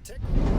tickles.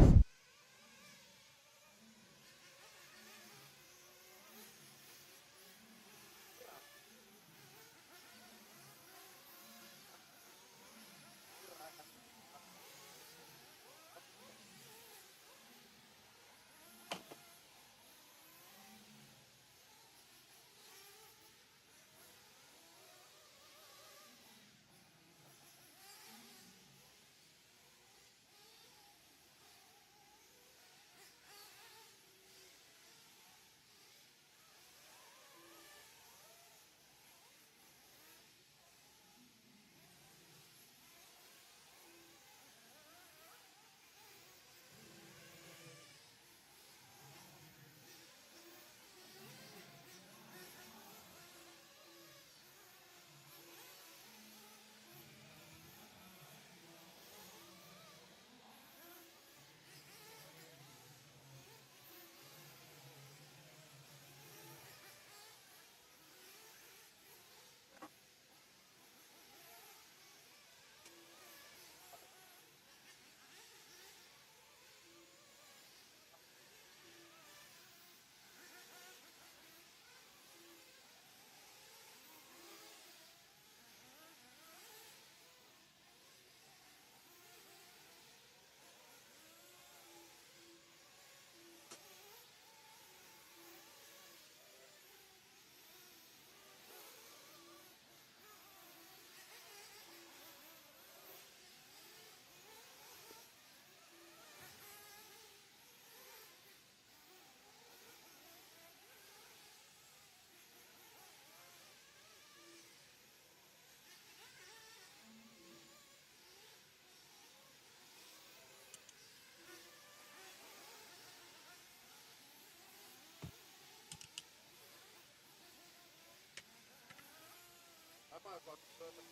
I might as well turn the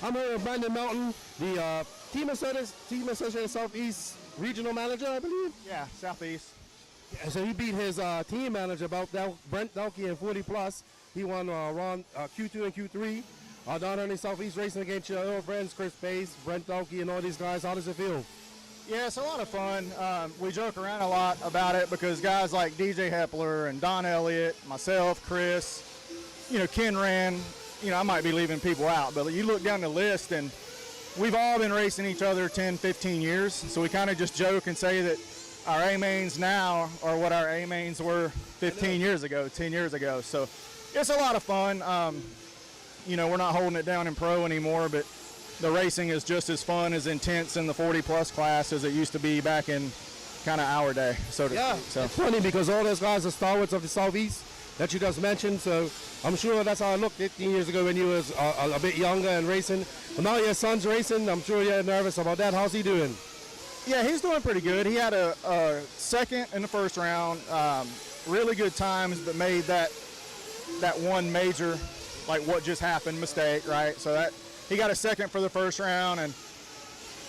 I'm here with Brandon Melton, the Team Associated Southeast Regional Manager, I believe. Yeah, Southeast. Yeah, so he beat his team manager, Brent Delkey, in 40 plus. He won Q2 and Q3. Down here in the Southeast, racing against your old friends, Chris Pace, Brent Delkey, and all these guys. How does it feel? Yeah, it's a lot of fun. We joke around a lot about it because guys like DJ Hepler and Don Elliott, myself, Chris, Ken Rand, I might be leaving people out, but you look down the list and we've all been racing each other 10, 15 years. So we kind of just joke and say that our A-mains now are what our A-mains were 15 years ago, 10 years ago. So it's a lot of fun. We're not holding it down in pro anymore, but the racing is just as fun, as intense in the 40-plus class as it used to be back in kind of our day, so to speak. So. It's funny because all those guys are stalwarts of the Southeast that you just mentioned, so I'm sure that's how it looked 15 years ago when you was a bit younger and racing. But now your son's racing. I'm sure you're nervous about that. How's he doing? Yeah, he's doing pretty good. He had a second in the first round, really good times, but made that one major, like what just happened, mistake, right? So that he got a second for the first round, and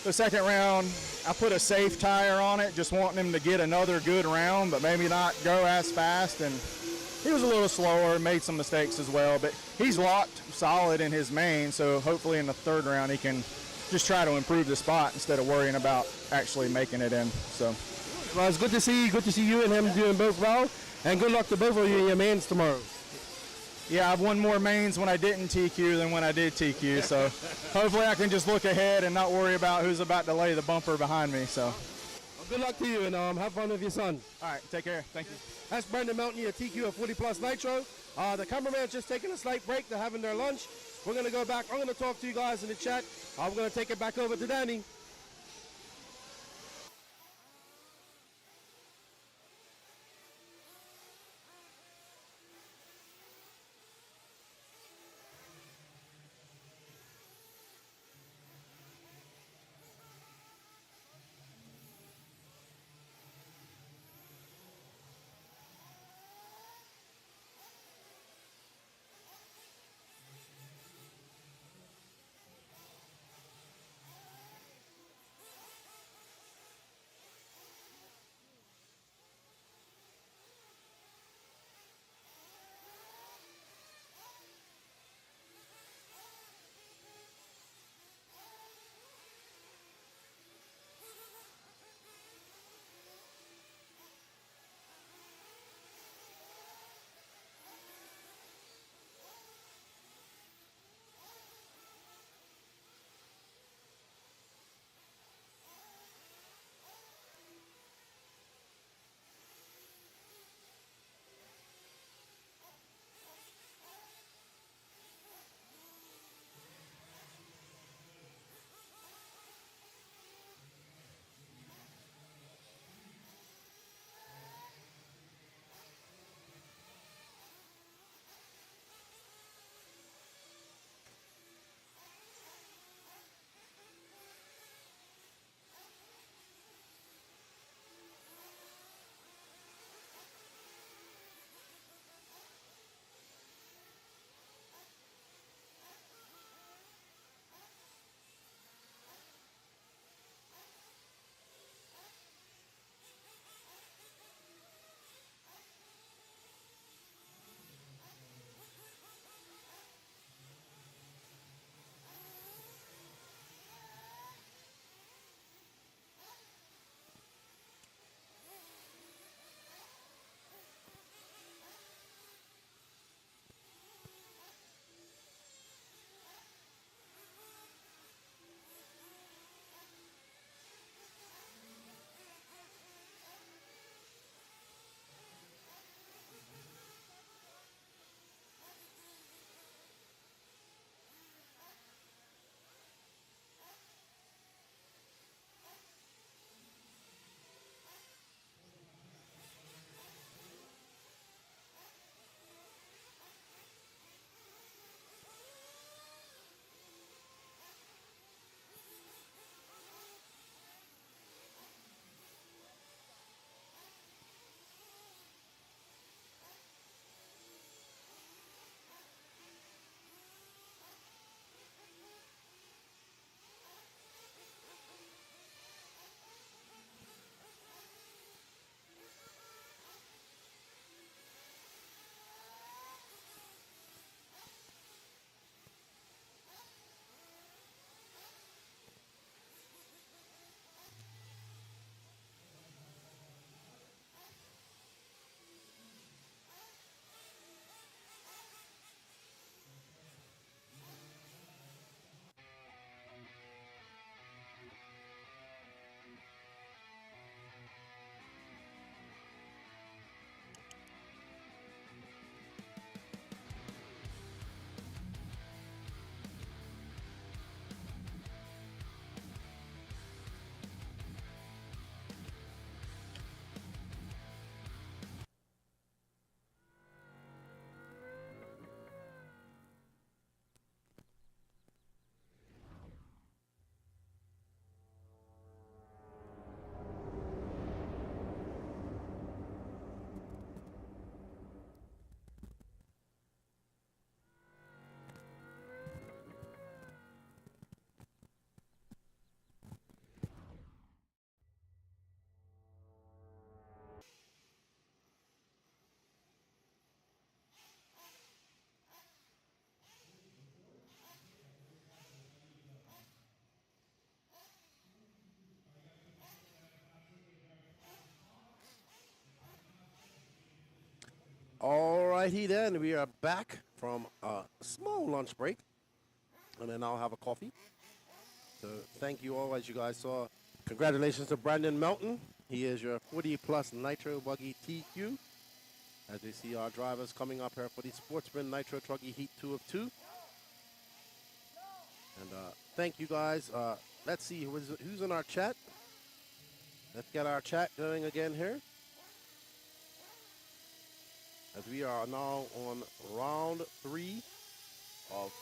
the second round, I put a safe tire on it, just wanting him to get another good round, but maybe not go as fast. And he was a little slower, made some mistakes as well, but he's locked solid in his main, so hopefully in the third round he can just try to improve the spot instead of worrying about actually making it in. So, well, it's good to see you and him doing both well, and good luck to both of you in your mains tomorrow. Yeah, I've won more mains when I didn't TQ than when I did TQ, so hopefully I can just look ahead and not worry about who's about to lay the bumper behind me. So, well, good luck to you, and have fun with your son. All right, take care. Thank you. That's Brandon Melton, your TQ at 40 Plus Nitro. The cameraman's just taking a slight break. They're having their lunch. We're going to go back. I'm going to talk to you guys in the chat. I'm going to take it back over to Danny. Alrighty then, we are back from a small lunch break, and then I'll have a coffee. So thank you all, as you guys saw. Congratulations to Brandon Melton. He is your 40 plus Nitro Buggy TQ. As we see our drivers coming up here for the Sportsman Nitro Truggy Heat 2 of 2. And thank you guys. Let's see who's in our chat. Let's get our chat going again here. As we are now on round 3 of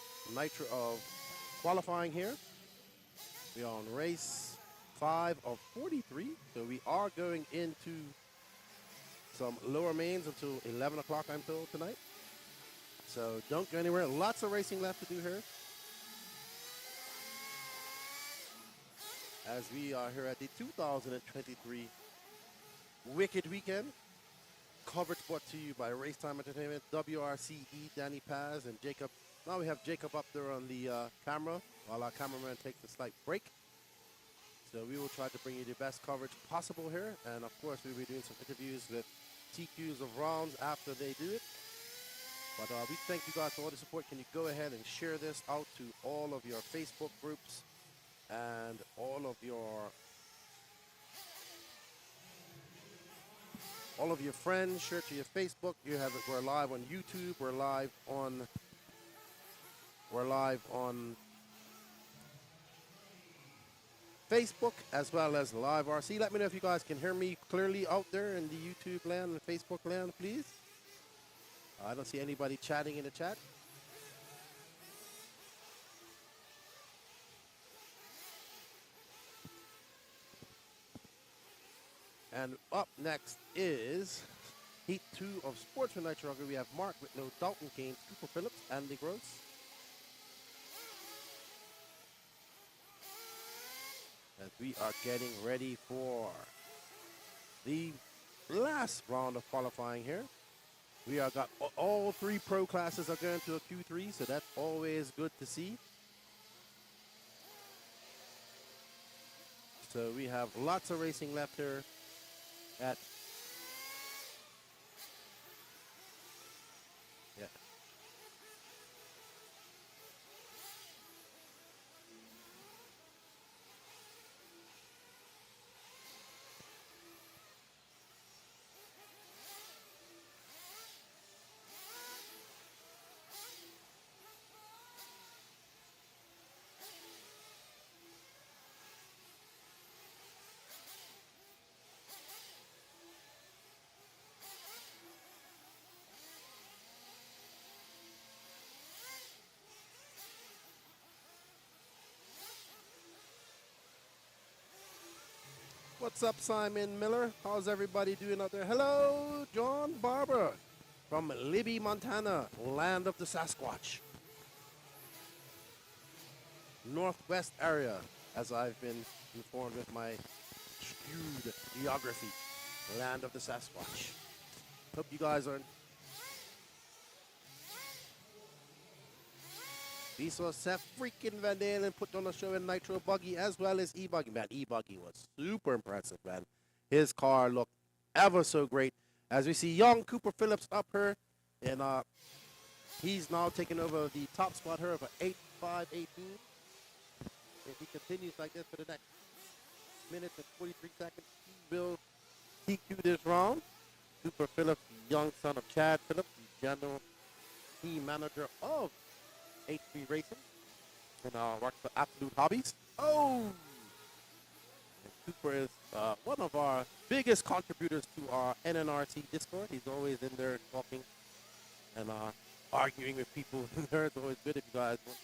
qualifying here. We are on race 5 of 43. So we are going into some lower mains until 11 o'clock, I'm told, tonight. So don't go anywhere. Lots of racing left to do here. As we are here at the 2023 Wicked Weekend. Coverage brought to you by RaceTime Entertainment, WRCE, Danny Paz, and Jacob. Now we have Jacob up there on the camera while our cameraman takes a slight break. So we will try to bring you the best coverage possible here. And of course, we'll be doing some interviews with TQs of rounds after they do it. But we thank you guys for all the support. Can you go ahead and share this out to all of your Facebook groups and all of your friends? Share it to your Facebook. We're live on YouTube. We're live on Facebook as well as live RC. Let me know if you guys can hear me clearly out there in the YouTube land and Facebook land, please. I don't see anybody chatting in the chat. And up next is Heat 2 of Sportsman Nitro Buggy. We have Mark Whitlow, Dalton Kane, Cooper Phillips, Andy Gross. As we are getting ready for the last round of qualifying here. We are got all 3 pro classes are going to a Q3, so that's always good to see. So we have lots of racing left here. Yeah. What's up, Simon Miller? How's everybody doing out there? Hello, John Barber from Libby, Montana, land of the Sasquatch. Northwest area, as I've been informed with my skewed geography. Land of the Sasquatch. Hope you guys are... We saw Seth freaking Van Dalen put on a show in Nitro Buggy as well as E-Buggy. Man, E-Buggy was super impressive, man. His car looked ever so great. As we see young Cooper Phillips up here, and he's now taking over the top spot here of an 8.518. If he continues like this for the next minute and 43 seconds, he will TQ this round. Cooper Phillips, the young son of Chad Phillips, the general team manager of H3 Racing, and works for Absolute Hobbies. Oh! And Cooper is one of our biggest contributors to our NNRC Discord. He's always in there talking and arguing with people in there. It's always good if you guys want.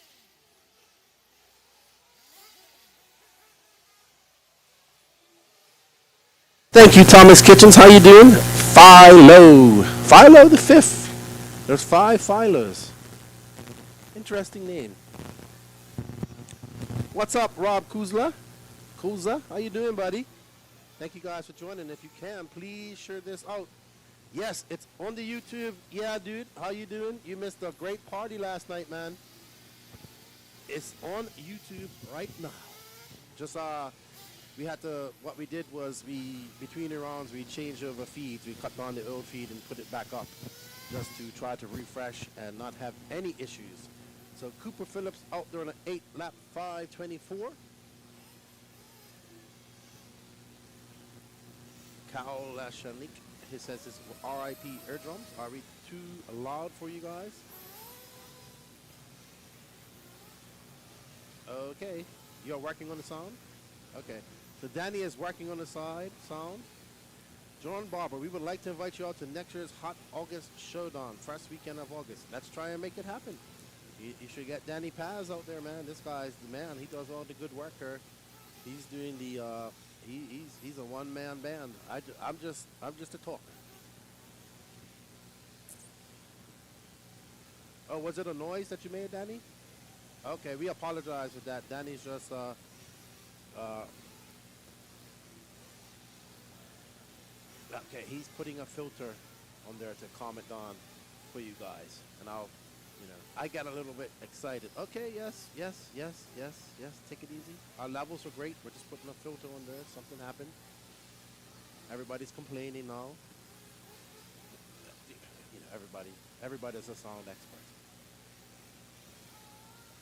Thank you, Thomas Kitchens. How you doing? Philo. Philo the 5th. There's 5 Philos. Interesting name. What's up, Rob Kuzla? Kuzla, how you doing, buddy? Thank you guys for joining. If you can, please share this out. Yes, it's on the YouTube. Yeah, dude, how you doing? You missed a great party last night, man. It's on YouTube right now. Just we had to. What we did was between the rounds we changed over feeds. We cut down the old feed and put it back up. just to try to refresh and not have any issues. So Cooper Phillips out there on an 8-lap 5:24. Cal Shanik, he says it's RIP eardrums. Are we too loud for you guys? Okay, you're working on the sound? Okay, so Danny is working on the sound. John Barber, we would like to invite you out to next year's Hot August Showdown, first weekend of August. Let's try and make it happen. You should get Danny Paz out there, man. This guy's the man. He does all the good work here. He's doing the, he's a one-man band. I'm just a talker. Oh, was it a noise that you made, Danny? Okay, we apologize for that. Danny's just, okay, he's putting a filter on there to calm it down for you guys. And I'll, I got a little bit excited. Okay, yes. Take it easy. Our levels are great. We're just putting a filter on there. Something happened. Everybody's complaining now. Everybody's a sound expert.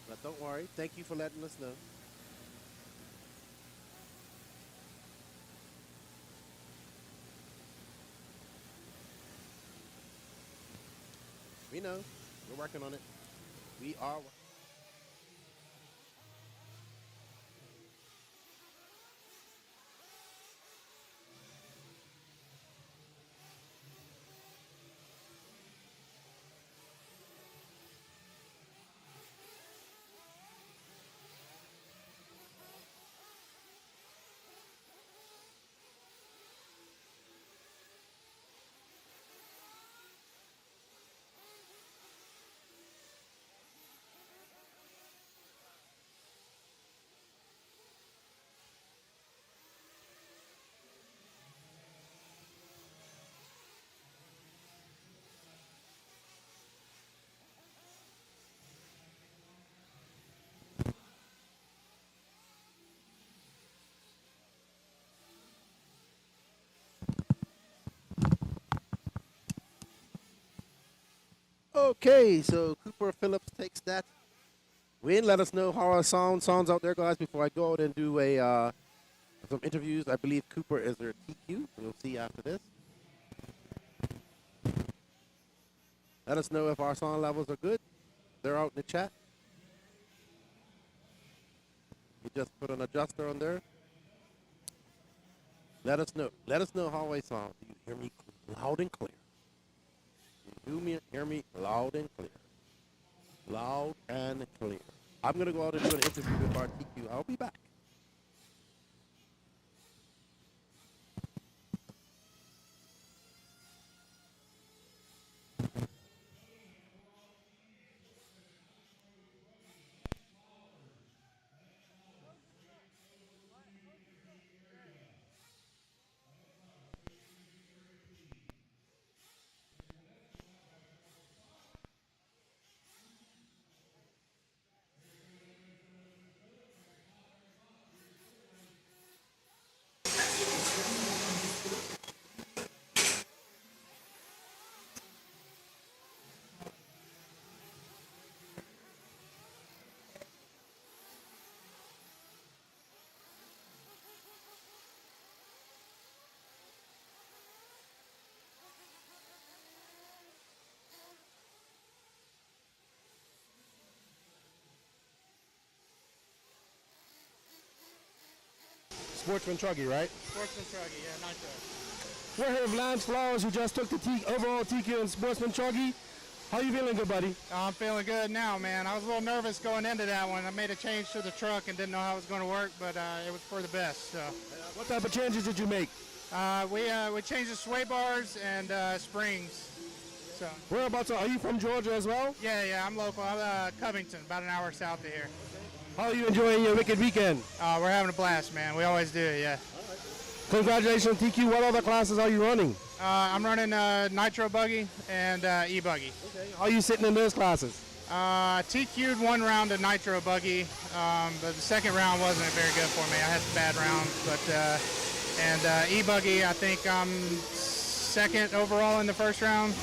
But don't worry. Thank you for letting us know. We know. We're working on it. We are. Okay, so Cooper Phillips takes that win. Let us know how our sounds out there, guys, before I go out and do some interviews. I believe Cooper is their TQ. We'll see after this. Let us know if our sound levels are good. They're out in the chat. We just put an adjuster on there. Let us know. Let us know how I sound. Do you hear me loud and clear? You hear me loud and clear. Loud and clear. I'm going to go out and do an interview with our TQ. I'll be back. Sportsman Truggy, right? Sportsman Truggy, yeah, Nitro. We're here with Lance Flowers, who just took the overall TQ in Sportsman Truggy. How you feeling, good buddy? I'm feeling good now, man. I was a little nervous going into that one. I made a change to the truck and didn't know how it was going to work, but it was for the best. So. What type of changes did you make? We changed the sway bars and springs. So. Whereabouts are you from Georgia as well? Yeah, I'm local. I'm Covington, about an hour south of here. How are you enjoying your Wicked Weekend? We're having a blast, man. We always do, yeah. Congratulations, TQ. What other classes are you running? I'm running Nitro Buggy and E-Buggy. Okay. How are you sitting in those classes? TQ'd one round of Nitro Buggy, but the second round wasn't very good for me. I had some bad rounds, but E-Buggy, I think I'm second overall in the first round.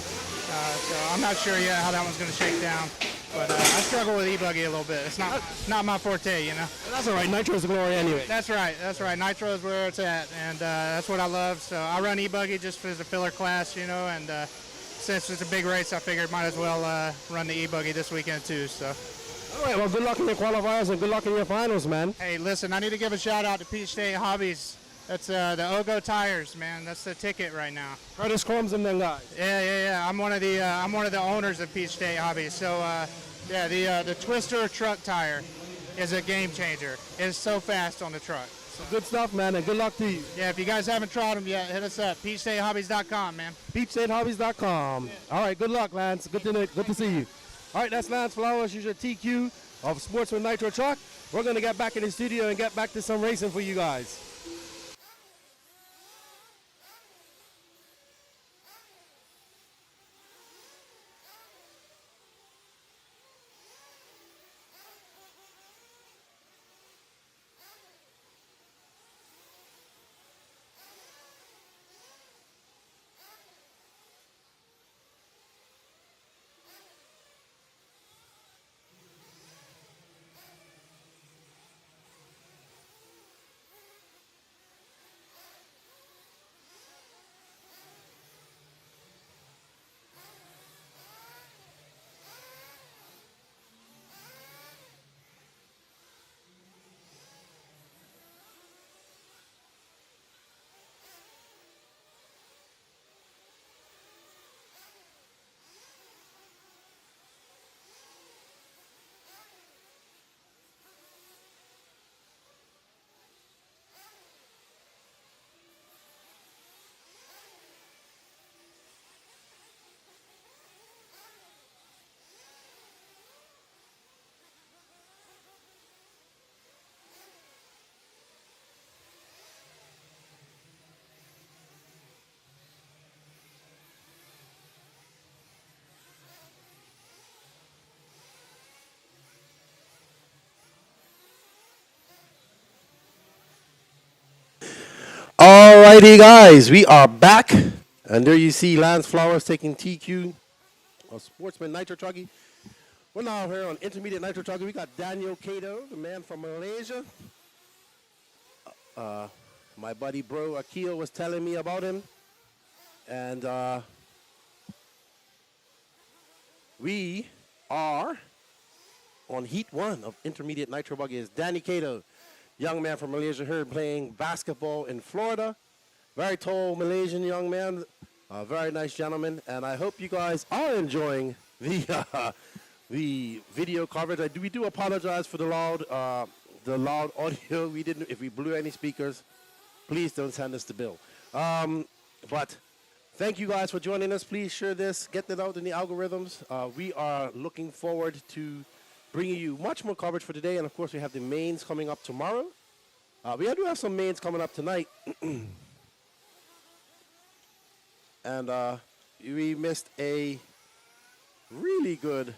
So I'm not sure yet how that one's going to shake down. But I struggle with E-Buggy a little bit. It's not my forte, you know. That's all right. Nitro's the glory anyway. That's right. That's right. Nitro is where it's at, and that's what I love. So I run E-Buggy just as a filler class, you know, and since it's a big race, I figured might as well run the E-Buggy this weekend too. So. All right. Well, good luck in your qualifiers and good luck in your finals, man. Hey, listen, I need to give a shout out to Peach State Hobbies. That's the Ogo tires, man. That's the ticket right now. Curtis Combs and them guys. Yeah. I'm one of the owners of Peach State Hobbies. So yeah, the Twister truck tire is a game changer. It's so fast on the truck. So good stuff, man, and good luck to you. Yeah, if you guys haven't tried them yet, hit us up. PeachStateHobbies.com, man. PeachStateHobbies.com. Yeah. All right. Good luck, Lance. Good to see you. All right. That's Lance Flowers. He's your TQ of Sportsman Nitro Truck. We're gonna get back in the studio and get back to some racing for you guys. Alrighty, guys, we are back, and there you see Lance Flowers taking TQ of Sportsman Nitro Truggy. We're now here on Intermediate Nitro Truggy. We got Daniel Cato, the man from Malaysia. My buddy bro Akil was telling me about him, and we are on Heat 1 of Intermediate Nitro Buggy. Is Danny Cato, young man from Malaysia here playing basketball in Florida. Very tall Malaysian young man, a very nice gentleman, and I hope you guys are enjoying the video coverage. We do apologize for the loud audio. We didn't. If we blew any speakers, please don't send us the bill. But thank you guys for joining us. Please share this, get it out in the algorithms. We are looking forward to bringing you much more coverage for today, and of course we have the mains coming up tomorrow. We do have some mains coming up tonight. And we missed a really good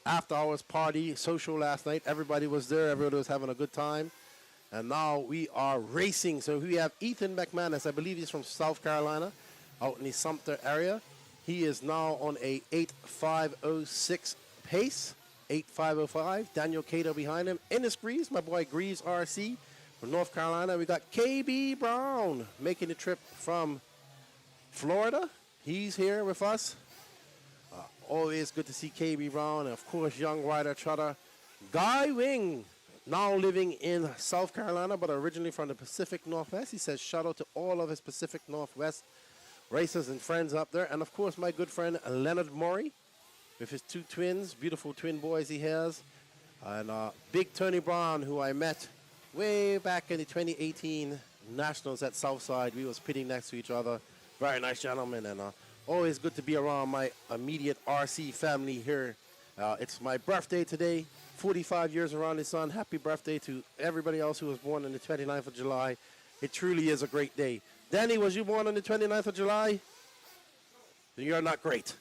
after hours party social last night. Everybody was there, everybody was having a good time. And now we are racing. So we have Ethan McManus, I believe he's from South Carolina, out in the Sumter area. He is now on a 8.506 pace, 8.505. Daniel Cato behind him. Ennis Greaves, my boy Greaves RC from North Carolina. We got KB Brown making the trip from Florida. He's here with us. Always good to see KB Brown. And of course, young rider trotter Guy Wing, now living in South Carolina, but originally from the Pacific Northwest. He says shout out to all of his Pacific Northwest racers and friends up there. And of course, my good friend Leonard Maury with his two twins, beautiful twin boys he has. And Big Tony Brown, who I met way back in the 2018 Nationals at Southside. We was pitting next to each other. Very nice gentleman, and always good to be around my immediate RC family here. It's my birthday today, 45 years around the sun. Happy birthday to everybody else who was born on the 29th of July. It truly is a great day. Danny, was you born on the 29th of July? Then you're not great.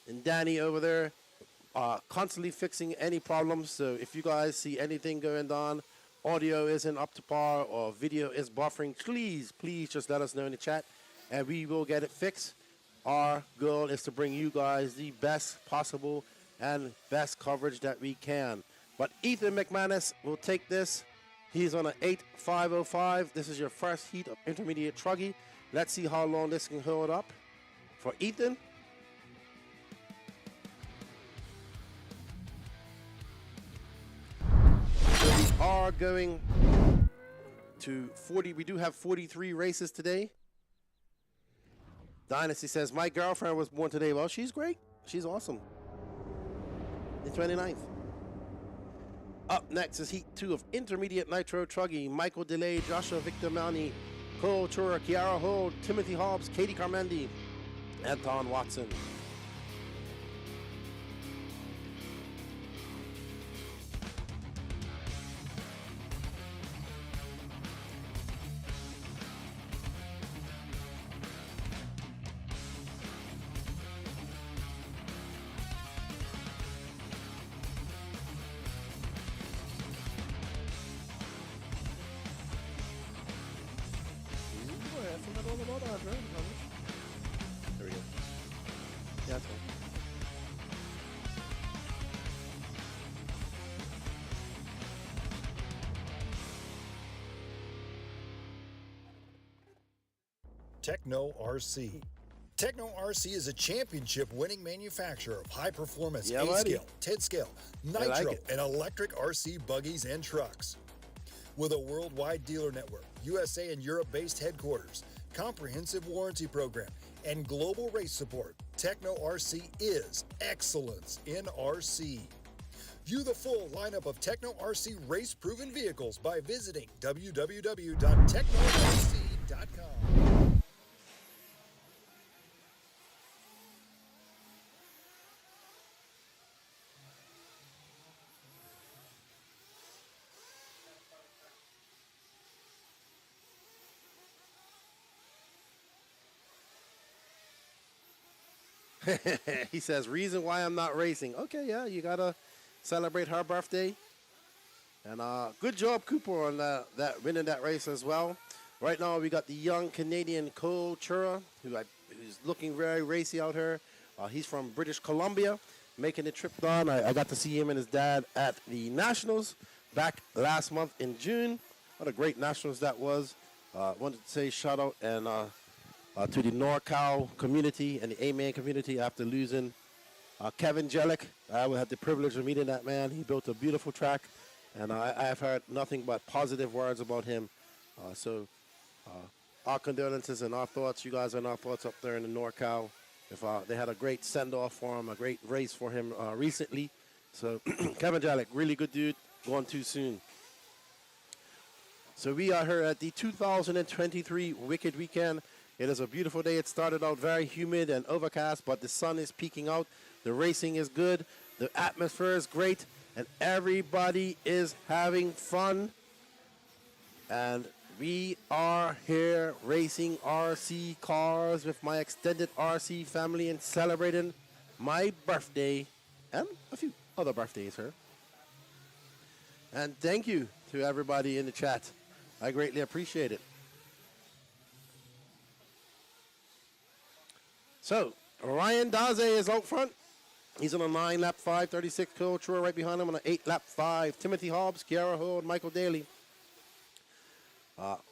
And Danny over there, constantly fixing any problems. So if you guys see anything going on, audio isn't up to par or video is buffering, please just let us know in the chat and we will get it fixed. Our goal is to bring you guys the best possible and best coverage that we can. But Ethan McManus will take this. He's on an 8.505. This is your first heat of intermediate truggy. Let's see how long this can hold up. For Ethan, we are going to 40. We do have 43 races today. Dynasty says, my girlfriend was born today. Well, she's great. She's awesome. The 29th. Up next is Heat 2 of Intermediate Nitro Truggy. Michael DeLay, Joshua Victor Malney, Cole Chura, Kiara Hold, Timothy Hobbs, Katie Carmendi, Anton Watson. There we go. Yeah, that's fine. Techno RC. Techno RC is a championship-winning manufacturer of high-performance A-scale, 10-scale, nitro, and electric RC buggies and trucks. With a worldwide dealer network, USA and Europe-based headquarters, comprehensive warranty program, and global race support, Techno RC is excellence in RC. View the full lineup of Techno RC race-proven vehicles by visiting www.technorc.com. He says, reason why I'm not racing. Okay, yeah, you got to celebrate her birthday. And good job, Cooper, on that winning that race as well. Right now, we got the young Canadian Cole Chura, who's looking very racy out here. He's from British Columbia, making the trip down. I got to see him and his dad at the Nationals back last month in June. What a great Nationals that was. Wanted to say shout out and to the NorCal community and the A-Man community after losing Kevin Jellick. I had the privilege of meeting that man. He built a beautiful track, and I have heard nothing but positive words about him. So our condolences and our thoughts. You guys are in our thoughts up there in the NorCal. If they had a great send-off for him, a great race for him recently. So Kevin Jellick, really good dude, gone too soon. So we are here at the 2023 Wicked Weekend. It is a beautiful day. It started out very humid and overcast, but the sun is peeking out. The racing is good. The atmosphere is great, and everybody is having fun. And we are here racing RC cars with my extended RC family and celebrating my birthday and a few other birthdays here. And thank you to everybody in the chat. I greatly appreciate it. So, Ryan Daze is out front. He's on a 9-lap 5, 36 Cultura right behind him on an 8-lap 5. Timothy Hobbs, Kiara Hood, Michael Daly.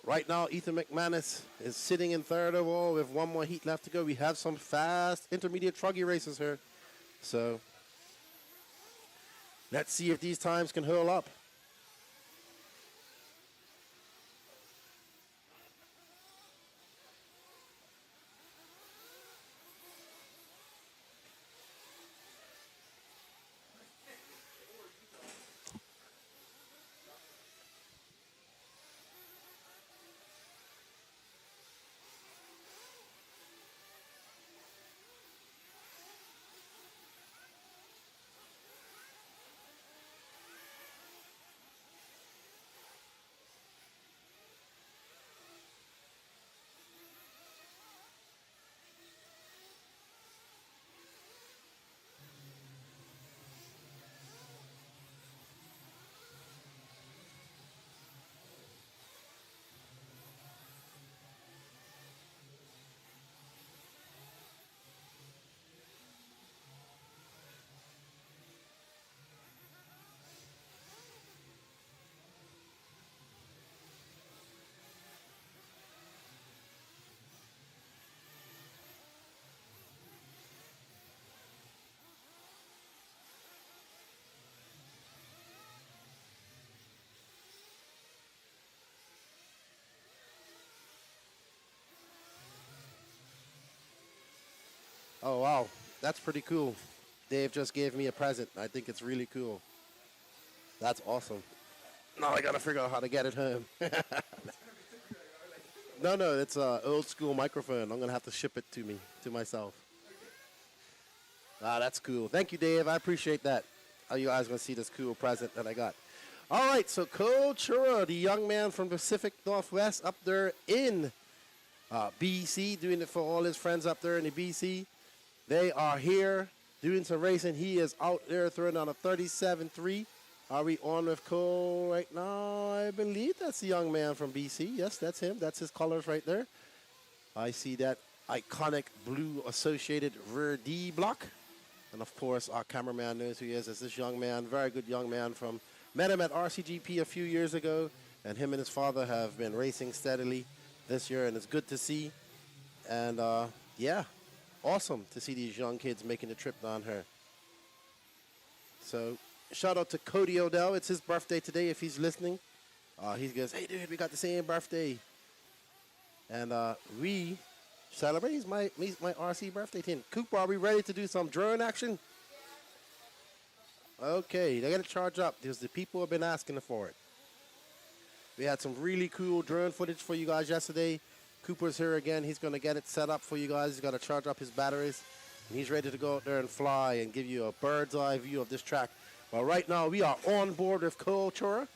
Right now, Ethan McManus is sitting in third overall with one more heat left to go. We have some fast intermediate truggy races here. So, let's see if these times can hurl up. Oh, wow. That's pretty cool. Dave just gave me a present. I think it's really cool. That's awesome. Now I got to figure out how to get it home. No, it's an old school microphone. I'm going to have to ship it to myself. Ah, that's cool. Thank you, Dave. I appreciate that. How you guys going to see this cool present that I got. All right, so Cole Chura, the young man from Pacific Northwest up there in BC, doing it for all his friends up there in the BC. They are here doing some racing. He is out there throwing on a 37.3. Are we on with Cole right now? I believe that's the young man from BC. Yes, that's him. That's his colors right there. I see that iconic blue associated rear D block. And, of course, our cameraman knows who he is. It's this young man, very good young man from, met him at RCGP a few years ago. And him and his father have been racing steadily this year, and it's good to see. And, yeah, awesome to see these young kids making the trip down here. So, shout out to Cody Odell. It's his birthday today if he's listening. He goes, hey, dude, we got the same birthday. And we celebrate. It's my RC birthday team. Cooper, are we ready to do some drone action? Okay, they got to charge up because the people have been asking for it. We had some really cool drone footage for you guys yesterday. Cooper's here again. He's going to get it set up for you guys. He's got to charge up his batteries. And he's ready to go out there and fly and give you a bird's eye view of this track. Well, right now we are on board with Cole Chura,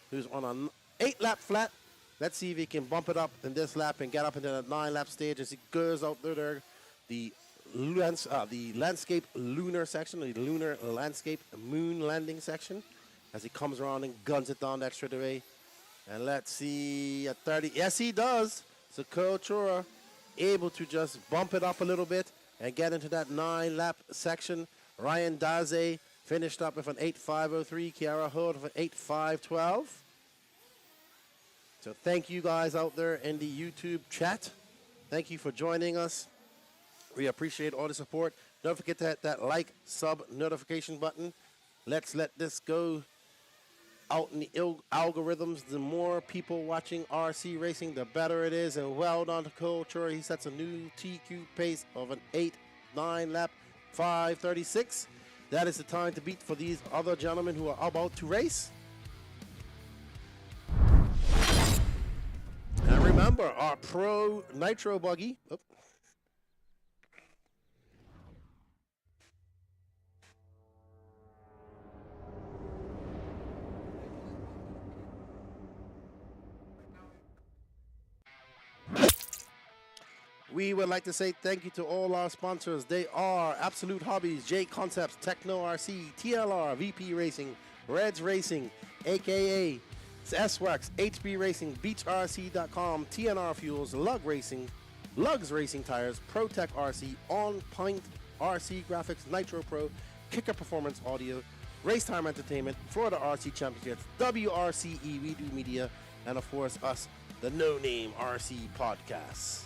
who's on an 8-lap flat. Let's see if he can bump it up in this lap and get up into the 9-lap stage as he goes out there. The landscape lunar section, the lunar landscape moon landing section, as he comes around and guns it down the extra way. And let's see at 30. Yes, he does. So Cole Chura able to just bump it up a little bit and get into that 9-lap section. Ryan Daze finished up with an 8.503. Kiara Hood with an 8.512. So thank you guys out there in the YouTube chat. Thank you for joining us. We appreciate all the support. Don't forget to hit that like, sub, notification button. Let's let this go out in the algorithms. The more people watching RC racing, the better it is. And well done to Cole Chura. He sets a new TQ pace of an 8-9 lap 5:36. That is the time to beat for these other gentlemen who are about to race. And remember, our Pro Nitro Buggy. Oh. We would like to say thank you to all our sponsors. They are Absolute Hobbies, J Concepts, Techno RC, TLR, VP Racing, Reds Racing, AKA S-Works, HB Racing, BeachRC.com, TNR Fuels, Lugs Racing Tires, ProTech RC, On Point RC Graphics, Nitro Pro, Kicker Performance Audio, RaceTime Entertainment, Florida RC Championships, WRCE, We Do Media, and of course us, the No Name RC Podcasts.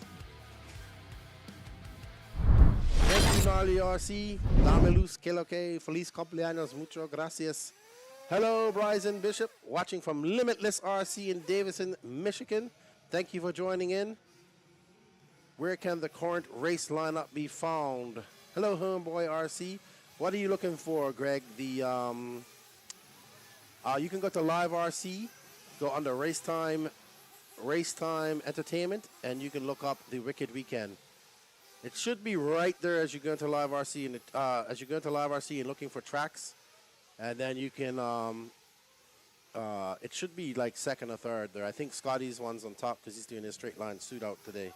Thank you, Gnarly RC. Dame luz, que lo que. Feliz cumpleaños. Mucho gracias. Hello, Bryson Bishop, watching from Limitless RC in Davison, Michigan. Thank you for joining in. Where can the current race lineup be found? Hello, Homeboy RC. What are you looking for, Greg? You can go to Live RC, go under RaceTime Entertainment, and you can look up the Wicked Weekend. It should be right there as you go into Live RC, and looking for tracks, and then you can. It should be like second or third there. I think Scotty's one's on top because he's doing his straight line suit out today.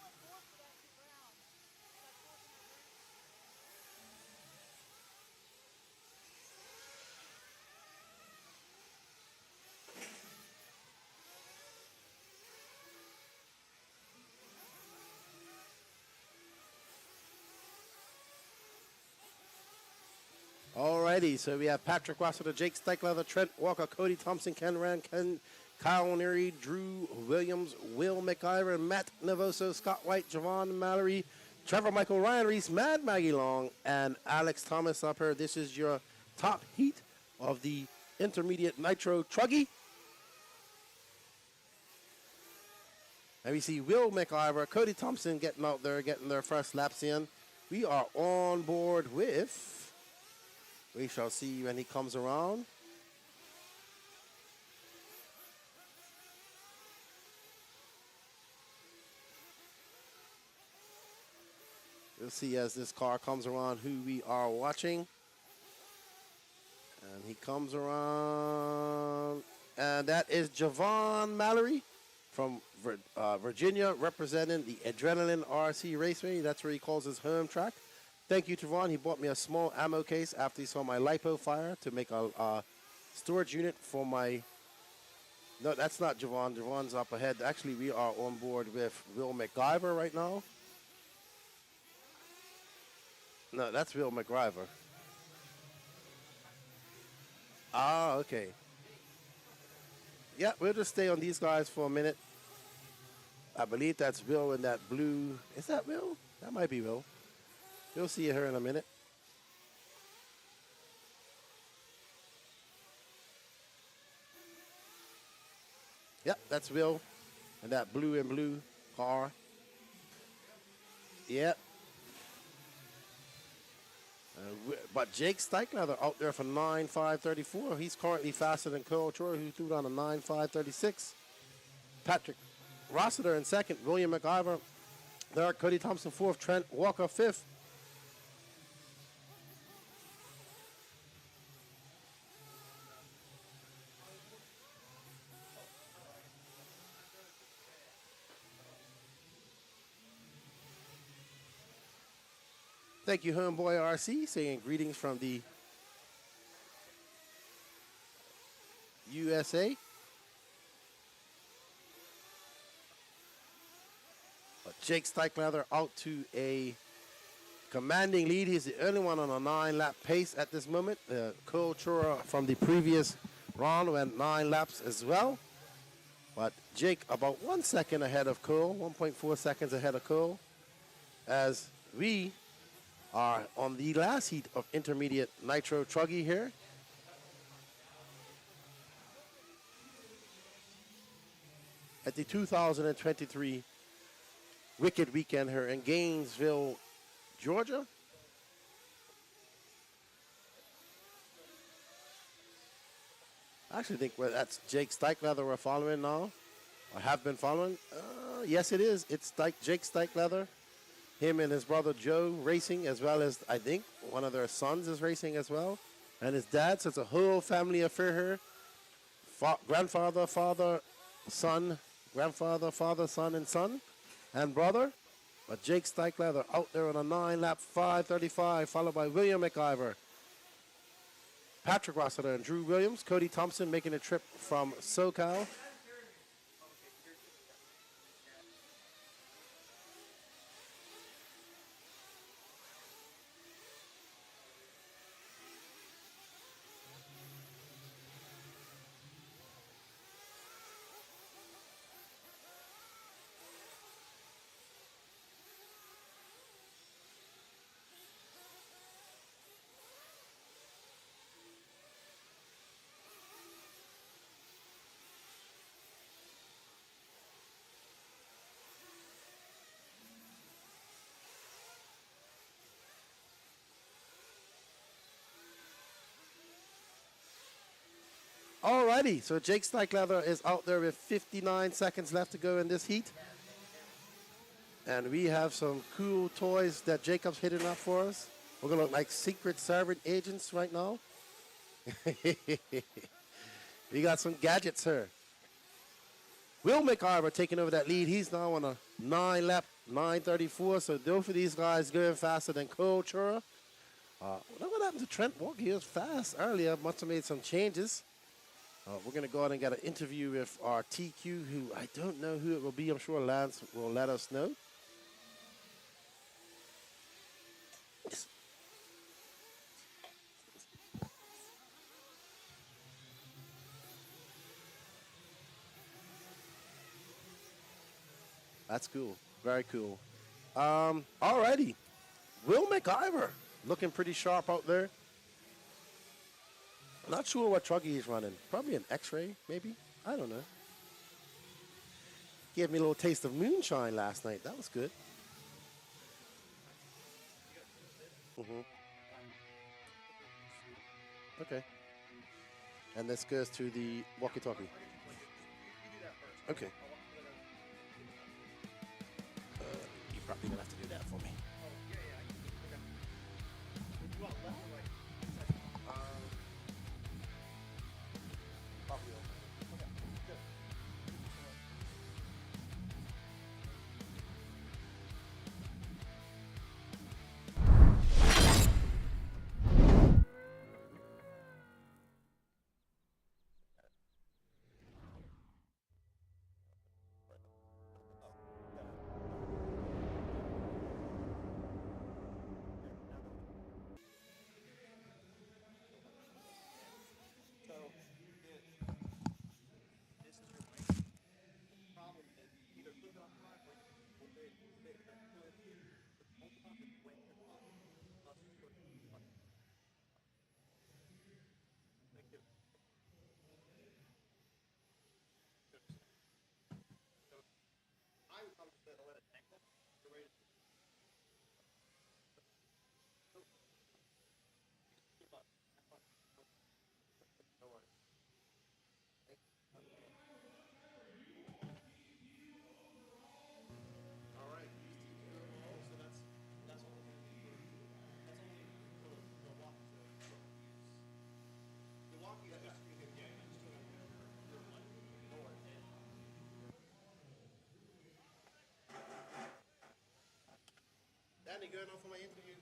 Alrighty, so we have Patrick Rossiter, Jake Steichleather, Trent Walker, Cody Thompson, Ken Rand, Kyle Neary, Drew Williams, Will McIver, Matt Navoso, Scott White, Javon Mallory, Trevor Michael, Ryan Reese, Mad Maggie Long, and Alex Thomas up here. This is your top heat of the intermediate Nitro Truggy. And we see Will McIver, Cody Thompson getting out there, getting their first laps in. we are on board with, we shall see when he comes around. We'll see as this car comes around who we are watching. And he comes around, and that is Javon Mallory from Virginia, representing the Adrenaline RC Raceway. That's where he calls his home track. Thank you, Javon. He bought me a small ammo case after he saw my LiPo fire to make a storage unit for my... No, that's not Javon. Javon's up ahead. Actually, we are on board with Will McIver right now. No, that's Will McIver. Ah, okay. Yeah, we'll just stay on these guys for a minute. I believe that's Will in that blue. Is that Will? That might be Will. We'll see her in a minute. Yep, that's Will in that blue and blue car. Yep. But Jake Steichleather out there for 9.534. He's currently faster than Qual, who threw down a 9.536. Patrick Rossiter in second. William McIver third. Cody Thompson fourth. Trent Walker fifth. Thank you, Homeboy RC, saying greetings from the USA. But Jake Steichleather out to a commanding lead. He's the only one on a 9-lap pace at this moment. Cole Chura from the previous round went 9 laps as well. But Jake about 1 second ahead of Cole, 1.4 seconds ahead of Cole, as we are on the last heat of intermediate Nitro Truggy here. At the 2023 Wicked Weekend here in Gainesville, Georgia. I actually think that's Jake Steichleather we're following now, or have been following. Yes, it is. It's Jake Steichleather. Him and his brother Joe racing, as well as I think one of their sons is racing as well, and his dad. So it's a whole family affair here. Grandfather, father, son, grandfather, father, son, and brother. But Jake Steichleather out there on a 9-lap 5:35, followed by William McIver, Patrick Rossiter, and Drew Williams. Cody Thompson making a trip from SoCal. Alrighty, so Jake Steichleather is out there with 59 seconds left to go in this heat. And we have some cool toys that Jacob's hitting up for us. We're going to look like Secret Service agents right now. We got some gadgets here. Will McIver taking over that lead. He's now on a 9-lap, 9:34. So both of these guys going faster than Cole Chura. Look what happened to Trent Walker. He was fast earlier. Must have made some changes. We're going to go ahead and get an interview with our TQ, who I don't know who it will be. I'm sure Lance will let us know. That's cool. Very cool. Alrighty. Will McIver looking pretty sharp out there. Not sure what Truggy he's running. Probably an X-ray, maybe. I don't know. Gave me a little taste of moonshine last night. That was good. Okay. And this goes to the walkie-talkie. Okay. You're probably gonna have to do that for me. Danny, going on for my interview?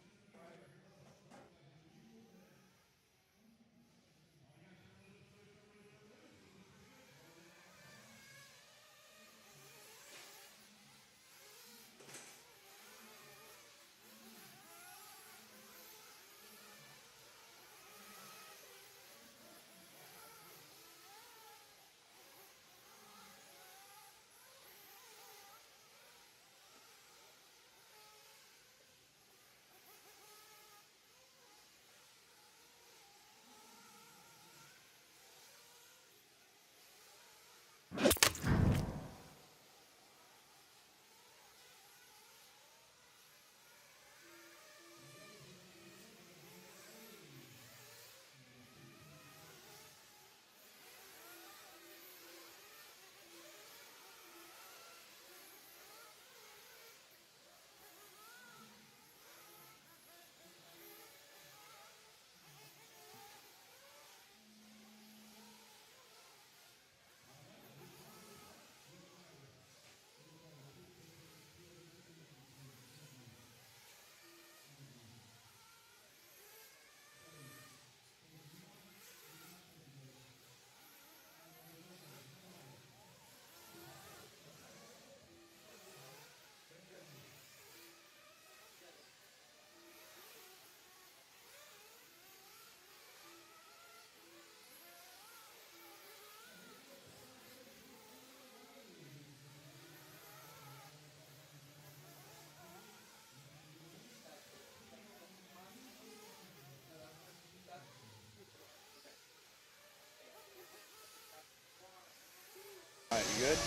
All right, you good?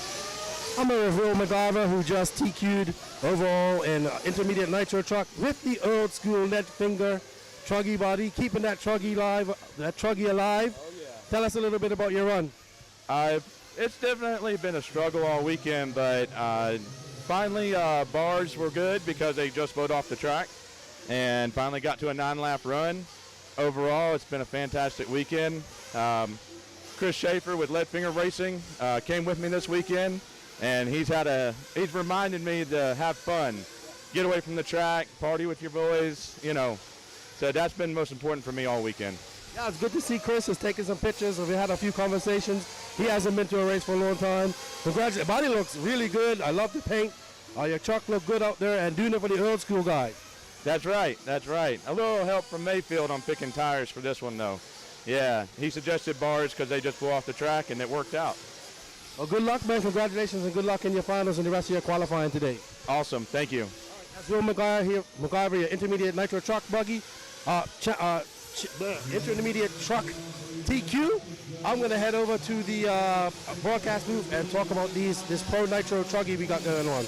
I'm a reveal McIver who just TQ'd overall in intermediate nitro truck with the old school net finger Truggy body, keeping that Truggy alive. Oh, yeah. Tell us a little bit about your run. It's definitely been a struggle all weekend, but finally bars were good because they just blowed off the track and finally got to a 9-lap run. Overall, it's been a fantastic weekend. Chris Schaefer with Lead Finger Racing came with me this weekend, and he's reminded me to have fun, get away from the track, party with your boys, you know. So that's been most important for me all weekend. Yeah, it's good to see Chris is taking some pictures. We had a few conversations. He hasn't been to a race for a long time. Congratulations. Body looks really good. I love the paint. Your truck look good out there, and doing it for the old school guy. That's right, that's right. A little help from Mayfield on picking tires for this one, though. Yeah, he suggested bars because they just blew off the track, and it worked out. Well, good luck, man. Congratulations, and good luck in your finals and the rest of your qualifying today. Awesome, thank you. That's Will McIver here, McIver, your intermediate nitro truck buggy. Intermediate truck TQ. I'm going to head over to the broadcast booth and talk about this Pro Nitro Truggy we got going on.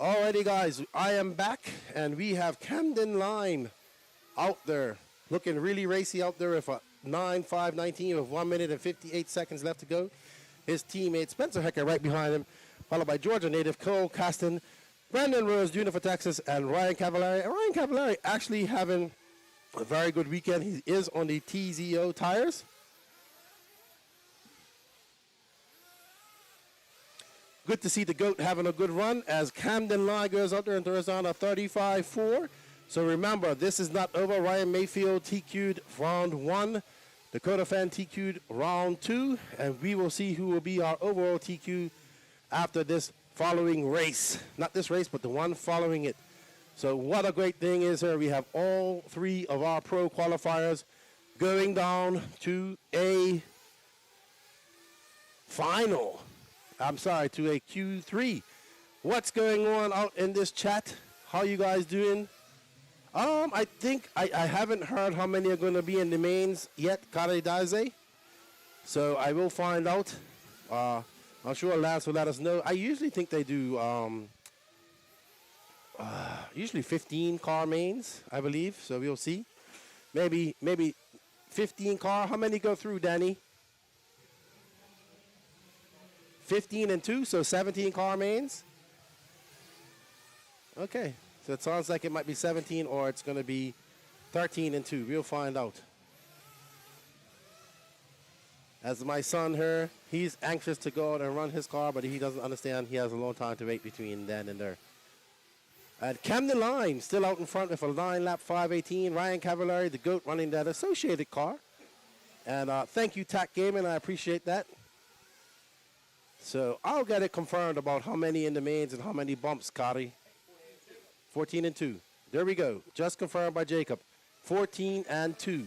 Alrighty, guys, I am back, and we have Camden Line out there, looking really racy out there with a 9.5.19 with 1 minute and 58 seconds left to go. His teammate Spencer Hecker right behind him, followed by Georgia native Cole Caston, Brandon Rose Jr. for Texas, and Ryan Cavallari. Ryan Cavallari actually having a very good weekend. He is on the TZO tires. Good to see the GOAT having a good run as Camden Line goes out there and throws on a 35.4. So remember, this is not over. Ryan Mayfield TQ'd round 1. Dakota Fan TQ'd round 2. And we will see who will be our overall TQ after this following race. Not this race, but the one following it. So what a great thing is here. We have all 3 of our pro qualifiers going down to a final. I'm sorry, to a Q3. What's going on out in this chat? How you guys doing? I think I haven't heard how many are going to be in the mains yet, Karidaze. So I will find out. I'm sure Lance will let us know. I usually think they do usually 15 car mains, I believe. So we'll see. Maybe 15 car. How many go through, Danny? 15 and 2, so 17 car mains. Okay, so it sounds like it might be 17 or it's going to be 13 and 2. We'll find out. As my son here, he's anxious to go out and run his car, but he doesn't understand he has a long time to wait between then and there. At Camden Line, still out in front with a 9-lap 5:18. Ryan Cavallari, the GOAT, running that associated car. And thank you, TAC Gaming. I appreciate that. So I'll get it confirmed about how many in the mains and how many bumps, Scotty. 14 and 2. There we go. Just confirmed by Jacob. 14 and 2.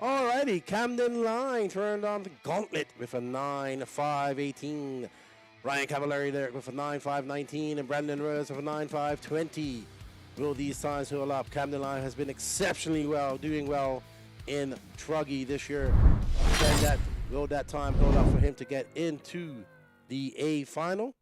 Alrighty, Camden Line turned on the gauntlet with a 9.5.18. Ryan Cavallari there with a 9.5.19 and Brandon Rose with a 9.5.20. Will these times hold up? Camden Line has been exceptionally well, doing well in Truggy this year. Will that time hold up for him to get into the A final?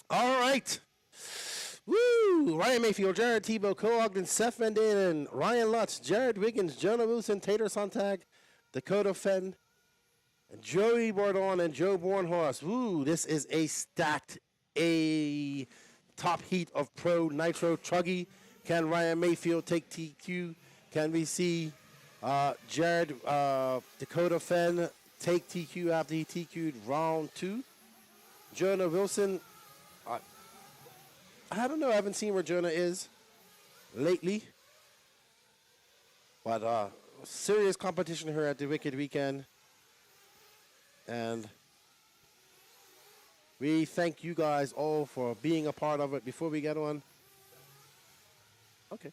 All right. Woo! Ryan Mayfield, Jared Tebow, Cole Ogden, Seth van Dalen, Ryan Lutz, Jared Wiggins, Jonah Wilson, Tater Sontag, Dakota Fenn, Joey Bordon, and Joe Bornhorst. Woo! This is a stacked top heat of Pro Nitro Truggy. Can Ryan Mayfield take TQ? Can we see Jared Dakota Fenn take TQ after he TQ'd round 2? Jonah Wilson, I don't know. I haven't seen where Jonah is lately. But serious competition here at the Wicked Weekend. And we thank you guys all for being a part of it. Before we get on. Okay.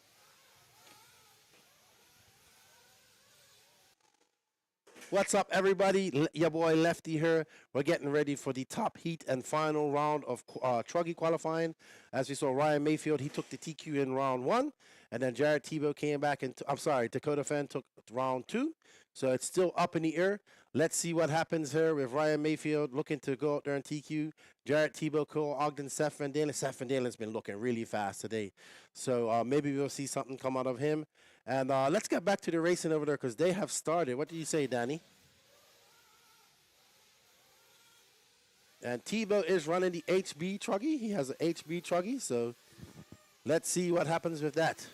What's up, everybody? Your boy Lefty here. We're getting ready for the top heat and final round of Truggy qualifying. As we saw, Ryan Mayfield, he took the TQ in round 1. And then Jared Tebow came back, and Dakota Fenn took round 2. So it's still up in the air. Let's see what happens here with Ryan Mayfield looking to go out there and TQ. Jarrett Tebow, Cole Ogden, Seth van Dalen. Seth van Dalen's been looking really fast today. So maybe we'll see something come out of him. And let's get back to the racing over there because they have started. What do you say, Danny? And Tebow is running the HB Truggy. He has an HB Truggy, so let's see what happens with that.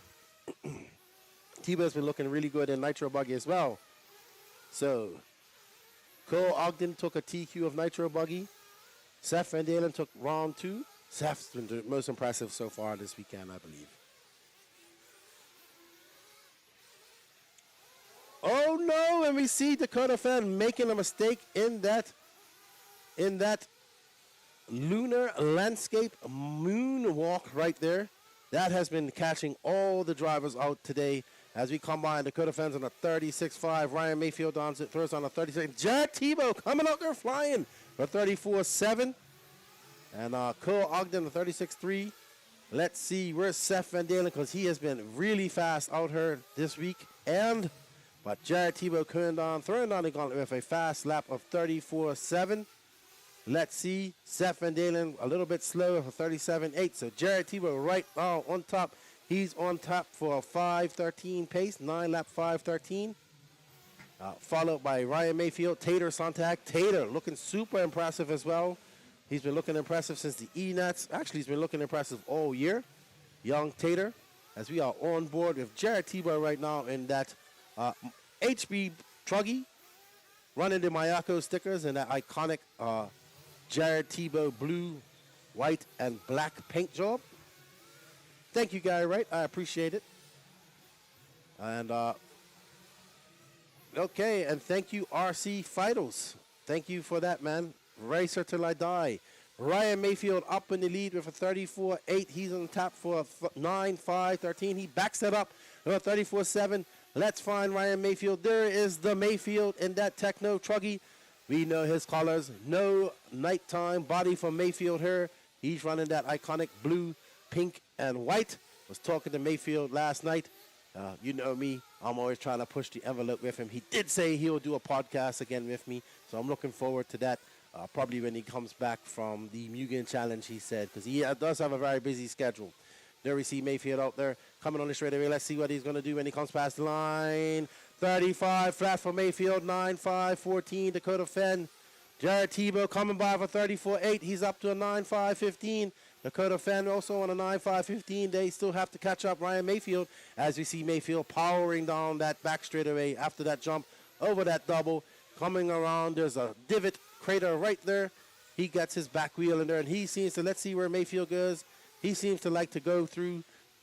Tebow's been looking really good in Nitro Buggy as well. So Cole Ogden took a TQ of Nitro Buggy. Seth van Dalen took round 2. Seth's been the most impressive so far this weekend, I believe. Oh no, and we see Dakota Fan making a mistake in that lunar landscape moonwalk right there. That has been catching all the drivers out today as we combine. Dakota Fans on a 36.5. Ryan Mayfield throws on a 36. Jared Tebow coming out there flying for 34.7. And Cole Ogden, a 36.3. Let's see, where's Seth van Dalen because he has been really fast out here this week. But Jared Tebow throwing down the gauntlet with a fast lap of 34.7. Let's see, Seth van Dalen a little bit slower for 37.8. So Jared Tebow right now on top. He's on top for a 5.13 pace, 9-lap 5.13. Followed by Ryan Mayfield, Tater Sontag. Tater looking super impressive as well. He's been looking impressive since the E-Nats. Actually, he's been looking impressive all year. Young Tater, as we are on board with Jared Tebow right now in that HB Truggy, running the Mayako stickers and that iconic Jared Tebow blue, white, and black paint job. Thank you, Guy Wright. I appreciate it. And, okay, and thank you, RC Fidels. Thank you for that, man. Racer till I die. Ryan Mayfield up in the lead with a 34.8. He's on top for a 9.5.13. He backs it up with a 34.7. Let's find Ryan Mayfield. There is the Mayfield in that Techno Truggy. We know his colors. No nighttime body for Mayfield here. He's running that iconic blue, pink, and white. Was talking to Mayfield last night. You know me. I'm always trying to push the envelope with him. He did say he'll do a podcast again with me, so I'm looking forward to that. Probably when he comes back from the Mugen Challenge, he said, because he does have a very busy schedule. There we see Mayfield out there coming on the straightaway. Let's see what he's going to do when he comes past the line. 35 flat for Mayfield, 9.5.14. Dakota Fenn. Jared Tebow coming by for 34.8. He's up to a 9.5.15. Dakota Fenn also on a 9.5.15. They still have to catch up Ryan Mayfield as we see Mayfield powering down that back straightaway after that jump over that double. Coming around, there's a divot crater right there. He gets his back wheel in there, and he seems to, let's see where Mayfield goes. He seems to like to go through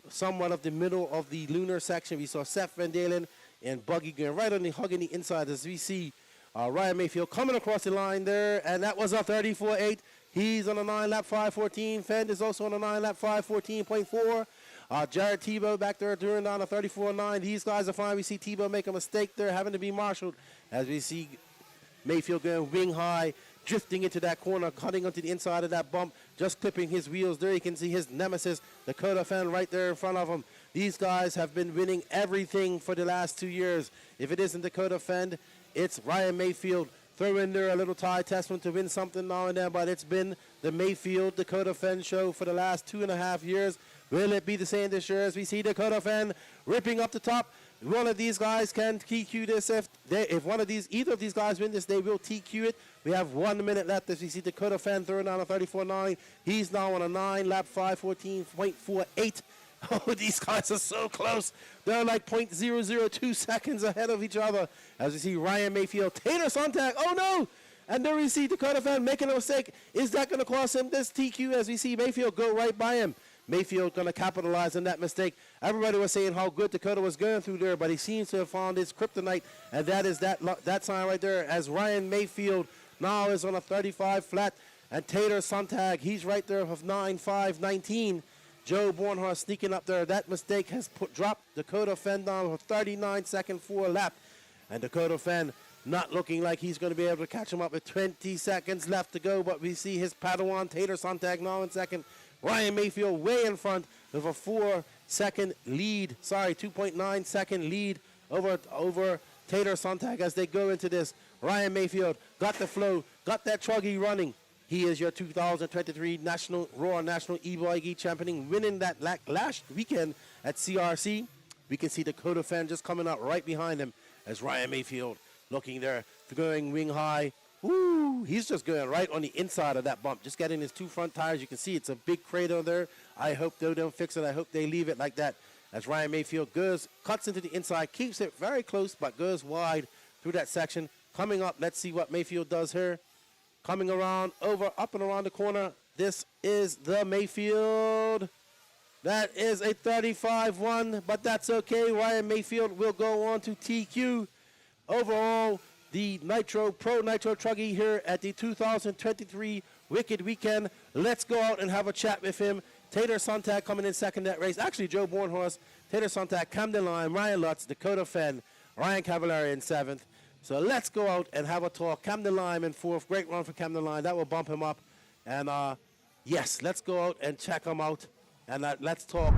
somewhat of the middle of the lunar section. We saw Seth van Dalen and Buggy going right on the hugging the inside as we see Ryan Mayfield coming across the line there, and that was a 34.8. He's on a 9-lap 5.14. Fenn is also on a 9-lap 5.14.4. Jared Tebow back there doing down a 34.9. These guys are fine. We see Tebow make a mistake there, having to be marshaled as we see Mayfield going wing high, drifting into that corner, cutting onto the inside of that bump, just clipping his wheels there. You can see his nemesis, Dakota Fan, right there in front of him. These guys have been winning everything for the last 2 years. If it isn't Dakota Fan, it's Ryan Mayfield. Throw in there a little Ty Testament to win something now and then, but it's been the Mayfield Dakota Fan show for the last 2.5 years. Will it be the same this year as we see Dakota Fan ripping up the top? One of these guys can TQ this. Either of these guys win this, they will TQ it. We have 1 minute left as we see Dakota Fan throwing down a 34.9. He's now on a 9-lap 5.14.48. Oh, these guys are so close. They're like 0.002 seconds ahead of each other. As we see Ryan Mayfield, Tater Sontag. Oh no! And there we see Dakota Fan making a mistake. Is that going to cost him this TQ as we see Mayfield go right by him? Mayfield going to capitalize on that mistake. Everybody was saying how good Dakota was going through there, but he seems to have found his kryptonite, and that is that sign right there as Ryan Mayfield now is on a 35 flat, and Tater Sontag, he's right there with 9.5.19. Joe Bornhorst sneaking up there. That mistake has dropped Dakota Fan down with 39-second 4 lap, and Dakota Fan not looking like he's going to be able to catch him up with 20 seconds left to go, but we see his Padawan Tater Sontag now in second. Ryan Mayfield way in front with a 2.9 second lead over Tater Sontag as they go into this. Ryan Mayfield got the flow, got that Truggy running. He is your 2023 Raw National E-Buggy champion, winning that last weekend at CRC. We can see Dakota fan just coming out right behind him as Ryan Mayfield looking there, going wing high. Woo! He's just going right on the inside of that bump, just getting his 2 front tires. You can see it's a big crater there. I hope they don't fix it. I hope they leave it like that as Ryan Mayfield cuts into the inside, keeps it very close, but goes wide through that section. Coming up, let's see what Mayfield does here. Coming around, up and around the corner. This is the Mayfield. That is a 35-1, but that's okay. Ryan Mayfield will go on to TQ. Overall, the Pro Nitro Truggy here at the 2023 Wicked Weekend. Let's go out and have a chat with him. Tater Sontag coming in second that race. Actually, Joe Bornhorst, Tater Sontag, Camden Lime, Ryan Lutz, Dakota Fenn, Ryan Cavallari in 7th. So let's go out and have a talk. Camden Lime in 4th. Great run for Camden Lime. That will bump him up. And yes, let's go out and check him out. And let's talk.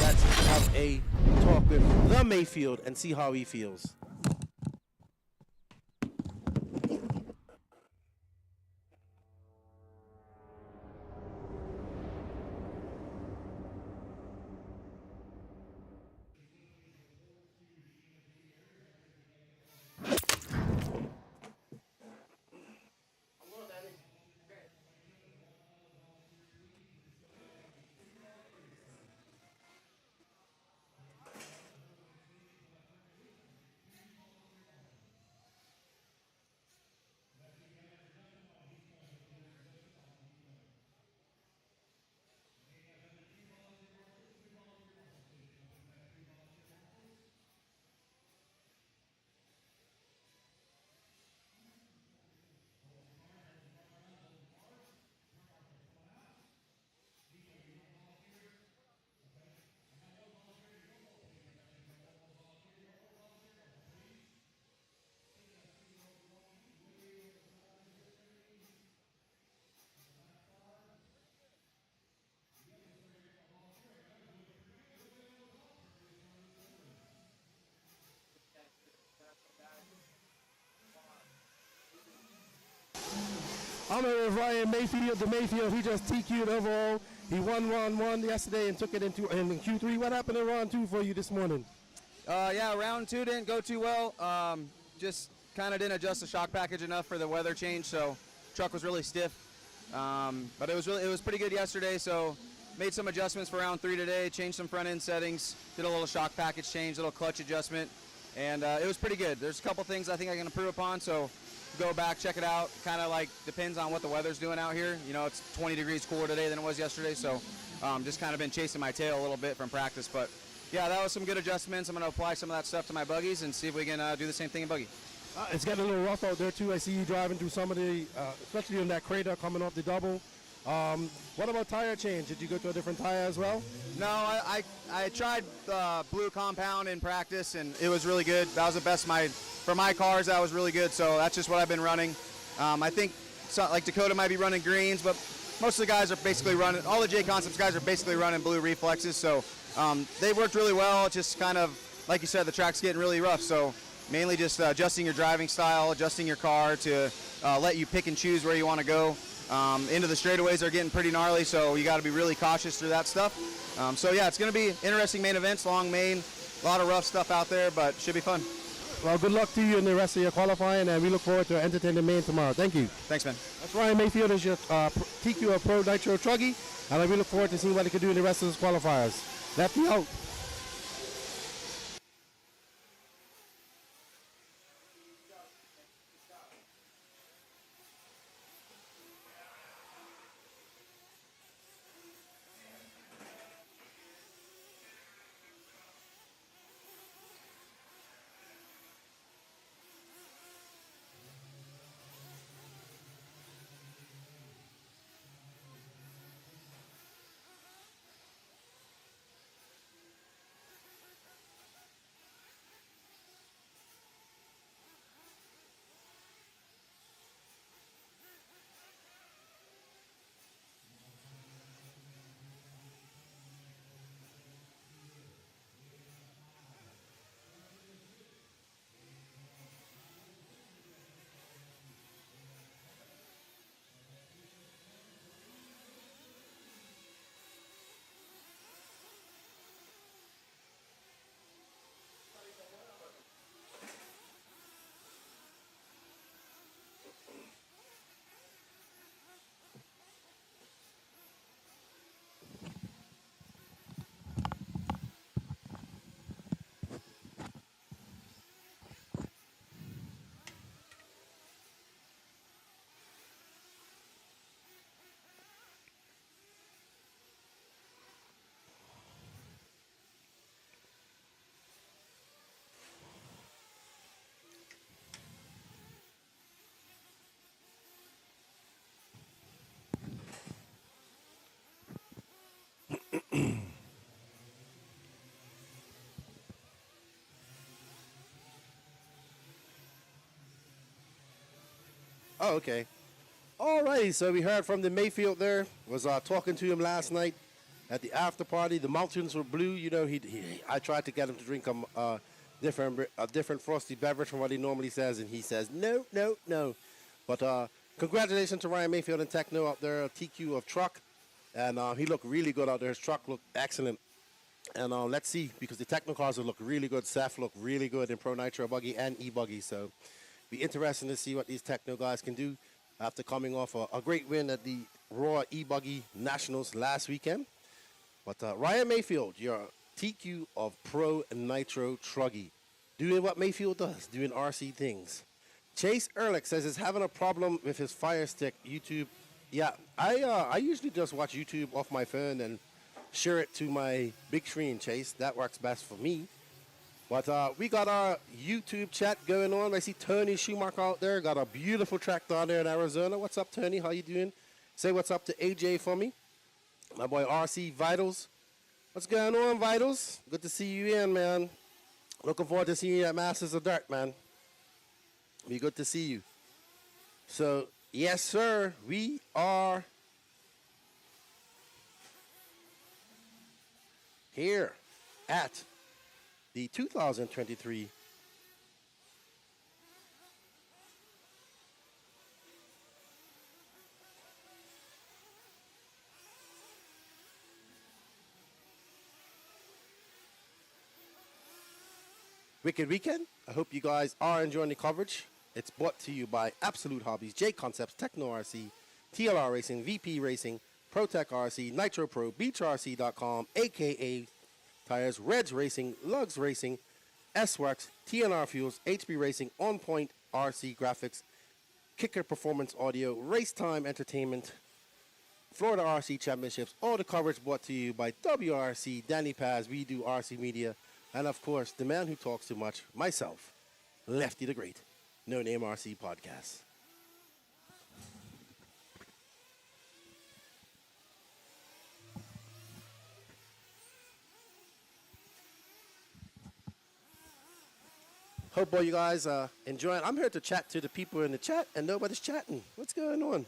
Let's have a talk with the Mayfield and see how he feels. I'm here with Ryan Mayfield. The Mayfield, he just TQ'd overall. He won round 1 yesterday and took it into in Q3. What happened in round 2 for you this morning? Yeah, round 2 didn't go too well. Just kind of didn't adjust the shock package enough for the weather change, so truck was really stiff. But it was pretty good yesterday, so made some adjustments for round 3 today, changed some front end settings, did a little shock package change, little clutch adjustment, and it was pretty good. There's a couple things I think I can improve upon, so go back, check it out. Kind of like depends on what the weather's doing out here. You know, it's 20 degrees cooler today than it was yesterday, so just kind of been chasing my tail a little bit from practice. But yeah, that was some good adjustments. I'm going to apply some of that stuff to my buggies and see if we can do the same thing in buggy. It's getting a little rough out there too. I see you driving through some of the, especially on that crater coming off the double. What about tire change? Did you go to a different tire as well? No, I tried blue compound in practice, and it was really good. That was the best for my cars. That was really good. So that's just what I've been running. I think like Dakota might be running greens, but most of the guys are basically running. All the J Concepts guys are basically running blue reflexes. So they worked really well. It's just kind of like you said, the track's getting really rough. So mainly just adjusting your driving style, adjusting your car to let you pick and choose where you want to go. Into the straightaways are getting pretty gnarly, so you got to be really cautious through that stuff. So yeah, it's going to be interesting main events, long main, a lot of rough stuff out there, but should be fun. Well, good luck to you in the rest of your qualifying, and we look forward to entertaining main tomorrow. Thank you. Thanks, man. That's Ryan Mayfield as your TQ of Pro Nitro Truggy, and we look forward to seeing what he can do in the rest of his qualifiers. Lefty out. Oh, okay. All righty, so we heard from the Mayfield there. Was talking to him last night at the after party. The mountains were blue. You know, I tried to get him to drink a different frosty beverage from what he normally says, and he says, no, no, no. But congratulations to Ryan Mayfield and Techno out there, TQ of truck. And he looked really good out there. His truck looked excellent. And let's see, because the Techno cars will look really good. Seth looked really good in Pro Nitro Buggy and E-Buggy. So be interesting to see what these Techno guys can do after coming off a great win at the Raw E-Buggy Nationals last weekend. But Ryan Mayfield, your TQ of Pro Nitro Truggy, doing what Mayfield does, doing RC things. Chase Ehrlich says he's having a problem with his Fire Stick YouTube. Yeah, I usually just watch YouTube off my phone and share it to my big screen, Chase. That works best for me. But we got our YouTube chat going on. I see Tony Schumacher out there. Got a beautiful track down there in Arizona. What's up, Tony? How you doing? Say what's up to AJ for me. My boy RC Vitals. What's going on, Vitals? Good to see you in, man. Looking forward to seeing you at Masters of Dirt, man. Be good to see you. So, yes, sir, we are here at the 2023 Wicked Weekend. I hope you guys are enjoying the coverage. It's brought to you by Absolute Hobbies, J Concepts, Techno RC, TLR Racing, VP Racing, ProTech RC, Nitro Pro, BeachRC.com, AKA Tires, Reds Racing, Lugs Racing, S-Works, TNR Fuels, HB Racing, On Point RC Graphics, Kicker Performance Audio, RaceTime Entertainment, Florida RC Championships. All the coverage brought to you by WRC, Danny Paz, We Do RC Media, and of course, the man who talks too much, myself, Lefty the Great, No Name RC Podcast. Hope all you guys are enjoying. I'm here to chat to the people in the chat, and nobody's chatting. What's going on?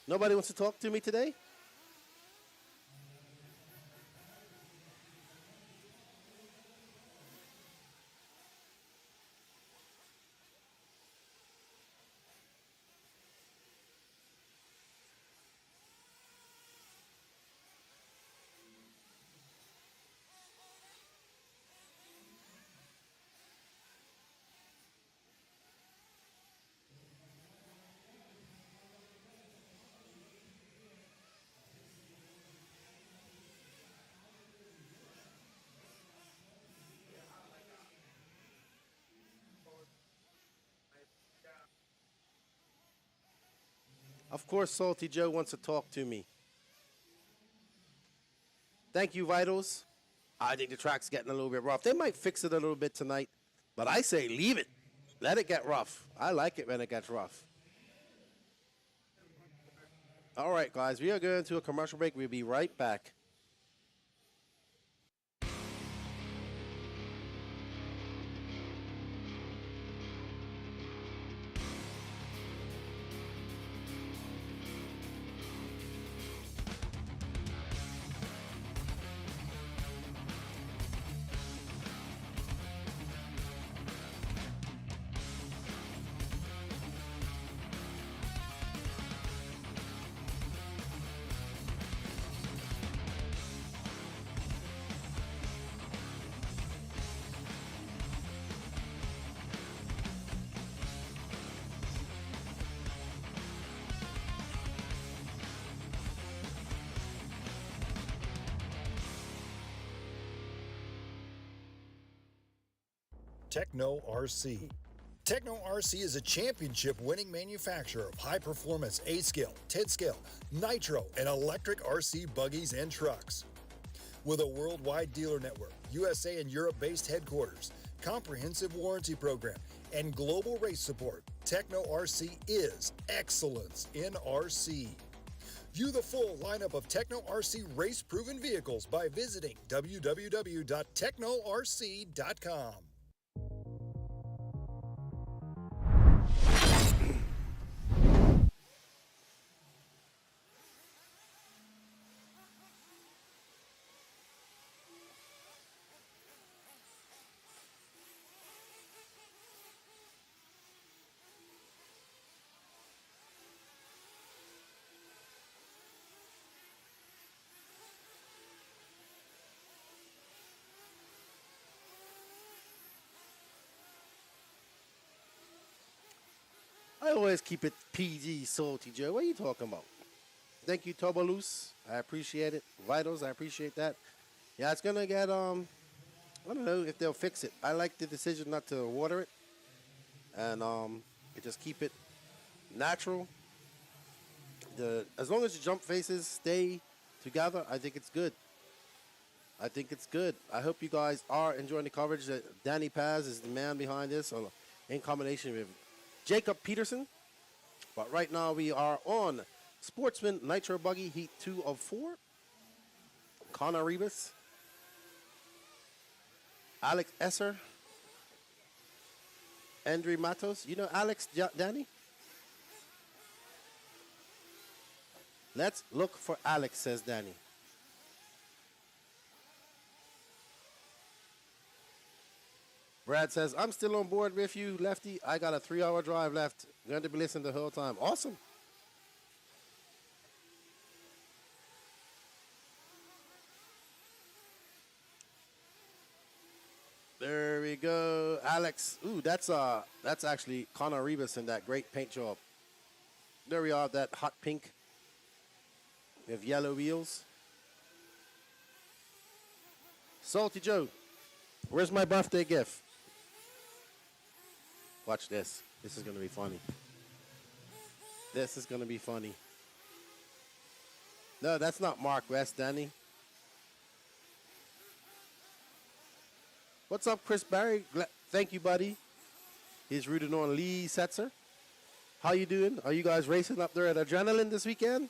Nobody wants to talk to me today? Of course, Salty Joe wants to talk to me. Thank you, Vitals. I think the track's getting a little bit rough. They might fix it a little bit tonight, but I say leave it. Let it get rough. I like it when it gets rough. All right, guys, we are going to a commercial break. We'll be right back. Techno RC. Techno RC is a championship-winning manufacturer of high-performance A-scale, 10-scale, nitro, and electric RC buggies and trucks. With a worldwide dealer network, USA and Europe-based headquarters, comprehensive warranty program, and global race support, Techno RC is excellence in RC. View the full lineup of Techno RC race-proven vehicles by visiting www.technorc.com. I always keep it PG, Salty Joe. What are you talking about? Thank you, Tobalus. I appreciate it. Vitals, I appreciate that. Yeah, it's gonna get I don't know if they'll fix it. I like the decision not to water it, and just keep it natural. As long as the jump faces stay together, I think it's good. I think it's good. I hope you guys are enjoying the coverage. Danny Paz is the man behind this, in combination with Jacob Peterson. But right now we are on Sportsman Nitro Buggy Heat 2 of 4. Connor Rebus, Alex Esser, Andre Matos. You know Alex, Danny? Let's look for Alex, says Danny. Brad says, I'm still on board with you, Lefty. I got a 3-hour drive left. Going to be listening the whole time. Awesome. There we go. Alex. Ooh, that's actually Connor Rebus in that great paint job. There we are, that hot pink with yellow wheels. Salty Joe, where's my birthday gift? Watch this. This is going to be funny. This is going to be funny. No, that's not Mark West, Danny. What's up, Chris Barry? Thank you, buddy. He's rooting on Lee Setzer. How you doing? Are you guys racing up there at Adrenaline this weekend?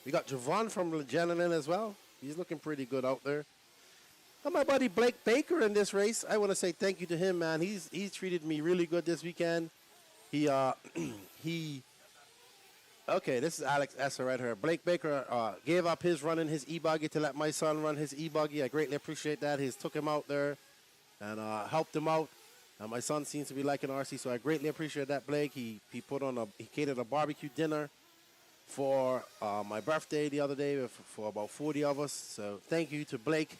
We got Javon from Adrenaline as well. He's looking pretty good out there. And my buddy Blake Baker in this race. I want to say thank you to him, man. He's treated me really good this weekend. Okay, this is Alex Esser right here. Blake Baker gave up his running his E-Buggy to let my son run his E-Buggy. I greatly appreciate that. He's took him out there and helped him out. My son seems to be liking RC, so I greatly appreciate that, Blake. He catered a barbecue dinner for my birthday the other day for about 40 of us. So thank you to Blake.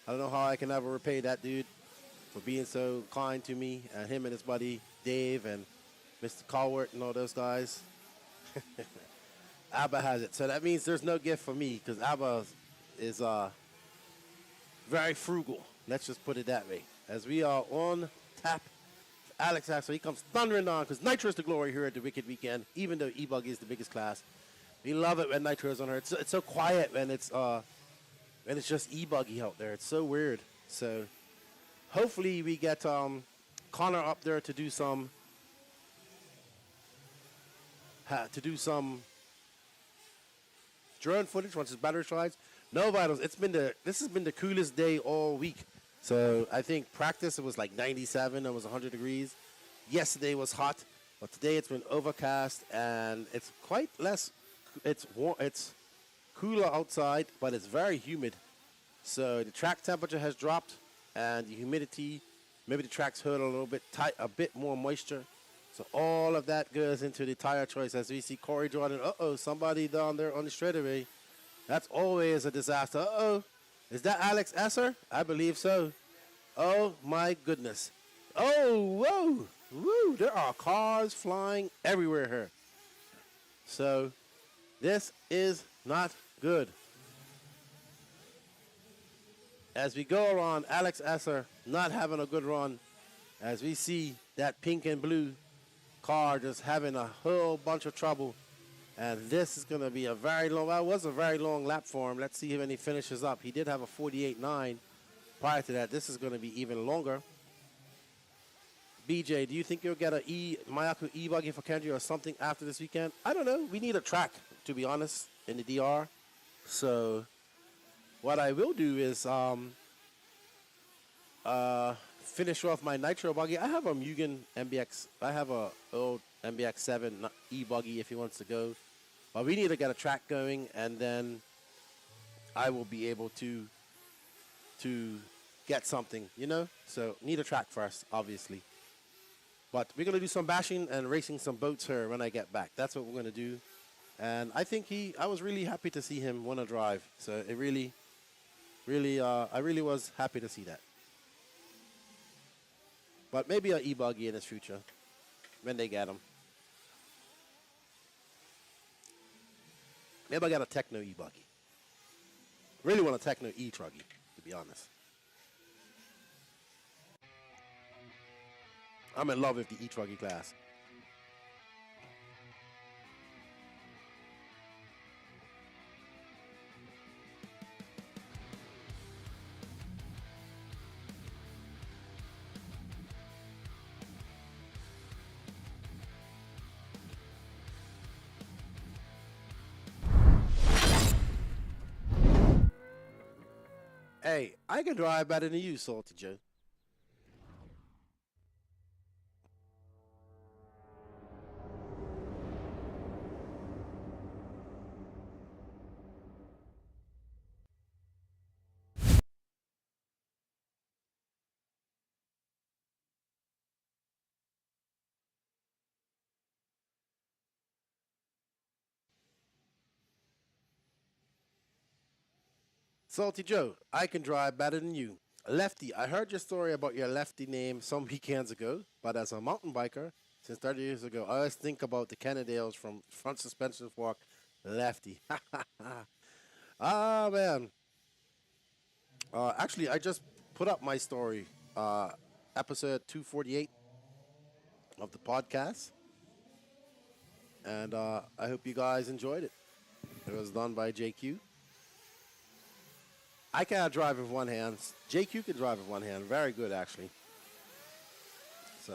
I don't know how I can ever repay that dude for being so kind to me, and him and his buddy Dave and Mr. Colwart and all those guys. Abba has it. So that means there's no gift for me because Abba is very frugal. Let's just put it that way. As we are on tap, Alex Axel, he comes thundering on because Nitro is the glory here at the Wicked Weekend, even though E-Buggy is the biggest class. We love it when Nitro is on her. It's so quiet when it's just E-Buggy out there. It's so weird. So hopefully we get Connor up there to do some drone footage once his battery tries. No vitals. This has been the coolest day all week. So I think practice it was like 97. It was 100 degrees. Yesterday was hot, but today it's been overcast and it's quite less. It's warm. It's cooler outside, but it's very humid. So the track temperature has dropped, and the humidity. Maybe the track's hurt a little bit tight, a bit more moisture. So all of that goes into the tire choice. As we see Corey Jordan. Somebody down there on the straightaway. That's always a disaster. Is that Alex Esser? I believe so. Oh, my goodness. Oh, whoa. Woo. There are cars flying everywhere here. So this is not good. As we go around, Alex Esser not having a good run. As we see that pink and blue car just having a whole bunch of trouble. And this is going to be a very long lap for him. Let's see when he finishes up. He did have a 48.9 prior to that. This is going to be even longer. BJ, do you think you'll get a Mayako E-Buggy for Kendry or something after this weekend? I don't know. We need a track, to be honest, in the DR. So what I will do is finish off my Nitro Buggy. I have a Mugen MBX. I have a old MBX 7 E-Buggy if he wants to go. But we need to get a track going, and then I will be able to get something, So need a track first, obviously. But we're going to do some bashing and racing some boats here when I get back. That's what we're going to do. And I think I was really happy to see him want to drive. So it really, I really was happy to see that. But maybe an E-Buggy in his future when they get him. Maybe I got a Techno E-Buggy. Really want a Techno E-Truggy, to be honest. I'm in love with the E-Truggy class. Hey, I can drive better than you, Salty Joe. Salty Joe, I can drive better than you. Lefty, I heard your story about your lefty name some weekends ago, but as a mountain biker, since 30 years ago, I always think about the Kennedales from Front Suspension Fork, Lefty. Ah, man. Actually, I just put up my story, episode 248 of the podcast, and I hope you guys enjoyed it. It was done by JQ. I can't drive with one hand. JQ can drive with one hand. Very good, actually. So.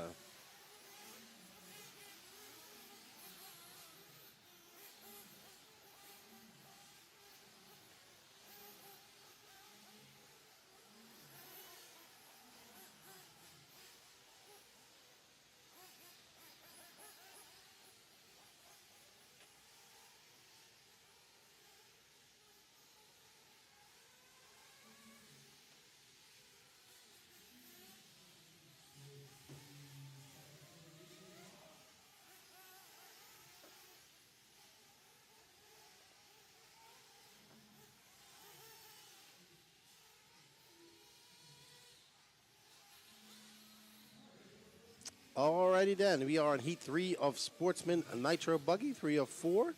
Alrighty then, we are in Heat 3 of Sportsman Nitro Buggy, 3 of 4.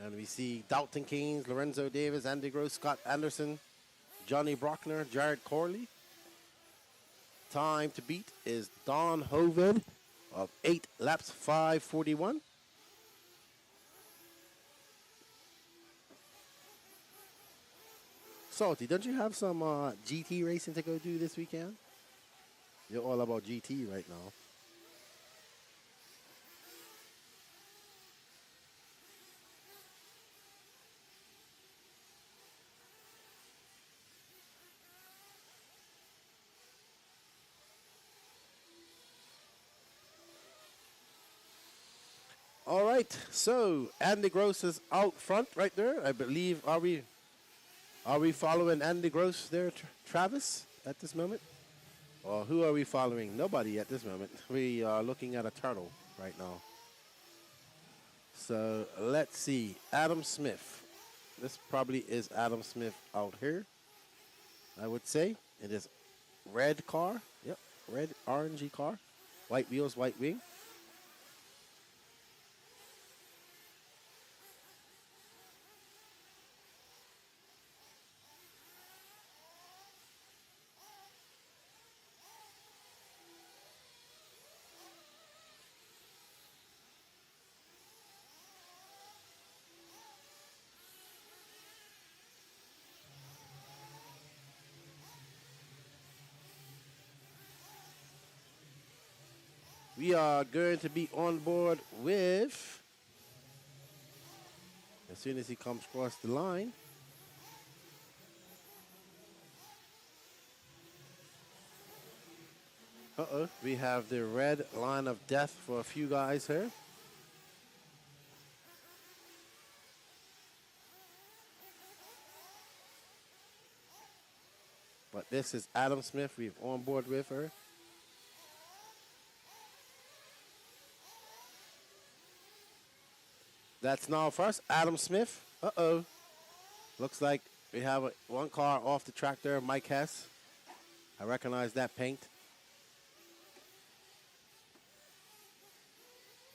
And we see Dalton Keynes, Lorenzo Davis, Andy Gross, Scott Anderson, Johnny Brockner, Jared Corley. Time to beat is Don Hovid of 8 laps, 5:41. Salty, don't you have some GT racing to go do this weekend? You're all about GT right now. All right, so Andy Gross is out front right there. I believe, are we following Andy Gross there, Travis, at this moment? Or who are we following? Nobody at this moment. We are looking at a turtle right now. So let's see. Adam Smith. This probably is Adam Smith out here, I would say. It is red car. Yep, red orangey car. White wheels, white wing. We are going to be on board with, as soon as he comes across the line, we have the red line of death for a few guys here. But this is Adam Smith we've on board with her. That's now first, Adam Smith. Looks like we have one car off the track there, Mike Hess. I recognize that paint.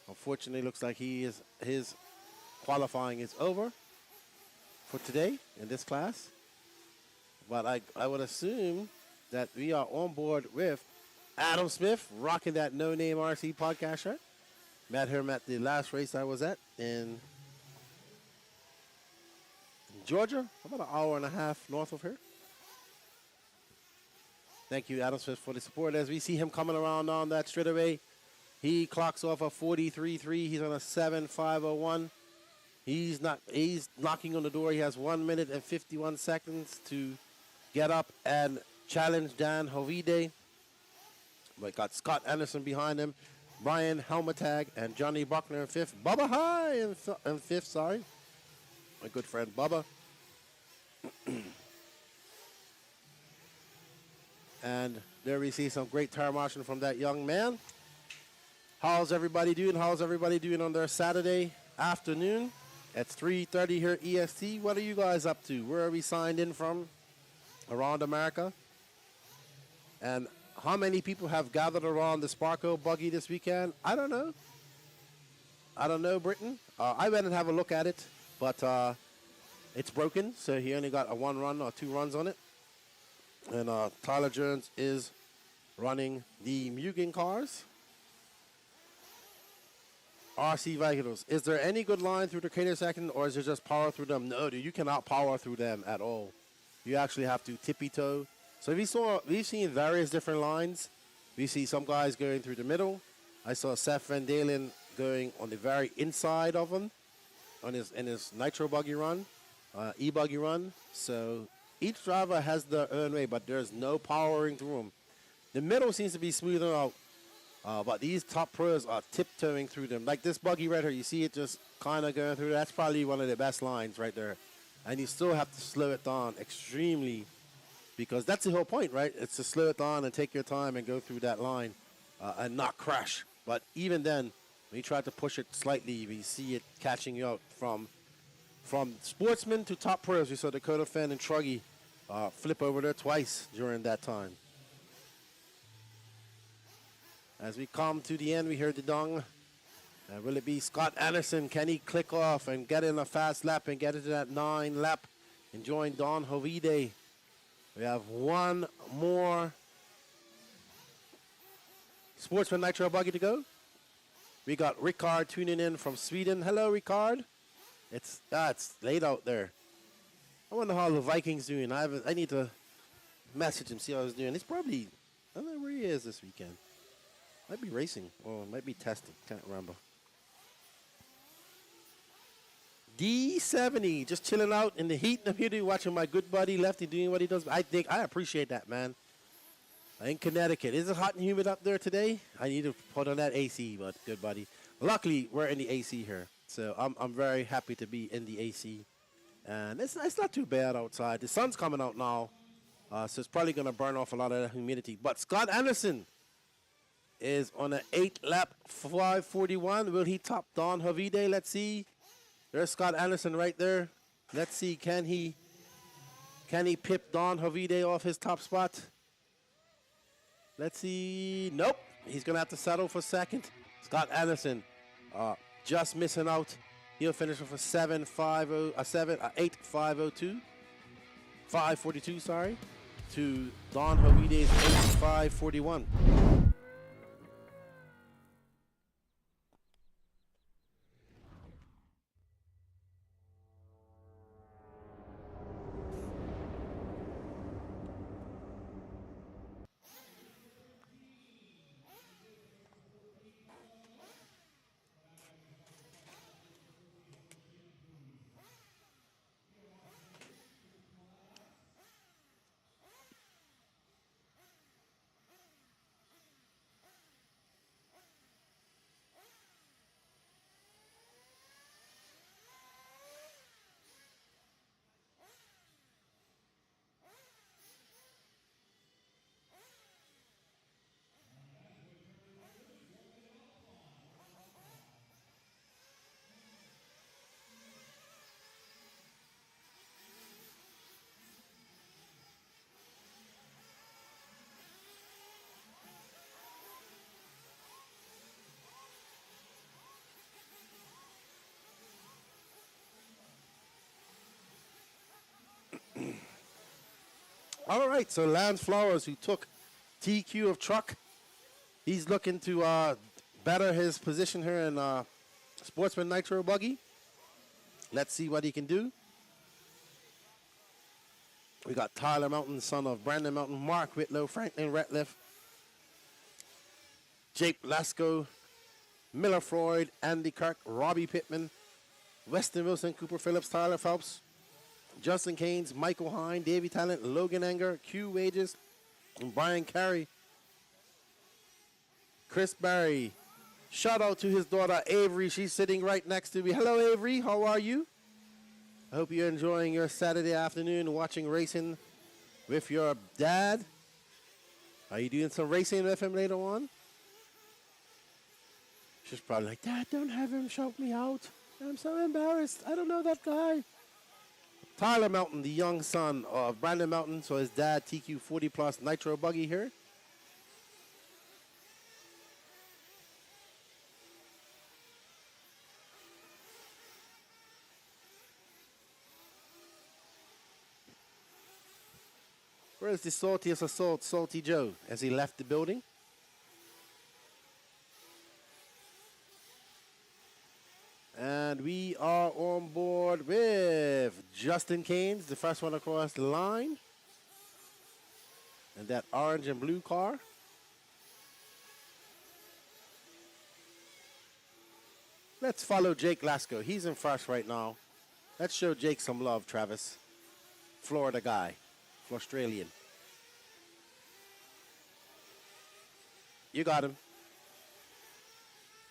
Unfortunately, looks like his qualifying is over for today in this class. But I would assume that we are on board with Adam Smith, rocking that No Name RC podcast shirt. Met him at the last race I was at in Georgia, about an hour and a half north of here. Thank you, Adam Smith, for the support. As we see him coming around on that straightaway, he clocks off a 43.3. He's on a 7.501. He's knocking on the door. He has 1 minute and 51 seconds to get up and challenge Dan Hovide. But got Scott Anderson behind him, Brian Helmetag, and Johnny Buckner in fifth. Bubba High in fifth, sorry. My good friend Bubba. And there we see some great tire marching from that young man. How's everybody doing? How's everybody doing on their Saturday afternoon? It's 3:30 here EST. What are you guys up to? Where are we signed in from around America? And how many people have gathered around the Sparko buggy this weekend? I don't know. I don't know, Britain. I went and have a look at it, but it's broken, so he only got a 1 run or 2 runs on it. And Tyler Jones is running the Mugen cars. RC vehicles. Is there any good line through the Decatur second, or is it just power through them? No, dude, you cannot power through them at all. You actually have to tippy-toe. So we've seen various different lines. We see some guys going through the middle. I saw Seth van Dalen going on the very inside of him in his Nitro Buggy run, E-Buggy run. So each driver has their own way, but there's no powering through them. The middle seems to be smoother out, but these top pros are tiptoeing through them. Like this buggy right here, you see it just kind of going through. That's probably one of the best lines right there. And you still have to slow it down extremely, because that's the whole point, right? It's to slow it down and take your time and go through that line and not crash. But even then, when you try to push it slightly, we see it catching you out from sportsmen to top pros. We saw Dakota Fenn and Truggy flip over there twice during that time. As we come to the end, we hear the dong. Will it be Scott Anderson? Can he click off and get in a fast lap and get into that 9 lap and join Don Hovide? We have one more Sportsman Nitro Buggy to go. We got Rickard tuning in from Sweden. Hello, Rickard. It's late out there. I wonder how the Vikings doing. I need to message him, see how he's doing. He's probably, I don't know where he is this weekend. Might be racing or might be testing. Can't remember. D70, just chilling out in the heat and the humidity, watching my good buddy Lefty doing what he does. I appreciate that, man. In Connecticut, is it hot and humid up there today? I need to put on that AC, but good buddy. Luckily, we're in the AC here, so I'm very happy to be in the AC, and it's not too bad outside. The sun's coming out now, so it's probably gonna burn off a lot of that humidity. But Scott Anderson is on an 8-lap 5:41. Will he top Don Hovide? Let's see. There's Scott Anderson right there. Let's see, can he pip Don Hovide off his top spot? Let's see. Nope. He's gonna have to settle for second. Scott Anderson just missing out. He'll finish with a 8.502. 5:42, sorry, to Don Hovide's 8.541. All right, so Lance Flowers, who took TQ of truck, he's looking to better his position here in Sportsman Nitro Buggy. Let's see what he can do. We got Tyler Melton, son of Brandon Melton, Mark Whitlow, Franklin Ratliff, Jake Lasco, Miller Freud, Andy Kirk, Robbie Pittman, Weston Wilson, Cooper Phillips, Tyler Phelps, Justin Keynes, Michael Hine, Davey Talent, Logan Anger, Q Wages, and Brian Carey. Chris Barry. Shout out to his daughter Avery. She's sitting right next to me. Hello, Avery. How are you? I hope you're enjoying your Saturday afternoon watching racing with your dad. Are you doing some racing with him later on? She's probably like, Dad, don't have him shout me out. I'm so embarrassed. I don't know that guy. Tyler Melton, the young son of Brandon Melton, so his dad, TQ 40 Plus Nitro Buggy here. Where's the saltiest of salt, Salty Joe, as he left the building? And we are on board with Justin Keynes, the first one across the line. And that orange and blue car. Let's follow Jake Lasco. He's in first right now. Let's show Jake some love, Travis. Florida guy. Australian. You got him.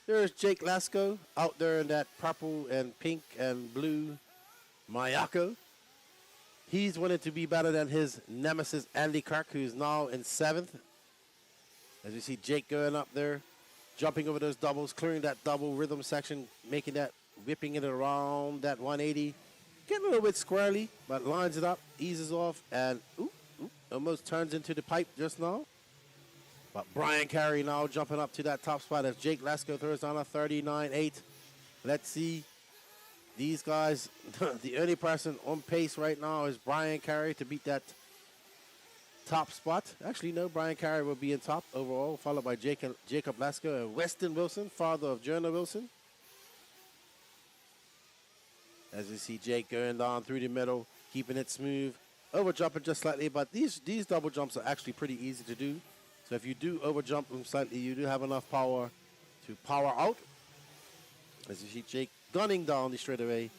There's Jake Lasco out there in that purple and pink and blue Mayako. He's wanted to be better than his nemesis Andy Kirk, who's now in 7th. As you see Jake going up there, jumping over those doubles, clearing that double rhythm section, making that, whipping it around that 180. Getting a little bit squirrely, but lines it up, eases off, and almost turns into the pipe just now. But Brian Carey now jumping up to that top spot as Jake Lasco throws down a 39.8. Let's see. These guys, the only person on pace right now is Brian Carey to beat that top spot. Actually, no, Brian Carey will be in top overall, followed by Jacob Lasco and Weston Wilson, father of Jonah Wilson. As you see Jake going down through the middle, keeping it smooth, over jumping just slightly, but these double jumps are actually pretty easy to do. So if you do over jump them slightly, you do have enough power to power out. As you see Jake gunning down the straightaway,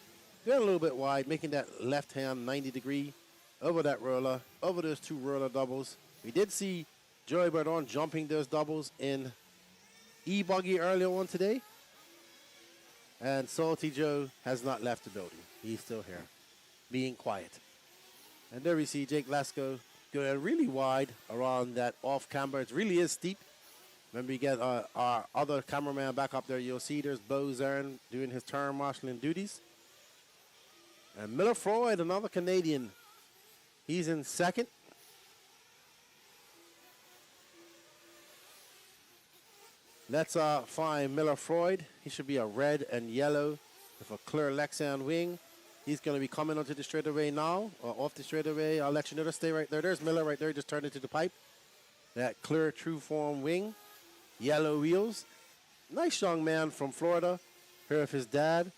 going a little bit wide, making that left hand 90 degree over that roller, over those two roller doubles. We did see Joey Bardon jumping those doubles in E-Buggy earlier on today. And Salty Joe has not left the building. He's still here, being quiet. And there we see Jake Lasco going really wide around that off camber. It really is steep. Remember, you get our other cameraman back up there. You'll see there's Bo Zern doing his turn marshalling duties. And Miller Freud, another Canadian. He's in 2nd. Let's find Miller Freud. He should be a red and yellow with a clear Lexan wing. He's going to be coming onto the straightaway now, or off the straightaway. I'll let you know to stay right there. There's Miller right there, just turned into the pipe. That clear true form wing, yellow wheels. Nice young man from Florida, here with his dad.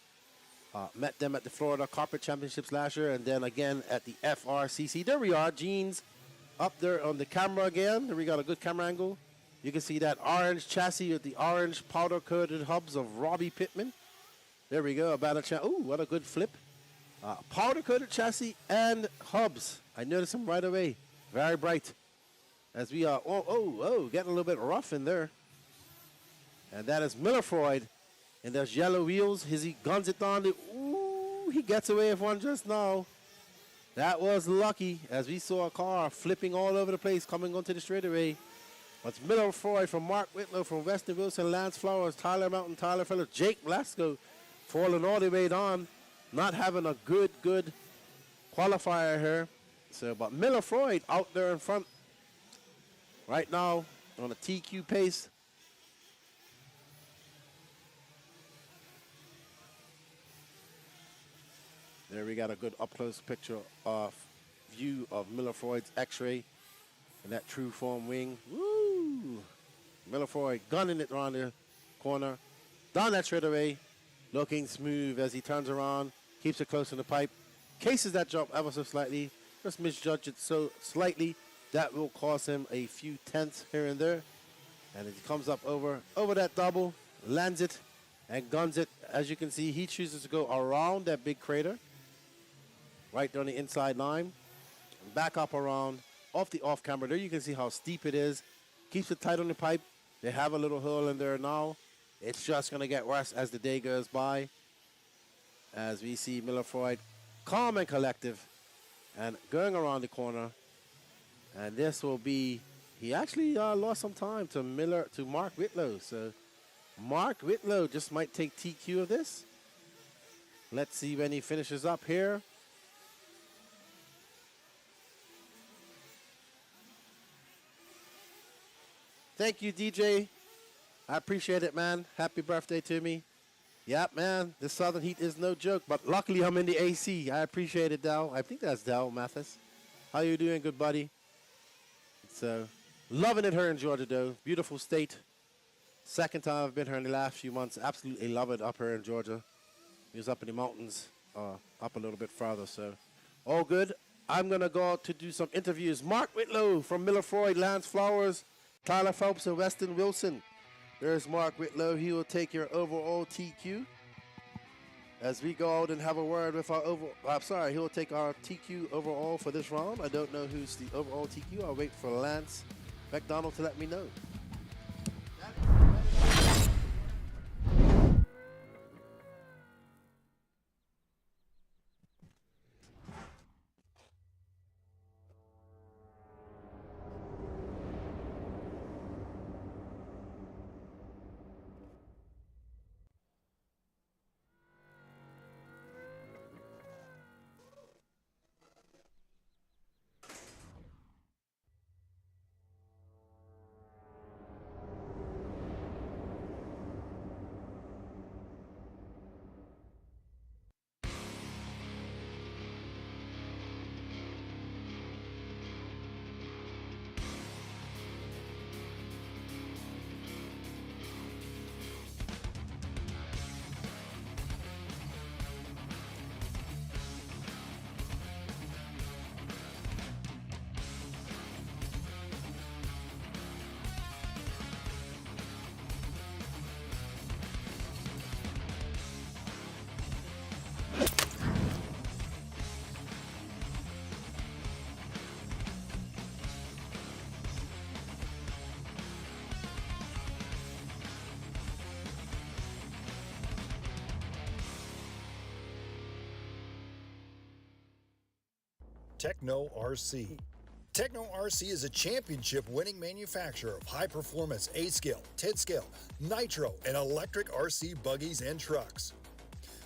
Met them at the Florida Carpet Championships last year, and then again at the FRCC. There we are, Jeans up there on the camera again. There we got a good camera angle. You can see that orange chassis with the orange powder-coated hubs of Robbie Pittman. There we go, about a chassis. Ooh, what a good flip. Powder-coated chassis and hubs. I noticed them right away. Very bright. As we are, getting a little bit rough in there. And that is Miller Freud. And there's yellow wheels. He guns it down. He gets away with one just now. That was lucky, as we saw a car flipping all over the place coming onto the straightaway. It's Miller Freud from Mark Whitlow, from Weston Wilson, Lance Flowers, Tyler Melton, Tyler Phillips, Jake Lasco falling all the way down. Not having a good qualifier here. So, but Miller Freud out there in front right now on a TQ pace. There we got a good up-close picture of view of Miller Freud's X-ray and that true form wing. Woo! Miller Freud gunning it around the corner. Down that straightaway, looking smooth as he turns around, keeps it close in the pipe, cases that jump ever so slightly, just misjudged it so slightly. That will cost him a few tenths here and there. And as he comes up over that double, lands it, and guns it. As you can see, he chooses to go around that big crater, right on the inside line, and back up around, off the off camber. There you can see how steep it is. Keeps it tight on the pipe. They have a little hill in there now. It's just going to get worse as the day goes by. As we see Miller Freud calm and collective and going around the corner. And this will be, he actually lost some time to Mark Whitlow. So Mark Whitlow just might take TQ of this. Let's see when he finishes up here. Thank you, DJ. I appreciate it, man. Happy birthday to me. Yep, man. This Southern heat is no joke, but luckily I'm in the AC. I appreciate it, Dal. I think that's Dal Mathis. How you doing, good buddy? So, loving it here in Georgia, though. Beautiful state. Second time I've been here in the last few months. Absolutely love it up here in Georgia. He was up in the mountains, up a little bit farther, so all good. I'm going to go out to do some interviews. Mark Whitlow from Miller Freud, Lance Flowers, Tyler Phelps, and Weston Wilson. There's Mark Whitlow. He will take your overall TQ. As we go out and have a word with our he will take our TQ overall for this round. I don't know who's the overall TQ. I'll wait for Lance McDonald to let me know. Techno RC. Techno RC is a championship-winning manufacturer of high-performance A-scale, 10-scale, nitro, and electric RC buggies and trucks.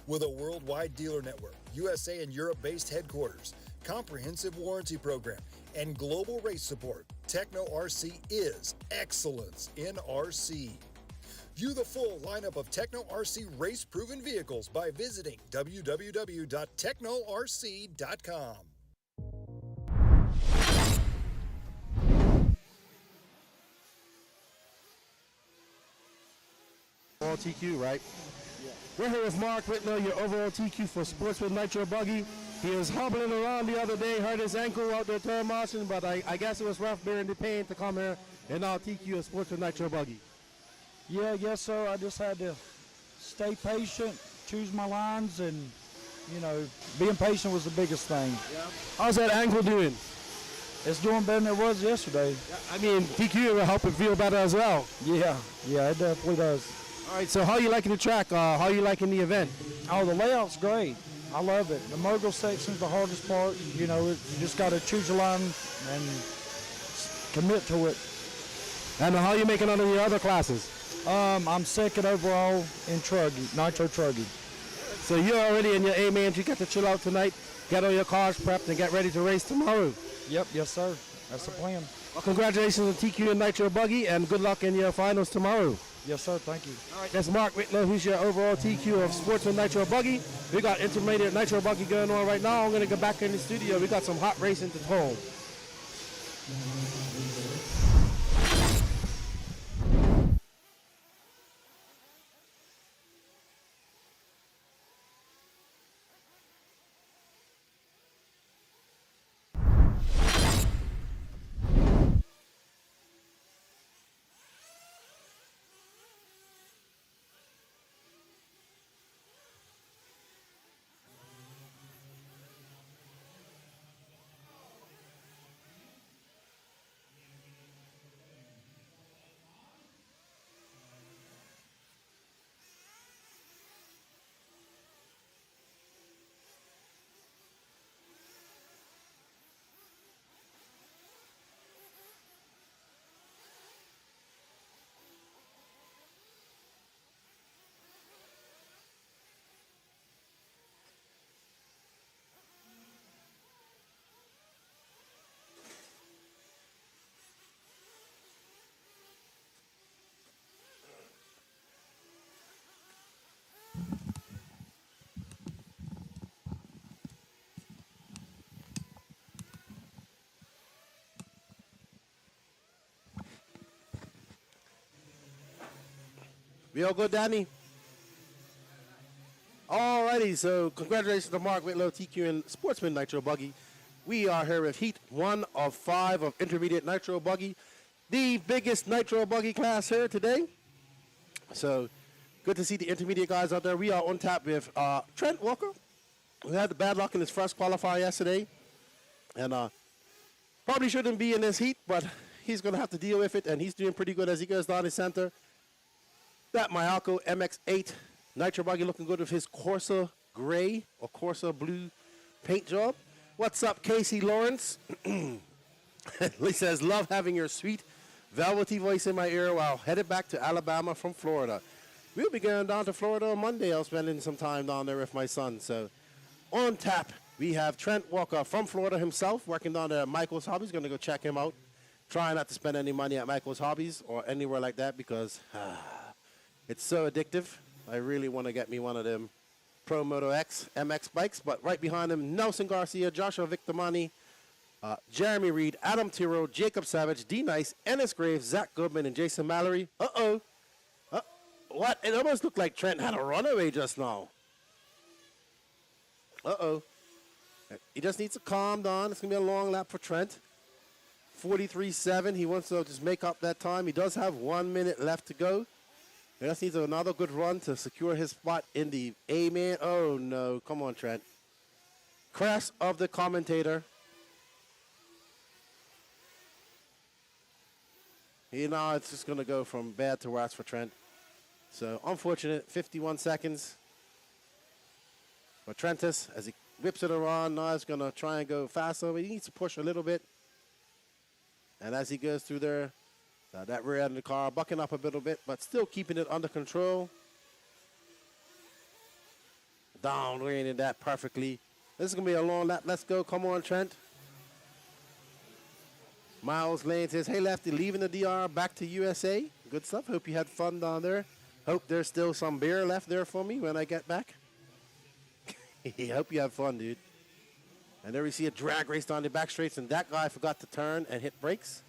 With a worldwide dealer network, USA and Europe-based headquarters, comprehensive warranty program, and global race support, Techno RC is excellence in RC. View the full lineup of Techno RC race-proven vehicles by visiting www.technorc.com. Overall TQ, right? Yeah. We're here with Mark Whitlow, your overall TQ for Sportsman Nitro Buggy. He was hobbling around the other day, hurt his ankle out there turn marching, but I guess it was rough bearing the pain to come here and now TQ a Sportsman Nitro Buggy. Yeah, I guess so. I just had to stay patient, choose my lines, and, being patient was the biggest thing. Yeah. How's that ankle doing? It's doing better than it was yesterday. Yeah, I mean, TQ will help it feel better as well. Yeah, it definitely does. All right, so how are you liking the track? How are you liking the event? Oh, the layout's great. I love it. The mogul section's the hardest part. You just got to choose a line and commit to it. And how are you making out in your other classes? I'm second overall in Truggy, Nitro Truggy. So you're already in your A main. You got to chill out tonight, get all your cars prepped, and get ready to race tomorrow. Yep, yes sir. That's the plan. Well, congratulations on TQ and Nitro Buggy, and good luck in your finals tomorrow. Yes, sir. Thank you. All right, that's Mark Whitlow. He's your overall TQ of Sportsman Nitro Buggy. We got intermediate Nitro Buggy going on right now. I'm going to go back in the studio. We got some hot racing to toll. We all good, Danny? Alrighty, so congratulations to Mark Whitlow, TQ and Sportsman Nitro Buggy. We are here with Heat 1 of 5 of Intermediate Nitro Buggy, the biggest Nitro Buggy class here today. So good to see the intermediate guys out there. We are on tap with Trent Walker, who had the bad luck in his first qualifier yesterday. And probably shouldn't be in this heat, but he's going to have to deal with it, and he's doing pretty good as he goes down the center. That Mayako MX-8 Nitro Buggy looking good with his Corsa gray or Corsa blue paint job. What's up, Casey Lawrence? Lee says, love having your sweet velvety voice in my ear while headed back to Alabama from Florida. We'll be going down to Florida on Monday. I'm spending some time down there with my son. So on tap, we have Trent Walker from Florida himself working down there at Michael's Hobbies. Going to go check him out. Try not to spend any money at Michael's Hobbies or anywhere like that because it's so addictive. I really want to get me one of them Pro Moto X MX bikes. But right behind him, Nelson Garcia, Joshua Victormani, Jeremy Reed, Adam Tiro, Jacob Savage, D Nice, Ennis Graves, Zach Goodman, and Jason Mallory. What? It almost looked like Trent had a runaway just now. He just needs to calm down. It's going to be a long lap for Trent. 43.7. He wants to just make up that time. He does have 1 minute left to go. He just needs another good run to secure his spot in the A-man. Oh, no. Come on, Trent. Crash of the commentator. Now it's just going to go from bad to worse for Trent. So, unfortunate. 51 seconds for Trentus as he whips it around. Now he's going to try and go faster. But he needs to push a little bit. And as he goes through there, that rear end of the car, bucking up a little bit, but still keeping it under control. Down, reining that perfectly. This is going to be a long lap. Let's go. Come on, Trent. Miles Lane says, hey, Lefty, leaving the DR, back to USA. Good stuff. Hope you had fun down there. Hope there's still some beer left there for me when I get back. Hope you have fun, dude. And there we see a drag race down the back straights, and that guy forgot to turn and hit brakes.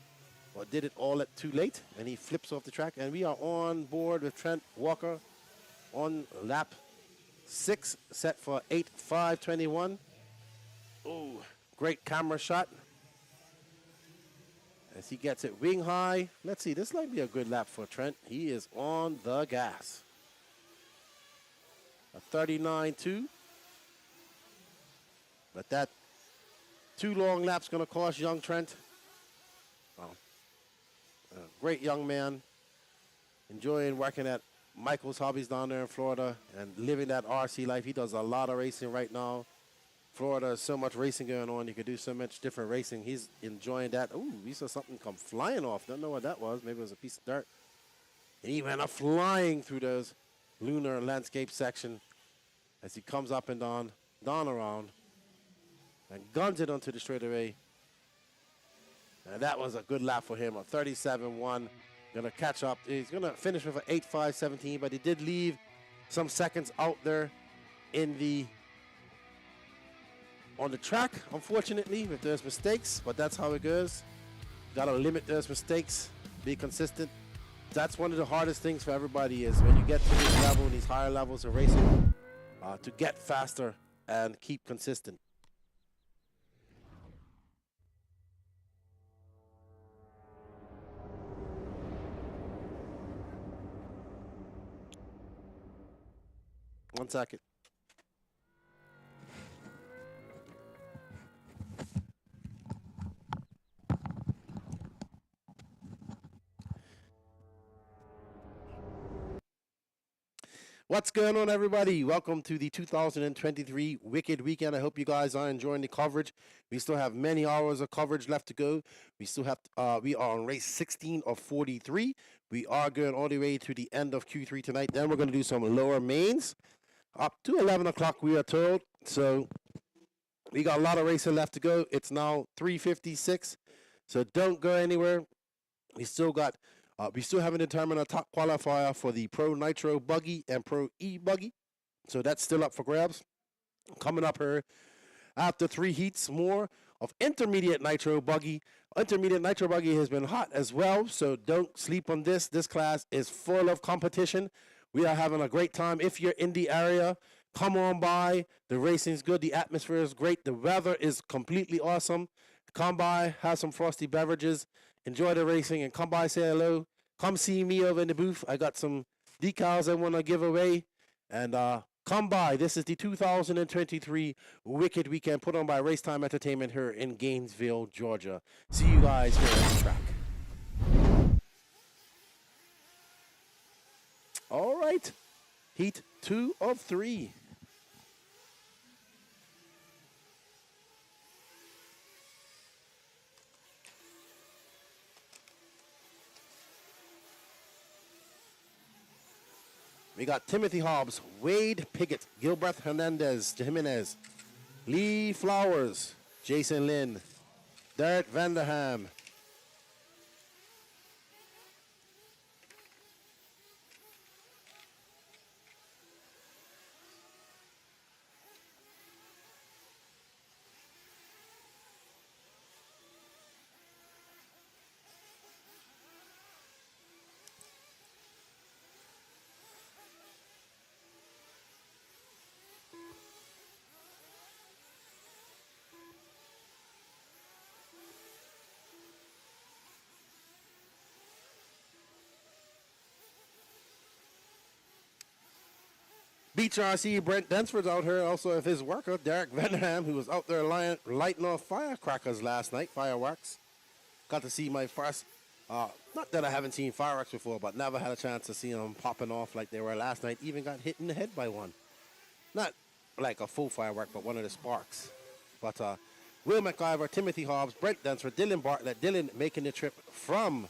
Or did it all too late, and he flips off the track. And we are on board with Trent Walker on lap 6, set for 8:5:21. Oh, great camera shot. As he gets it wing high. Let's see, this might be a good lap for Trent. He is on the gas. A 39.2. But that 2 long laps going to cost young Trent. A great young man, enjoying working at Michael's Hobbies down there in Florida and living that RC life. He does a lot of racing right now. Florida has so much racing going on. You can do so much different racing. He's enjoying that. Ooh, we saw something come flying off. Don't know what that was. Maybe it was a piece of dirt. And he went up flying through those lunar landscape section as he comes up and down around, and guns it onto the straightaway. And that was a good lap for him, a 37.1. Gonna catch up. He's gonna finish with an 8.517, but he did leave some seconds out there on the track, unfortunately, with those mistakes, but that's how it goes. Gotta limit those mistakes, be consistent. That's one of the hardest things for everybody is when you get to this level, these higher levels of racing, to get faster and keep consistent. One second. What's going on, everybody? Welcome to the 2023 Wicked Weekend. I hope you guys are enjoying the coverage. We still have many hours of coverage left to go. We still have we are on race 16 of 43. We are going all the way to the end of Q3 tonight. Then we're going to do some lower mains up to 11 o'clock, we are told. So we got a lot of racing left to go. It's now 3:56, so don't go anywhere. We still haven't determined a top qualifier for the Pro Nitro Buggy and Pro E-Buggy. So that's still up for grabs. Coming up here after 3 heats more of Intermediate Nitro Buggy. Intermediate Nitro Buggy has been hot as well, so don't sleep on this. This class is full of competition. We are having a great time. If you're in the area, come on by. The racing's good. The atmosphere is great. The weather is completely awesome. Come by, have some frosty beverages, enjoy the racing, and come by, say hello. Come see me over in the booth. I got some decals I want to give away. And come by. This is the 2023 Wicked Weekend put on by RaceTime Entertainment here in Gainesville, Georgia. See you guys here on the track. All right. Heat 2 of 3. We got Timothy Hobbs, Wade Piggott, Gilbert Hernandez, Jimenez, Lee Flowers, Jason Lynn, Derek Vanderham, Beach RC, Brent Densford's out here. Also, of his worker, Derek Vanderham, who was out there lighting off firecrackers last night, fireworks. Got to see my first, not that I haven't seen fireworks before, but never had a chance to see them popping off like they were last night. Even got hit in the head by one. Not like a full firework, but one of the sparks. But Will McIver, Timothy Hobbs, Brent Densford, Dylan Bartlett, Dylan making the trip from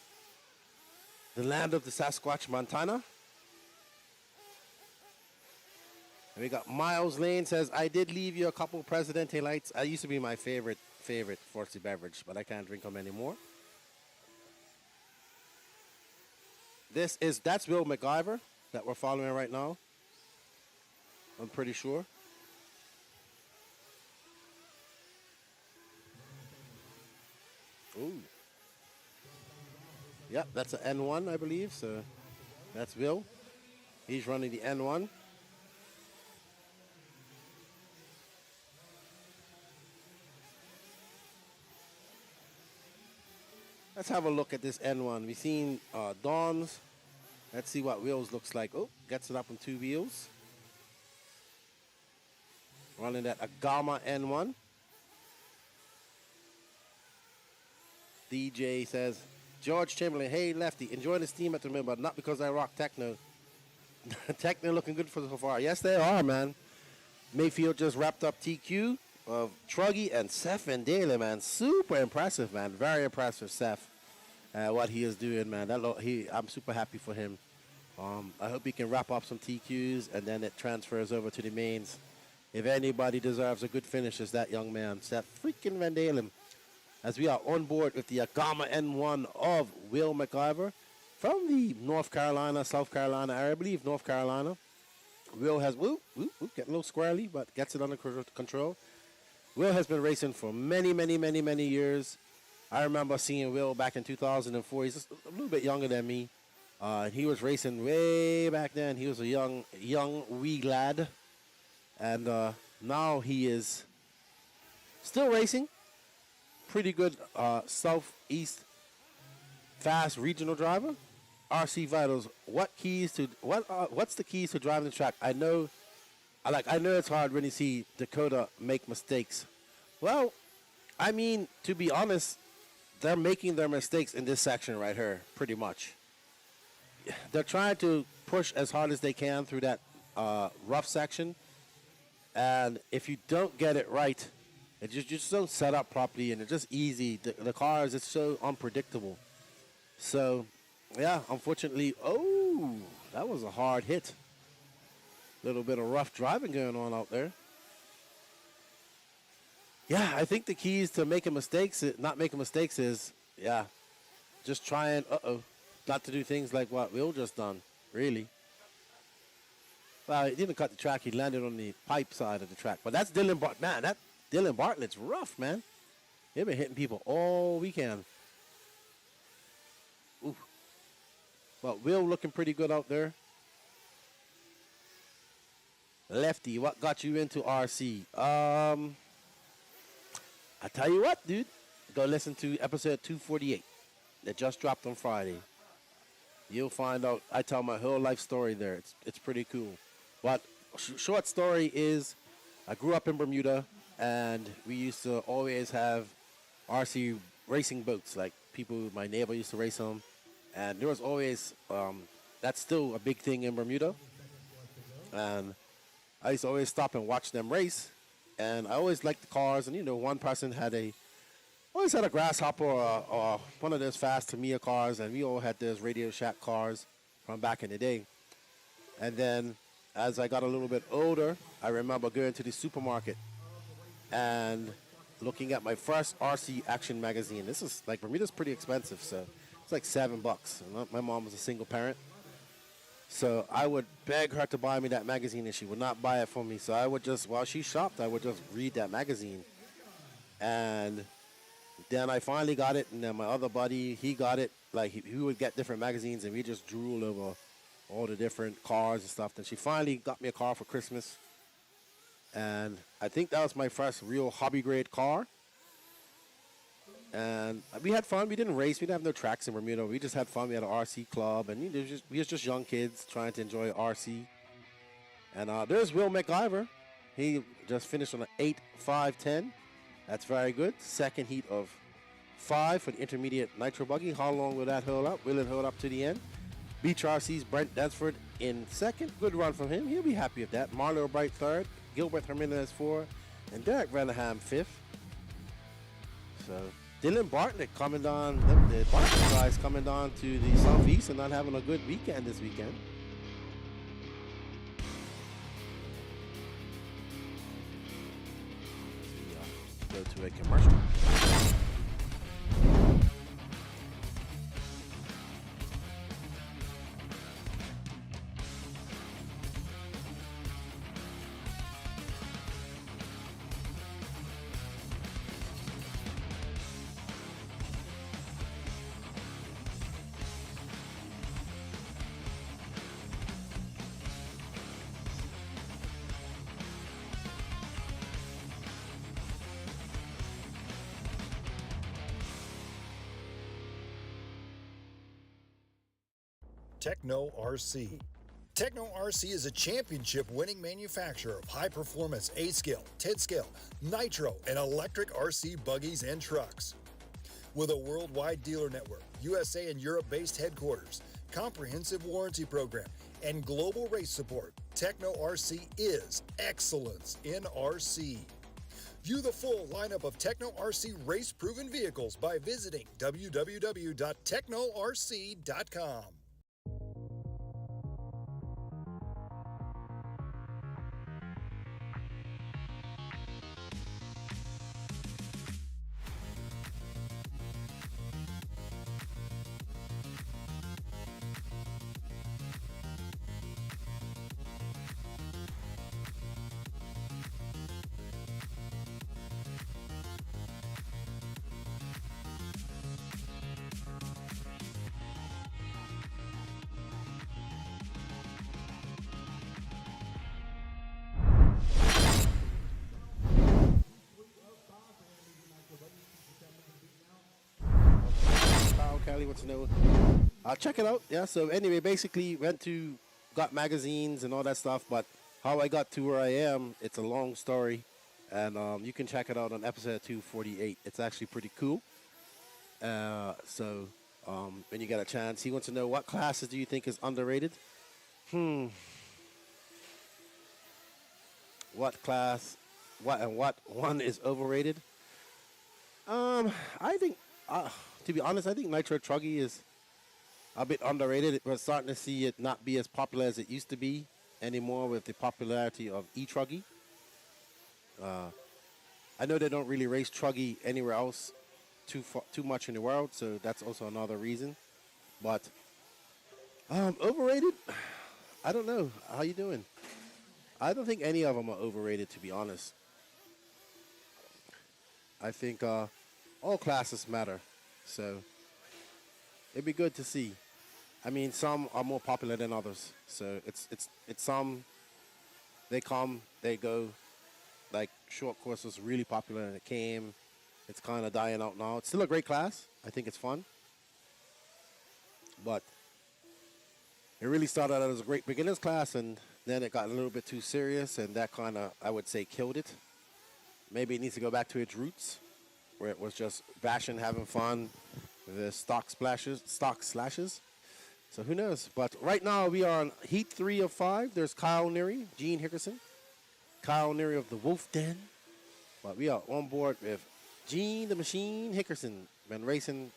the land of the Sasquatch, Montana. And we got Miles Lane says, I did leave you a couple Presidente lights. I used to be my favorite frosty beverage, but I can't drink them anymore. That's Will McIver that we're following right now. I'm pretty sure. Ooh. Yep, that's an N1, I believe. So that's Will. He's running the N1. Let's have a look at this N1. We've seen Dawn's. Let's see what Will's looks like. Oh, gets it up on 2 wheels. Running that Agama N1. DJ says, George Chamberlain, hey Lefty, enjoy the steam at the moment, but not because I rock techno. Techno looking good for so far. Yes, they are, man. Mayfield just wrapped up TQ of Truggy and Seth van Dalen, man. Super impressive, man. Very impressive, Seth. What he is doing, man. I'm super happy for him. I hope he can wrap up some TQs and then it transfers over to the mains. If anybody deserves a good finish, it's that young man, Seth freaking van Dalen. As we are on board with the Agama N1 of Will McIver, from the North Carolina, South Carolina area. I believe North Carolina. Will has, getting a little squirrely, but gets it under control. Will has been racing for many, many, many, many years. I remember seeing Will back in 2004. He's just a little bit younger than me. He was racing way back then. He was a young wee lad. And now he is still racing. Pretty good southeast fast regional driver. RC Vitals, what's the keys to driving the track? I know it's hard when you see Dakota make mistakes. Well, I mean, to be honest, they're making their mistakes in this section right here, pretty much. They're trying to push as hard as they can through that rough section. And if you don't get it right, you just don't set up properly, and it's just easy. The cars, it's so unpredictable. So, yeah, unfortunately, that was a hard hit. Little bit of rough driving going on out there. Yeah, I think the keys to not making mistakes is, just trying, not to do things like what Will just done, really. Well, he didn't cut the track. He landed on the pipe side of the track. But that's Dylan Bartlett. Man, that Dylan Bartlett's rough, man. He's been hitting people all weekend. Ooh. But Will looking pretty good out there. Lefty, what got you into RC? I tell you what, dude. Go listen to episode 248 that just dropped on Friday. You'll find out. I tell my whole life story there. It's pretty cool. But short story is, I grew up in Bermuda, and we used to always have RC racing boats. Like my neighbor used to race them, and there was always that's still a big thing in Bermuda. And I used to always stop and watch them race, and I always liked the cars. And one person always had a Grasshopper or one of those fast Tamiya cars, and we all had those Radio Shack cars from back in the day. And then as I got a little bit older, I remember going to the supermarket and looking at my first RC Action magazine. This is like, Bermuda's pretty expensive, so it's like $7. And my mom was a single parent. So I would beg her to buy me that magazine, and she would not buy it for me. So I would just, while she shopped, I would just read that magazine. And then I finally got it, and then my other buddy, he got it. Like, he would get different magazines, and we just drool over all the different cars and stuff. Then she finally got me a car for Christmas. And I think that was my first real hobby-grade car. And we had fun. We didn't race. We didn't have no tracks in Bermuda. We just had fun. We had an RC club, and we was just young kids trying to enjoy RC. And there's Will McIver. He just finished on an 8.510. That's very good. Second heat of 5 for the intermediate Nitro Buggy. How long will that hold up? Will it hold up to the end? Beach RC's Brent Desford in second. Good run from him. He'll be happy with that. Marlo Bright third. Gilbert Jimenez 4. And Derek Vanderham 5th. So Dylan Bartlett coming down, the Bartlett guys coming down to the southeast and not having a good weekend this weekend. Go to a commercial. Techno RC. Techno RC is a championship-winning manufacturer of high-performance A-scale, 10-scale, nitro, and electric RC buggies and trucks. With a worldwide dealer network, USA and Europe-based headquarters, comprehensive warranty program, and global race support, Techno RC is excellence in RC. View the full lineup of Techno RC race-proven vehicles by visiting www.technorc.com. Charlie wants to know. Check it out. Yeah, so anyway, basically got magazines and all that stuff, but how I got to where I am, it's a long story. And you can check it out on episode 248. It's actually pretty cool. So when you get a chance, he wants to know, what classes do you think is underrated? What one is overrated? I think, to be honest, I think Nitro Truggy is a bit underrated. We're starting to see it not be as popular as it used to be anymore with the popularity of E-Truggy. I know they don't really race Truggy anywhere else too much in the world, so that's also another reason. But overrated, I don't know. How you doing? I don't think any of them are overrated, to be honest. I think all classes matter, so it'd be good to see. I mean, some are more popular than others, so it's some. They come, they go. Like short course was really popular and it came. It's kind of dying out now. It's still a great class. I think it's fun, but it really started out as a great beginners class, and then it got a little bit too serious, and that kind of, I would say, killed it. Maybe it needs to go back to its roots, where it was just bashing, having fun, the stock slashes. So who knows? But right now we are on Heat 3 of 5. There's Kyle Neary, Gene Hickerson, Kyle Neary of the Wolf Den. But we are on board with Gene the Machine Hickerson. Been racing,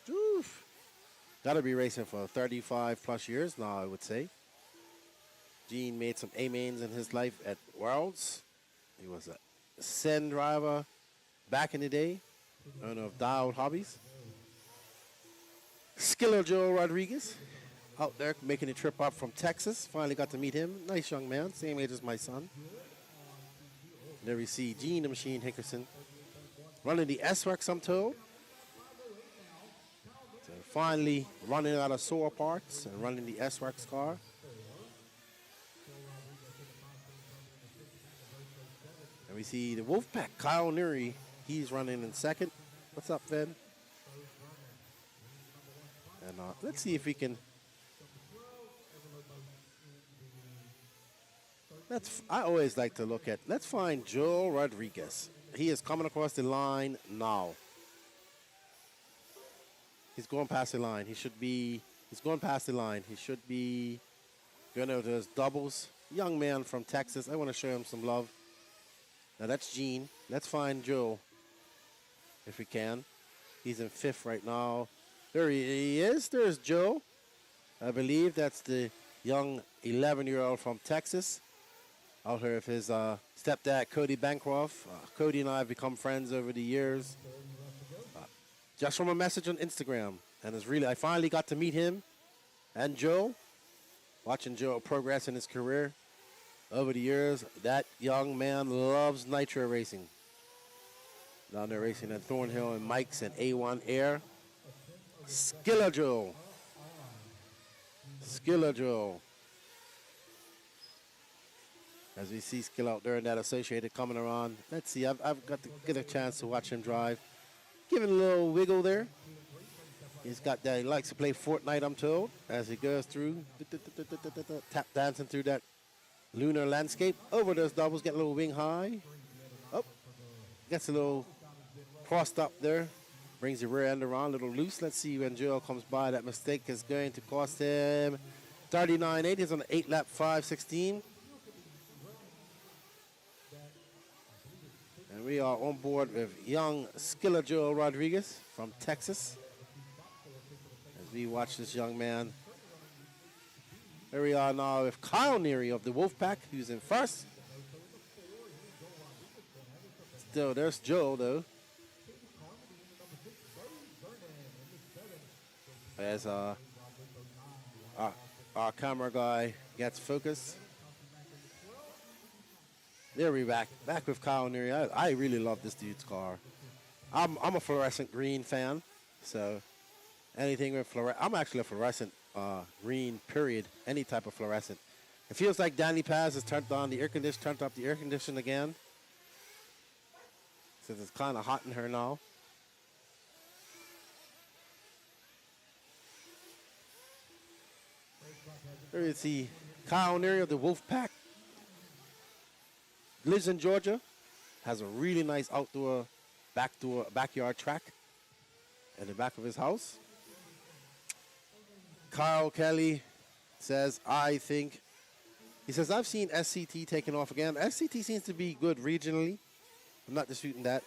gotta be racing for 35 plus years now, I would say. Gene made some A-mains in his life at Worlds. He was a Sen driver back in the day, owner of Dialed Hobbies. Skiller Joe Rodriguez, out there making a trip up from Texas. Finally got to meet him. Nice young man, same age as my son. There we see Gene the Machine Hickerson running the S-Works, I'm told. So finally running out of sore parts and running the S-Works car. And we see the Wolfpack, Kyle Neary. He's running in second. What's up, Ben? And let's see if we can. I always like to look at. Let's find Joel Rodriguez. He is coming across the line now. He's going past the line. He's going past the line. He should be going over those doubles. Young man from Texas. I want to show him some love. Now that's Gene. Let's find Joel if we can. He's in fifth right now. There he is. There's Joe. I believe that's the young 11-year-old from Texas. Out here with his stepdad, Cody Bancroft. Cody and I have become friends over the years. Just from a message on Instagram. And I finally got to meet him and Joe. Watching Joe progress in his career over the years. That young man loves nitro racing. Down there racing at Thornhill and Mike's and A1 Air. Skiller Joe. As we see Skill out there in that Associated coming around. Let's see, I've got to get a chance to watch him drive. Giving a little wiggle there. He's got that, he likes to play Fortnite, I'm told, as he goes through, tap dancing through that lunar landscape. Over those doubles, get a little wing high. Up, gets a little crossed up there. Brings the rear end around, a little loose. Let's see when Joel comes by. That mistake is going to cost him 39.8. He's on the 8-lap 5.16. And we are on board with young Skiller Joel Rodriguez from Texas. As we watch this young man. Here we are now with Kyle Neary of the Wolfpack, who's in first. Still, there's Joel, though. As our camera guy gets focused. There we back with Kyle Neary. I really love this dude's car. I'm a fluorescent green fan, so anything with fluorescent. I'm actually a fluorescent green, period. Any type of fluorescent. It feels like Danny Paz has turned up the air condition again. Since it's kind of hot in here now. There you see Kyle Neary of the Wolfpack. Lives in Georgia. Has a really nice outdoor backyard track in the back of his house. Kyle Kelly says, I think, he says, I've seen SCT taking off again. SCT seems to be good regionally. I'm not disputing that.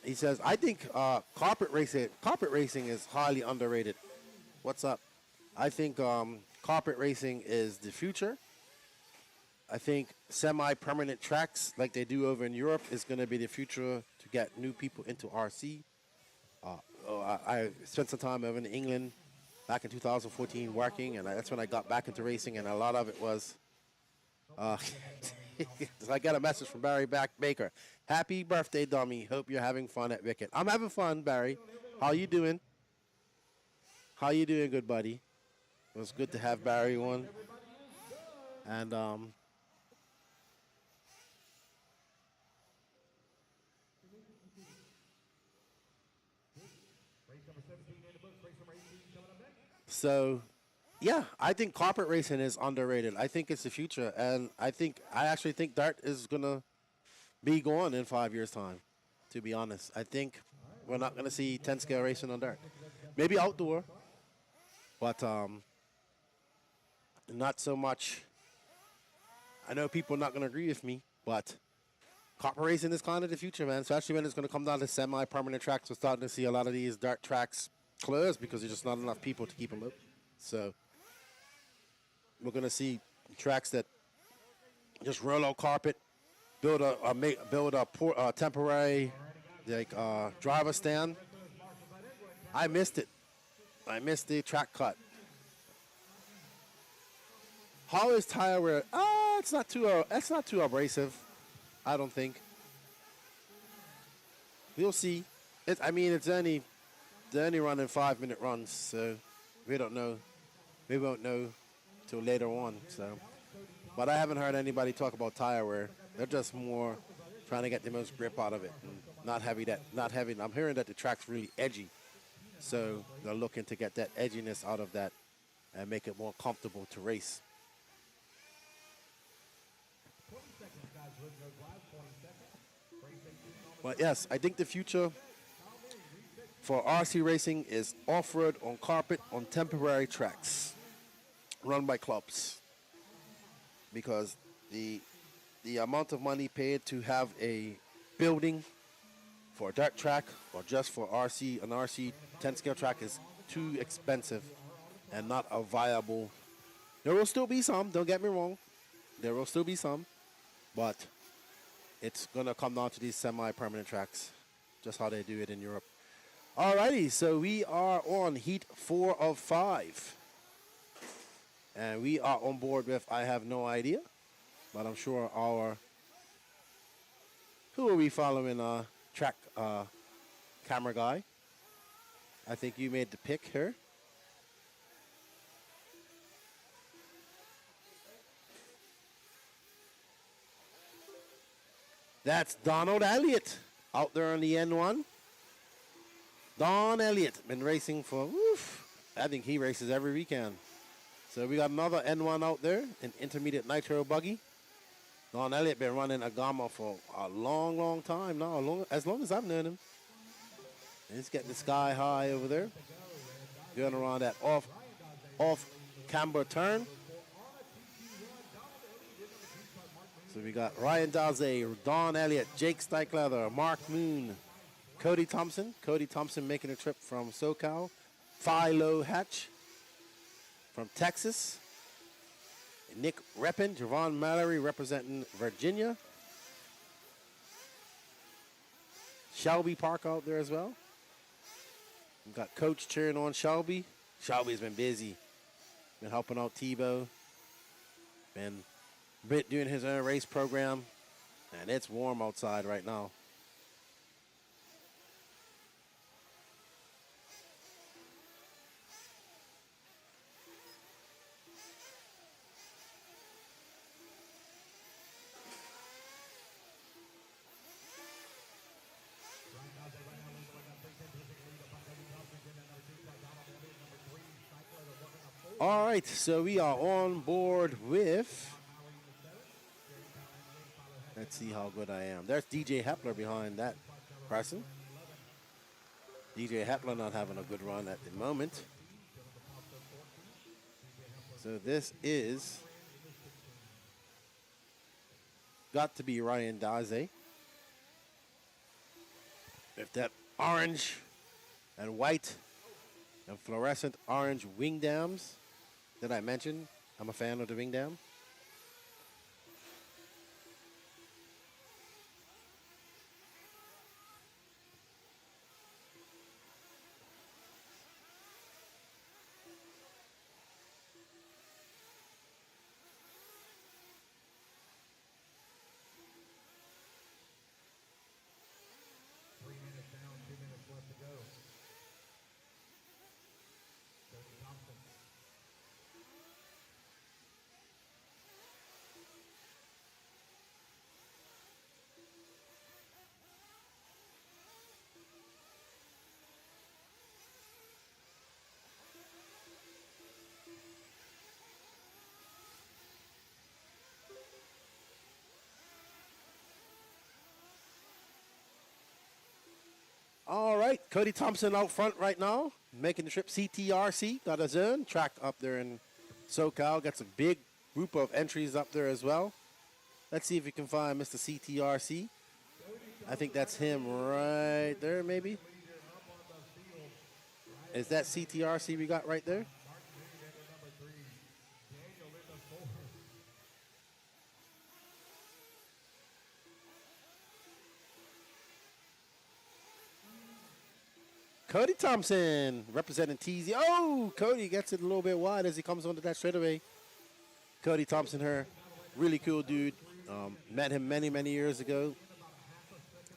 He says, I think carpet racing is highly underrated. What's up? I think carpet racing is the future. I think semi-permanent tracks like they do over in Europe is going to be the future to get new people into RC. I spent some time over in England back in 2014 working, and that's when I got back into racing, and a lot of it was... I got a message from Barry Baker. Happy birthday, dummy. Hope you're having fun at Wicked. I'm having fun, Barry. How you doing? How you doing, good buddy? It was good to have Barry on. And so, yeah, I think carpet racing is underrated. I think it's the future, and I actually think dirt is gonna be gone in 5 years' time. To be honest, I think we're not gonna see 10 scale racing on dirt. Maybe outdoor, but not so much. I know people are not gonna agree with me, but carpet racing is kind of the future, man. Especially when it's gonna come down to semi-permanent tracks. We're starting to see a lot of these dirt tracks close because there's just not enough people to keep them up. So we're gonna see tracks that just roll out carpet, build a temporary driver stand. I missed it. I missed the track cut. How is tire wear? It's not too abrasive. I don't think. We'll see. It's only running 5-minute runs, so we don't know. We won't know till later on. So, but I haven't heard anybody talk about tire wear. They're just more trying to get the most grip out of it and not having. I'm hearing that the track's really edgy, so they're looking to get that edginess out of that and make it more comfortable to race. But yes, I think the future for RC racing is off-road on carpet on temporary tracks run by clubs, because the amount of money paid to have a building for a dirt track or just for an RC 10 scale track is too expensive and not a viable. There will still be some, don't get me wrong. There will still be some, but it's going to come down to these semi-permanent tracks, just how they do it in Europe. Alrighty, so we are on heat 4 of 5. And we are on board with, I have no idea, but I'm sure who are we following, track camera guy? I think you made the pick here. That's Donald Elliott out there on the N1. Don Elliott been racing for, I think he races every weekend. So we got another N1 out there, an intermediate Nitro Buggy. Don Elliott been running a Gamma for a long, long time now, as long as I've known him. And he's getting the sky high over there. Going around that off camber turn. So we got Ryan Daze, Don Elliott, Jake Steichleather, Mark Moon, Cody Thompson. Cody Thompson making a trip from SoCal. Philo Hatch from Texas. Nick Reppin, Javon Mallory representing Virginia. Shelby Park out there as well. We've got Coach cheering on Shelby. Shelby's been busy. Been helping out Tebow. Been doing his own race program. And it's warm outside right now. All right, so we are on board with, let's see how good I am. There's DJ Hepler behind that person. DJ Hepler not having a good run at the moment. So this is got to be Ryan Daze. If that orange and white and fluorescent orange wing dams that I mentioned, I'm a fan of the wing dam. All right, Cody Thompson out front right now, making the trip. CTRC got a zone track up there in SoCal. Got some big group of entries up there as well. Let's see if we can find Mr. CTRC. I think that's him right there, maybe. Is that CTRC we got right there? Cody Thompson representing TZ. Oh, Cody gets it a little bit wide as he comes onto that straightaway. Cody Thompson here, really cool dude. Met him many, many years ago.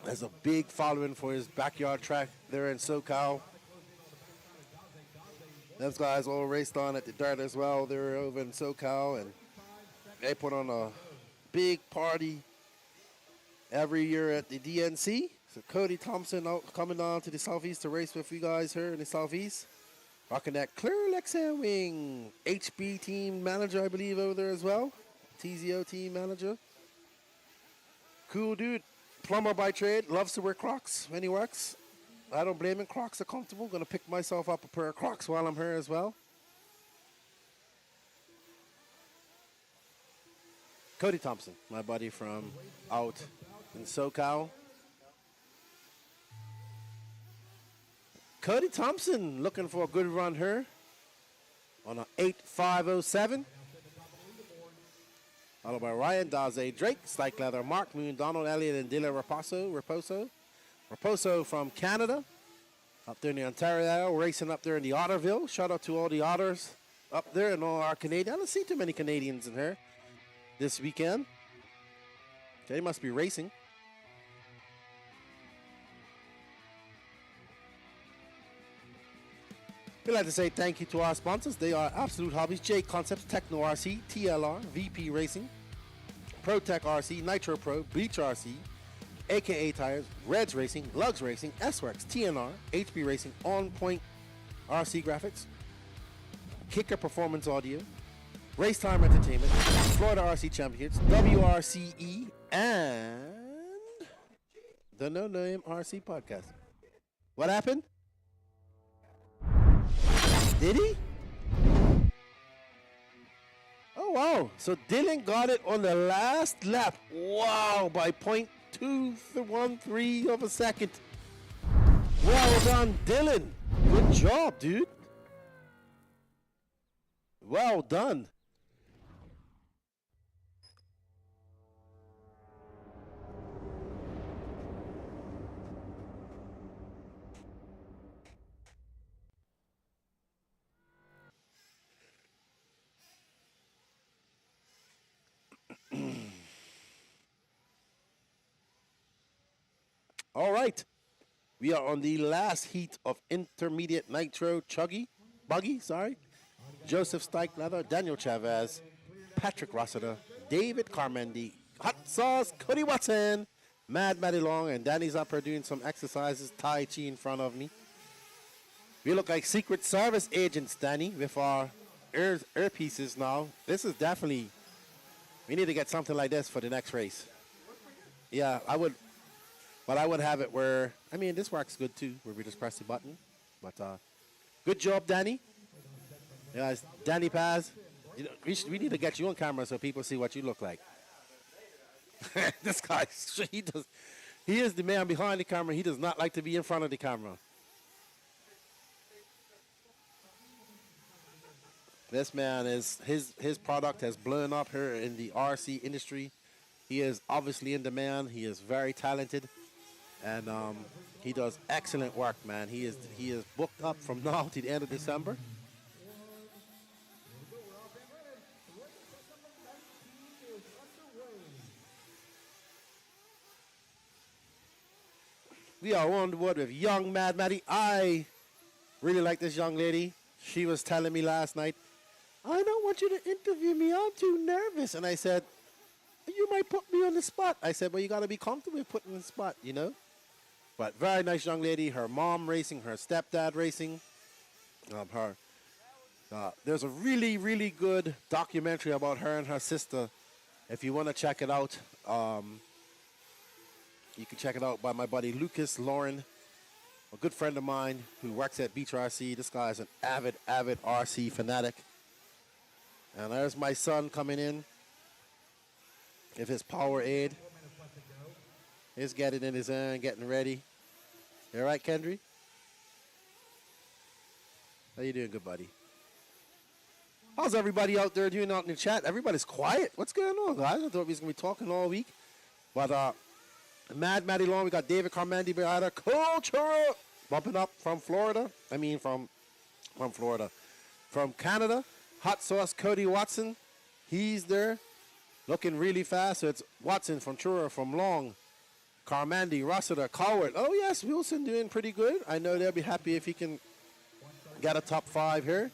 Has a big following for his backyard track there in SoCal. Those guys all raced on at the dirt as well. They were over in SoCal, and they put on a big party every year at the DNC. So Cody Thompson coming down to the Southeast to race with you guys here in the Southeast. Rocking that clear Lexa wing. HB team manager, I believe, over there as well. TZO team manager. Cool dude. Plumber by trade. Loves to wear Crocs when he works. I don't blame him. Crocs are comfortable. Gonna pick myself up a pair of Crocs while I'm here as well. Cody Thompson, my buddy from out in SoCal. Cody Thompson looking for a good run here on an 8.507. Followed by Ryan Daze, Drake, Stike Leather, Mark Moon, Donald Elliott, and Dylan Raposo from Canada. Up there in the Ontario, racing up there in the Otterville. Shout out to all the Otters up there and all our Canadians. I don't see too many Canadians in here this weekend. They must be racing. We'd like to say thank you to our sponsors. They are Absolute Hobbies, J Concepts, Techno RC, TLR, VP Racing, ProTech RC, Nitro Pro, Beach RC, AKA Tires, Reds Racing, Lugs Racing, S-Works, TNR, HB Racing, On Point RC Graphics, Kicker Performance Audio, RaceTime Entertainment, Florida RC Championships, WRCE, and the No Name RC Podcast. What happened? Did he? Oh, wow. So Dylan got it on the last lap. Wow, by 0.213 of a second. Well done, Dylan. Good job, dude. Well done. All right, we are on the last heat of intermediate Nitro Truggy, Buggy, Joseph Stike Leather, Daniel Chavez, Patrick Rossiter, David Carmendi, Hot Sauce, Cody Watson, Mad Matty Long, and Danny's up here doing some exercises, Tai Chi in front of me. We look like Secret Service agents, Danny, with our earpieces now. This is definitely, we need to get something like this for the next race. Yeah, I would, but I would have it where, I mean, this works good too, where we just press the button. But good job, Danny. Yeah, it's Danny Paz. You know, we need to get you on camera so people see what you look like. This guy, he is the man behind the camera. He does not like to be in front of the camera. This man is, his product has blown up here in the RC industry. He is obviously in demand. He is very talented, and he does excellent work, man. He is booked up from now to the end of December. We are on the board with young Mad Maddie. I really like this young lady. She was telling me last night, I don't want you to interview me. I'm too nervous. And I said, you might put me on the spot. I said, well, you got to be comfortable with putting on the spot, you know. But very nice young lady. Her mom racing, her stepdad racing. There's a really, really good documentary about her and her sister. If you want to check it out, you can check it out by my buddy Lucas Lauren, a good friend of mine who works at Beach RC. This guy is an avid RC fanatic. And there's my son coming in with his power aid. He's getting in his hand, getting ready. You all right, Kendry? How you doing, good buddy? How's everybody out there doing out in the chat? Everybody's quiet. What's going on, guys? I thought we was going to be talking all week. But Mad Matty Long, we got David Carmandi behind her. Culture bumping up from Florida. I mean, from Florida. From Canada. Hot Sauce Cody Watson. He's there. Looking really fast. So it's Watson from Chura, from Long. Carmandi, Rossiter, Coward. Oh, yes, Wilson doing pretty good. I know they'll be happy if he can get a top 5 here.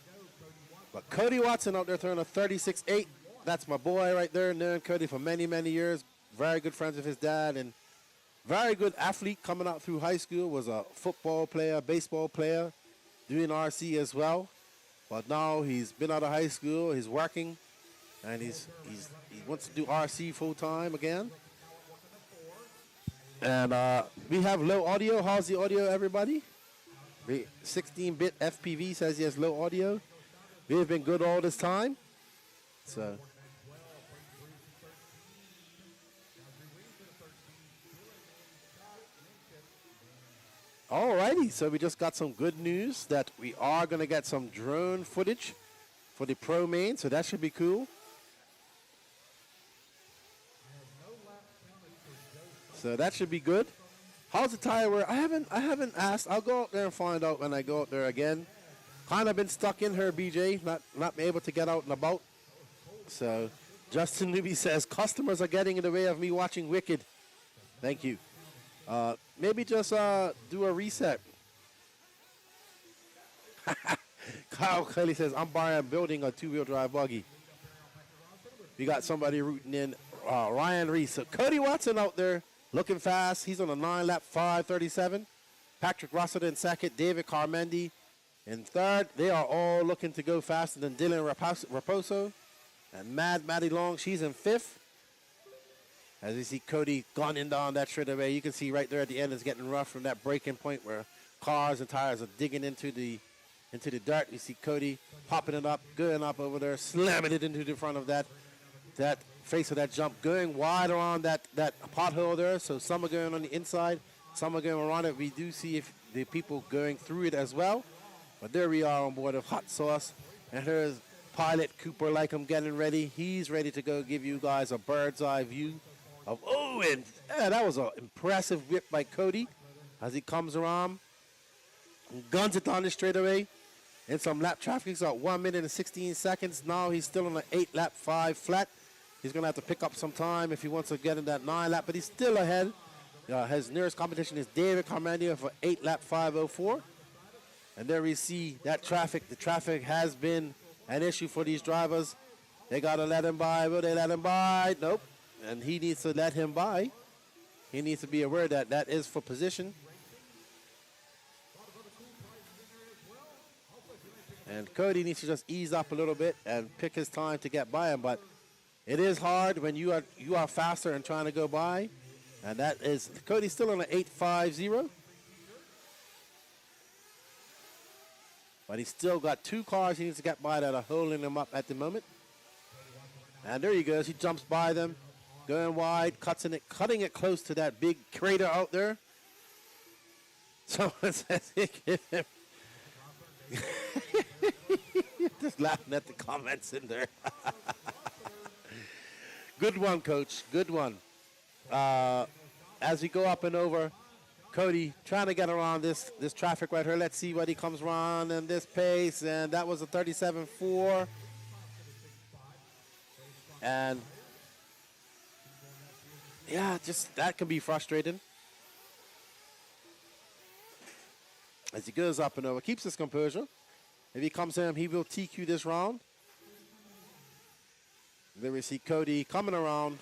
But Cody Watson out there throwing a 36.8. That's my boy right there. Known Cody for many, many years. Very good friends with his dad. And very good athlete coming out through high school. Was a football player, baseball player. Doing RC as well. But now he's been out of high school. He's working. And he wants to do RC full time again. And we have low audio. How's the audio, everybody? 16-bit FPV says he has low audio. We have been good all this time. So. Alrighty, so we just got some good news that we are going to get some drone footage for the Pro main, so that should be cool. So that should be good. How's the tire wear? I haven't asked. I'll go out there and find out when I go out there again. Kind of been stuck in her, BJ, not able to get out and about. So Justin Newby says, customers are getting in the way of me watching Wicked. Thank you. Maybe just do a reset. Kyle Kelly says, I'm building a 2-wheel drive buggy. We got somebody rooting in. Ryan Reese. So Cody Watson out there looking fast. He's on a 9-lap 5:37. Patrick Rossiter in second. David Carmendi in third. They are all looking to go faster than Dylan Raposo. And Mad Maddie Long, she's in fifth. As you see Cody gunning down that straightaway, you can see right there at the end it's getting rough from that breaking point where cars and tires are digging into the dirt. You see Cody popping it up, going up over there, slamming it into the front of that face of that jump, going wide around that pothole there. So some are going on the inside, some are going around it. We do see if the people going through it as well. But there we are on board of Hot Sauce. And here's Pilot Cooper Lycom getting ready. He's ready to go give you guys a bird's eye view of, and that was an impressive whip by Cody as he comes around and guns it down the straightaway. In some lap traffic, he's got 1 minute and 16 seconds. Now he's still on an 8-lap 5 flat. He's going to have to pick up some time if he wants to get in that 9-lap, but he's still ahead. His nearest competition is David Carmandia for 8-lap 5:04. And there we see that traffic. The traffic has been an issue for these drivers. They got to let him by. Will they let him by? Nope. And he needs to let him by. He needs to be aware that that is for position. And Cody needs to just ease up a little bit and pick his time to get by him. But it is hard when you are faster and trying to go by. And that is, Cody's still on an 8.50. But he's still got 2 cars he needs to get by that are holding him up at the moment. And there he goes. He jumps by them, going wide, cutting it close to that big crater out there. Someone says, just laughing at the comments in there. Good one, Coach. Good one. As we go up and over, Cody trying to get around this traffic right here. Let's see what he comes around in this pace. And that was a 37.4. And yeah, just that can be frustrating. As he goes up and over, keeps his composure. If he comes in, he will TQ this round. Then we see Cody coming around,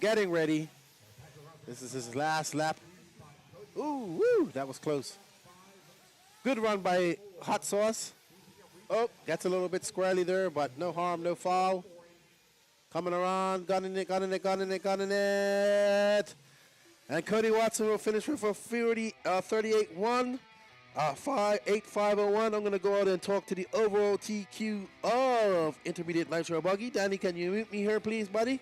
getting ready. This is his last lap. Ooh, woo, that was close. Good run by Hot Sauce. Oh, gets a little bit squirrely there, but no harm, no foul. Coming around, gunning it. And Cody Watson will finish with a 38.1, 8.501. I'm going to go out and talk to the overall TQ of Intermediate Nitro Buggy. Danny, can you mute me here, please, buddy?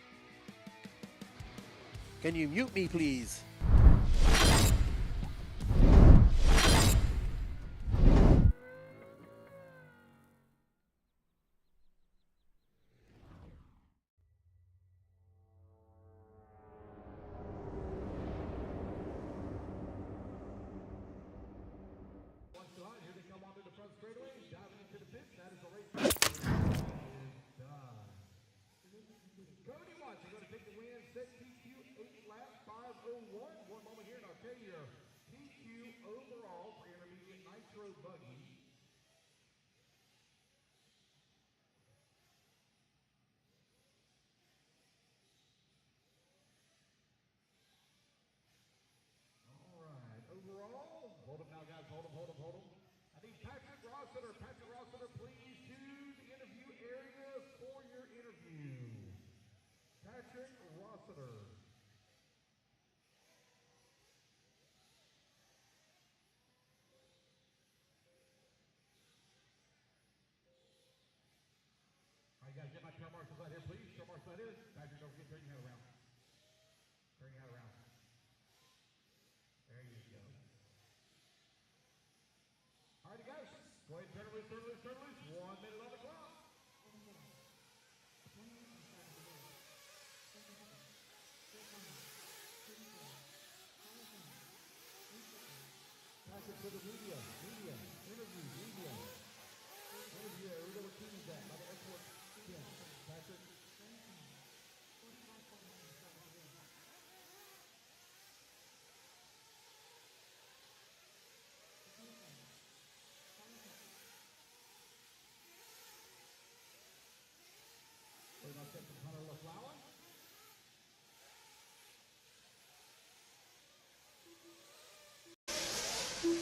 Can you mute me, please? Hold him. I need Patrick Rossiter. Patrick Rossiter, please, to the interview area for your interview. Patrick Rossiter. All right, guys, get my trail marshals out here, please. Trail marshals out here. Patrick, don't forget, turn your head around. Turn your head around. There you go. All right, guys, go ahead and turn loose. 1 minute on the clock. Patrick for the media. Interview. We know what team is that. By the airport. Yeah. Patrick.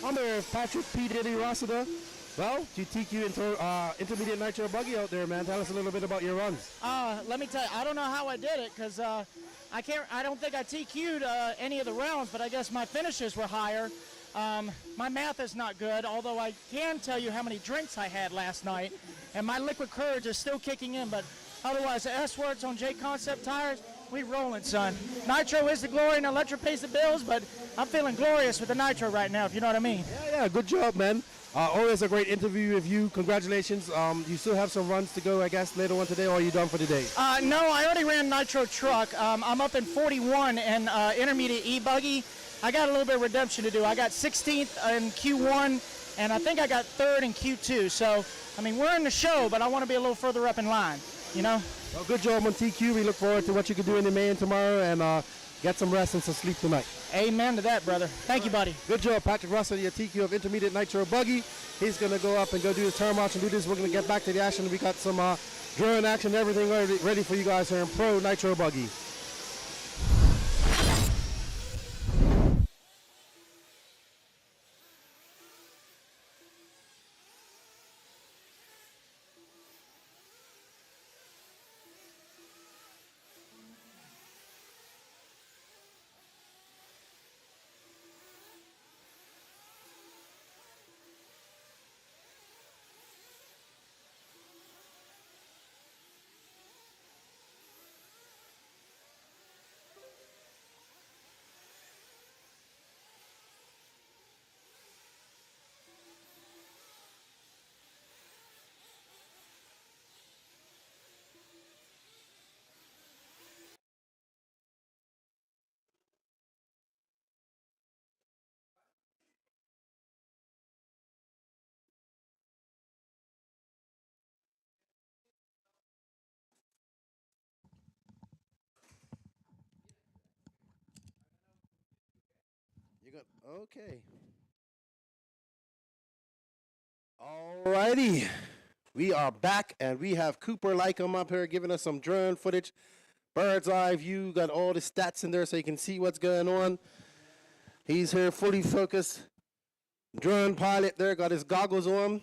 I'm here with Patrick P. Diddy Rossiter. Well, you TQ into Intermediate Nitro Buggy out there, man. Tell us a little bit about your runs. Let me tell you, I don't know how I did it because I don't think I TQ'd any of the rounds, but I guess my finishes were higher. My math is not good, although I can tell you how many drinks I had last night, and my liquid courage is still kicking in, but otherwise, the S-words on J-Concept tires, we rolling, son. Nitro is the glory and electric pays the bills, but I'm feeling glorious with the Nitro right now, if you know what I mean. Yeah, good job, man. Always a great interview with you. Congratulations. You still have some runs to go, I guess, later on today, or are you done for the day? No, I already ran Nitro Truck. I'm up in 41 in Intermediate E-Buggy. I got a little bit of redemption to do. I got 16th in Q1, and I think I got 3rd in Q2. So, I mean, we're in the show, but I want to be a little further up in line, you know? Well, good job on TQ. We look forward to what you can do in the main tomorrow, and get some rest and some sleep tonight. Amen to that, brother. Thank you, buddy. Good job, Patrick Russell, your TQ of Intermediate Nitro Buggy. He's going to go up and go do his turn march and do this. We're going to get back to the action. We got some drone action, everything ready for you guys here in Pro Nitro Buggy. Okay. Alrighty. We are back, and we have Cooper Lycom up here giving us some drone footage. Bird's eye view, got all the stats in there so you can see what's going on. He's here fully focused. Drone pilot there, got his goggles on,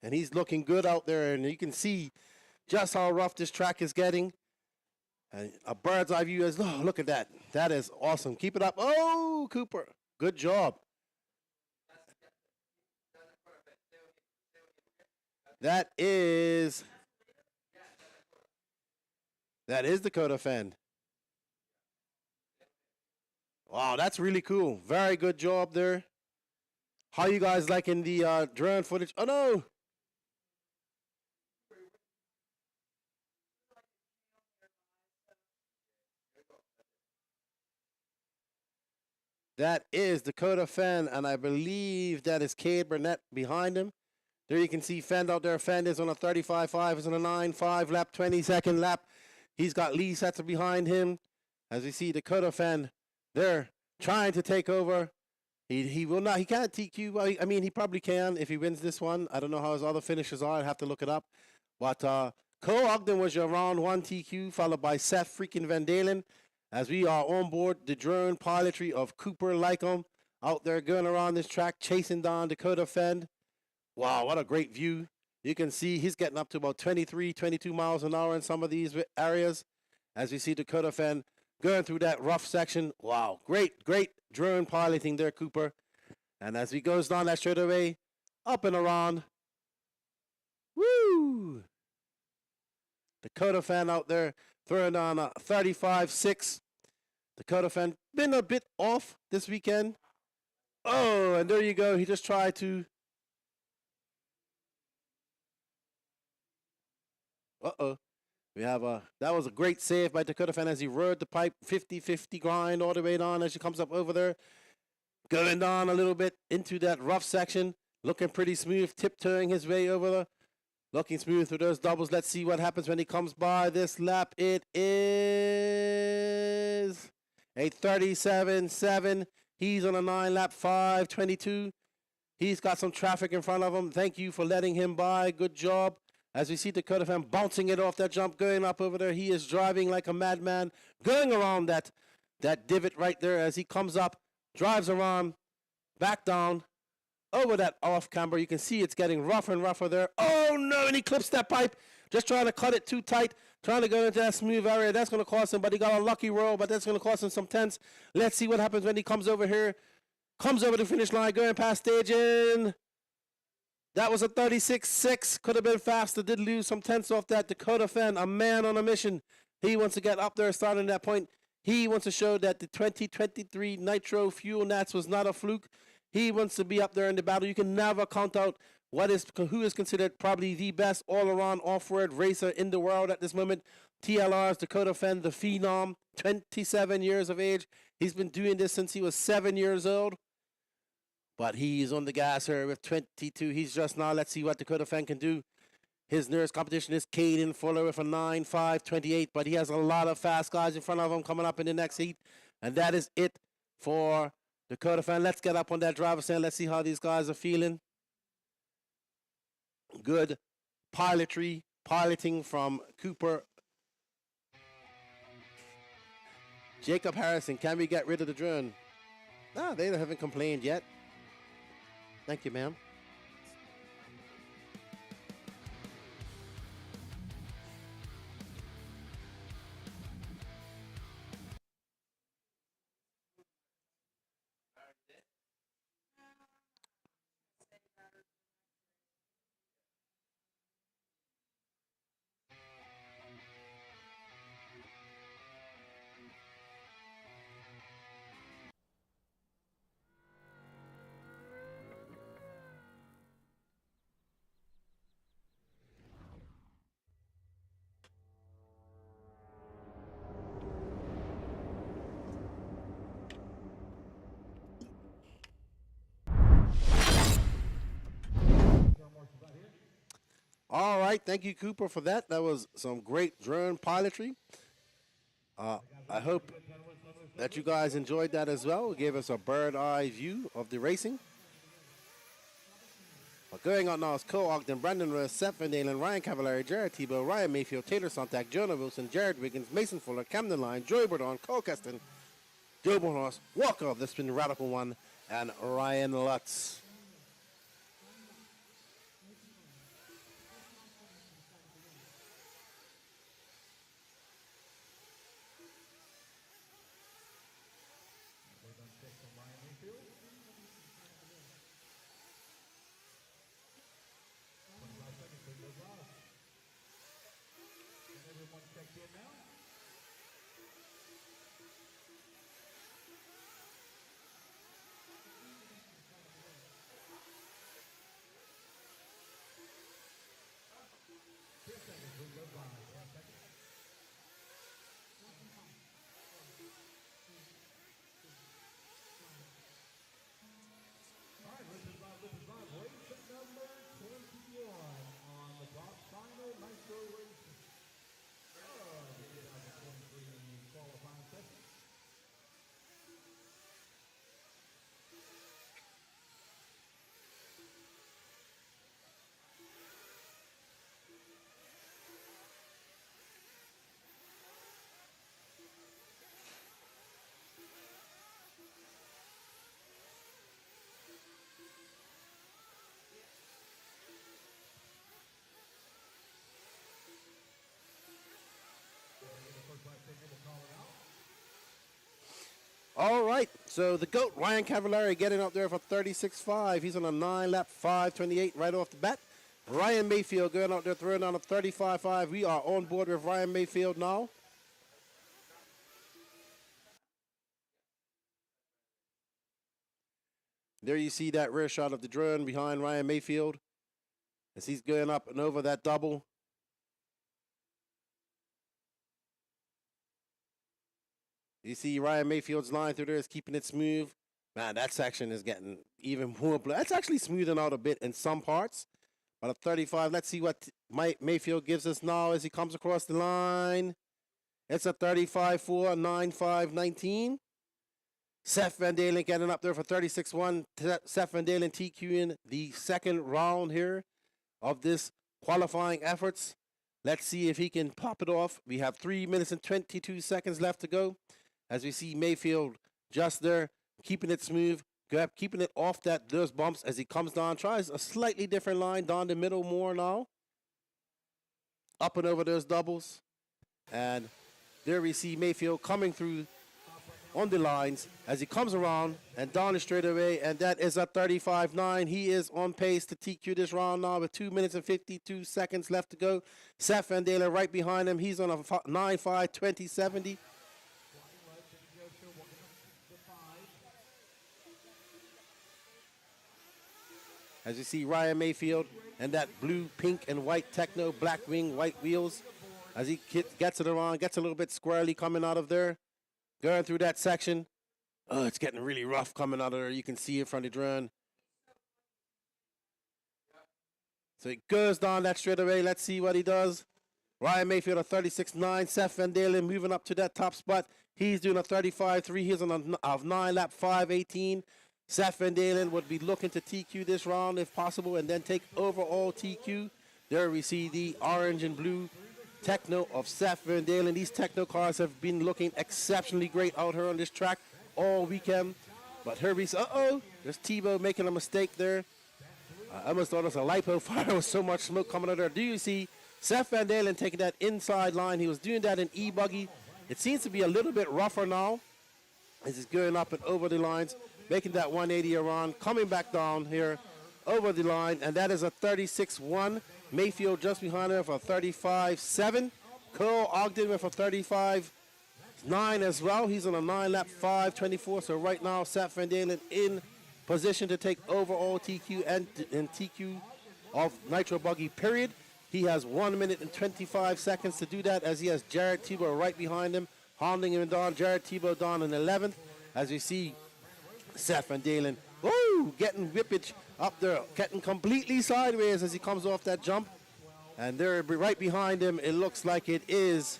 and he's looking good out there, and you can see just how rough this track is getting. And a bird's eye view is, oh, look at that. That is awesome. Keep it up. Oh, Cooper, good job. That is Dakota Fend. Wow, that's really cool. Very good job there. How you guys liking the drone footage? Oh, no. That is Dakota Fend, and I believe that is Cade Burnett behind him. There you can see Fend out there. Fend is on a 35.5, is on a 9.5 lap, 22nd lap. He's got Lee Setzer behind him. As we see Dakota Fend there trying to take over. He will not, he can't TQ. Well, I mean, he probably can if he wins this one. I don't know how his other finishes are. I'd have to look it up. But Cole Ogden was your round 1 TQ, followed by Seth freaking Van Dalen. As we are on board the drone pilotry of Cooper Lycom out there going around this track, chasing down Dakota Fend. Wow, what a great view. You can see he's getting up to about 23, 22 miles an hour in some of these areas. As we see Dakota Fend going through that rough section. Wow, great drone piloting there, Cooper. And as he goes down that straightaway, up and around. Woo! Dakota Fend out there throwing on a 35.6. Dakota Fend been a bit off this weekend. Oh, and there you go. He just tried to. Uh-oh. We have that was a great save by Dakota Fend as he rode the pipe 50-50 grind all the way down as she comes up over there. Going down a little bit into that rough section. Looking pretty smooth, tiptoeing his way over there. Looking smooth through those doubles. Let's see what happens when he comes by this lap. It is a 37.7. He's on a 9-lap 5.22. He's got some traffic in front of him. Thank you for letting him by. Good job. As we see Dakota Fend bouncing it off that jump, going up over there. He is driving like a madman, going around that divot right there as he comes up, drives around, back down, over that off camber. You can see it's getting rougher and rougher there. Oh, no, and he clips that pipe, just trying to cut it too tight, trying to go into that smooth area. That's going to cost him, but he got a lucky roll, but that's going to cost him some tenths. Let's see what happens when he comes over here, comes over the finish line, going past staging. That was a 36.6. Could have been faster. Did lose some tenths off that. Dakota Fend, a man on a mission. He wants to get up there starting that point. He wants to show that the 2023 Nitro Fuel Nats was not a fluke. He wants to be up there in the battle. You can never count out who is considered probably the best all-around off-road racer in the world at this moment. TLR's Dakota Fend, the phenom, 27 years of age. He's been doing this since he was 7 years old. But he's on the gas here with 22. He's just now. Let's see what Dakota Fend can do. His nearest competition is Caden Fuller with a 9.528. But he has a lot of fast guys in front of him coming up in the next heat. And that is it for Dakota Fend. Let's get up on that driver's stand. Let's see how these guys are feeling. Good piloting from Cooper. Jacob Harrison, can we get rid of the drone? No, they haven't complained yet. Thank you, ma'am. All right, thank you, Cooper, for that. That was some great drone pilotry. I hope that you guys enjoyed that as well. It gave us a bird-eye view of the racing. But going on now is Cole Ogden, Brandon Rose, Seth van Dalen, Ryan Cavallari, Jared Tebow, Ryan Mayfield, Taylor Sonntag, Jonah Wilson, Jared Wiggins, Mason Fuller, Camden Line, Joey Bordon, Cole Keston, Joe Bornos, Walker of the Spin Radical One, and Ryan Lutz. All right, so the GOAT, Ryan Cavallari, getting up there for 36.5. He's on a 9-lap 5:28 right off the bat. Ryan Mayfield going out there throwing on a 35.5. We are on board with Ryan Mayfield now. There you see that rear shot of the drone behind Ryan Mayfield as he's going up and over that double. You see Ryan Mayfield's line through there is keeping it smooth. Man, that section is getting even more blue. That's actually smoothing out a bit in some parts. But a 35, let's see what Mayfield gives us now as he comes across the line. It's a 35.4, 9.5.19. Seth van Dalen getting up there for 36.1. Seth van Dalen TQing the second round here of this qualifying efforts. Let's see if he can pop it off. We have 3 minutes and 22 seconds left to go. As we see Mayfield just there, keeping it smooth, keeping it off those bumps as he comes down. Tries a slightly different line down the middle more now. Up and over those doubles. And there we see Mayfield coming through on the lines as he comes around and down the straightaway. And that is a 35.9. He is on pace to TQ this round now with 2 minutes and 52 seconds left to go. Seth van Dalen right behind him. He's on a 9.5, 20.70. As you see Ryan Mayfield and that blue, pink, and white Techno, black wing, white wheels. As he gets it around, gets a little bit squirrely coming out of there. Going through that section. Oh, it's getting really rough coming out of there. You can see it from the drone. So he goes down that straightaway. Let's see what he does. Ryan Mayfield a 36.9. Seth van Dalen moving up to that top spot. He's doing a 35.3. He's on a 9-lap 5.18. Seth van Dalen would be looking to TQ this round if possible and then take overall TQ. There we see the orange and blue Techno of Seth van Dalen. These Techno cars have been looking exceptionally great out here on this track all weekend. But here we see, there's Tebow making a mistake there. I almost thought it was a lipo fire with so much smoke coming out there. Do you see Seth van Dalen taking that inside line? He was doing that in E-Buggy. It seems to be a little bit rougher now as he's going up and over the lines, making that 180 around, coming back down here over the line, and that is a 36.1. Mayfield just behind him for a 35.7. Cole Ogden with a 35.9 as well. He's on a 9-lap 5.24. So right now, Seth van Dalen in position to take overall TQ and TQ of Nitro Buggy, period. He has 1 minute and 25 seconds to do that as he has Jared Tebow right behind him, hounding him down. Jared Tebow down in 11th. As we see Seth van Dalen, getting whippage up there, getting completely sideways as he comes off that jump. And there right behind him, it looks like it is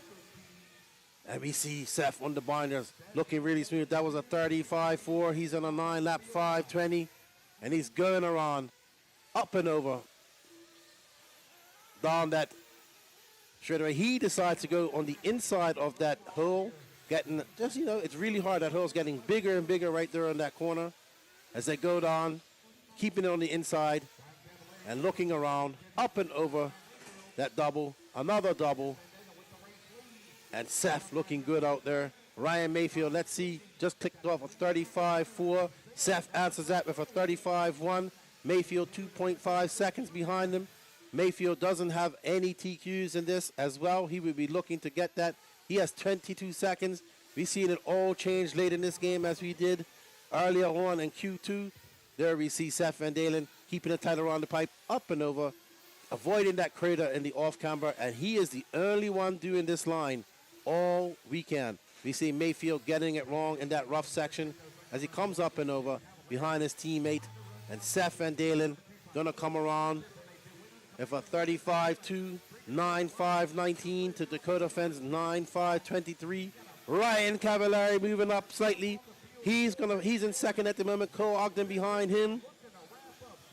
And we see Seth on the binders looking really smooth. That was a 35.4. He's on a 9-lap 5:20. And he's going around, up and over, down that straightaway. He decides to go on the inside of that hole, getting just, you know, it's really hard. That hole's getting bigger and bigger right there in that corner as they go down, keeping it on the inside and looking around, up and over that double, another double. And Seth looking good out there. Ryan Mayfield, let's see, just clicked off a 35.4. Seth answers that with a 35.1. Mayfield 2.5 seconds behind him. Mayfield doesn't have any TQs in this as well. He would be looking to get that. He has 22 seconds. We've seen it all change late in this game as we did earlier on in Q2. There we see Seth van Dalen keeping it tight around the pipe, up and over, avoiding that crater in the off camber, and he is the only one doing this line all weekend. We see Mayfield getting it wrong in that rough section as he comes up and over behind his teammate, and Seth van Dalen gonna come around with a 35.2, 9.5.19 to Dakota Fence 9.5.23. Ryan Cavallari moving up slightly. He's in second at the moment. Cole Ogden behind him.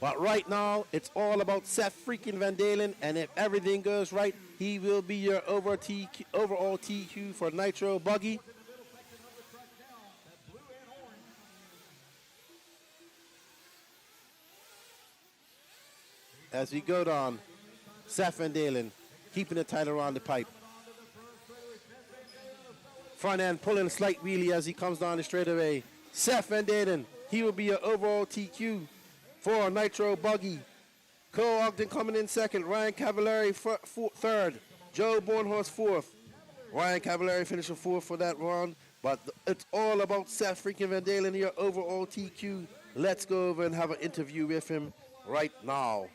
But right now, it's all about Seth freaking van Dalen, and if everything goes right, he will be your overall TQ for Nitro Buggy. As we go down, Seth van Dalen keeping it tight around the pipe. Front end pulling a slight wheelie as he comes down the straightaway. Seth van Dalen, he will be your overall TQ for Nitro Buggy. Cole Ogden coming in second. Ryan Cavallari third. Joe Bornhorst fourth. Ryan Cavallari finishing fourth for that round. But it's all about Seth freaking van Dalen, your overall TQ. Let's go over and have an interview with him right now.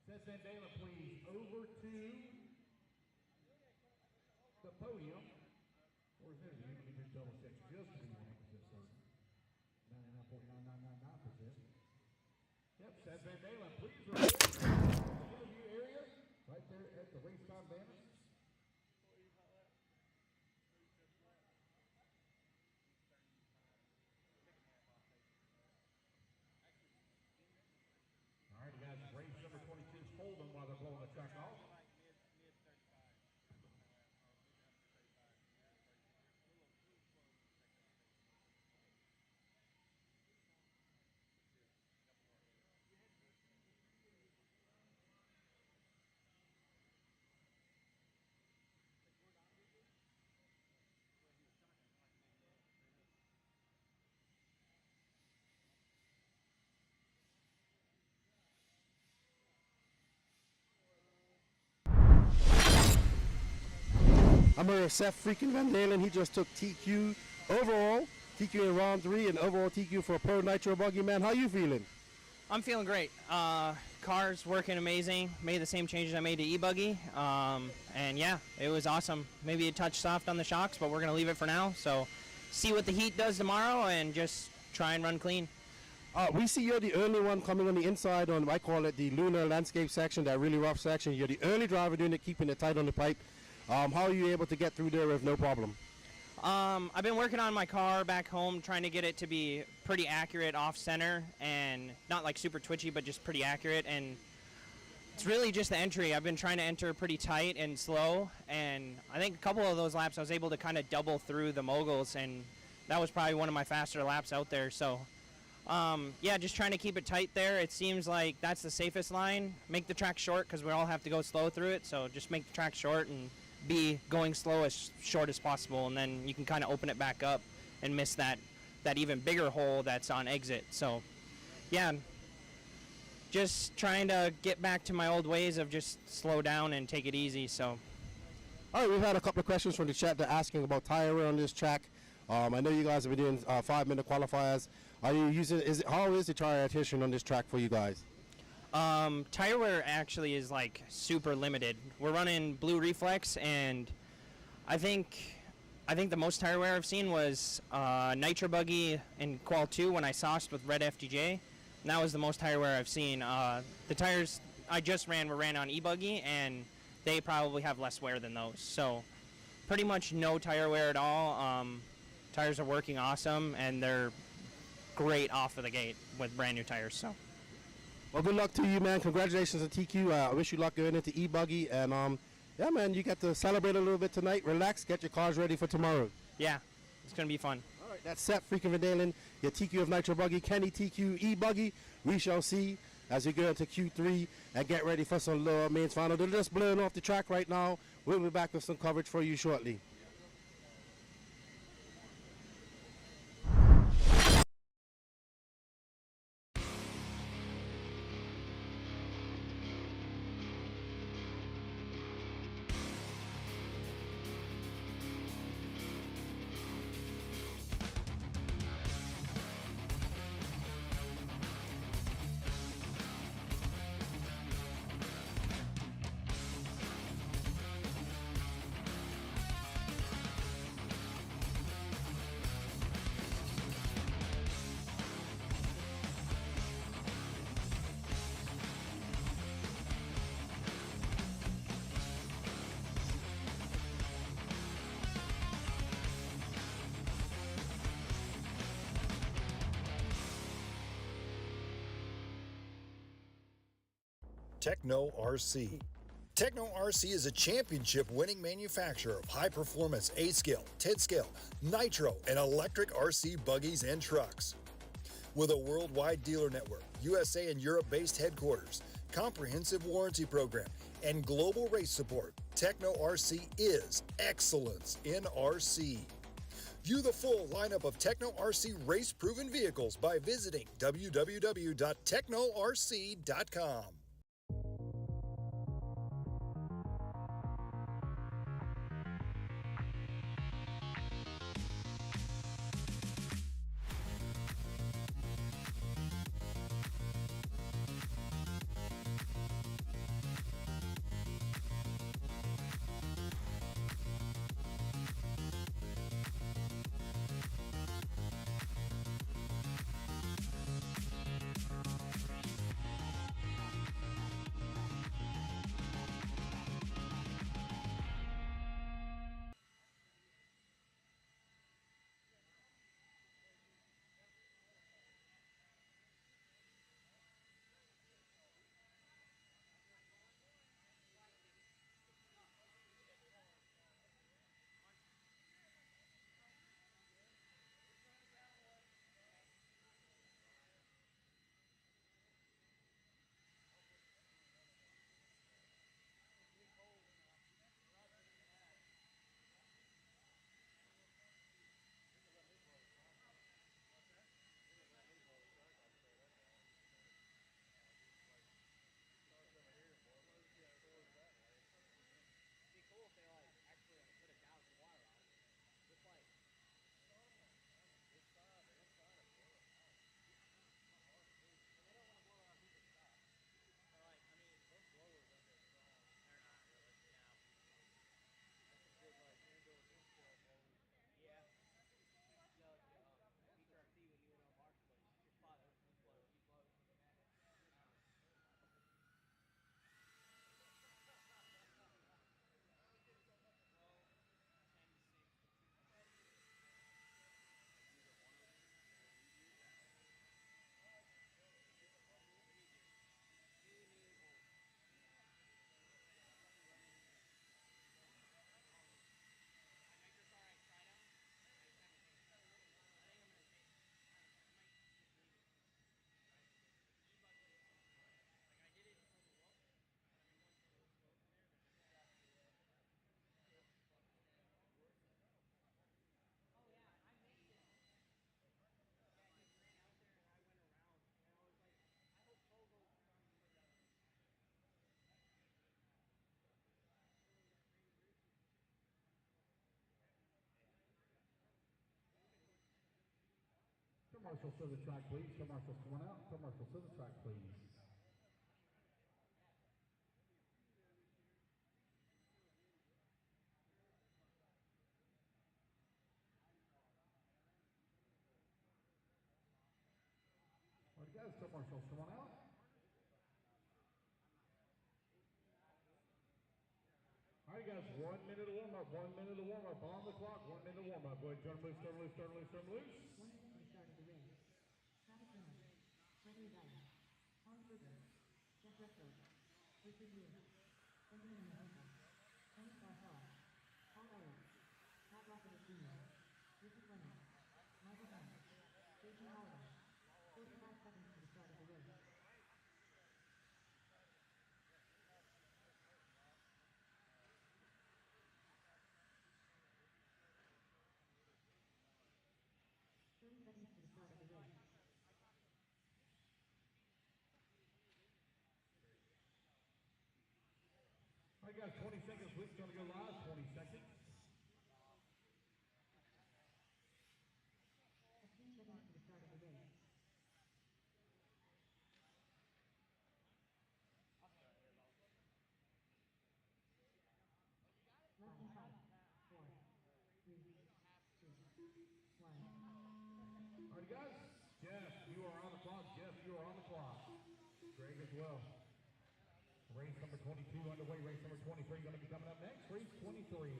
Seth van Dalen, please, over to the podium. Where's that? Let me just double check just to be 100% certain. 99.9999%. Yep, Seth van Dalen, please report to the interview area right there at the RaceTime banner. All right, you guys, race number 22 is holding while they're blowing the track off. I'm here with Seth freaking van Dalen. He just took TQ overall, TQ in round 3, and overall TQ for Pro Nitro Buggy. Man, how you feeling? I'm feeling great. Car's working amazing. Made the same changes I made to E-Buggy. And yeah, it was awesome. Maybe a touch soft on the shocks, but we're going to leave it for now. So see what the heat does tomorrow and just try and run clean. We see you're the only one coming on the inside on, I call it the lunar landscape section, that really rough section. You're the only driver doing it, keeping it tight on the pipe. How are you able to get through there with no problem? I've been working on my car back home, trying to get it to be pretty accurate off center and not like super twitchy, but just pretty accurate. And it's really just the entry. I've been trying to enter pretty tight and slow. And I think a couple of those laps I was able to kind of double through the moguls, and that was probably one of my faster laps out there. So yeah, just trying to keep it tight there. It seems like that's the safest line. Make the track short because we all have to go slow through it. So just make the track short and be going slow as short as possible, and then you can kind of open it back up and miss that even bigger hole that's on exit. So yeah, just trying to get back to my old ways of just slow down and take it easy. So all right, we've had a couple of questions from the chat. They're asking about tire wear on this track. I know you guys have been doing 5-minute qualifiers. Are you using, how is the tire adhesion on this track for you guys? Tire wear actually is like super limited. We're running blue reflex, and I think the most tire wear I've seen was Nitro Buggy and Qual 2 when I sauced with red FTJ. And that was the most tire wear I've seen. The tires I just ran were ran on E-Buggy, and they probably have less wear than those. So pretty much no tire wear at all. Tires are working awesome, and they're great off of the gate with brand new tires. So. Well, good luck to you, man. Congratulations on TQ. I wish you luck going into E-Buggy. And, yeah, man, you get to celebrate a little bit tonight. Relax. Get your cars ready for tomorrow. Yeah, it's going to be fun. All right, that's Seth freaking Van Dalen, your TQ of Nitro Buggy, Kenny TQ E-Buggy. We shall see as we go into Q3 and get ready for some lower mains final. They're just blowing off the track right now. We'll be back with some coverage for you shortly. Techno RC. Techno RC is a championship-winning manufacturer of high-performance A-scale, 10-scale, nitro, and electric RC buggies and trucks. With a worldwide dealer network, USA and Europe-based headquarters, comprehensive warranty program, and global race support, Techno RC is excellence in RC. View the full lineup of Techno RC race-proven vehicles by visiting www.technorc.com. Commercial to the track, please. Commercials coming out. Commercial to the track, please. All right, guys, tow marshals, come on out. All right, guys, 1 minute of warm-up, 1 minute of warm-up on the clock, 1 minute of warm-up. Go ahead, turn loose, turn loose, turn loose, turn loose. 1 minute to the start of the race. Travis Miller, Gregory Dyer, Hans Berger, Jeff Redfield, Richard Lewis, Benjamin Mendoza, Tony Garcelle, Paul Elliott, Matt Rossiter Jr., Richard Fleming, Michael Hunt, Jason Holliday. 45 seconds to the start of the race. Seconds to the start of the race. All right, guys, 20 seconds. Luke's going to go live. 20 seconds. 15 seconds to the start of the race. Less than 5, 4, 3, 2, 1. All right, guys. Jeff, you are on the clock. Jeff, you are on the clock. Greg as well. Race number 22 underway. Race number 23 going to be coming up next. Race 23.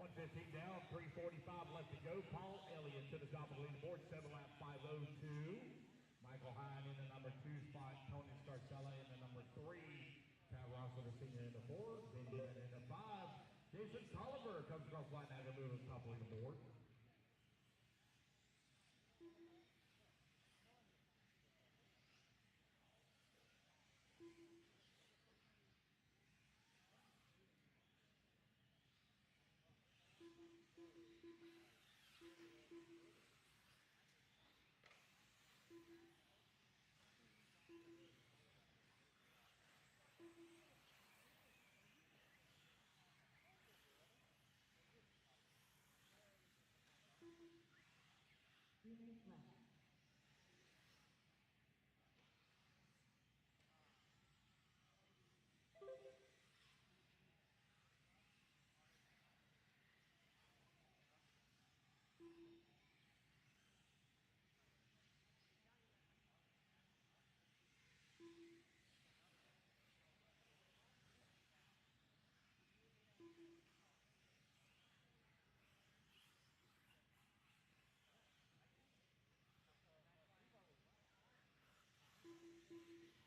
.115 down, 3:45 left to go. Paul Elliott to the top of the leaderboard, 7-lap 5:02. Michael Hine in the number 2 spot, Tony Scarcella in the number 3. Pat Rossiter Sr. in the 4, Benjamin in the 5. Jason Tolliver comes across line now to move to the top of the leaderboard. Left.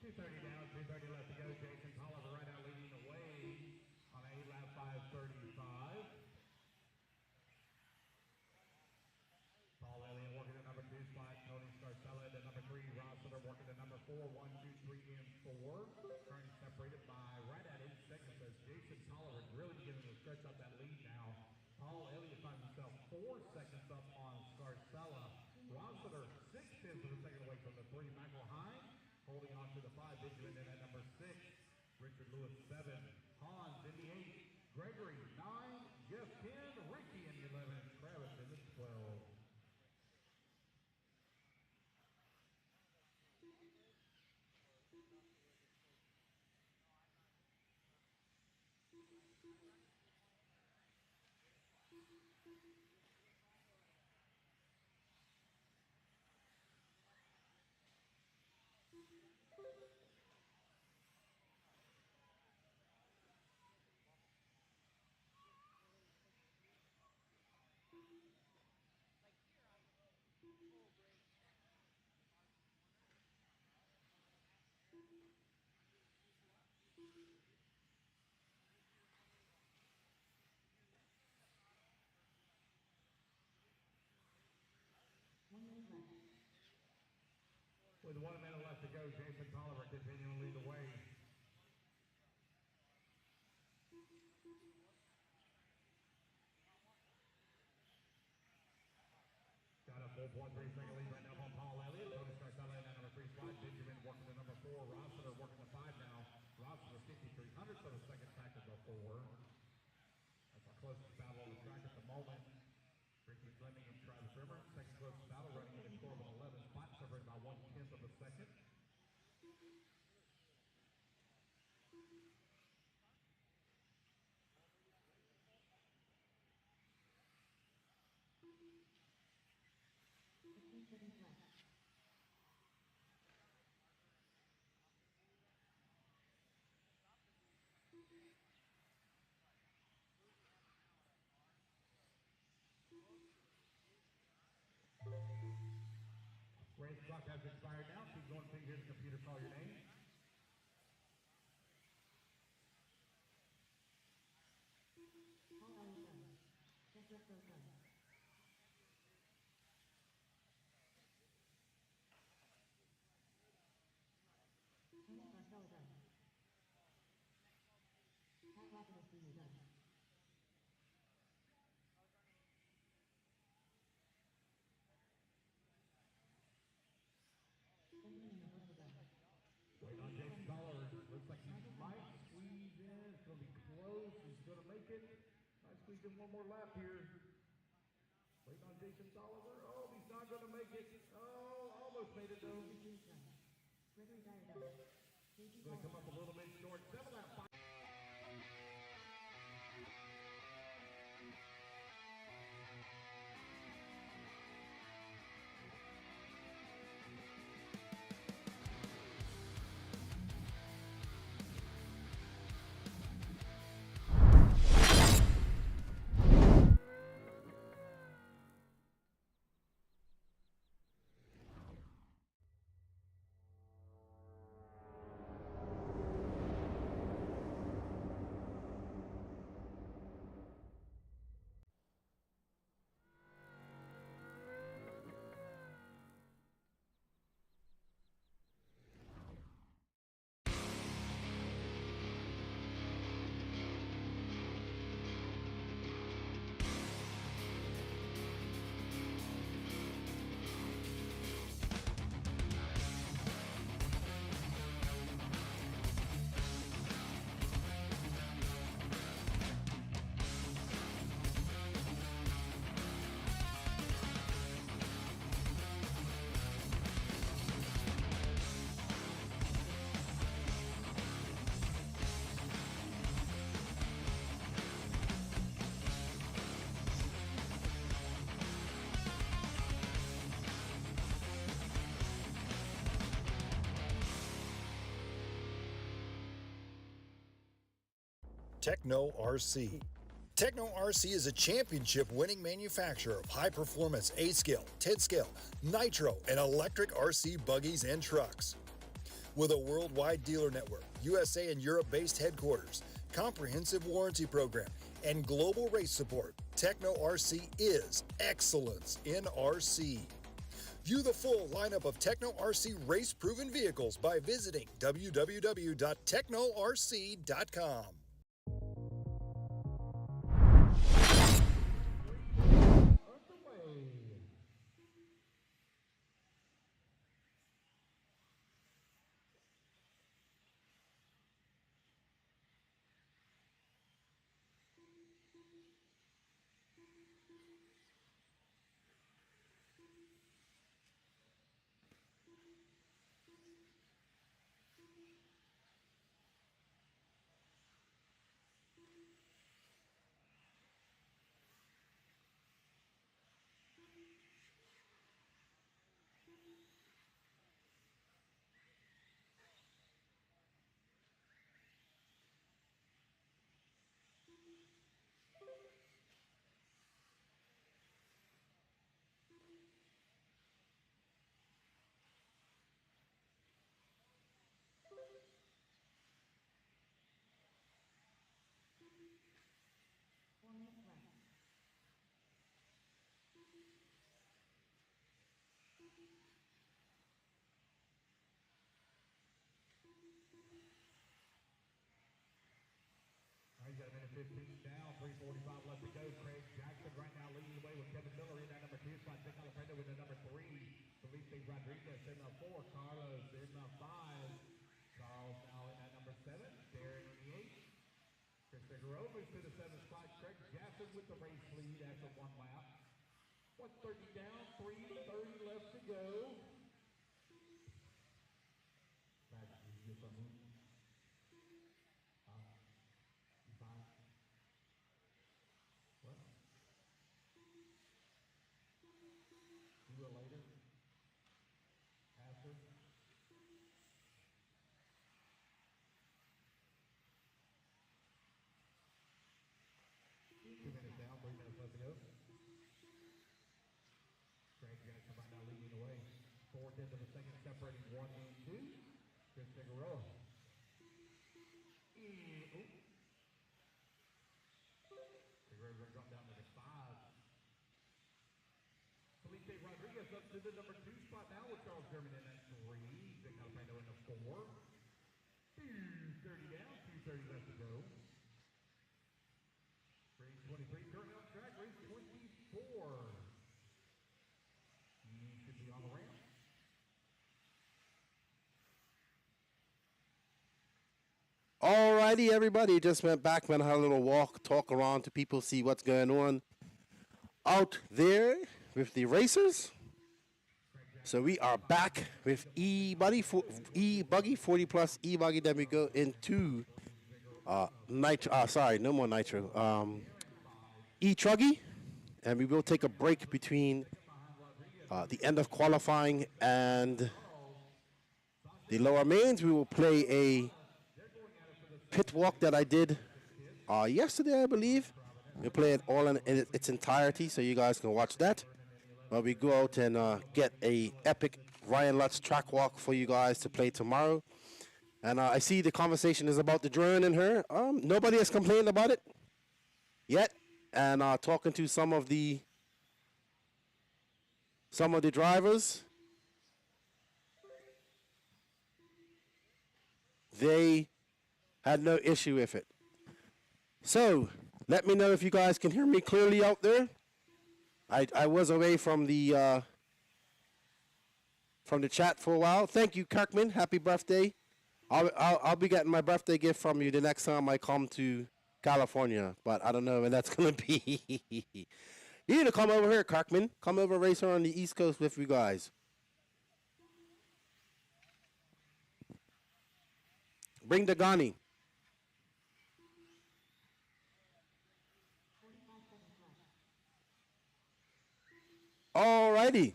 2:30 down, 2:30 left to go. Jason Tolliver right now leading the way on a lap 5:35. Paul Elliott working the number 2 spot. Tony Scarcella at the number 3. Rossiter working the number 4. 1, 2, 3, and 4. Currently separated by right at 8 seconds as Jason Tolliver really beginning to stretch up that lead now. Paul Elliott finds himself 4 seconds up on Scarcella. Rossiter 6 tenths of a second away from the 3. Michael Hine holding on to the 5. Benjamin in at number 6. Richard Lewis 7. Hans in the 8. Gregory 9. Jeff 10. Ricky in the 11. Travis in the 12. With 1 minute left to go, Jason Tolliver continuing to lead the way. Got a 4.3-second lead right now from Paul Elliott. Tony starts out in that number 3 spot. Benjamin working the number 4. Rossiter working the 5 now. Rossiter 5300 for the second track of the 4. That's our closest battle on the track at the moment. Ricky Fleming and Travis River. Second closest battle running in a score of an 11 spot, separated by 1/10 of a second. Race clock has expired now. Keep going until you hear the computer call your name. Waiting on Jason Dollar. Looks like he might squeeze in. It's going to be close. He's going to make it. Might squeeze in one more lap here. Waiting on Jason Dollar. Oh, he's not going to make it. Oh, almost made it though. Going to come up a little bit short. 7 out of 5. Techno RC. Techno RC is a championship-winning manufacturer of high-performance A-scale, 10-scale, nitro, and electric RC buggies and trucks. With a worldwide dealer network, USA and Europe-based headquarters, comprehensive warranty program, and global race support, Techno RC is excellence in RC. View the full lineup of Techno RC race-proven vehicles by visiting www.technorc.com. 15 down, 3:45 left to go. Craig Jackson right now leading the way with Kevin Miller in that number 2 spot. Vic Alfredo with the number 3. Felipe Rodriguez in the 4. Carlos in the 5. Charles now in that number 7. Darren in the 8. Chris Figueroa moves to the 7th spot. Craig Jackson with the race lead after 1 lap. 130 down, 3:30 left to go. Into the second, separating 1 and 2. Chris Figueroa. Figueroa's going to drop down to the 5. Felipe Rodriguez up to the number 2 spot now with Charles German in at 3. Vic Alfredo in the 4. 2:30 down, 2:30 left to go. Race 23, currently on track. Race 24. He should be on the ramp. Alrighty, everybody, just went back, went had a little walk, talk around to people, see what's going on out there with the racers. So we are back with E-Buggy 40 plus E-Buggy. Then we go into Nitro. Sorry, no more Nitro. E-Truggy, and we will take a break between the end of qualifying and the lower mains. We will play a pit walk that I did yesterday, I believe. We'll play it all in its entirety, so you guys can watch that. But we go out and get a epic Ryan Lutz track walk for you guys to play tomorrow. And I see the conversation is about the drone and her. Nobody has complained about it yet. And talking to some of the drivers, they had no issue with it. So let me know if you guys can hear me clearly out there. I was away from the chat for a while. Thank you, Kirkman. Happy birthday. I'll be getting my birthday gift from you the next time I come to California, but I don't know when that's gonna be. You need to come over here, Kirkman. Come over, race her on the East Coast with you guys. Bring the Ghani. Alrighty.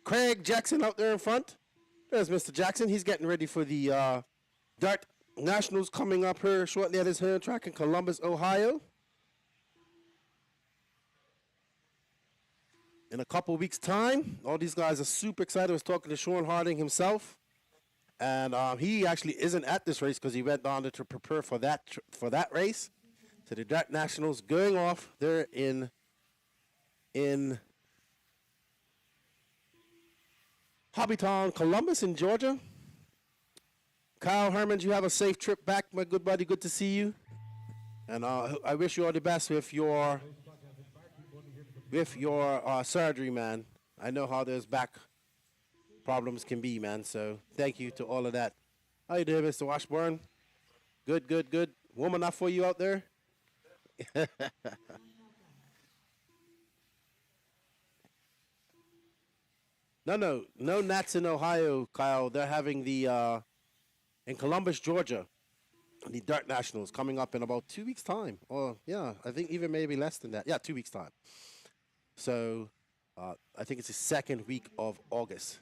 Craig Jackson out there in front. There's Mr. Jackson. He's getting ready for the Dart Nationals coming up here shortly at his home track in Columbus, Ohio. In a couple weeks' time. All these guys are super excited. I was talking to Sean Harding himself. And he actually isn't at this race because he went down to prepare for that race. So the Dart Nationals going off there in Hobbytown, Columbus in Georgia. Kyle Herman, you have a safe trip back, my good buddy. Good to see you. And I wish you all the best with your surgery, man. I know how those back problems can be, man. So thank you to all of that. How you doing, Mr. Washburn? Good, good, good. Warm enough for you out there? No Nats in Ohio, Kyle. They're having the in Columbus, Georgia, the Dart Nationals coming up in about 2 weeks' time. Or yeah, I think even maybe less than that. Yeah, 2 weeks' time. So I think it's the second week of August.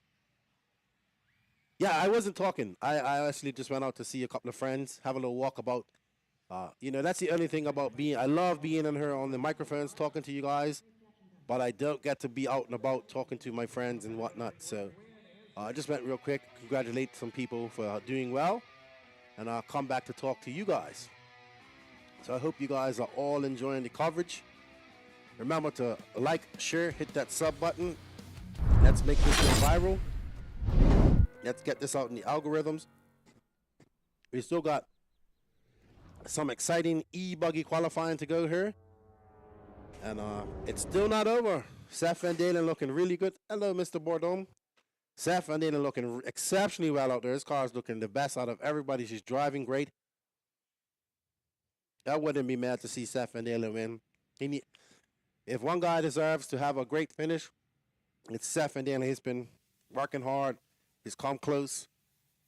Yeah, I wasn't talking. I actually just went out to see a couple of friends, have a little walk about. That's the only thing about being. I love being in here on the microphones, talking to you guys. But I don't get to be out and about talking to my friends and whatnot. So I just went real quick, congratulate some people for doing well, and I'll come back to talk to you guys. So I hope you guys are all enjoying the coverage. Remember to like, share, hit that sub button. Let's make this go viral. Let's get this out in the algorithms. We still got some exciting E-Buggy qualifying to go here. And it's still not over. Seth van Dalen looking really good. Hello, Mr. Bourdon. Seth van Dalen looking exceptionally well out there. His car is looking the best out of everybody. She's driving great. I wouldn't be mad to see Seth van Dalen win. If one guy deserves to have a great finish, it's Seth van Dalen. He's been working hard. He's come close.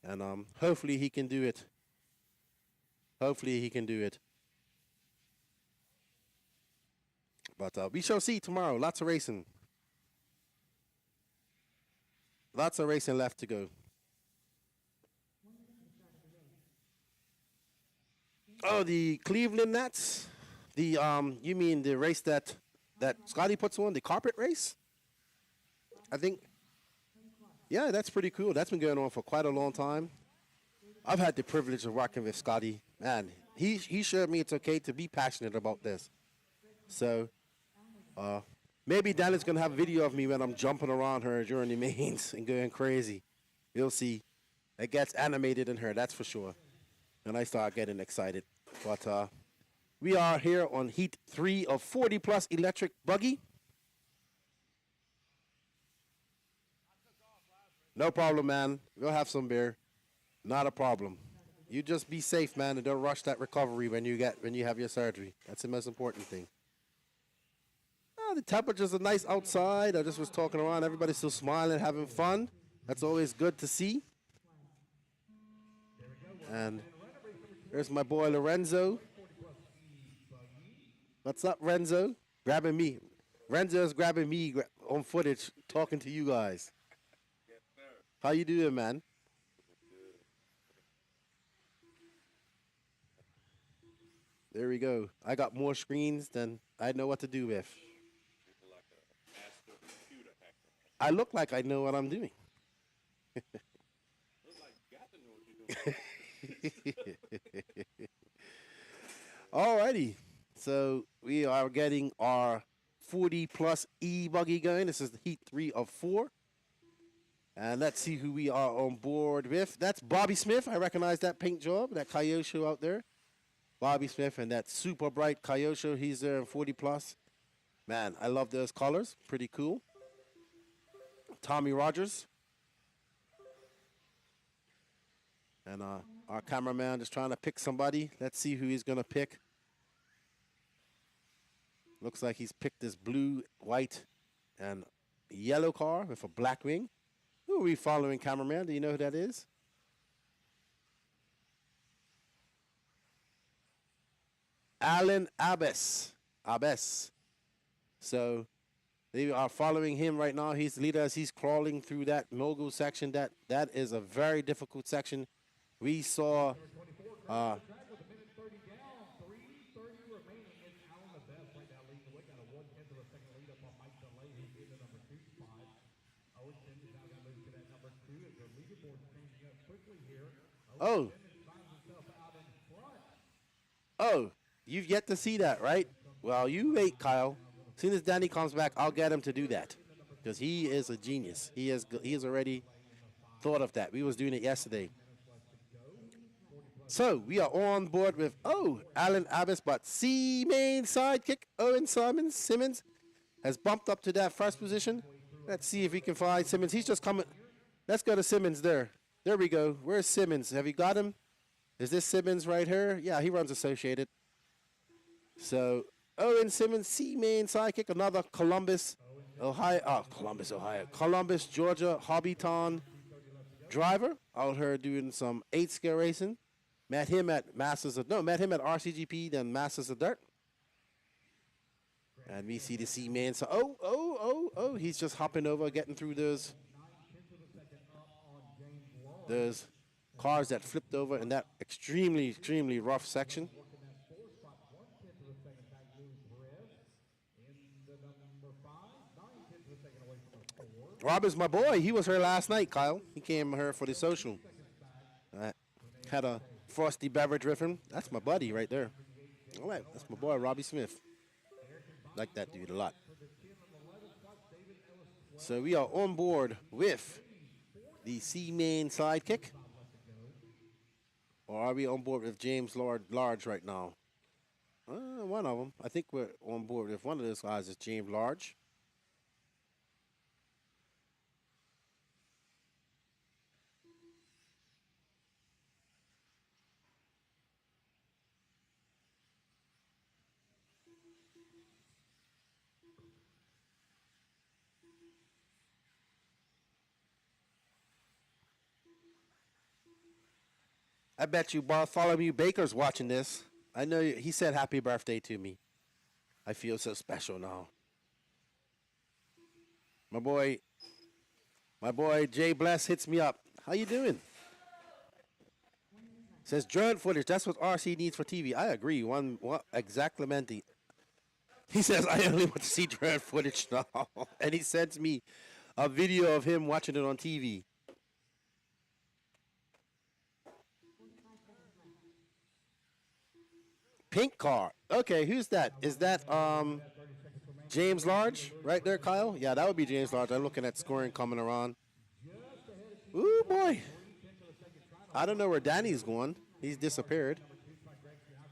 And hopefully he can do it. Hopefully he can do it. But we shall see tomorrow. Lots of racing. Lots of racing left to go. Oh, the Cleveland Nats? The you mean the race that Scotty puts on, the carpet race? I think. Yeah, that's pretty cool. That's been going on for quite a long time. I've had the privilege of working with Scotty. Man, he showed me it's okay to be passionate about this. So, maybe Dallas going to have a video of me when I'm jumping around her during the mains and going crazy. You'll see. It gets animated in her, that's for sure. And I start getting excited. But we are here on Heat 3 of 40-plus electric buggy. No problem, man. We'll have some beer. Not a problem. You just be safe, man, and don't rush that recovery when you have your surgery. That's the most important thing. The temperatures are nice outside. I just was talking around. Everybody's still smiling, having fun. That's always good to see. And there's my boy Lorenzo. What's up, Renzo? Grabbing me. Renzo's grabbing me on footage, talking to you guys. How you doing, man? There we go. I got more screens than I know what to do with. I look like I know what I'm doing. Alrighty. So we are getting our 40-plus E-Buggy going. This is the Heat 3 of 4. And let's see who we are on board with. That's Bobby Smith. I recognize that paint job, that Kyosho out there. Bobby Smith and that super bright Kyosho. He's there in 40-plus. Man, I love those colors. Pretty cool. Tommy Rogers. And our cameraman just trying to pick somebody. Let's see who he's going to pick. Looks like he's picked this blue, white, and yellow car with a black wing. Who are we following, cameraman? Do you know who that is? Alan Abbas. So they are following him right now. He's the leader as he's crawling through that mogul section. That is a very difficult section. We saw Oh, you've yet to see that, right? Well, you wait, Kyle. As soon as Danny comes back, I'll get him to do that because he is a genius. He has already thought of that. We was doing it yesterday. So we are on board with Alan Abbas, but C main sidekick Owen Simmons has bumped up to that first position. Let's see if we can find Simmons. He's just coming. Let's go to Simmons there. There we go. Where's Simmons? Have you got him? Is this Simmons right here? Yeah, he runs Associated. So, Owen Simmons, C-main sidekick, another Columbus, Ohio. Columbus, Georgia, Hobbyton driver out here doing some 8-scale racing. Met him at RCGP, then Masters of Dirt. And we see the C-main. So, he's just hopping over, getting through those cars that flipped over in that extremely, extremely rough section. Rob is my boy. He was here last night, Kyle. He came here for the social. Had a frosty beverage with him. That's my buddy right there. All right, that's my boy, Robbie Smith. Like that dude a lot. So we are on board with the C-main sidekick. Or are we on board with James Large right now? One of them. I think we're on board with one of those guys is James Large. I bet you Bartholomew Baker's watching this. I know he said happy birthday to me. I feel so special now. My boy Jay Bless hits me up. How you doing? Says drone footage. That's what RC needs for TV. I agree. What exactly? He says I only want to see drone footage now, and he sends me a video of him watching it on TV. Pink car. Okay, who's that? Is that James Large right there, Kyle? Yeah, that would be James Large. I'm looking at scoring coming around. Ooh, boy. I don't know where Danny's going. He's disappeared.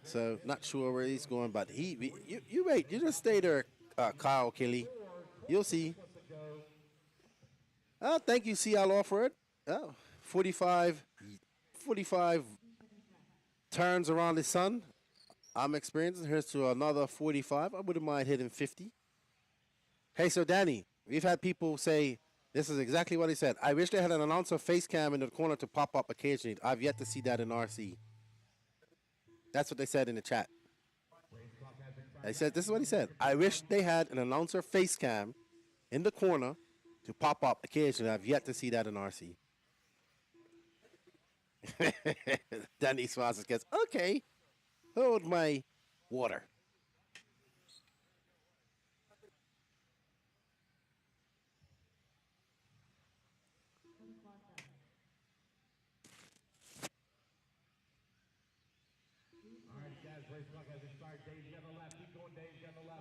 So, not sure where he's going, but you wait. You just stay there, Kyle Kelly. You'll see. Oh, thank you, CL Offroad. Oh, 45 turns around the sun. I'm experiencing. Here's to another 45. I wouldn't mind hitting 50. Hey, so Danny, we've had people say, this is exactly what he said. I wish they had an announcer face cam in the corner to pop up occasionally. I've yet to see that in RC. That's what they said in the chat. They said, this is what he said. I wish they had an announcer face cam in the corner to pop up occasionally. I've yet to see that in RC. Danny Swanson gets, okay. Hold my water.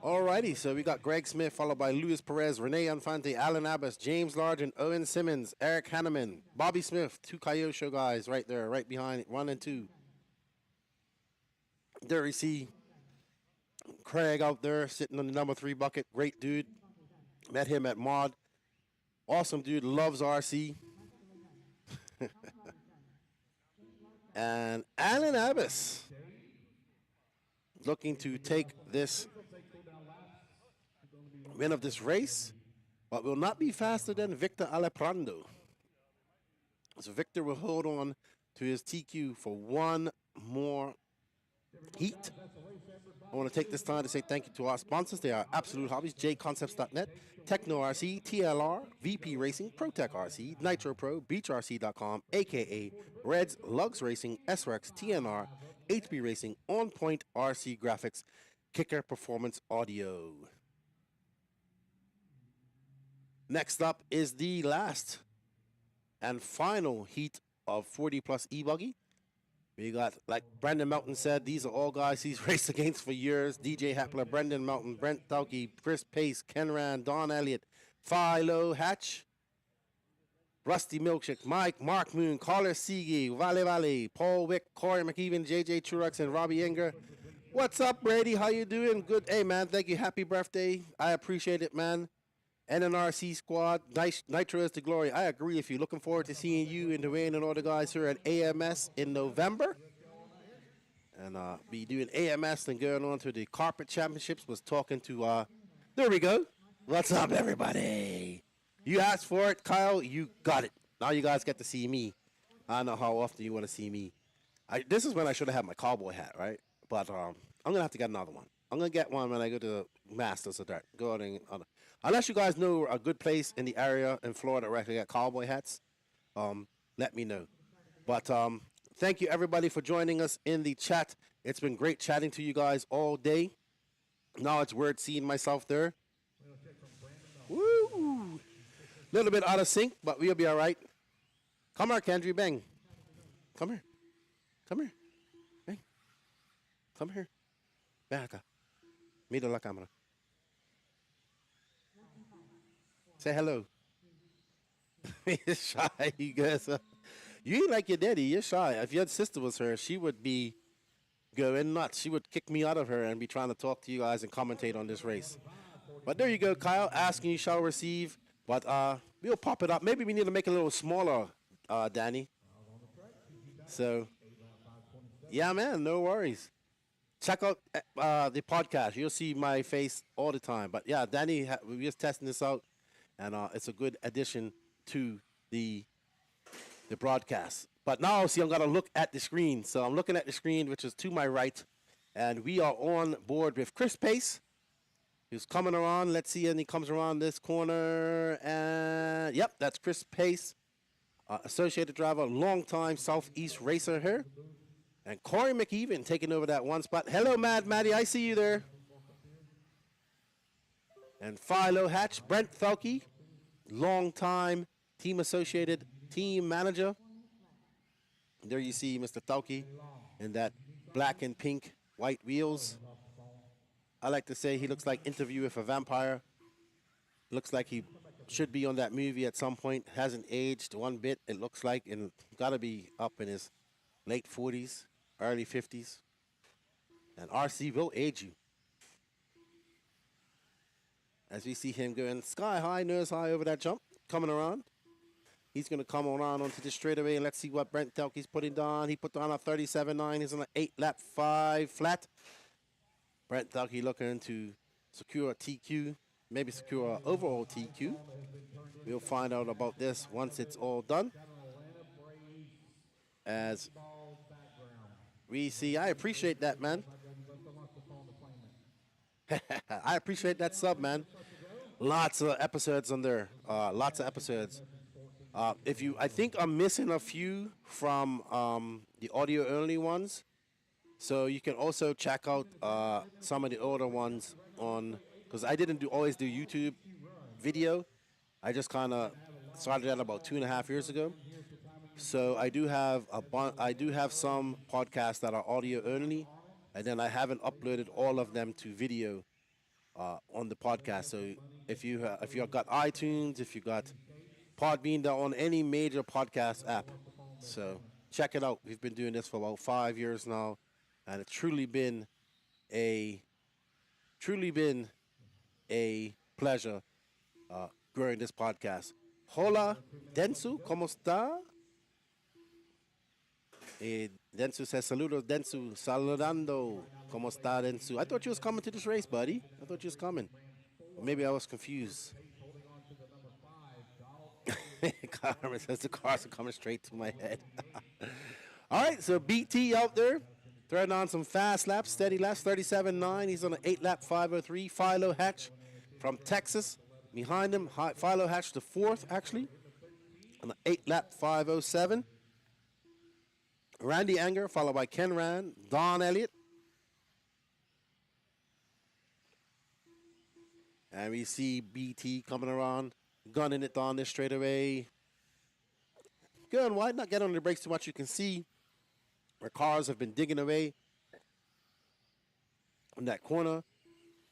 Alrighty, so we got Greg Smith followed by Luis Perez, Rene Infante, Alan Abbas, James Large, and Owen Simmons, Eric Hanneman, Bobby Smith, two Coyote Show guys right there, right behind 1 and 2. There we see Craig out there sitting on the number 3 bucket. Great dude. Met him at Mod. Awesome dude. Loves RC. And Alan Abbas looking to take this win of this race, but will not be faster than Victor Aleprando. So Victor will hold on to his TQ for one more heat. I want to take this time to say thank you to our sponsors. They are Absolute Hobbies, JConcepts.net, Techno RC, TLR, VP Racing, ProTech RC, Nitro Pro, BeachRC.com, aka Reds, Lugs Racing, SRX, TNR, HB Racing, On Point RC Graphics, Kicker Performance Audio. Next up is the last and final heat of 40 plus E-Buggy. We got, like Brendan Melton said, these are all guys he's raced against for years. DJ Hepler, Brendan Melton, Brent Thalke, Chris Pace, Ken Rand, Don Elliott, Philo Hatch, Rusty Milkshake, Mike, Mark Moon, Carter Seagay, Vale, Paul Wick, Corey McEwen, JJ Truex, and Robbie Enger. What's up, Brady? How you doing? Good. Hey, man, thank you. Happy birthday. I appreciate it, man. NNRC squad, Nitro is the glory. I agree with you. Looking forward to seeing you and Dwayne and all the guys here at AMS in November. And be doing AMS and going on to the Carpet Championships. Was talking to, there we go. What's up, everybody? You asked for it, Kyle. You got it. Now you guys get to see me. I know how often you want to see me. This is when I should have had my cowboy hat, right? But I'm going to have to get another one. I'm going to get one when I go to Masters of Dirt. Go out and, unless you guys know a good place in the area in Florida where I can get cowboy hats, let me know. But thank you, everybody, for joining us in the chat. It's been great chatting to you guys all day. Now it's weird seeing myself there. Woo! Little bit out of sync, but we'll be all right. Come here, Kendry, bang. Come here. Come here. Bang. Come here. Ven acá. Mira la cámara. Say hello. He's shy, you guys. You ain't like your daddy. You're shy. If your sister was her, she would be going nuts. She would kick me out of her and be trying to talk to you guys and commentate on this race. But there you go, Kyle. Asking you shall receive. But we'll pop it up. Maybe we need to make it a little smaller, Danny. So, yeah, man, no worries. Check out the podcast. You'll see my face all the time. But, yeah, Danny, we're just testing this out. And it's a good addition to the broadcast. But now, see, I'm going to look at the screen. So I'm looking at the screen, which is to my right. And we are on board with Chris Pace, who's coming around. Let's see, and he comes around this corner. And, yep, that's Chris Pace, associated driver, long-time Southeast racer here. And Corey McIver taking over that one spot. Hello, Mad Matty. I see you there. And Philo Hatch, Brent Thelke, long-time team associated team manager. There you see Mr. Thelke in that black and pink white wheels. I like to say he looks like Interview with a Vampire. Looks like he should be on that movie at some point. Hasn't aged one bit, it looks like, and got to be up in his late 40s, early 50s. And RC will age you. As we see him going sky high, nose high over that jump, coming around. He's going to come around onto the straightaway, and let's see what Brent Thelke's putting down. He put down a 37.9. He's on an 8-lap 5 flat. Brent Thelke looking to secure a TQ, maybe secure an overall TQ. We'll find out about this once it's all done. As we see, I appreciate that, man. I appreciate that sub, man. Lots of episodes on there. Lots of episodes. I think I'm missing a few from the audio-only ones. So you can also check out some of the older ones on, because I didn't always do YouTube video. I just kind of started that about 2.5 years ago. So I do have some podcasts that are audio only, and then I haven't uploaded all of them to video on the podcast. So if you've got iTunes, if you got Podbean, they're on any major podcast app. So check it out. We've been doing this for about 5 years now, and it's truly been a pleasure growing this podcast. Hola, Densu, ¿cómo está? Densu says, saludos, Densu, saludando. ¿Cómo está, Densu? I thought you was coming to this race, buddy. I thought you was coming. Or maybe I was confused. Carmen says the cars are coming straight to my head. All right, so BT out there, throwing on some fast laps, steady laps, 37.9. He's on an 8-lap 5:03. Philo Hatch from Texas. Behind him, Philo Hatch the 4th, actually, on an 8-lap 5:07. Randy Anger, followed by Ken Rand, Don Elliott. And we see BT coming around, gunning it down this straightaway. Going wide, not getting on the brakes too much. You can see where cars have been digging away in that corner,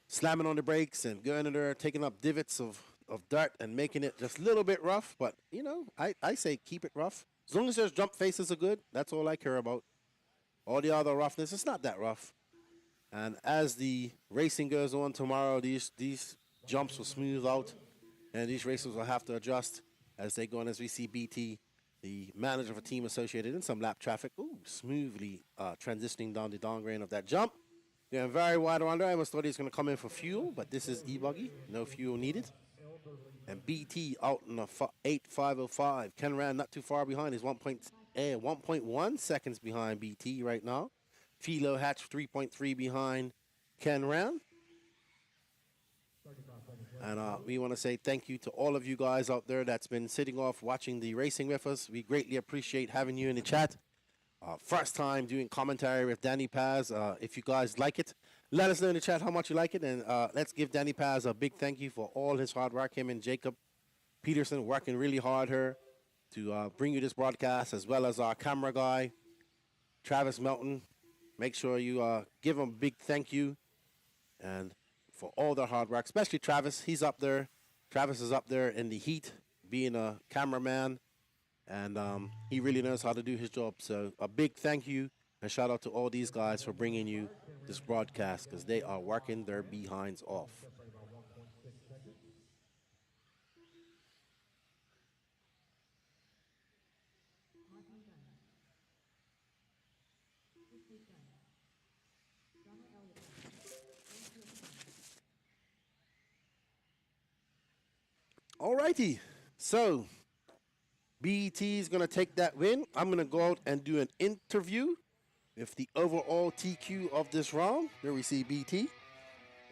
slamming on the brakes and going in there, taking up divots of dirt and making it just a little bit rough. But, you know, I say keep it rough. As long as those jump faces are good, that's all I care about. All the other roughness, it's not that rough. And as the racing goes on tomorrow, these jumps will smooth out, and these racers will have to adjust as they go on. As we see BT, the manager of a team associated in some lap traffic, smoothly transitioning down the downgrade of that jump. Going very wide around there. I almost thought he was going to come in for fuel, but this is E-Buggy. No fuel needed. And BT out in a 8.505. Ken Rand not too far behind. He's 1.1 seconds behind BT right now. Philo Hatch 3.3 behind Ken Rand. And we want to say thank you to all of you guys out there that's been sitting off watching the racing with us. We greatly appreciate having you in the chat. First time doing commentary with Danny Paz. If you guys like it, let us know in the chat how much you like it. And let's give Danny Paz a big thank you for all his hard work. Him and Jacob Peterson working really hard here to bring you this broadcast, as well as our camera guy, Travis Melton. Make sure you give him a big thank you. And for all their hard work, especially Travis. He's up there. Travis is up there in the heat, being a cameraman and he really knows how to do his job. So a big thank you and shout out to all these guys for bringing you this broadcast because they are working their behinds off. Martin Gunn. Steve Gunn. Donald Elliott. Alrighty, so BET is gonna take that win. I'm gonna go out and do an interview with the overall TQ of this round. There we see BT.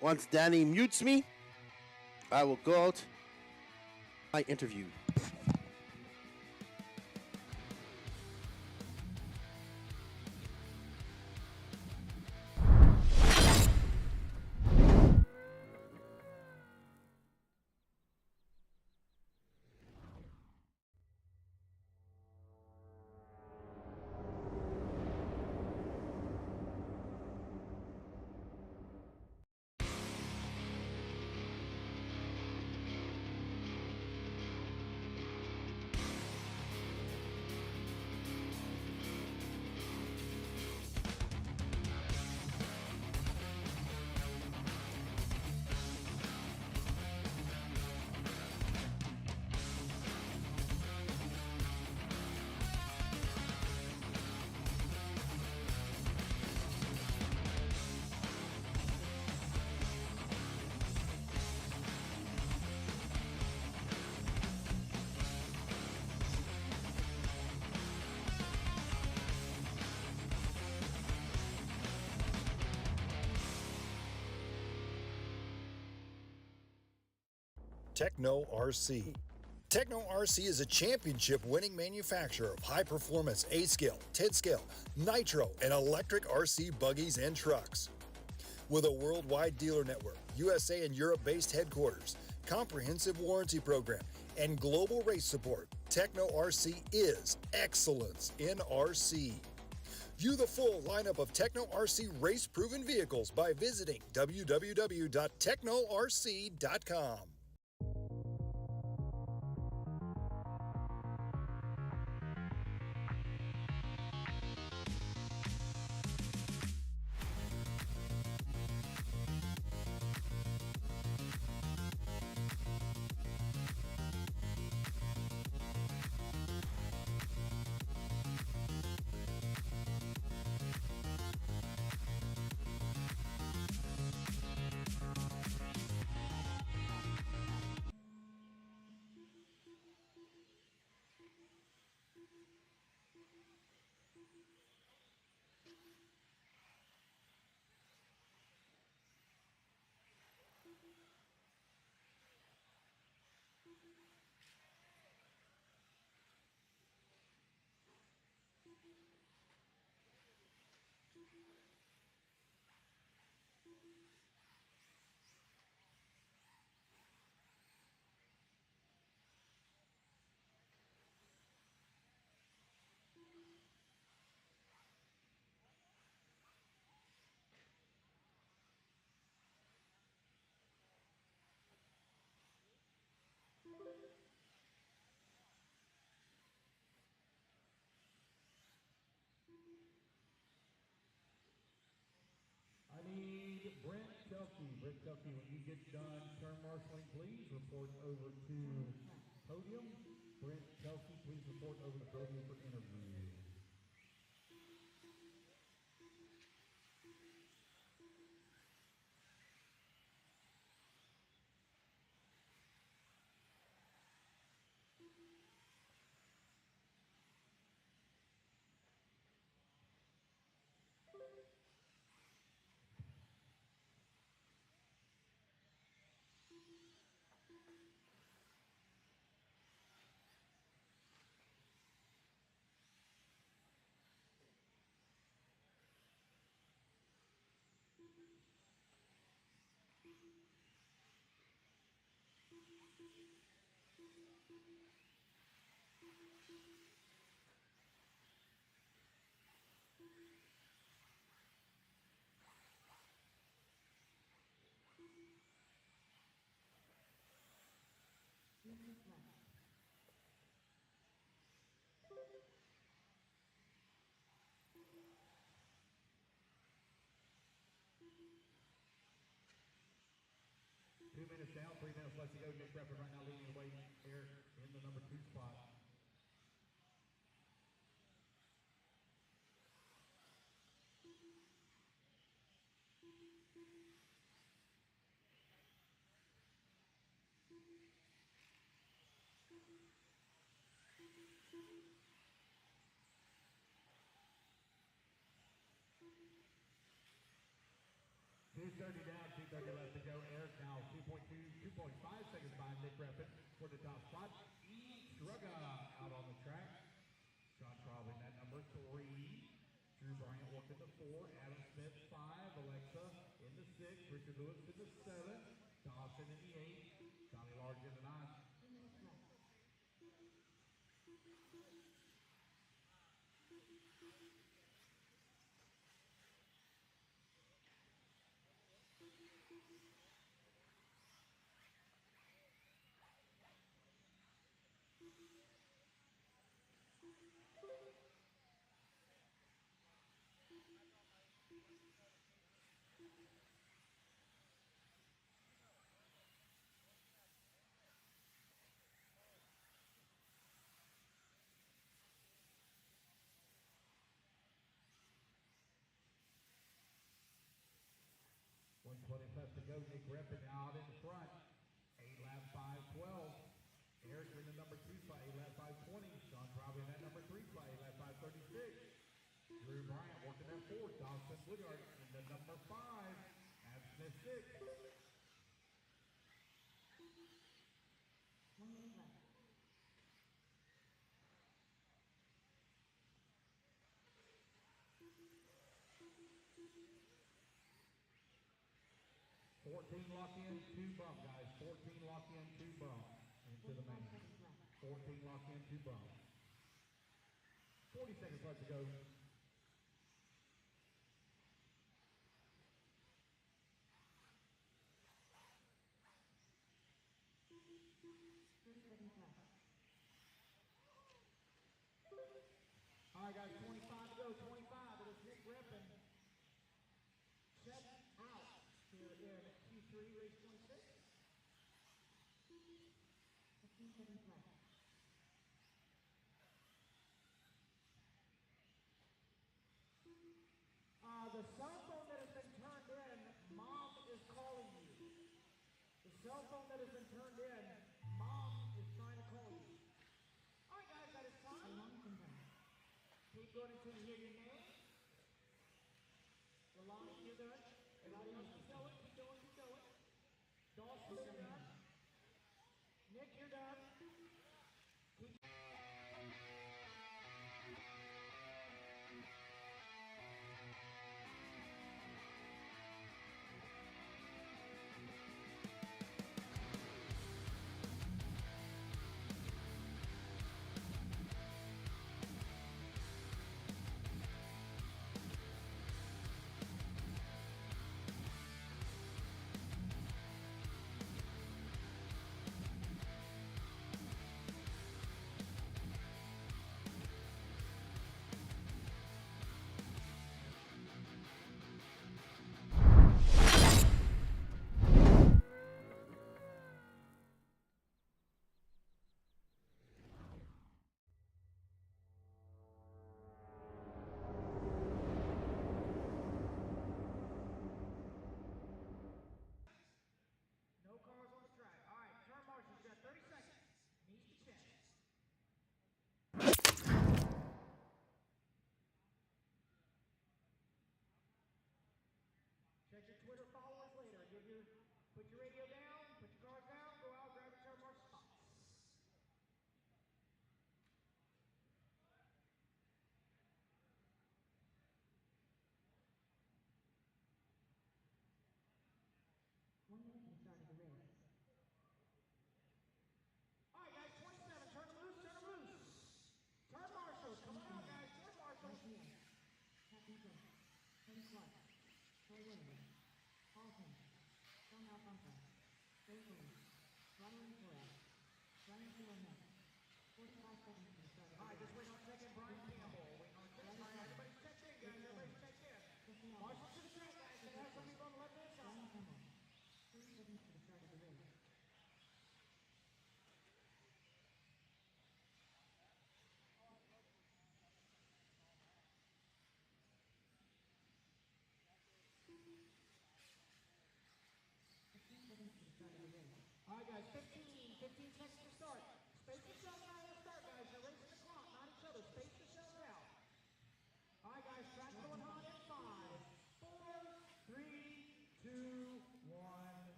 Once Danny mutes me, I will go out my interview. Techno RC. Techno RC is a championship-winning manufacturer of high-performance A-scale, 10-scale, nitro, and electric RC buggies and trucks. With a worldwide dealer network, USA and Europe-based headquarters, comprehensive warranty program, and global race support, Techno RC is excellence in RC. View the full lineup of Techno RC race-proven vehicles by visiting www.technorc.com. I need Brent Kelky. Brent Kelky, when you get done turn marshaling, please report over to podium. Brent Kelky, please report over to podium for interview. minutes down, 3 minutes left to go. Nick Raffle right now leading the way here in the number 2 spot. $2:30 down, $2:30 left to go. Eric now 2.5 seconds behind Nick Raffle for the top spot. E-Truggy out on the track. Sean Traub in that number 3. Drew Bryant working the 4. Adam Smith 5. Alexa in the 6. Richard Lewis in the 7. Dawson in the 8. Johnny Large in the 9. Left to go. Nick Raffle out in front. 8 lap 5:12. Eric in the number 2 spot. 8 lap 5:20. Sean Traub in that number 3 spot. 8 lap 5:36. Drew Bryant working that 4. Dawson Woodard in the number 5. Adam Smith 6. 1 minute left. 14 lock in, 2 bump, guys. 14 lock in, 2 bump into the main. 14 lock in, 2 bump. 40 seconds left to go. All right, guys, 25 to go. 25. It is Nick Raffle. Set out here in Q3, race 26. 15 seconds left. The cell phone that has been turned in, Mom is calling you. The cell phone that has been turned in, Mom is trying to call you. All right, guys, that is time. Keep going until you hear your name. Rolani, you're done. Everybody else, keep going, keep going, keep going. Dawson, you're done. Nick, you're done. Keep check your Twitter followers later. Put your radio down, put your cars down, go out, grab your turn mark spots. One minute to the start of the race. All right, guys, 27. Turn them loose, turn them loose. Turn marshals, come on out, guys. Turn marshals. Captain Cook, Tony Clark, Troy Williams, Paul King, John Alfonso, Dave Williams, Roderick Torres, Brian Silverman. 45 seconds to the start of the race. All right, just wait on second, Brian Campbell. Wait on second. All right, everybody's checked in, guys. Everybody's checked in. Marshals to the track, guys. They have some people on the left-hand side. Brian Campbell, 30 seconds to the start of the race.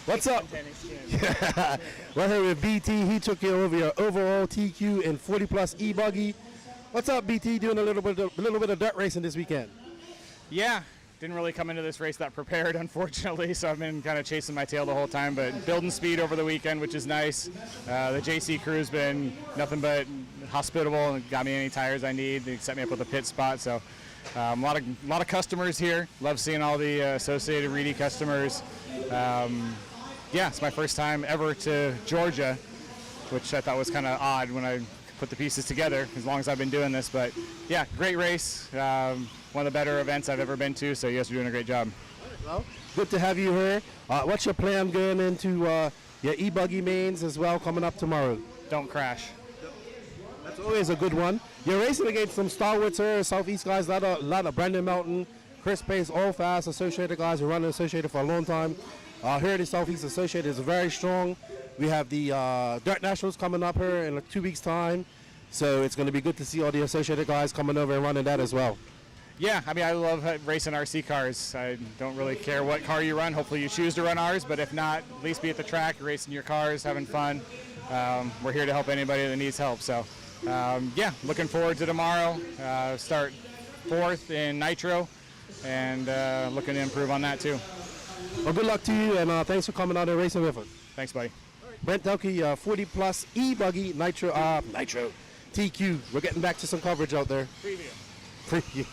What's up? We're here with BT. He took you over your overall TQ and 40 plus E-Buggy. What's up, BT? Doing a little bit of dirt racing this weekend. Yeah, didn't really come into this race that prepared, unfortunately, so I've been kind of chasing my tail the whole time, but building speed over the weekend, which is nice. The JC crew's been nothing but hospitable and got me any tires I need. They set me up with a pit spot, so a lot of customers here. Love seeing all the Associated Reedy customers. Yeah, it's my first time ever to Georgia, which I thought was kind of odd when I put the pieces together, as long as I've been doing this. But yeah, great race. One of the better events I've ever been to, so you guys are doing a great job. Well, good to have you here. What's your plan going into your E-Buggy mains as well coming up tomorrow? Don't crash. That's always a good one. You're racing against some stalwarts here, Southeast guys, a lot of Brendan Melton, Chris Pace, all fast Associated guys who run Associated for a long time. Here at the Southeast Associated is very strong. We have the Dirt Nationals coming up here in 2 weeks' time, so it's going to be good to see all the Associated guys coming over and running that as well. Yeah, I mean, I love racing RC cars. I don't really care what car you run. Hopefully you choose to run ours, but if not, at least be at the track, racing your cars, having fun. We're here to help anybody that needs help. So, yeah, looking forward to tomorrow. Start 4th in Nitro, and looking to improve on that too. Well, good luck to you, and thanks for coming out and racing with us. Thanks, buddy. Brent Delkey, 40 plus E-Buggy Nitro TQ. We're getting back to some coverage out there. Preview.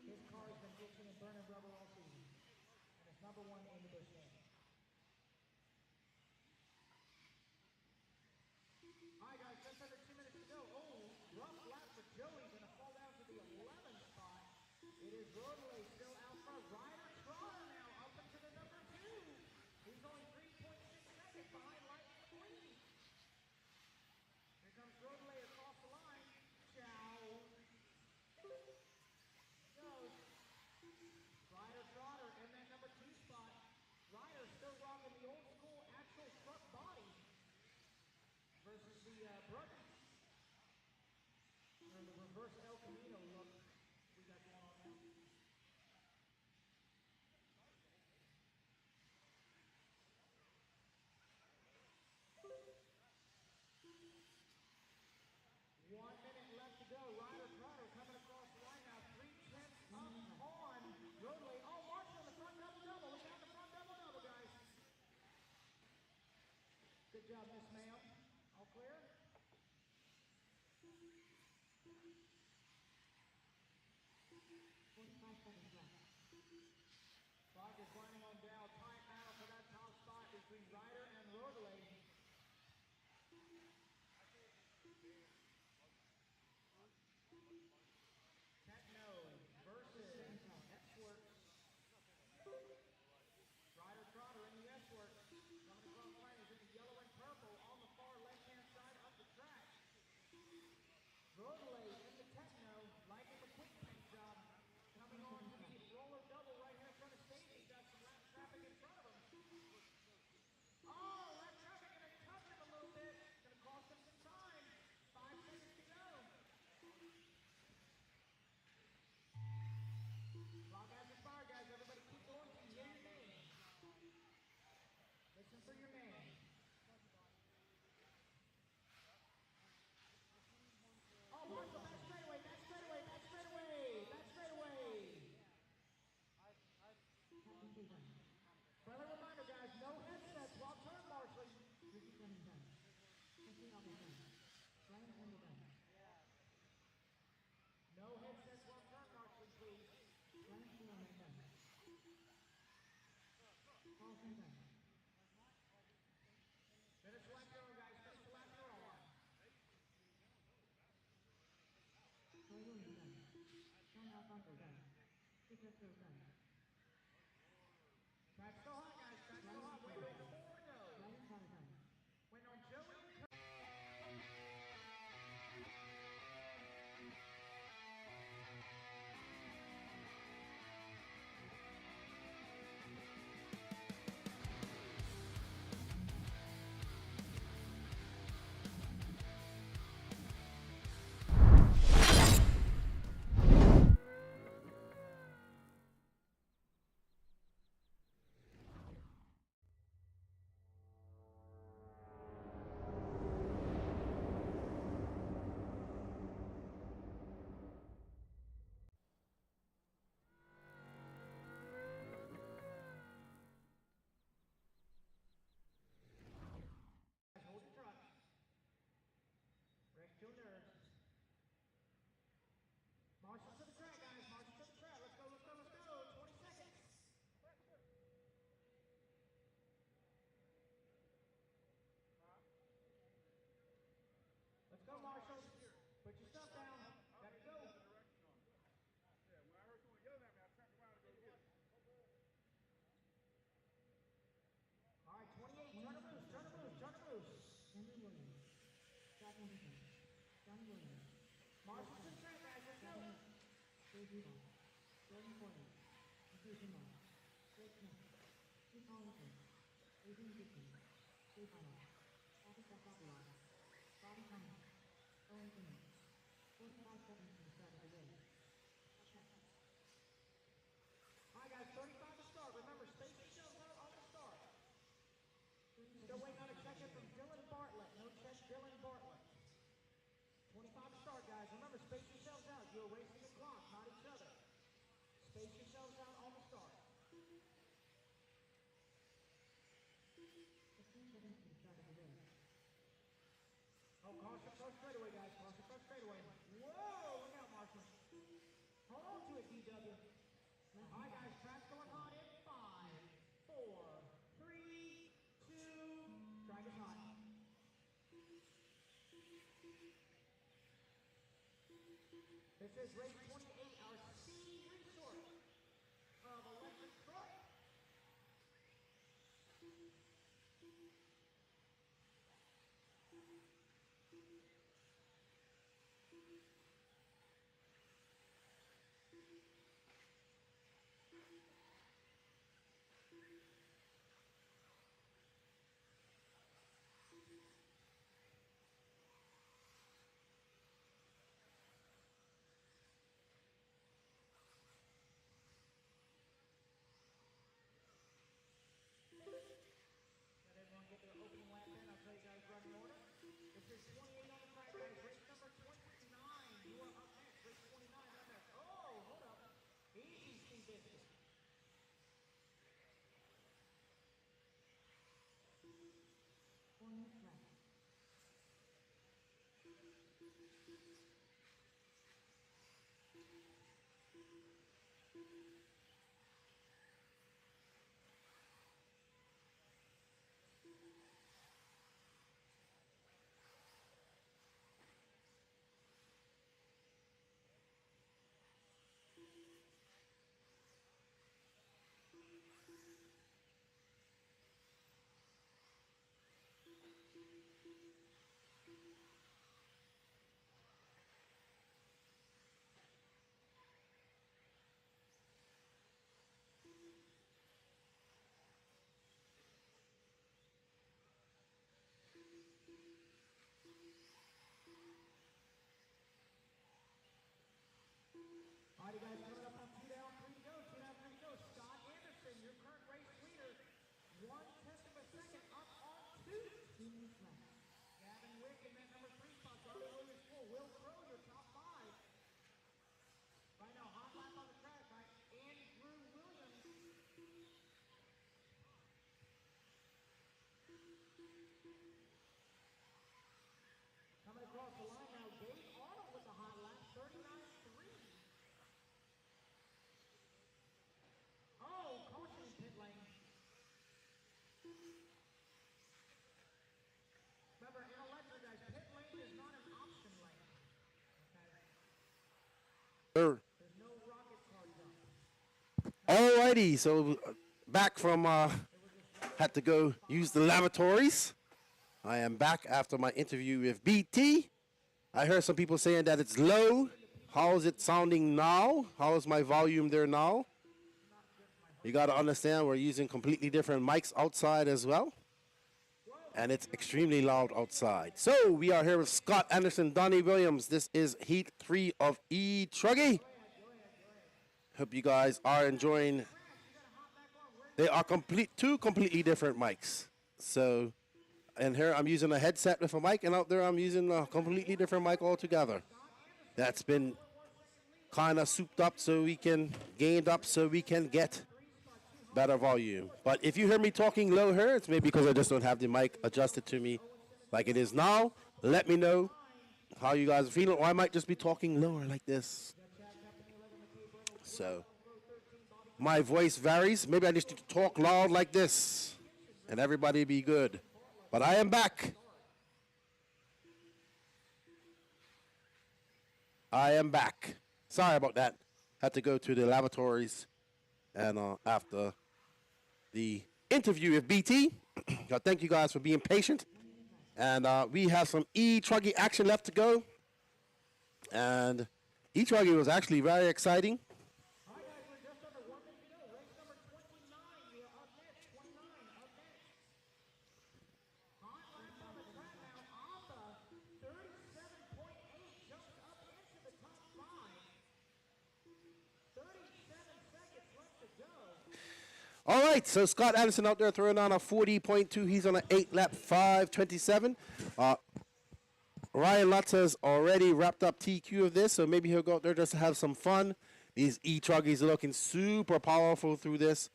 His car has been ditching and burning rubber all season, and it's #1 in the bush stand. All right, guys, just under 2 minutes to go. Oh, rough lap for Joey, going to fall down to the 11th spot. It is Roadway still out front. Ryder Trotter now up into the #2. He's only 3.6 seconds behind Lightning McQueen. Here comes Roadway across the line. Ciao. Goes Ryder Trotter in that #2 spot. Ryder still rocking the old school actual truck body versus the Brothers. Or the reverse El Camino look we got going on now. One minute left to go. Ryder Trotter coming across the line now. 3/10 up on Roadway. Oh, Marshall in the front double-double. Look out the front double-double, guys. Good job, Miss Mayo. All clear? 45 seconds left. Clock is running on down. Tight battle for that top spot between Ryder and Roadway. Techno versus S-Works. Ryder Trotter in the S-Works. Coming across the line is in the yellow and purple on the far left-hand side of the track. Roadway in the Techno, liking the quick paint job. Coming on to the roller double right here in front of Stacey. Got some lap traffic in front of him. Oh, lap traffic going to touch him a little bit. Going to cost him some time. 5 seconds to go. Clock has expired, guys. Everybody keep going to hear your name. Listen for your name. Oh, Marshall Finish the lap you're on, guys. Finish the lap you're on. Track still hot, guys. Track still hot. Waiting on 4 to go. Waiting on Joey and hold your truck. Rest your nerves. Marshal to the track, guys. Marshal to the track. Let's go, let's go, let's go. 20 seconds. Let's go, Marshal. Put your stuff down. Gotta go. All right, 28. Turn them loose. Turn them loose. Turn them loose. Marshal to the track, guys. Let's go. All right, guys. 35 to start. Remember, space yourselves out on the start. Still waiting on a check-in from Dylan Bartlett. No check, Dylan Bartlett. 25 to start, guys. Remember, space yourselves out. You're racing the clock, not each other. Space yourselves out on the start. Oh, caution first straightaway, guys. Caution first straightaway. Whoa! Look out, Marshall. Hold on to it, DW. All right, guys. Track's going hot in 5, 4, 3, 2. Track is hot. This is race 28, our C resort of electric truck. Let everyone get their opening lap in. I'll tell you guys running order. This is 28 on the track, guys. Race number 29. You are up next. Race 29 up next. Oh, hold up. Easy, Steve Biscuit. All right, guys, coming up on 2 down, 3 to go. 2 down, 3 to go. Scott Anderson, your current race leader. 1/10 of a second up on 2. Gavin Wick in that number 3 spot. Charlie Williams full. Will Crow, your top 5. Right now, hot lap on the track by Andrew Williams. Coming across the line now, Dave Arnold with the hot lap, 39.3. Oh, caution in pit lane. Alrighty, so back from, had to go use the lavatories. I am back after my interview with BT. I heard some people saying that it's low. How is it sounding now? How is my volume there now? You got to understand we're using completely different mics outside as well. And it's extremely loud outside. So we are here with Scott Anderson, Donnie Williams. This is Heat 3 of E-Truggy. Hope you guys are enjoying. They are two completely different mics. So, and here I'm using a headset with a mic, and out there I'm using a completely different mic altogether. That's been kind of souped up so we can, gained up so we can get better volume. But if you hear me talking low here, it's maybe because I just don't have the mic adjusted to me like it is now. Let me know how you guys are feeling, or I might just be talking lower like this. So my voice varies. Maybe I just need to talk loud like this and everybody be good. But I am back. I am back. Sorry about that. Had to go to the lavatories and after the interview with BT. Thank you guys for being patient. And we have some E-Truggy action left to go. And E-Truggy was actually very exciting. All right, so Scott Anderson out there throwing on a 40.2. He's on an 8-lap 5:27. Ryan Lutz has already wrapped up TQ of this, so maybe he'll go out there just to have some fun. These E-Truggies are looking super powerful through this.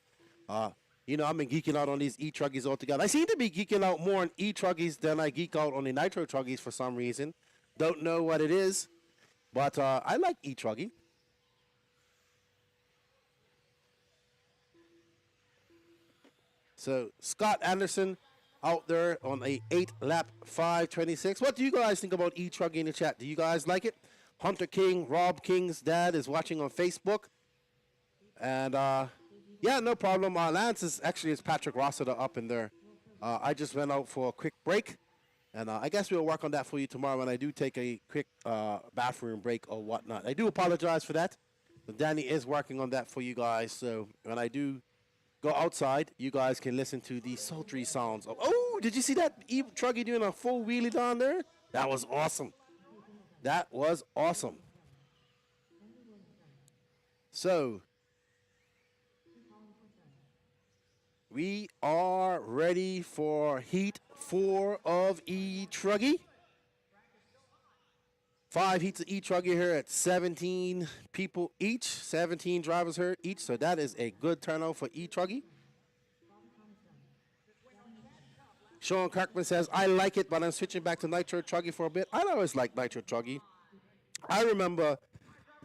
You know, I've been geeking out on these E-Truggies altogether. I seem to be geeking out more on E-Truggies than I geek out on the Nitro Truggies for some reason. Don't know what it is, but I like E-Truggy. So Scott Anderson out there on a 8-lap 5:26. What do you guys think about E-Truggy in the chat? Do you guys like it? Hunter King, Rob King's dad, is watching on Facebook. And yeah, no problem. Lance is actually is Patrick Rossiter up in there. I just went out for a quick break. And I guess we'll work on that for you tomorrow when I do take a quick bathroom break or whatnot. I do apologize for that. But Danny is working on that for you guys. So when I do go outside, you guys can listen to the sultry sounds of. Oh, did you see that E-Truggy doing a full wheelie down there? That was awesome. That was awesome. So we are ready for Heat 4 of E-Truggy. 5 heats of E-Truggy here at 17 people each, 17 drivers here each, so that is a good turnout for E-Truggy. Sean Kirkman says, I like it, but I'm switching back to Nitro Truggy for a bit. I always like Nitro Truggy. I remember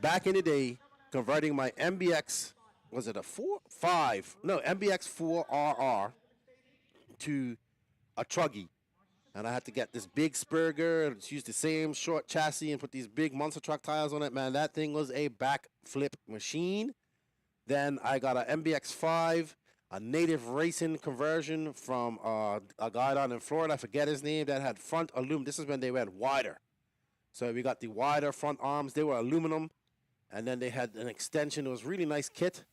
back in the day converting my MBX, was it a 5? No, MBX 4RR to a Truggy. And I had to get this big Spurger and use the same short chassis and put these big monster truck tires on it. Man, that thing was a backflip machine. Then I got an MBX5, a native racing conversion from a guy down in Florida. I forget his name. That had front aluminum. This is when they went wider. So we got the wider front arms. They were aluminum. And then they had an extension. It was a really nice kit.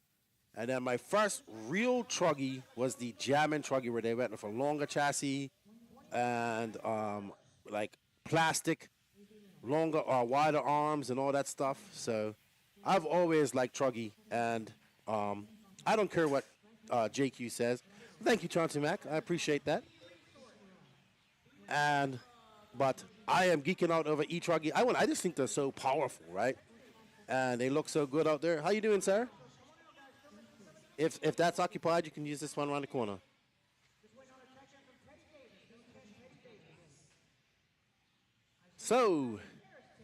And then my first real Truggy was the Jammin' Truggy, where they went with a longer chassis and like plastic, longer or wider arms and all that stuff. So I've always liked Truggy, and I don't care what JQ says. Thank you, Chauncey Mac. I appreciate that. But I am geeking out over E-Truggy. I just think they're so powerful, right? And they look so good out there. How you doing, sir? If that's occupied, you can use this one around the corner. So,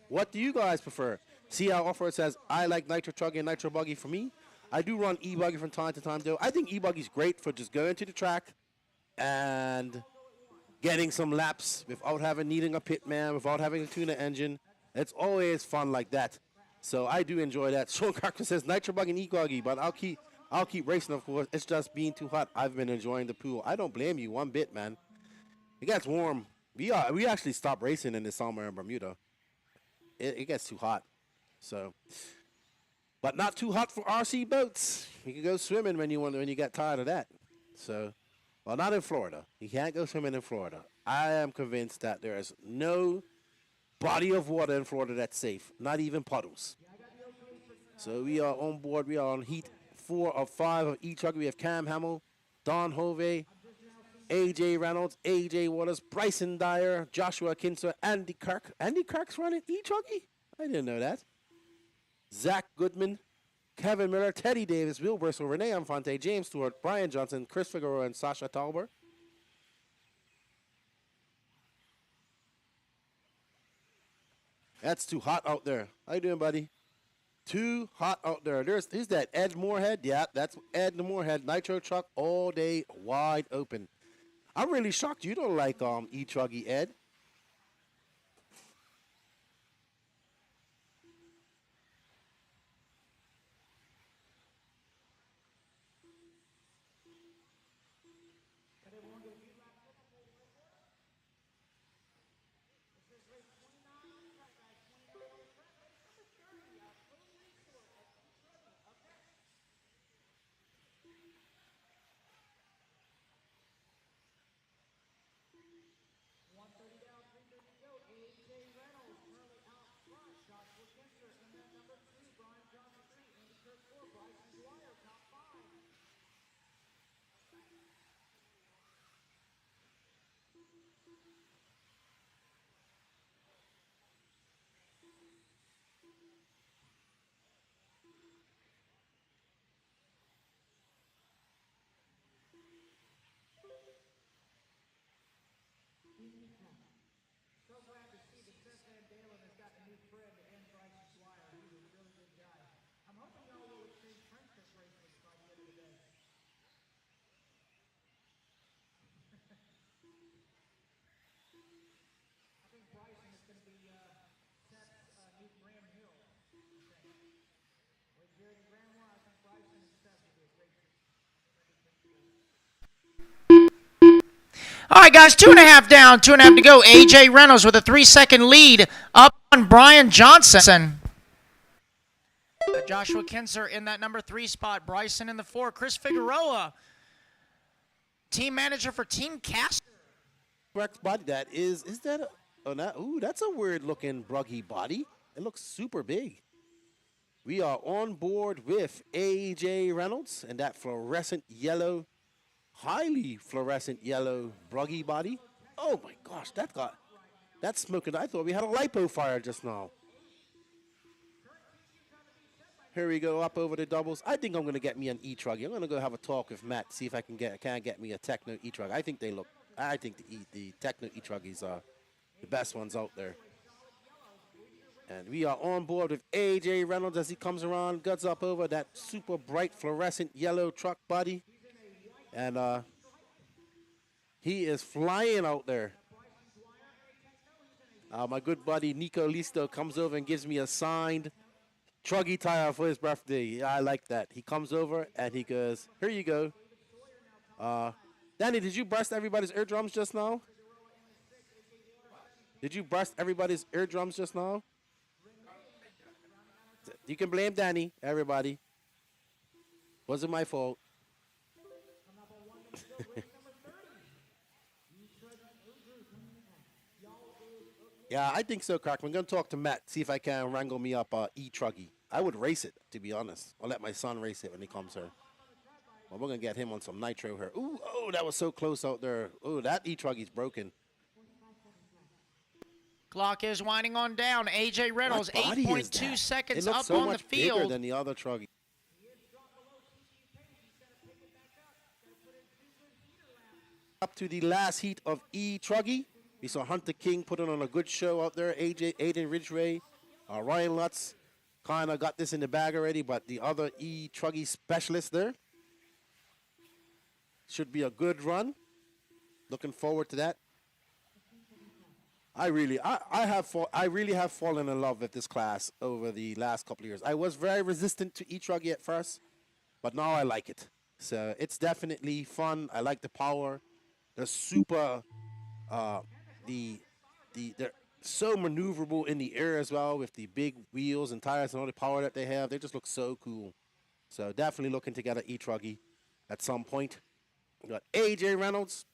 what do you guys prefer? See how offer it says, I like Nitro Truggy and Nitro Buggy for me. I do run E-Buggy from time to time, though. I think E-Buggy's great for just going to the track and getting some laps without needing a pit man, without having to tune an engine. It's always fun like that. So I do enjoy that. Sean Carter says Nitro Buggy and E-Buggy, but I'll keep racing, of course. It's just being too hot. I've been enjoying the pool. I don't blame you one bit, man. It gets warm. We actually stopped racing in the summer in Bermuda. It gets too hot. So, but not too hot for RC boats. You can go swimming when you get tired of that. So, well, not in Florida. You can't go swimming in Florida. I am convinced that there is no body of water in Florida that's safe, not even puddles. So we are on board. We are on heat 4 of 5 of E-Truggy. We have Cam Hamill, Don Hovey, AJ Reynolds, AJ Waters, Bryson Dyer, Joshua Kinser, Andy Kirk. Andy Kirk's running E-Truggy? I didn't know that. Zach Goodman, Kevin Miller, Teddy Davis, Will Bristol, Renee Infante, James Stewart, Brian Johnson, Chris Figueroa, and Sasha Tauber. That's too hot out there. How you doing, buddy? Too hot out there. There's that Ed Moorhead. Yeah, that's Ed Moorhead. Nitro truck all day, wide open. I'm really shocked you don't like E-Truggy, Ed. So glad to see that Seth van Dalen has got a new friend and Bryson Dwyer. He's a really good guy. I'm hoping y'all will exchange friendship bracelets by the end of the day. I think Bryson is going to be Seth's new Graham Hill. With Jared and Grandma, I think Bryson and Seth will be a great team. All right, guys, 2.5 down, 2.5 to go. A.J. Reynolds with a 3-second lead up on Brian Johnson. Joshua Kinzer in that number 3 spot. Bryson in the 4. Chris Figueroa, team manager for Team Cast. Correct body. That is that that's a weird looking buggy body. It looks super big. We are on board with A.J. Reynolds and that fluorescent yellow, highly fluorescent yellow buggy body. Oh my gosh, that's smoking. I thought we had a lipo fire just now. Here we go up over the doubles. I think I'm going to get me an E-Truggy. I'm going to go have a talk with Matt, see if I can get me a Techno E-Truggy. I think the Techno E-Truggies are the best ones out there. And we are on board with A.J. Reynolds as he comes around, guts up over that super bright fluorescent yellow truck body. And he is flying out there. My good buddy Nico Listo comes over and gives me a signed Truggy tire for his birthday. Yeah, I like that. He comes over and he goes, "Here you go." Danny, did you burst everybody's eardrums just now? Did you burst everybody's eardrums just now? You can blame Danny, everybody. Wasn't my fault. Yeah, I think so, Crack. I'm going to talk to Matt, see if I can wrangle me up E-Truggy. I would race it, to be honest. I'll let my son race it when he comes here. Well, we're going to get him on some nitro here. Ooh, oh, that was so close out there. Oh, that E-Truggy's broken. Clock is winding on down. A.J. Reynolds, 8.2 seconds up so on much the field. Bigger than the other Truggy. Up to the last heat of E-Truggy. We saw Hunter King putting on a good show out there. Aiden Ridgway, Ryan Lutz kind of got this in the bag already, but the other E-Truggy specialist there. Should be a good run. Looking forward to that. I really have fallen in love with this class over the last couple of years. I was very resistant to E-Truggy at first, but now I like it. So it's definitely fun. I like the power. They're super, they're so maneuverable in the air as well with the big wheels and tires and all the power that they have. They just look so cool. So definitely looking to get an E-Truggy at some point. We got AJ Reynolds,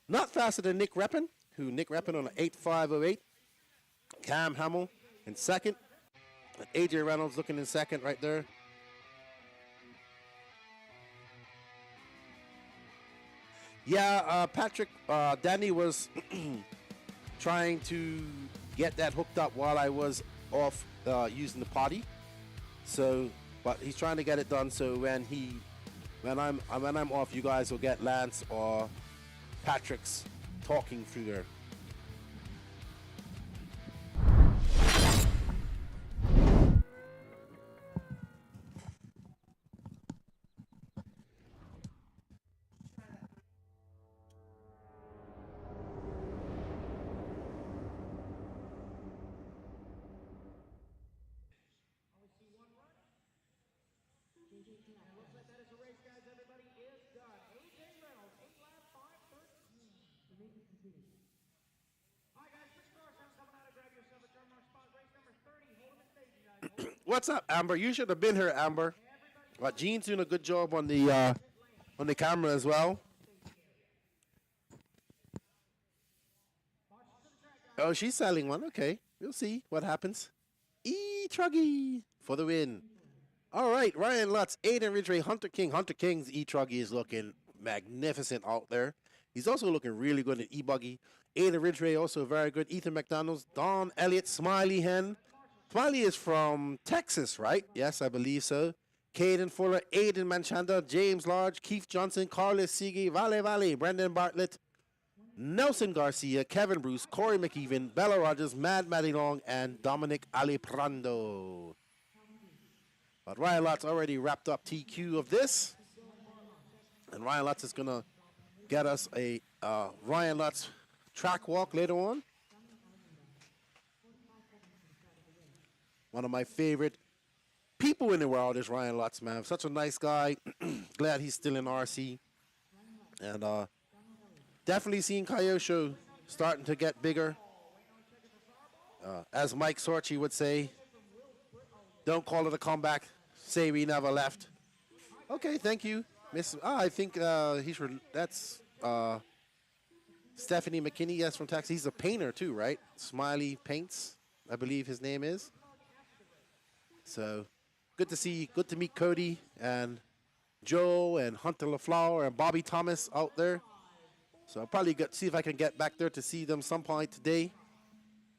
not faster than Nick Reppin, Nick Reppin on an 8.508. Cam Hamill in second. AJ Reynolds looking in second right there. Yeah, Patrick, Danny was trying to get that hooked up while I was off using the potty. So, but he's trying to get it done. So when I'm off, you guys will get Lance or Patrick's talking through there. What's up, Amber? You should have been here, Amber. But Jean's doing a good job on the camera as well. Oh, she's selling one. Okay, we'll see what happens. E-Truggy for the win. All right, Ryan Lutz, Aiden Ridgway, Hunter King. Hunter King's E-Truggy is looking magnificent out there. He's also looking really good in E-Buggy. Aiden Ridgway also very good. Ethan McDonald's, Don Elliott, Smiley Hen. Smiley is from Texas, right? Yes, I believe so. Caden Fuller, Aiden Manchanda, James Large, Keith Johnson, Carlos Siege, Vale, Brendan Bartlett, Nelson Garcia, Kevin Bruce, Corey McEwen, Bella Rogers, Maddie Long, and Dominic Aliprando. But Ryan Lutz already wrapped up TQ of this. And Ryan Lutz is going to get us a Ryan Lutz track walk later on. One of my favorite people in the world is Ryan Lutz, man. Such a nice guy. Glad he's still in RC. And definitely seeing Kyosho starting to get bigger. As Mike Sorchi would say, don't call it a comeback. Say we never left. Okay, thank you. Miss. I think that's Stephanie McKinney, yes, from Texas. He's a painter too, right? Smiley Paints, I believe his name is. So good to meet Cody and Joe and Hunter LaFleur and Bobby Thomas out there. So I'll probably see if I can get back there to see them some point today.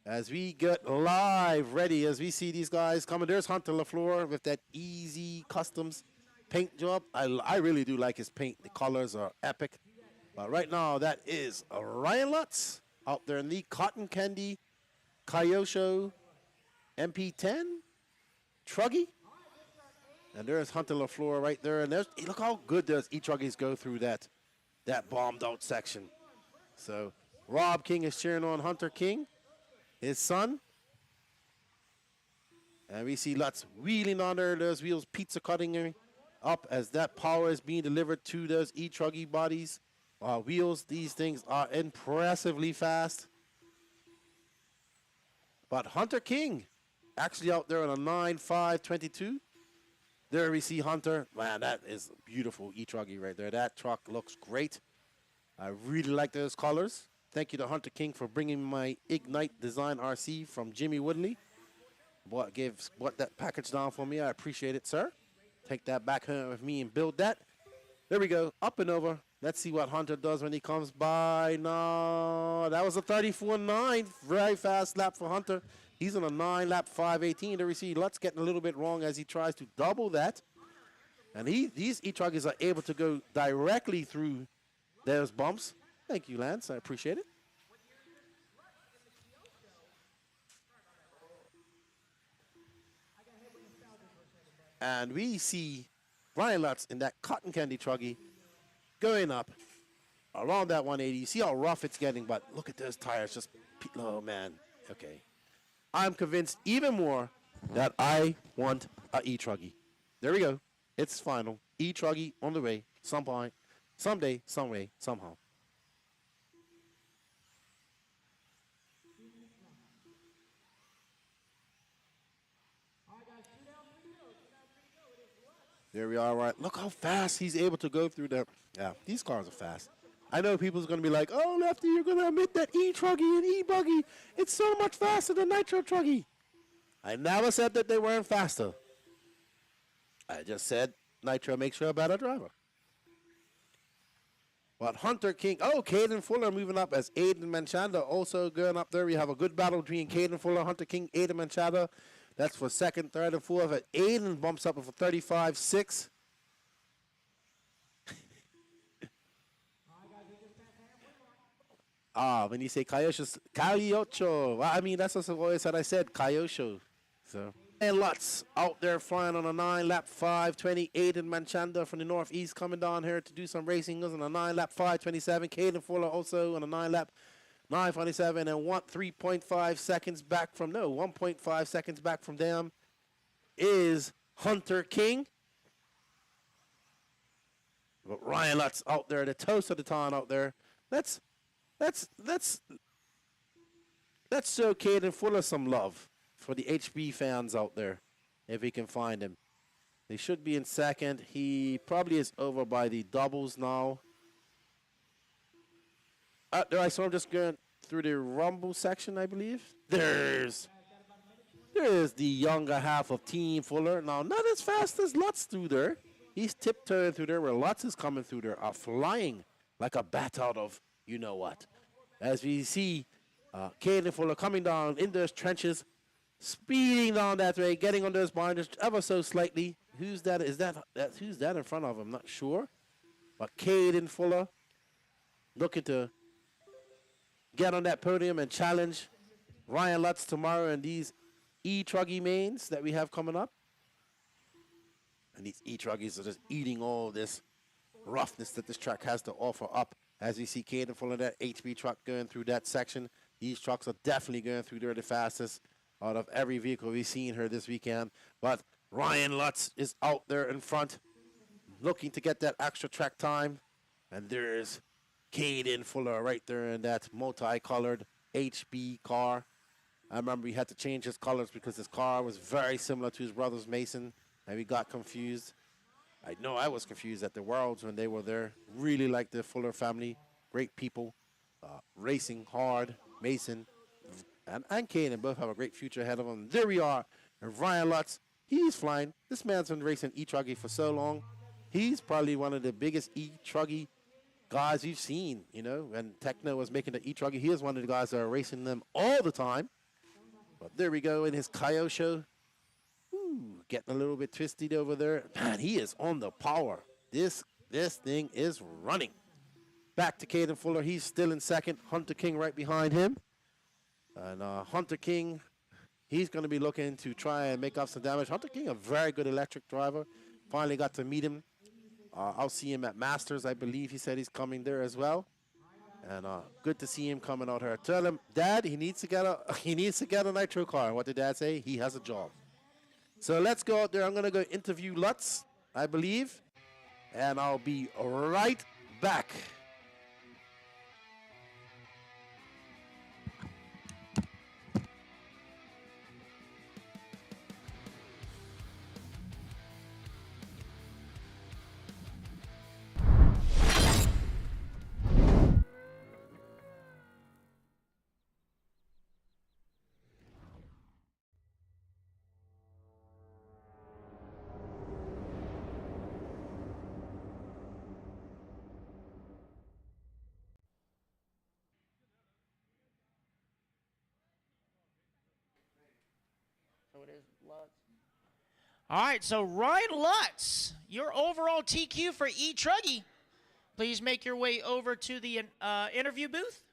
As we get live ready, as we see these guys coming. There's Hunter LaFleur with that easy customs paint job. I really do like his paint. The colors are epic. But right now, that is Ryan Lutz out there in the Cotton Candy Kyosho MP10 Truggy. And there's Hunter LaFleur right there. And look how good those E-Truggies go through that bombed out section. So Rob King is cheering on Hunter King, his son. And we see Lutz wheeling on there, those wheels pizza cutting up as that power is being delivered to those E-Truggy bodies. Wheels, these things are impressively fast. But Hunter King actually out there on a 9.522. There we see Hunter. Man, that is a beautiful E-Truggy right there. That truck looks great. I really like those colors. Thank you to Hunter King for bringing my Ignite Design RC from Jimmy Woodley. Bought that package down for me. I appreciate it, sir. Take that back home with me and build that. There we go. Up and over. Let's see what Hunter does when he comes by. No, that was a 34.9. Very fast lap for Hunter. He's on a 9-lap 5.18. There we see Lutz getting a little bit wrong as he tries to double that. And these E-Truggers are able to go directly through those bumps. Thank you, Lance. I appreciate it. And we see Ryan Lutz in that cotton candy Truggy going up around that 180. You see how rough it's getting, but look at those tires. Just, oh, man. Okay. I'm convinced even more that I want a E-Truggy. There we go. It's final. E-Truggy on the way. Some point, someday, some way, somehow. There we are, right? Look how fast he's able to go through them. Yeah, these cars are fast. I know people's going to be like, oh, Lefty, you're going to admit that E-Truggy and E-Buggy, it's so much faster than Nitro Truggy. I never said that they weren't faster. I just said Nitro makes you a better driver. But Hunter King, oh, Caden Fuller moving up as Aiden Manchanda also going up there. We have a good battle between Caden Fuller, Hunter King, Aiden Manchanda. That's for second, third, and fourth. Aiden bumps up for 35-6. When you say Cayocho, well, I mean, that's what I always said. I said Cayocho. So. And Lutz out there flying on a 9-lap 5:20. Aiden Manchanda from the northeast coming down here to do some racing. Goes on a 9-lap 5:27. Caden Fuller also on a 9-lap 9:27. And 3.5 seconds back from, 1.5 seconds back from them is Hunter King. But Ryan Lutz out there, the toast of the town out there. Let's show Caden Fuller some love for the HB fans out there, if we can find him. They should be in second. He probably is over by the doubles now. There I saw him just going through the rumble section, I believe. There's the younger half of Team Fuller. Now, not as fast as Lutz through there. He's tiptoeing through there where Lutz is coming through there, flying like a bat out of you-know-what. As we see Caden Fuller coming down in those trenches, speeding down that way, getting on those binders ever so slightly. Who's that? Who's that in front of him? Not sure. But Caden Fuller looking to get on that podium and challenge Ryan Lutz tomorrow in these E-Truggy mains that we have coming up. And these E-Truggies are just eating all this roughness that this track has to offer up. As we see Caden Fuller, that HB truck going through that section. These trucks are definitely going through there the fastest out of every vehicle we've seen here this weekend. But Ryan Lutz is out there in front, looking to get that extra track time. And there's Caden Fuller right there in that multi-colored HB car. I remember he had to change his colors because his car was very similar to his brother's Mason, and we got confused. I know I was confused at the Worlds when they were there. Really like the Fuller family, great people, racing hard. Mason and Caden both have a great future ahead of them. There we are. And Ryan Lutz, he's flying. This man's been racing E-Truggy for so long. He's probably one of the biggest E-Truggy guys we've seen, you know. When Techno was making the E-Truggy, he was one of the guys that are racing them all the time. But there we go in his Coyote show. Ooh, getting a little bit twisted over there. Man, he is on the power. This thing is running. Back to Caden Fuller. He's still in second. Hunter King right behind him. And Hunter King, he's going to be looking to try and make up some damage. Hunter King, a very good electric driver. Finally got to meet him. I'll see him at Masters. I believe he said he's coming there as well. And good to see him coming out here. Tell him, Dad, he needs to get a nitro car. And what did Dad say? He has a job. So let's go out there. I'm going to go interview Lutz, I believe. And I'll be right back. All right, so Ryan Lutz, your overall TQ for E-Truggy. Please make your way over to the interview booth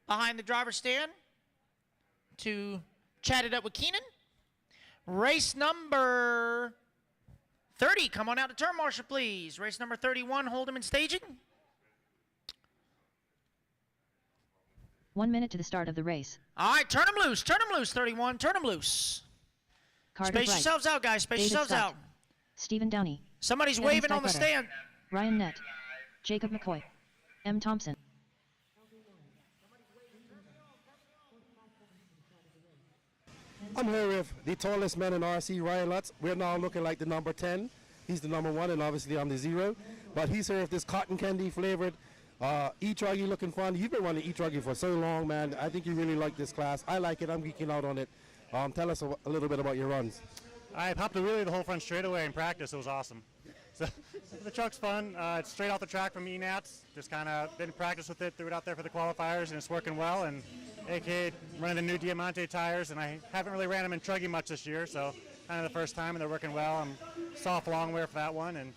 behind the driver's stand to chat it up with Keenan. Race number 30, come on out to turn marshal, please. Race number 31, Hold'em and staging. 1 minute to the start of the race. All right, turn them loose. Turn them loose, 31. Turn them loose. Carter Space Bright. yourselves out, guys. Space David yourselves Scott. out. Stephen Downey. Somebody's Evan waving on the Steichreiter. stand. Ryan Nett. Jacob McCoy. M. Thompson. I'm here with the tallest man in RC, Ryan Lutz. We're now looking like the number 10. He's the number 1, and obviously I'm the 0. But he's here with this cotton candy flavored E-Truggy looking fun. You've been running E-Truggy for so long, man. I think you really like this class. I like it. I'm geeking out on it. Tell us a little bit about your runs. I popped a wheelie the whole front straightaway in practice. It was awesome. So the truck's fun. It's straight off the track from E-Nats. Just kind of didn't practice with it, threw it out there for the qualifiers, and it's working well. And AK running the new Diamante tires, and I haven't really ran them in Truggy much this year, so kind of the first time, and they're working well. I'm soft long wear for that one, and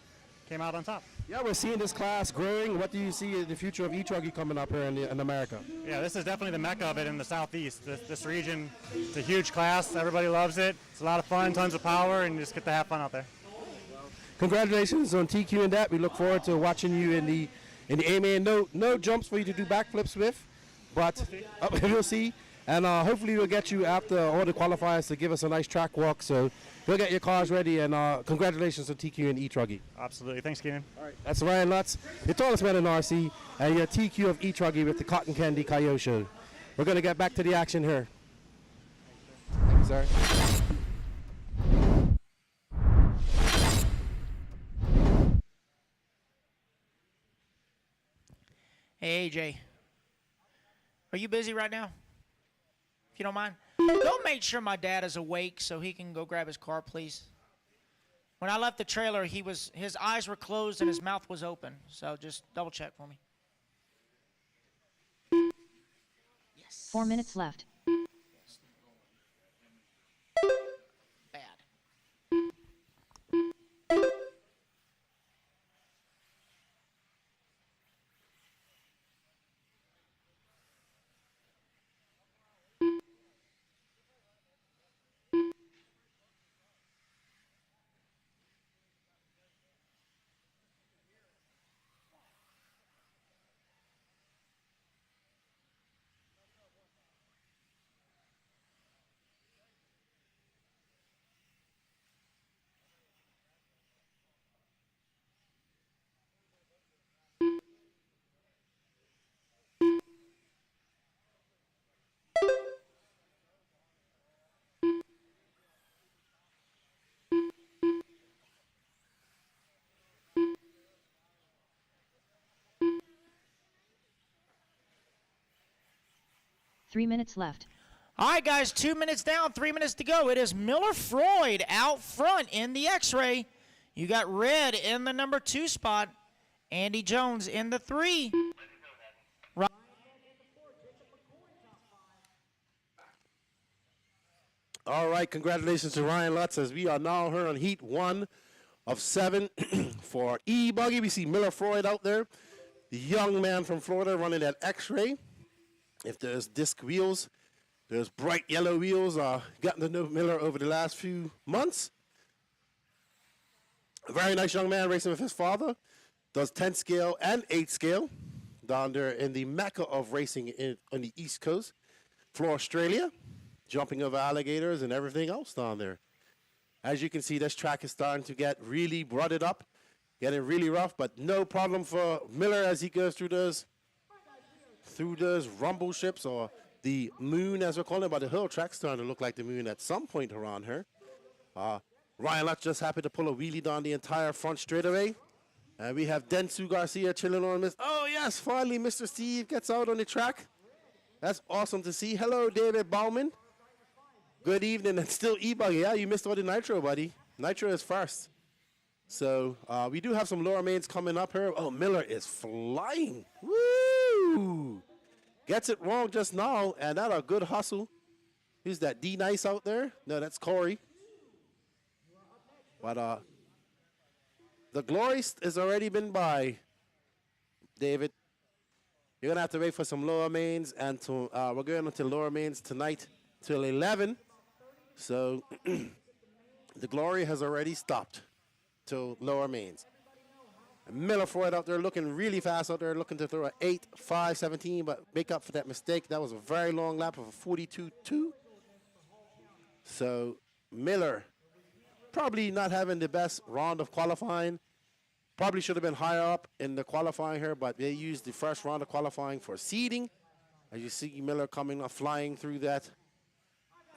came out on top. Yeah, we're seeing this class growing. What do you see in the future of E-Truggy coming up here in America? Yeah, this is definitely the mecca of it in the southeast. This region, it's a huge class. Everybody loves it. It's a lot of fun, tons of power, and you just get to have fun out there. Congratulations on TQ and that. We look forward to watching you in the A-main. No jumps for you to do backflips with, but we'll see. And hopefully we'll get you after all the qualifiers to give us a nice track walk. So go get your cars ready, and congratulations on TQ and E-Truggy. Absolutely. Thanks, Keenan. All right. That's Ryan Lutz, the tallest man in RC, and your TQ of E-Truggy with the Cotton Candy Coyote Show. We're going to get back to the action here. Thank you, sir. Hey, AJ. Are you busy right now? If you don't mind. Go make sure my dad is awake so he can go grab his car, please. When I left the trailer, his eyes were closed and his mouth was open. So just double check for me. 4 minutes left. Three minutes left. All right, guys, 2 minutes down, 3 minutes to go. It is Miller Freud out front in the X-ray. You got Red in the number 2 spot. Andy Jones in the 3. All right, congratulations to Ryan Lutz as we are now here on Heat 1 of 7 for E-Buggy. We see Miller Freud out there, the young man from Florida running that X-ray. If there's disc wheels, there's bright yellow wheels. Gotten to know Miller over the last few months. A very nice young man racing with his father. Does 10 scale and 8 scale down there in the mecca of racing on the East Coast, Florida, Australia. Jumping over alligators and everything else down there. As you can see, this track is starting to get really rutted up, getting really rough, but no problem for Miller as he goes through those rumble ships, or the moon as we're calling it, but the hill track's starting to look like the moon at some point around here. Ryan Lutz just happened to pull a wheelie down the entire front straightaway. And we have Densu Garcia chilling on this. Oh yes, finally Mr. Steve gets out on the track. That's awesome to see. Hello, David Bauman. Good evening, and still E-Buggy. Yeah, you missed all the Nitro, buddy. Nitro is first. So we do have some lower mains coming up here. Oh, Miller is flying. Woo! Gets it wrong just now, and that a good hustle. Who's that, D-Nice out there? No, that's Corey. But the glory has already been by, David. You're going to have to wait for some lower mains, and we're going into lower mains tonight till 11. So the glory has already stopped till lower mains. Miller Freud out there looking really fast out there, looking to throw an 8.517, but make up for that mistake. That was a very long lap of a 42.2. So Miller probably not having the best round of qualifying. Probably should have been higher up in the qualifying here, but they used the first round of qualifying for seeding. As you see Miller coming up, flying through that.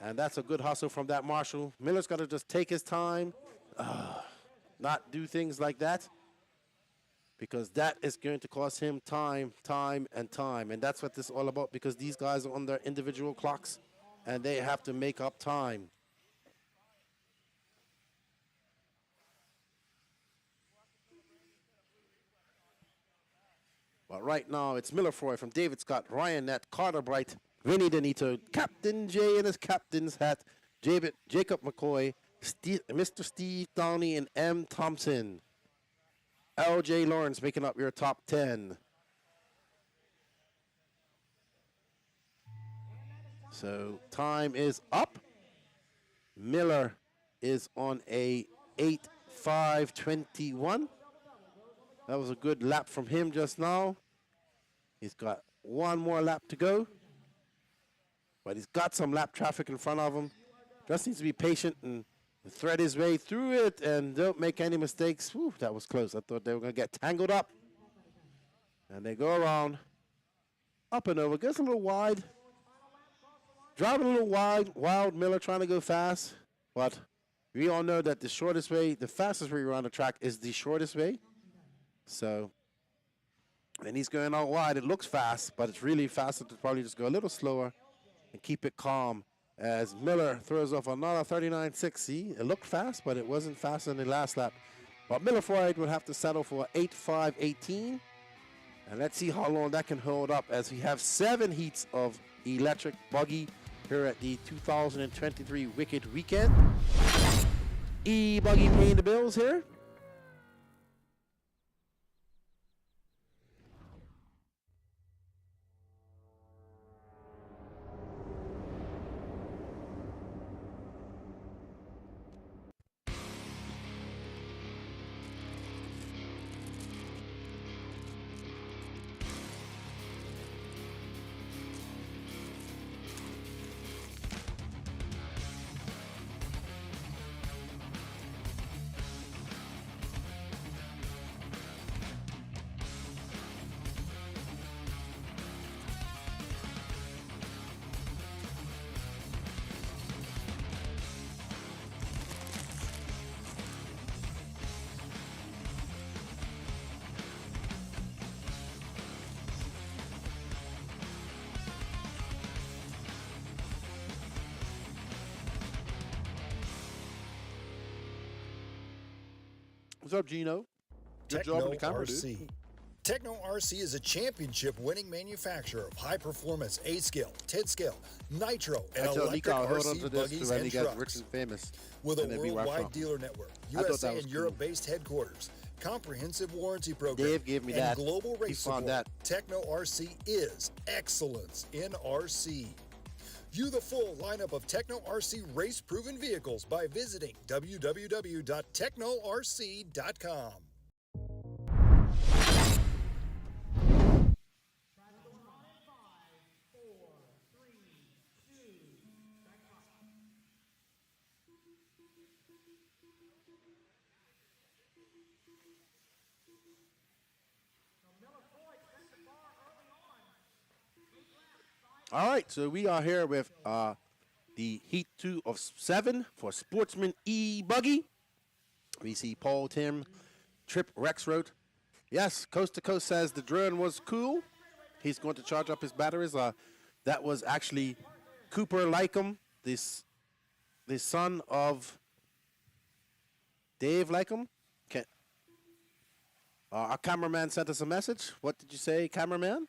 And that's a good hustle from that Marshall. Miller's got to just take his time, not do things like that, because that is going to cost him time. And that's what this is all about, because these guys are on their individual clocks, and they have to make up time. But right now, it's Miller Freud from David Scott, Ryan Nett, Carter Bright, Vinny Denito, Captain J in his captain's hat, Jacob McCoy, Mr. Steve Downey, and M. Thompson. L.J. Lawrence making up your top 10. So time is up. Miller is on a 8.521. That was a good lap from him just now. He's got one more lap to go. But he's got some lap traffic in front of him. Just needs to be patient and thread his way through it and don't make any mistakes. Whew, that was close. I thought they were going to get tangled up. And they go around, up and over. Gets a little wide. Driving a little wild. Miller trying to go fast. But we all know that the shortest way, the fastest way around the track is the shortest way. So, and he's going out wide. It looks fast, but it's really faster to probably just go a little slower and keep it calm. As Miller throws off another 39.60. It looked fast, but it wasn't fast in the last lap. But Miller Freud would have to settle for 8.518. And let's see how long that can hold up, as we have 7 heats of electric buggy here at the 2023 Wicked Weekend. E-Buggy paying the bills here. What's up, Gino? Good job on the camera, dude. Techno RC is a championship-winning manufacturer of high-performance A-scale, 10-scale, nitro, and electric RC buggies and trucks. Rich and famous. With a worldwide dealer network, USA and Europe-based headquarters, comprehensive warranty program, Dave gave me and that. global race support, that. Techno RC is excellence in RC. View the full lineup of Techno RC race-proven vehicles by visiting www.technorc.com. All right, so we are here with the Heat 2 of 7 for Sportsman E-Buggy. We see Paul, Tim, Trip, Rex wrote, yes, Coast to Coast says the drone was cool. He's going to charge up his batteries. That was actually Cooper Lycum, the son of Dave Lycum. Our cameraman sent us a message. What did you say, cameraman?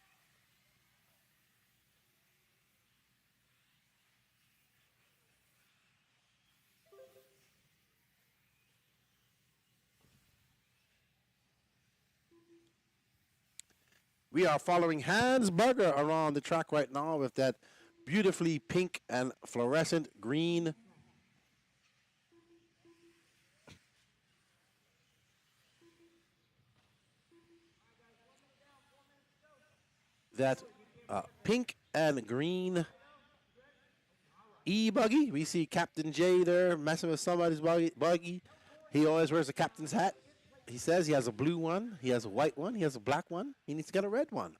We are following Hans Berger around the track right now with that beautifully pink and fluorescent green. that pink and green E-Buggy. We see Captain J there messing with somebody's buggy. He always wears a captain's hat. He says he has a blue one, he has a white one, he has a black one. He needs to get a red one.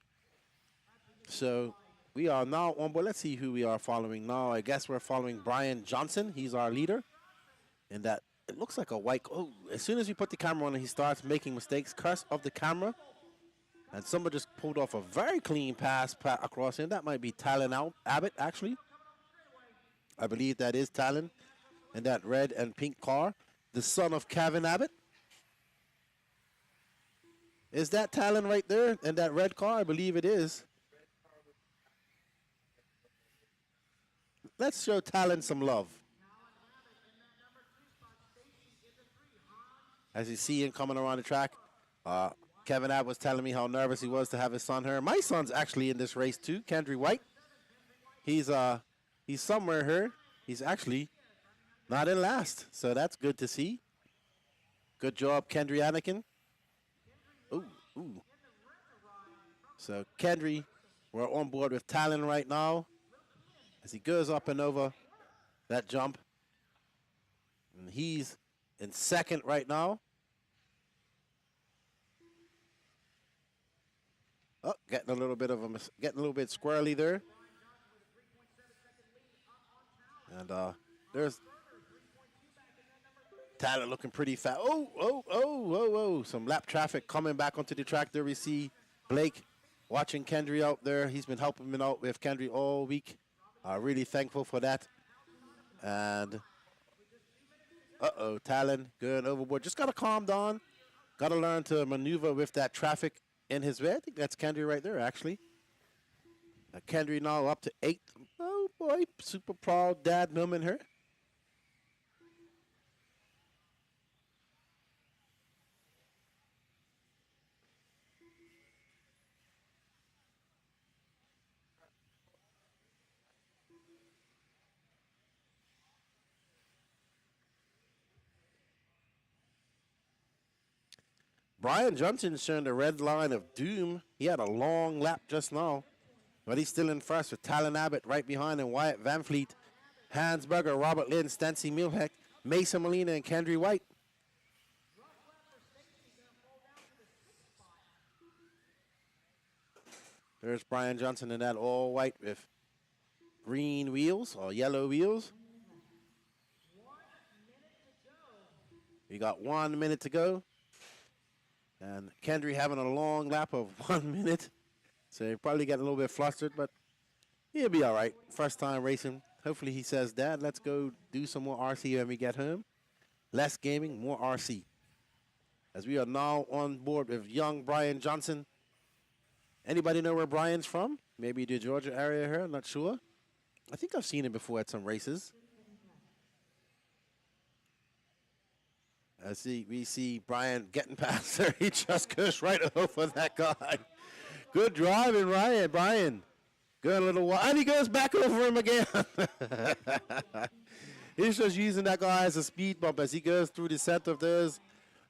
So we are now on board. Let's see who we are following now. I guess we're following Brian Johnson. He's our leader. And that, it looks like a white. Oh, as soon as we put the camera on, he starts making mistakes. Curse of the camera. And someone just pulled off a very clean pass across him. That might be Talon Abbott, actually. I believe that is Talon in that red and pink car. The son of Kevin Abbott. Is that Talon right there in that red car? I believe it is. Let's show Talon some love. As you see him coming around the track, Kevin Abbott was telling me how nervous he was to have his son here. My son's actually in this race too, Kendry White. He's somewhere here. He's actually not in last, so that's good to see. Good job, Kendry Anakin. Ooh. So Kendry, we're on board with Talon right now as he goes up and over that jump. And he's in second right now. Oh, getting a little bit squirrely there. And there's Talon looking pretty fast. Oh. Some lap traffic coming back onto the track. There we see Blake watching Kendry out there. He's been helping me out with Kendry all week. Really thankful for that. And, Talon going overboard. Just got to calm down. Got to learn to maneuver with that traffic in his way. I think that's Kendry right there, actually. Kendry now up to 8th. Oh, boy. Super proud dad moment here. Brian Johnson showing the red line of doom. He had a long lap just now, but he's still in first with Talon Abbott right behind him. Wyatt Van Fleet, Hans Berger, Robert Lynn, Stancy Milheck, Mason Molina, and Kendry White. There's Brian Johnson in that all white with green wheels or yellow wheels. We got 1 minute to go. And Kendry having a long lap of 1 minute. So he'll probably get a little bit flustered, but he'll be all right. First time racing. Hopefully he says, Dad, let's go do some more RC when we get home. Less gaming, more RC. As we are now on board with young Brian Johnson. Anybody know where Brian's from? Maybe the Georgia area here, I'm not sure. I think I've seen him before at some races. We see Brian getting past there. He just goes right over that guy. Good driving, Brian. Good little while. And he goes back over him again. He's just using that guy as a speed bump as he goes through the center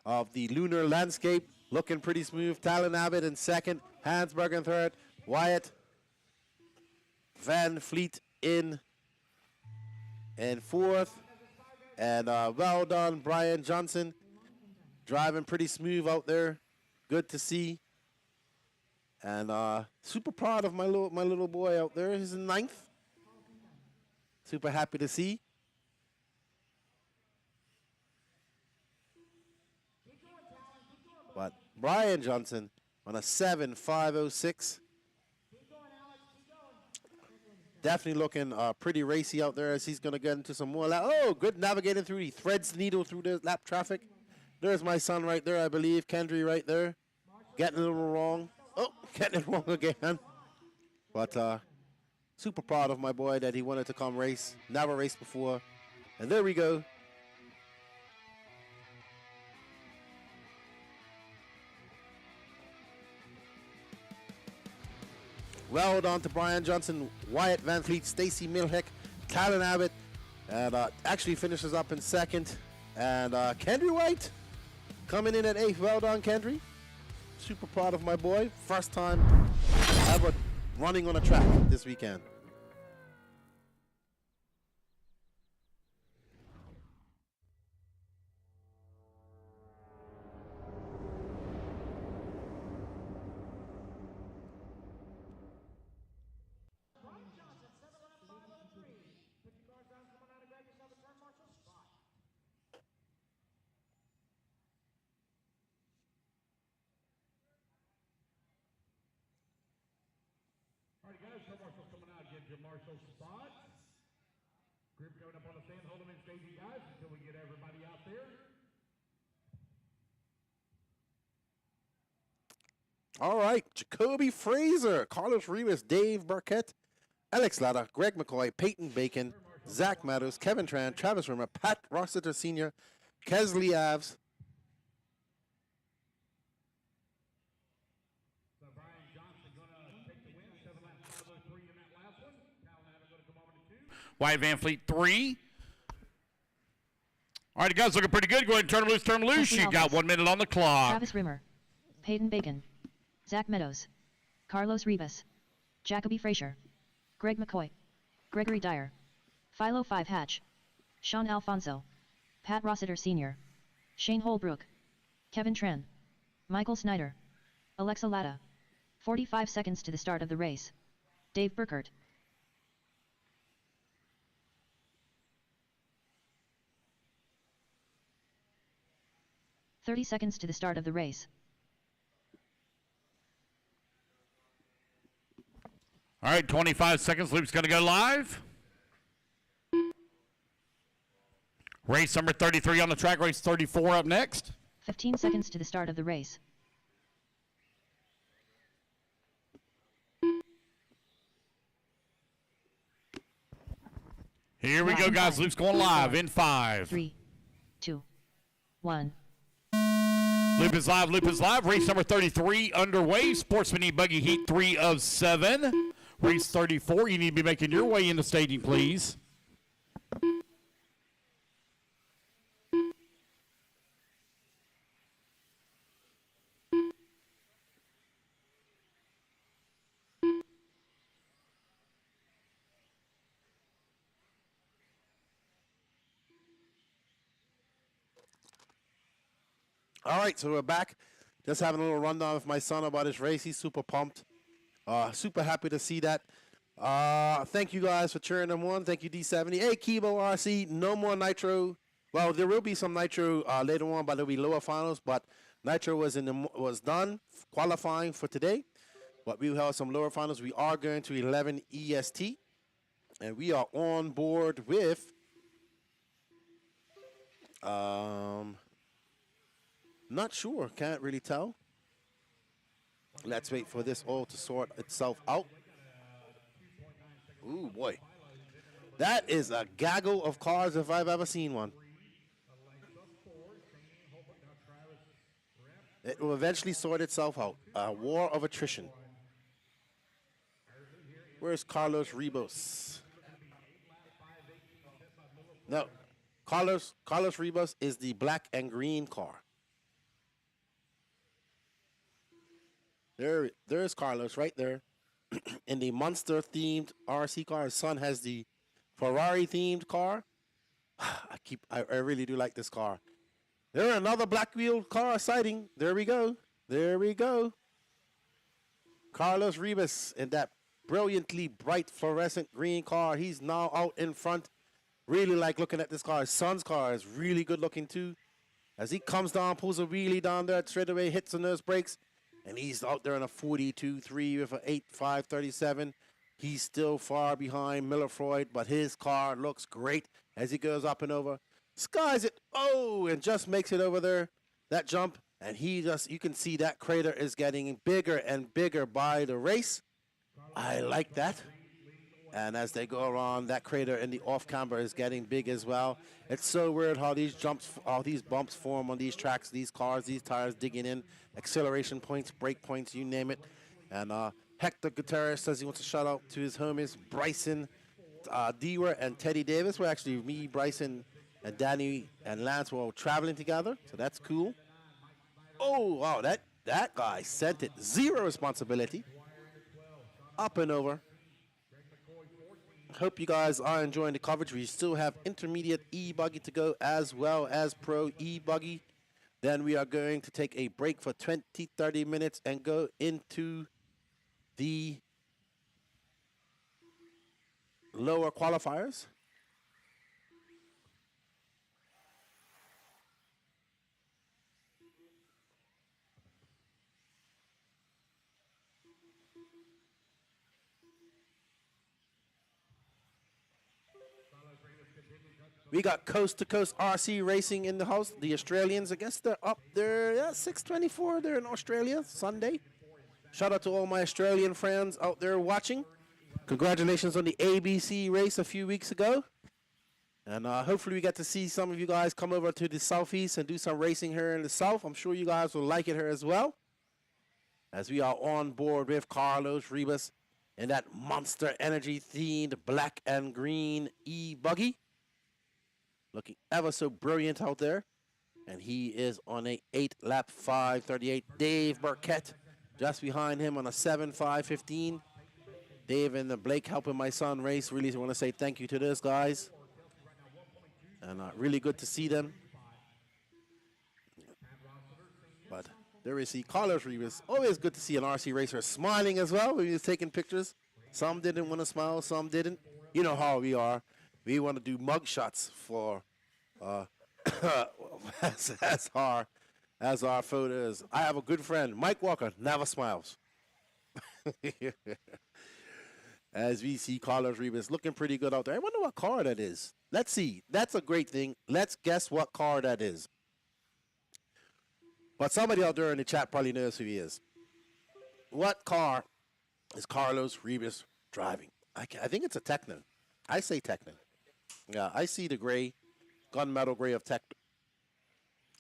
of the lunar landscape. Looking pretty smooth. Talon Abbott in second. Hansberg in third. Wyatt Van Fleet in fourth. And well done, Brian Johnson. Driving pretty smooth out there. Good to see. And super proud of my little boy out there. He's in 9th. Super happy to see. But Brian Johnson on a 7.506. Definitely looking pretty racy out there as he's going to get into some more lap. Oh, good navigating through. He threads needle through the lap traffic. There's my son right there, I believe. Kendry right there. Getting a little wrong. Oh, getting it wrong again. But super proud of my boy that he wanted to come race. Never raced before. And there we go. Well done to Brian Johnson, Wyatt Van Fleet, Stacy Milheck, Talon Abbott, and actually finishes up in second. And Kendry White coming in at 8th. Well done, Kendry. Super proud of my boy. First time ever running on a track this weekend. All right, guys, Pro Marshals coming out. Get your marshal spot. Group coming up on the stand. Hold them in staging, guys, until we get everybody out there. All right, Jacoby Fraser, Carlos Rivas, Dave Burkett, Alex Latta, Greg McCoy, Peyton Bacon, Zach Meadows, Kevin Tran, Travis Rimmer, Pat Rossiter Sr., Kesley Avs, So Brian Johnson going to take the win. 7 laps, 5 of 3 in that last one. Cal and Adam going to come over to 2. Wyatt Van Fleet 3. All right, guys, looking pretty good. Go ahead and turn them loose, turn them loose. You got 1 minute on the clock. Travis Rimmer, Peyton Bacon, Zach Meadows, Carlos Rivas, Jacoby Frazier, Greg McCoy, Gregory Dyer, Philo 5 Hatch, Sean Alfonso, Pat Rossiter Sr., Shane Holbrook, Kevin Tran, Michael Snyder, Alexa Latta. 45 seconds to the start of the race. Dave Burkert. "30 seconds to the start of the race. All right, 25 seconds. Loop's going to go live. Race number 33 on the track. Race 34 up next. 15 seconds to the start of the race. Here we go, guys. Loop's going live in 5. 3, 2, 1. Loop is live. Loop is live. Race number 33 underway. Sportsman E-Buggy Heat 3 of 7. Race 34. You need to be making your way into staging, please. All right, so we're back. Just having a little rundown with my son about his race. He's super pumped. Super happy to see that. Thank you guys for cheering them on. Thank you, D70. Hey, Kibo RC, no more Nitro. Well, there will be some Nitro later on, but there'll be lower finals. But Nitro was done qualifying for today. But we will have some lower finals. We are going to 11 EST. And we are on board with not sure. Can't really tell. Let's wait for this all to sort itself out. Ooh, boy. That is a gaggle of cars if I've ever seen one. It will eventually sort itself out. A war of attrition. Where's Carlos Ribos? No. Carlos Ribos is the black and green car. There's Carlos right there in the Monster-themed RC car. His son has the Ferrari-themed car. I really do like this car. There, another black wheel car sighting. There we go. There we go. Carlos Ribas in that brilliantly bright fluorescent green car. He's now out in front. Really like looking at this car. His son's car is really good looking too. As he comes down, pulls a wheelie down there, straight away hits on those brakes. And he's out there in a 42.3 with an 8.537. He's still far behind Miller Freud, but his car looks great as he goes up and over. Skies it, and just makes it over there, that jump. And you can see that crater is getting bigger and bigger by the race. I like that. And as they go around, that crater in the off camber is getting big as well. It's so weird how these bumps form on these tracks, these cars, these tires digging in, acceleration points, brake points, you name it. And Hector Gutierrez says he wants to shout out to his homies, Bryson, Dewar, and Teddy Davis. Well, actually, me, Bryson, and Danny and Lance were all traveling together, so that's cool. Oh, wow, that guy sent it. Zero responsibility. up and over. Hope you guys are enjoying the coverage. We still have intermediate E-Buggy to go as well as Pro E-Buggy. Then we are going to take a break for 20-30 minutes and go into the lower qualifiers. We got Coast to Coast RC Racing in the house. The Australians, I guess they're up there. Yeah, 6:24. They're in Australia Sunday. Shout out to all my Australian friends out there watching. Congratulations on the ABC race a few weeks ago. And hopefully we get to see some of you guys come over to the Southeast and do some racing here in the South. I'm sure you guys will like it here as well. As we are on board with Carlos Ribas in that Monster Energy themed black and green E-Buggy. Looking ever so brilliant out there. And he is on a 8-lap 5:38. Dave Burkett just behind him on a 7:5:15. Dave and Blake helping my son race. Really want to say thank you to those guys. And really good to see them. But there we see Carlos Ribas. Always good to see an RC racer smiling as well when he was taking pictures. Some didn't want to smile, some didn't. You know how we are. We want to do mug shots for as our photos. I have a good friend, Mike Walker, never smiles. As we see Carlos Ribas looking pretty good out there. I wonder what car that is. Let's see. That's a great thing. Let's guess what car that is. But somebody out there in the chat probably knows who he is. What car is Carlos Ribas driving? I think it's a Techno. I say Techno. Yeah, I see the gray, gunmetal gray of Techno.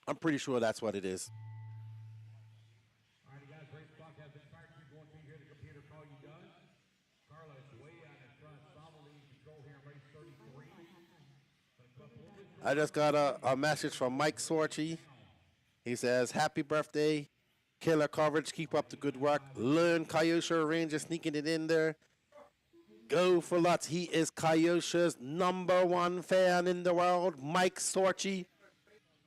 I'm pretty sure that's what it is. All right, guys, race clock has expired. We're going to hear the computer call you done. Carlos way out in front, solidly in control here in race 33. I just got a message from Mike Sorchi. He says, happy birthday, killer coverage, keep up the good work. Learn Kyosha Ranger sneaking it in there. Go for lots. He is Kyosha's #1 fan in the world, Mike Sorchi,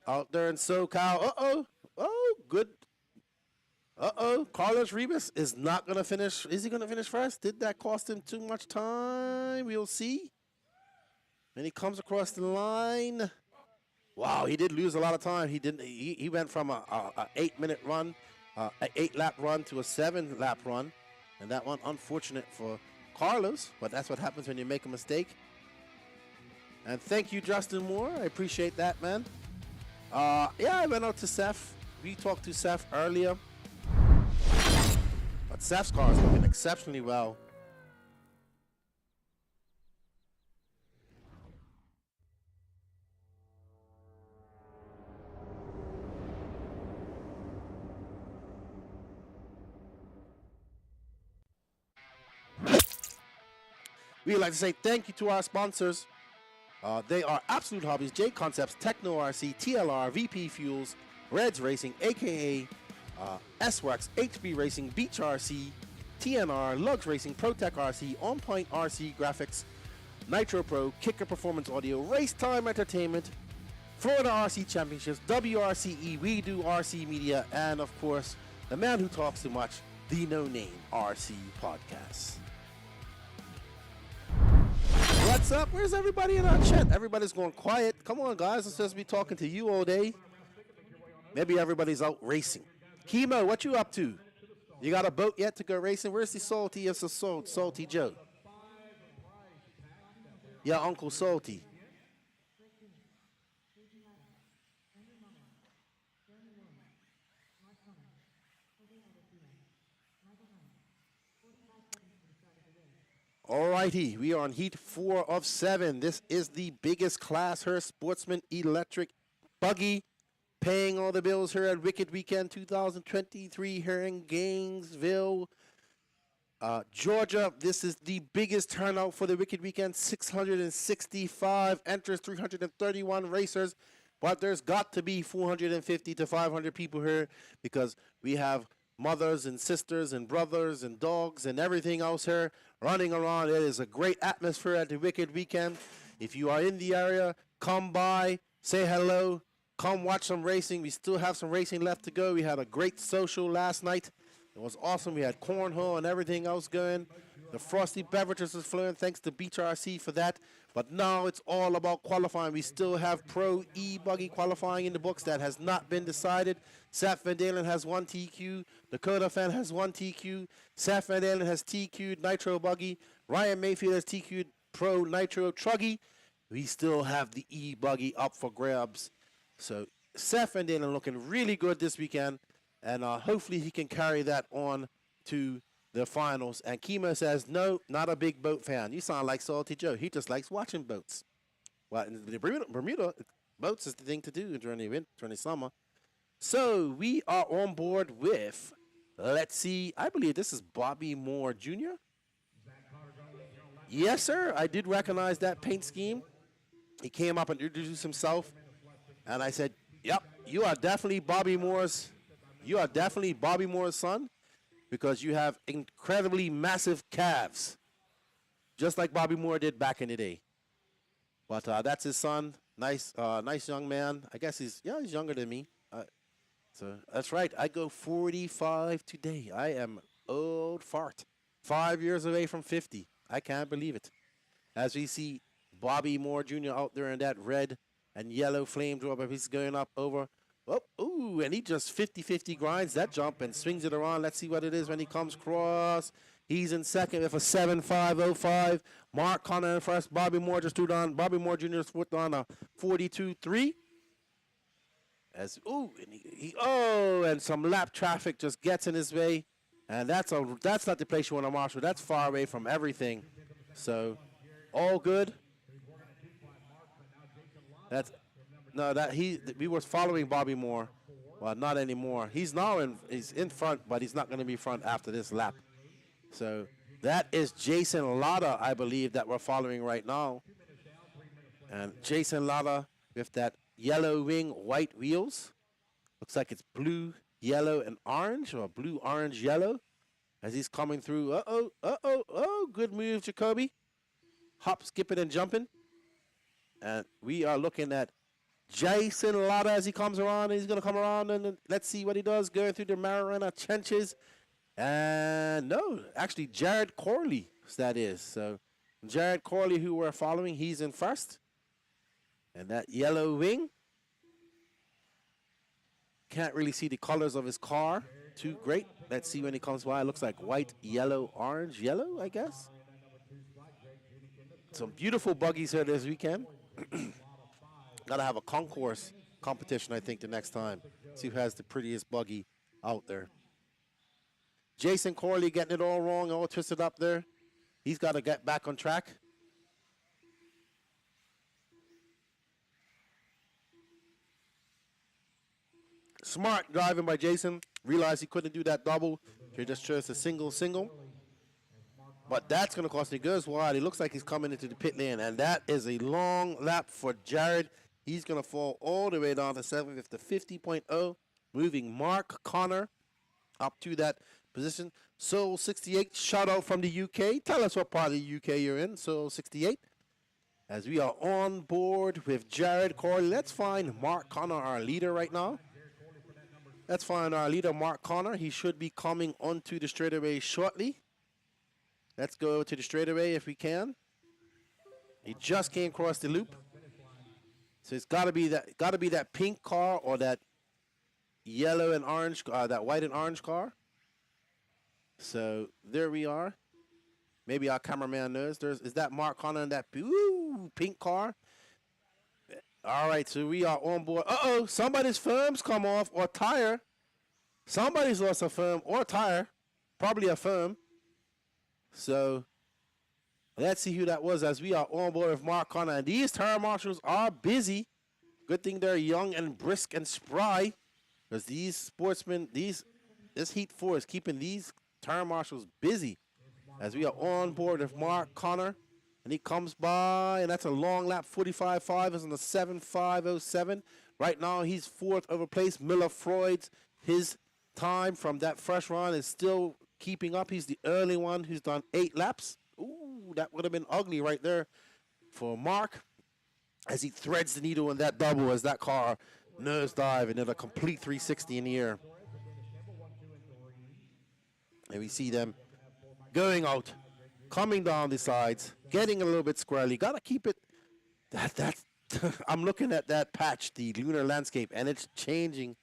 out there in SoCal. Uh-oh. Oh, good. Uh-oh. Carlos Ribas is not going to finish. Is he going to finish first? Did that cost him too much time? We'll see. And he comes across the line. Wow, he did lose a lot of time. He didn't. He went from a 8-minute run, an 8-lap run to a 7-lap run. And that one, unfortunate for Carlos, but that's what happens when you make a mistake. And thank you, Justin Moore. I appreciate that, man. Yeah, I went out to Seth. We talked to Seth earlier. But Seth's car is looking exceptionally well. We'd like to say thank you to our sponsors. They are Absolute Hobbies, J Concepts, Techno RC, TLR, VP Fuels, Reds Racing, aka S-Works, HB Racing, Beach RC, TNR, Lugs Racing, ProTech RC, On Point RC Graphics, Nitro Pro, Kicker Performance Audio, RaceTime Entertainment, Florida RC Championships, WRCE, We Do RC Media, and of course, the man who talks too much, the No Name RC Podcast. What's up? Where's everybody in our chat? Everybody's going quiet. Come on, guys. I'm supposed to be talking to you all day. Maybe everybody's out racing. Chemo, what you up to? You got a boat yet to go racing? Where's the salty of Salty Joe? Yeah, Uncle Salty. Alrighty, we are on heat 4 of 7. This is the biggest class here, Sportsman Electric Buggy, paying all the bills here at Wicked Weekend 2023 here in Gainesville, Georgia. This is the biggest turnout for the Wicked Weekend, 665 enters, 331 racers, but there's got to be 450 to 500 people here because we have mothers and sisters and brothers and dogs and everything else here running around. It is a great atmosphere at the Wicked Weekend. If you are in the area, come by, say hello, come watch some racing. We still have some racing left to go. We had a great social last night. It was awesome. We had cornhole and everything else going. The frosty beverages was flowing. Thanks to Beach RC for that. But now it's all about qualifying. We still have Pro E-Buggy qualifying in the books. That has not been decided. Seth van Dalen has 1 TQ. Dakota Fan has 1 TQ. Seth van Dalen has TQ'd Nitro Buggy. Ryan Mayfield has TQ'd Pro Nitro Truggy. We still have the E-Buggy up for grabs. So Seth van Dalen looking really good this weekend. And hopefully he can carry that on to the finals. And Kimo says, no, not a big boat fan. You sound like Salty Joe. He just likes watching boats. Well, in the Bermuda, boats is the thing to do during the summer. So we are on board with, let's see, I believe this is Bobby Moore Jr. Yes, sir. I did recognize that paint scheme. He came up and introduced himself. And I said, yep, you are definitely Bobby Moore's son, because you have incredibly massive calves, just like Bobby Moore did back in the day. But that's his son. Nice young man. I guess he's younger than me. So that's right. I go 45 today. I am old fart. 5 years away from 50. I can't believe it. As we see Bobby Moore Jr. out there in that red and yellow flamethrower, he's going up over. Oh, ooh, and he just 50-50 grinds that jump and swings it around. Let's see what it is when he comes across. He's in second with a 7.505. Mark Connor in first. Bobby Moore just threw down. Bobby Moore Jr. put on a 42.3. And some lap traffic just gets in his way. And that's not the place you want to marshal. That's far away from everything. So, all good. We were following Bobby Moore. Well, not anymore. He's in front, but he's not going to be front after this lap. So that is Jason Latta, I believe, that we're following right now. And Jason Latta with that yellow wing, white wheels. Looks like it's blue, yellow, and orange, or blue, orange, yellow. As he's coming through. Good move, Jacoby. Hop, skipping, and jumping. And we are looking at Jason Latta as he comes around. He's going to come around, and let's see what he does going through the Marina trenches. And no, actually Jared Corley, that is. So Jared Corley, who we're following, he's in first. And that yellow wing. Can't really see the colors of his car too great. Let's see when he comes by. It looks like white, yellow, orange, yellow, I guess. Some beautiful buggies here this weekend. Gotta have a concourse competition, I think, the next time. See who has the prettiest buggy out there. Jason Corley getting it all wrong, all twisted up there. He's got to get back on track. Smart driving by Jason. Realized he couldn't do that double. He just chose a single. But that's going to cost him goes wide. It looks like he's coming into the pit lane, and that is a long lap for Jared. He's going to fall all the way down to 7th with the 50.0, moving Mark Connor up to that position. Soul 68, shout out from the UK. Tell us what part of the UK you're in, Soul 68. As we are on board with Jared Corley. Let's find Mark Connor, our leader right now. Let's find our leader, Mark Connor. He should be coming onto the straightaway shortly. Let's go to the straightaway if we can. He just came across the loop. So it's got to be that pink car or that yellow and orange, that white and orange car. So there we are. Maybe our cameraman knows. Is that Mark Connor in that pink car? All right, so we are on board. Somebody's firm's come off or tire. Somebody's lost a firm or tire. Probably a firm. So let's see who that was as we are on board with Mark Connor. And these tire marshals are busy. Good thing they're young and brisk and spry. Because these sportsmen, this Heat 4 is keeping these tire marshals busy. As we are on board with Mark Connor. And he comes by, and that's a long lap. 45.5 is on the 7.507. Right now, he's fourth over place. Miller Freud's his time from that first run is still keeping up. He's the early one who's done 8 laps. Ooh, that would have been ugly right there for Mark as he threads the needle in that double as that car nosedive and then a complete 360 in the air. And we see them going out, coming down the sides, getting a little bit squirrely. Got to keep it. I'm looking at that patch, the lunar landscape, and it's changing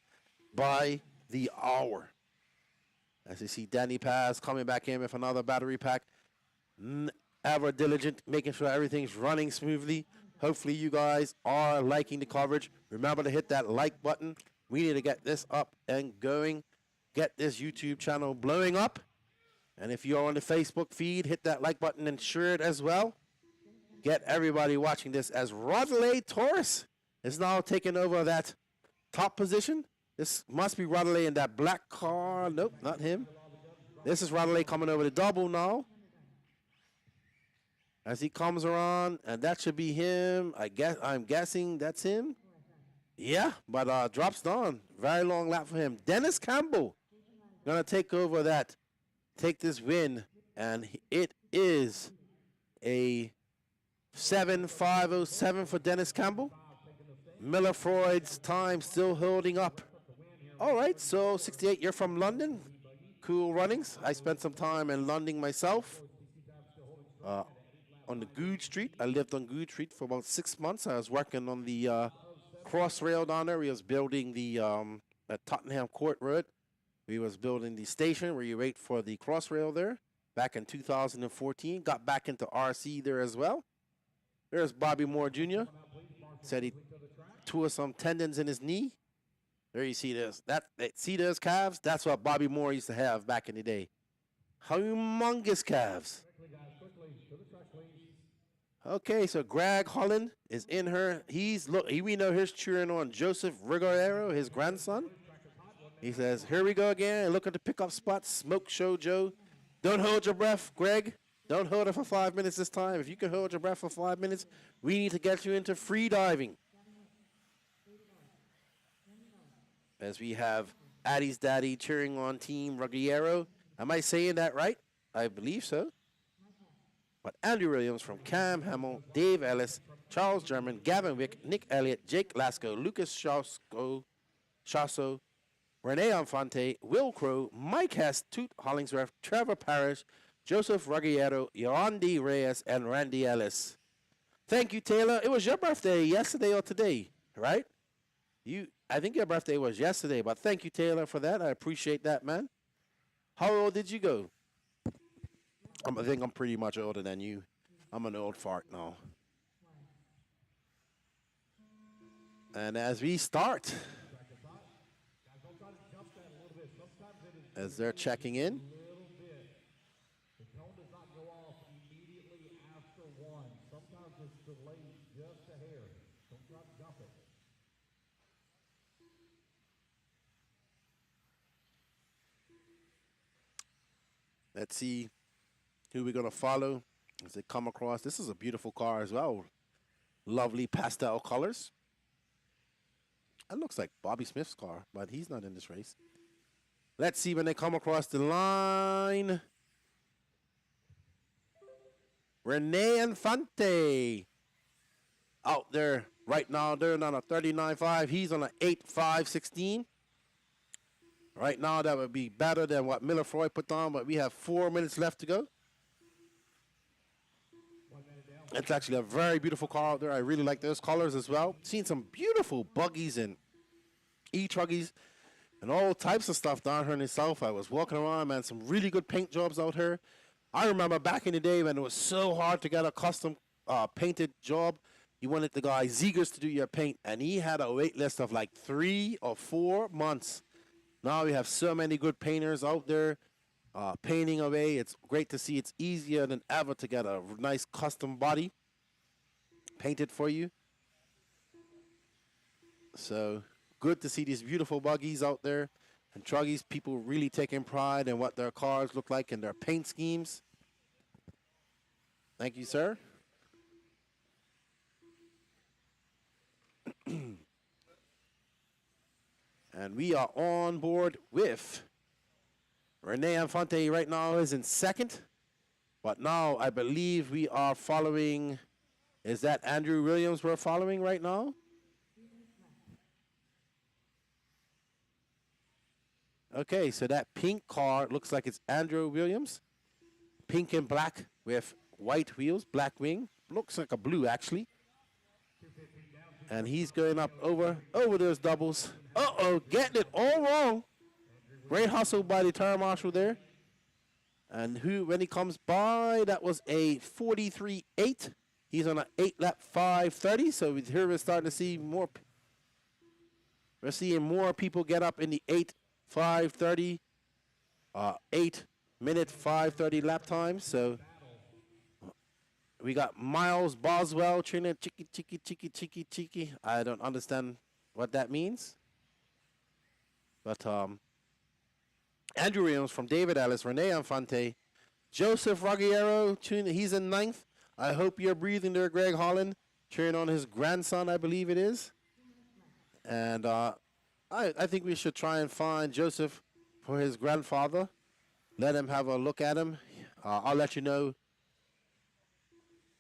by the hour. As you see Danny Paz coming back in with another battery pack. Ever diligent, making sure everything's running smoothly. Hopefully you guys are liking the coverage. Remember to hit that like button. We need to get this up and going. Get this YouTube channel blowing up. And if you're on the Facebook feed, hit that like button and share it as well. Get everybody watching this as Rodley Torres is now taking over that top position. This must be Rodley in that black car. Nope, not him. This is Rodley coming over the double now. As he comes around, and that should be him. I'm guessing that's him. Yeah, but drops down. Very long lap for him. Dennis Campbell gonna take over that, take this win, and it is a 7:5:07 for Dennis Campbell. Miller Freud's time still holding up. All right, so 68, you're from London. Cool runnings. I spent some time in London myself. On the Good Street. I lived on Good Street for about 6 months. I was working on the cross rail down there. We was building the at Tottenham Court Road. We was building the station where you wait for the cross rail there back in 2014. Got back into RC there as well. There's Bobby Moore Jr. Said he tore some tendons in his knee. There you see this. See those calves? That's what Bobby Moore used to have back in the day. Humongous calves. Okay, so Greg Holland is in her. We know he's cheering on Joseph Rigoero, his grandson. He says, here we go again. Look at the pickup spot. Smoke show, Joe. Don't hold your breath, Greg. Don't hold it for 5 minutes this time. If you can hold your breath for 5 minutes, we need to get you into free diving. As we have Addie's daddy cheering on Team Ruggiero. Am I saying that right? I believe so. But Andrew Williams from Cam Hamill, Dave Ellis, Charles German, Gavin Wick, Nick Elliott, Jake Lasco, Lucas Chasso, Rene Infante, Will Crow, Mike Hess, Toot Hollingsworth, Trevor Parrish, Joseph Ruggiero, Yondi Reyes, and Randy Ellis. Thank you, Taylor. It was your birthday yesterday or today, right? I think your birthday was yesterday, but thank you, Taylor, for that. I appreciate that, man. How old did you go? I think I'm pretty much older than you. I'm an old fart now. And as we start, as they're checking in, let's see who we're going to follow as they come across. This is a beautiful car as well. Lovely pastel colors. That looks like Bobby Smith's car, but he's not in this race. Let's see when they come across the line. Rene Infante out there right now. They're on a 39.5. He's on an 8.5.16. Right now, that would be better than what Miller Freud put on, but we have 4 minutes left to go. It's actually a very beautiful car out there. I really like those colors as well. Seen some beautiful buggies and E-Truggies and all types of stuff down here in the south. I was walking around, man, some really good paint jobs out here. I remember back in the day when it was so hard to get a custom painted job. You wanted the guy Zegers to do your paint, and he had a wait list of like 3 or 4 months. Now we have so many good painters out there painting away. It's great to see. It's easier than ever to get a nice custom body painted for you. So good to see these beautiful buggies out there and truggies. People really taking pride in what their cars look like and their paint schemes. Thank you, sir. And we are on board with Rene Infante right now is in second. But now I believe we are following, is that Andrew Williams we're following right now? Okay, so that pink car looks like it's Andrew Williams. Pink and black with white wheels, black wing. Looks like a blue, actually. And he's going up over those doubles. Uh-oh, getting it all wrong. Great hustle by the tire marshal there. And when he comes by, that was a 43.8. He's on an 8-lap 5:30. So here we're starting to see more. We're seeing more people get up in the 8:5:30, 8-minute 5:30 lap time. So we got Miles Boswell training cheeky. I don't understand what that means. But Andrew Williams from David Ellis, Rene Infante, Joseph Ruggiero, he's in 9th. I hope you're breathing there, Greg Holland, cheering on his grandson, I believe it is. And I think we should try and find Joseph for his grandfather. Let him have a look at him. I'll let you know.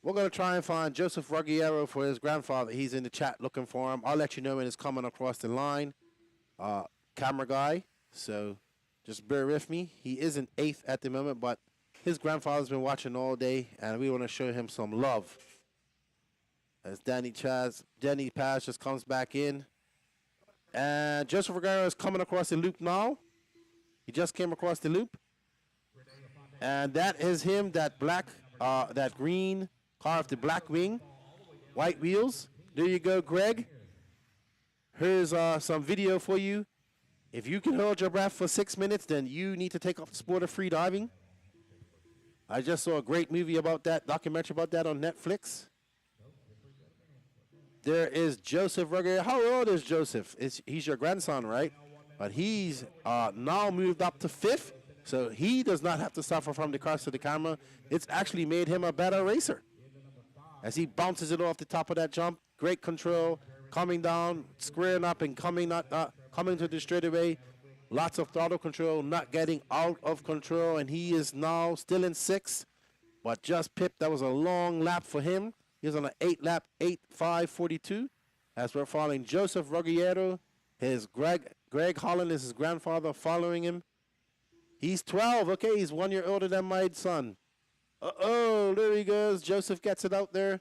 We're going to try and find Joseph Ruggiero for his grandfather. He's in the chat looking for him. I'll let you know when it's coming across the line. Camera guy. So just bear with me. He is in 8th at the moment, but his grandfather's been watching all day, and we want to show him some love. As Danny Paz just comes back in. And Joseph Ruggiero is coming across the loop now. He just came across the loop. And that is him, that black, that green car with the black wing, white wheels. There you go, Greg. Here's some video for you. If you can hold your breath for 6 minutes, then you need to take up the sport of free diving. I just saw a great movie about that, documentary about that on Netflix. There is Joseph Ruggiero. How old is Joseph? He's your grandson, right? But he's now moved up to 5th, so he does not have to suffer from the cars to the camera. It's actually made him a better racer. As he bounces it off the top of that jump, great control, coming down, squaring up and coming to the straightaway. Lots of throttle control, not getting out of control, and he is now still in 6th, but just pipped. That was a long lap for him. He's on an 8-lap 8:5:42. As we're following Joseph Ruggiero, his Greg Holland is his grandfather following him. He's 12. Okay, he's 1 year older than my son. Uh-oh, there he goes. Joseph gets it out there,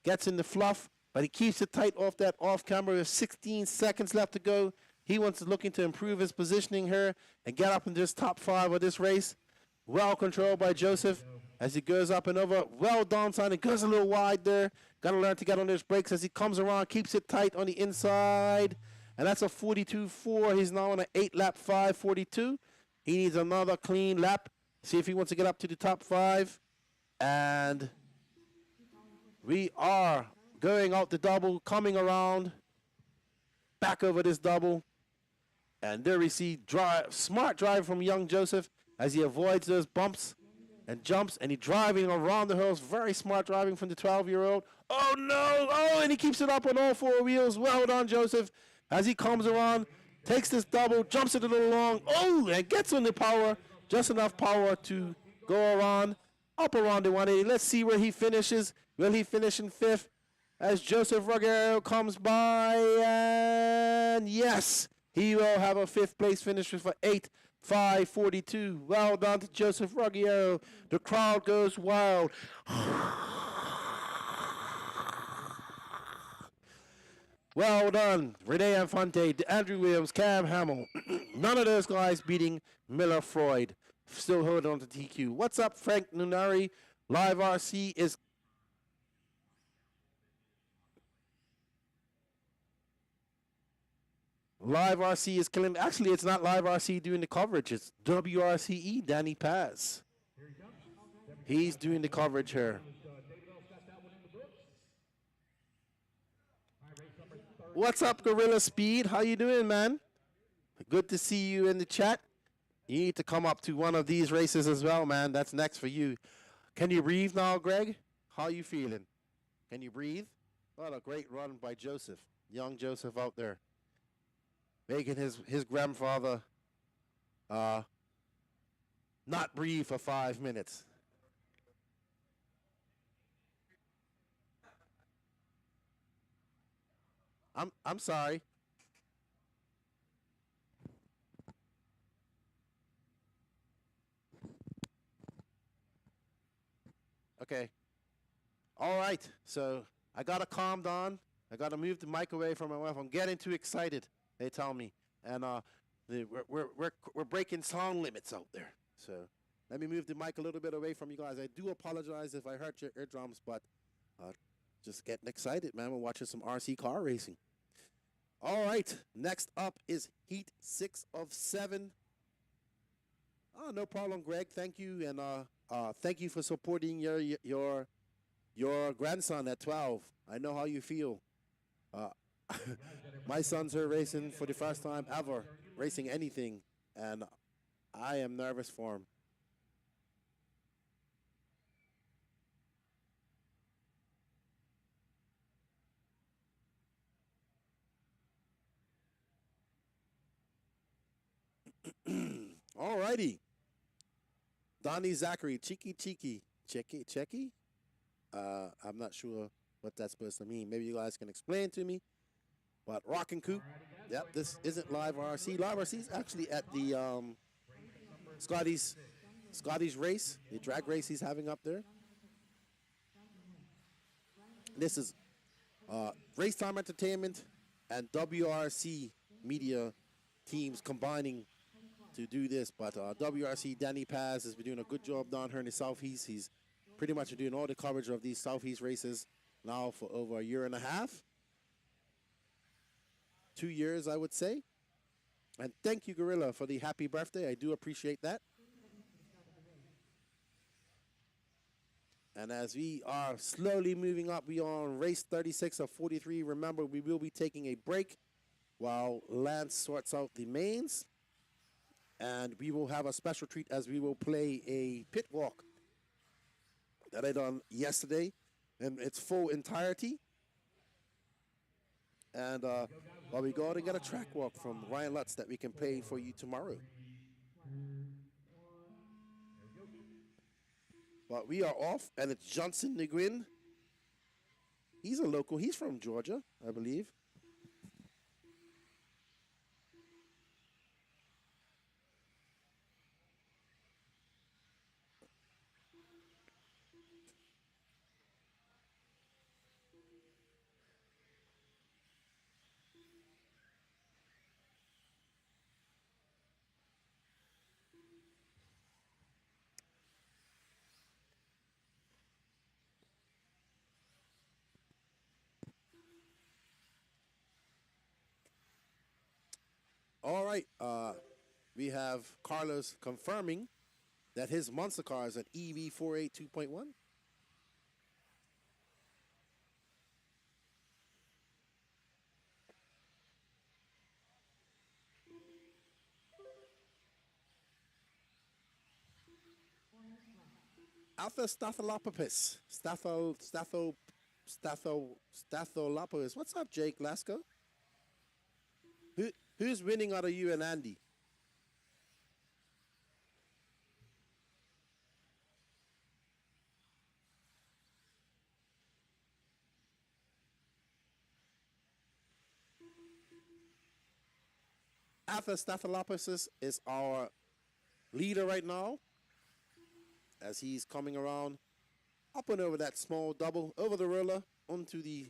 gets in the fluff, but he keeps it tight off that off camera with 16 seconds left to go. He wants to looking to improve his positioning here and get up in this top 5 of this race. Well controlled by Joseph as he goes up and over. Well downside and goes a little wide there. Got to learn to get on those brakes as he comes around, keeps it tight on the inside. And that's a 42.4. He's now on an 8-lap 5:42. He needs another clean lap. See if he wants to get up to the top 5. And we are going out the double, coming around, back over this double. And there we see smart drive from young Joseph as he avoids those bumps and jumps, and he's driving around the hills. Very smart driving from the 12-year-old. Oh, no! Oh, and he keeps it up on all 4 wheels. Well done, Joseph. As he comes around, takes this double, jumps it a little long. Oh, and gets on the power. Just enough power to go around, up around the 180. Let's see where he finishes. Will he finish in 5th? As Joseph Ruggiero comes by, and yes, he will have a 5th place finish for 8:5:42. Well done to Joseph Ruggiero. The crowd goes wild. Well done, Rene Infante, Andrew Williams, Cam Hamill. None of those guys beating Miller Freud. Still holding on to TQ. What's up, Frank Nunari? Live RC is Live RC is killing. Actually, it's not Live RC doing the coverage. It's WRCE, Danny Paz. He's doing the coverage here. What's up, Gorilla Speed? How you doing, man? Good to see you in the chat. You need to come up to one of these races as well, man. That's next for you. Can you breathe now, Greg? How you feeling? Can you breathe? What a great run by Joseph. Young Joseph out there. making his grandfather not breathe for 5 minutes. I'm sorry. Okay. All right. So I got to calm down. I got to move the mic away from my wife. I'm getting too excited, they tell me. And we're breaking sound limits out there. So let me move the mic a little bit away from you guys. I do apologize if I hurt your eardrums, but just getting excited, man. We're watching some RC car racing. All right. Next up is Heat 6 of 7. Oh, no problem, Greg. Thank you. And thank you for supporting your grandson at 12. I know how you feel. My sons are racing for the first time ever, racing anything, and I am nervous for him. All righty. Donnie Zachary, Cheeky. I'm not sure what that's supposed to mean. Maybe you guys can explain to me. But Rockin' Coop, yep, this isn't live RC. Live RC is actually at the Scotty's race, the drag race he's having up there. This is RaceTime Entertainment and WRC Media teams combining to do this. But WRC, Danny Paz has been doing a good job down here in the Southeast. He's pretty much doing all the coverage of these Southeast races now for over a year and a half. 2 years, I would say. And thank you, Gorilla, for the happy birthday. I do appreciate that. And as we are slowly moving up, we are on race 36 of 43. Remember, we will be taking a break while Lance sorts out the mains. And we will have a special treat as we will play a pit walk that I done yesterday in its full entirety. And while we go out and get a track walk from Ryan Lutz that we can play for you tomorrow. But we are off, and it's Johnson Nguyen. He's a local. He's from Georgia, I believe. All right, we have Carlos confirming that his monster car is an EV48 2.1. Alpha Staphylococcus. Staphylococcus. What's up, Jake Lasco? Who's winning out of you and Andy? Alpha Staphylococcus is our leader right now as he's coming around up and over that small double, over the roller, onto the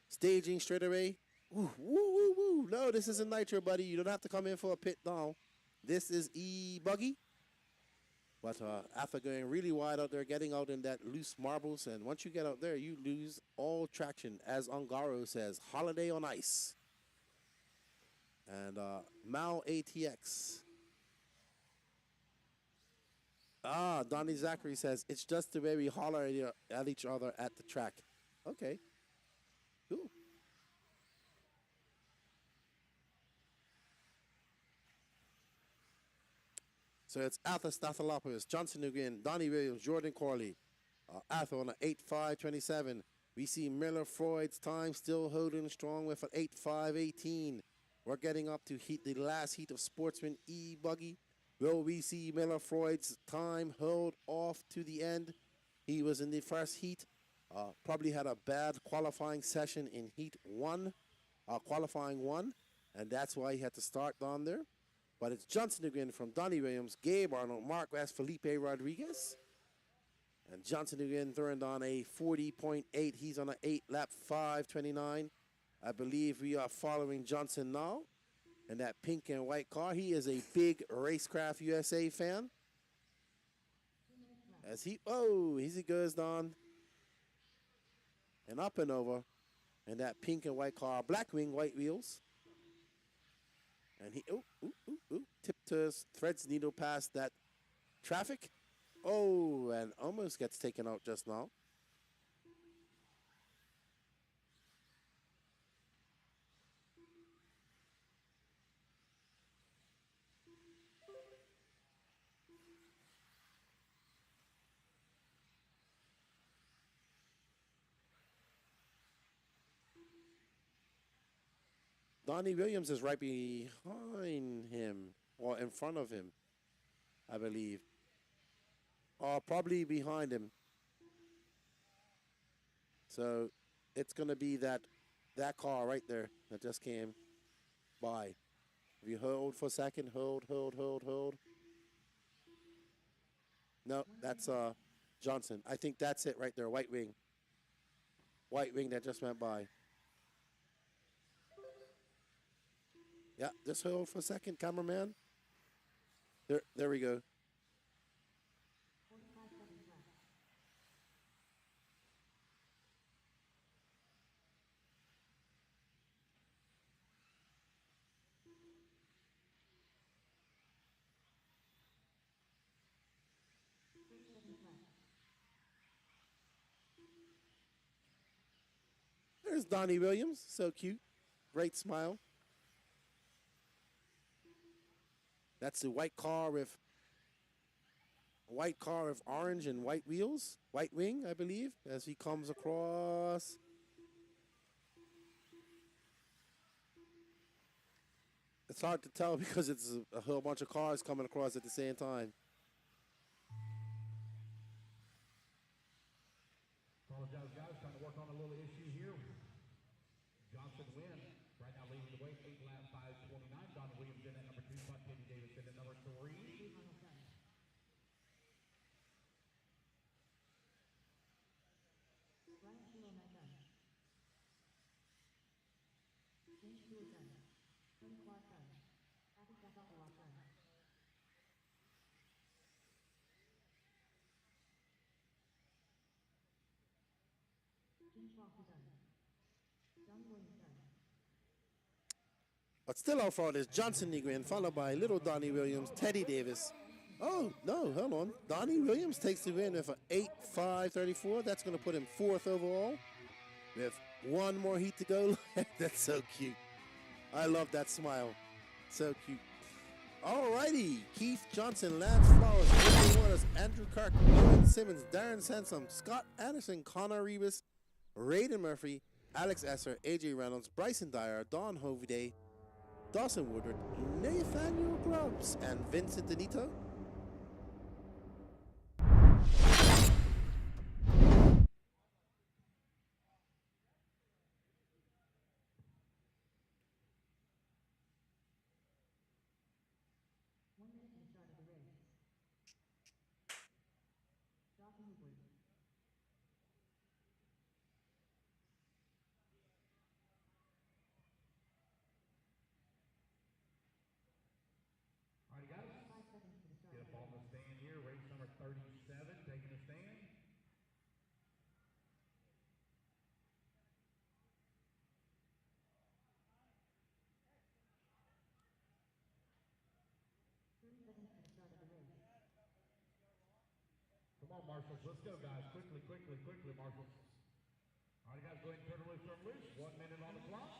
staging straightaway. Woo, woo, woo, woo. No, this isn't Nitro, buddy. You don't have to come in for a pit now. This is E-Buggy. But after going really wide out there, getting out in that loose marbles, and once you get out there, you lose all traction. As Ongaro says, holiday on ice. And Mal ATX. Donnie Zachary says, it's just the way we holler at each other at the track. Okay, cool. So it's Arthur Stathalopoulos, Johnson Nguyen, Donnie Williams, Jordan Corley, Arthur on an 8.5.27. We see Miller Freud's time still holding strong with an 8.5.18. We're getting up to the last heat of Sportsman E-Buggy. Will we see Miller Freud's time hold off to the end? He was in the first heat. Probably had a bad qualifying session in heat one, qualifying one, and that's why he had to start down there. But it's Johnson again from Donnie Williams, Gabe Arnold, Mark West, Felipe Rodriguez. And Johnson again throwing on a 40.8. He's on an 8-lap 5:29. I believe we are following Johnson now in that pink and white car. He is a big Racecraft USA fan. As he goes down and up and over in that pink and white car, black wing, white wheels. And he, tiptoes, threads needle past that traffic. Oh, and almost gets taken out just now. Donnie Williams is right behind him, or in front of him, I believe. Or probably behind him. So it's going to be that car right there that just came by. If you hold for a second, hold. No, that's Johnson. I think that's it right there, white wing. White wing that just went by. Yeah, just hold for a second, cameraman. There we go. There's Donnie Williams, so cute. Great smile. That's the white car with orange and white wheels, white wing, I believe, as he comes across. It's hard to tell because it's a whole bunch of cars coming across at the same time. Apologize, guys. Trying to work on a little issue here. Johnson win. Right now leading the way, 8-lap 5:29. Don Williams in at number 2, Punt Penny Davis in at number 3. But still out front is Johnson Negrin, followed by little Donnie Williams, Teddy Davis. Oh, no, hold on. Donnie Williams takes the win with an 8.534. That's going to put him 4th overall with one more heat to go. That's so cute. I love that smile. So cute. All righty. Keith Johnson, Lance Flowers, Andrew Waters, Andrew Kirk, Owen Simmons, Darren Sansom, Scott Anderson, Connor Revis, Raiden Murphy, Alex Esser, AJ Reynolds, Bryson Dyer, Don Hovide, Dawson Woodward, Nathaniel Grubbs, and Vincent Denito. All right, guys. Get up on the stand here. Race number 37, taking a stand. Come on, Marshals. Let's go, guys. Quickly, Marshals. All right, guys, go ahead and turn loose. 1 minute on the clock.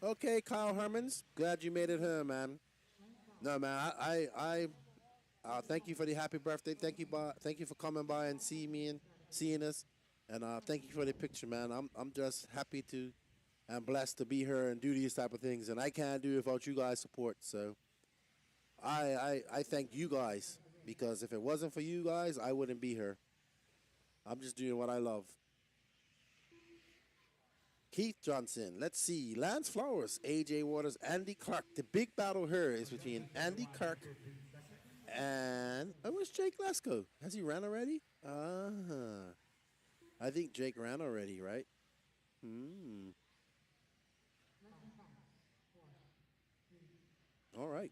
Okay, Kyle Hermans, glad you made it home, man. No, man, Thank you for the happy birthday. Thank you for coming by and seeing us. And thank you for the picture, man. I'm just happy to and blessed to be here and do these type of things. And I can't do it without you guys' support. So I thank you guys, because if it wasn't for you guys, I wouldn't be here. I'm just doing what I love. Keith Johnson, let's see. Lance Flowers, AJ Waters, Andy Clark. The big battle here is between Andy Clark and where's Jake Lesko? Has he ran already? I think Jake ran already, right? All right.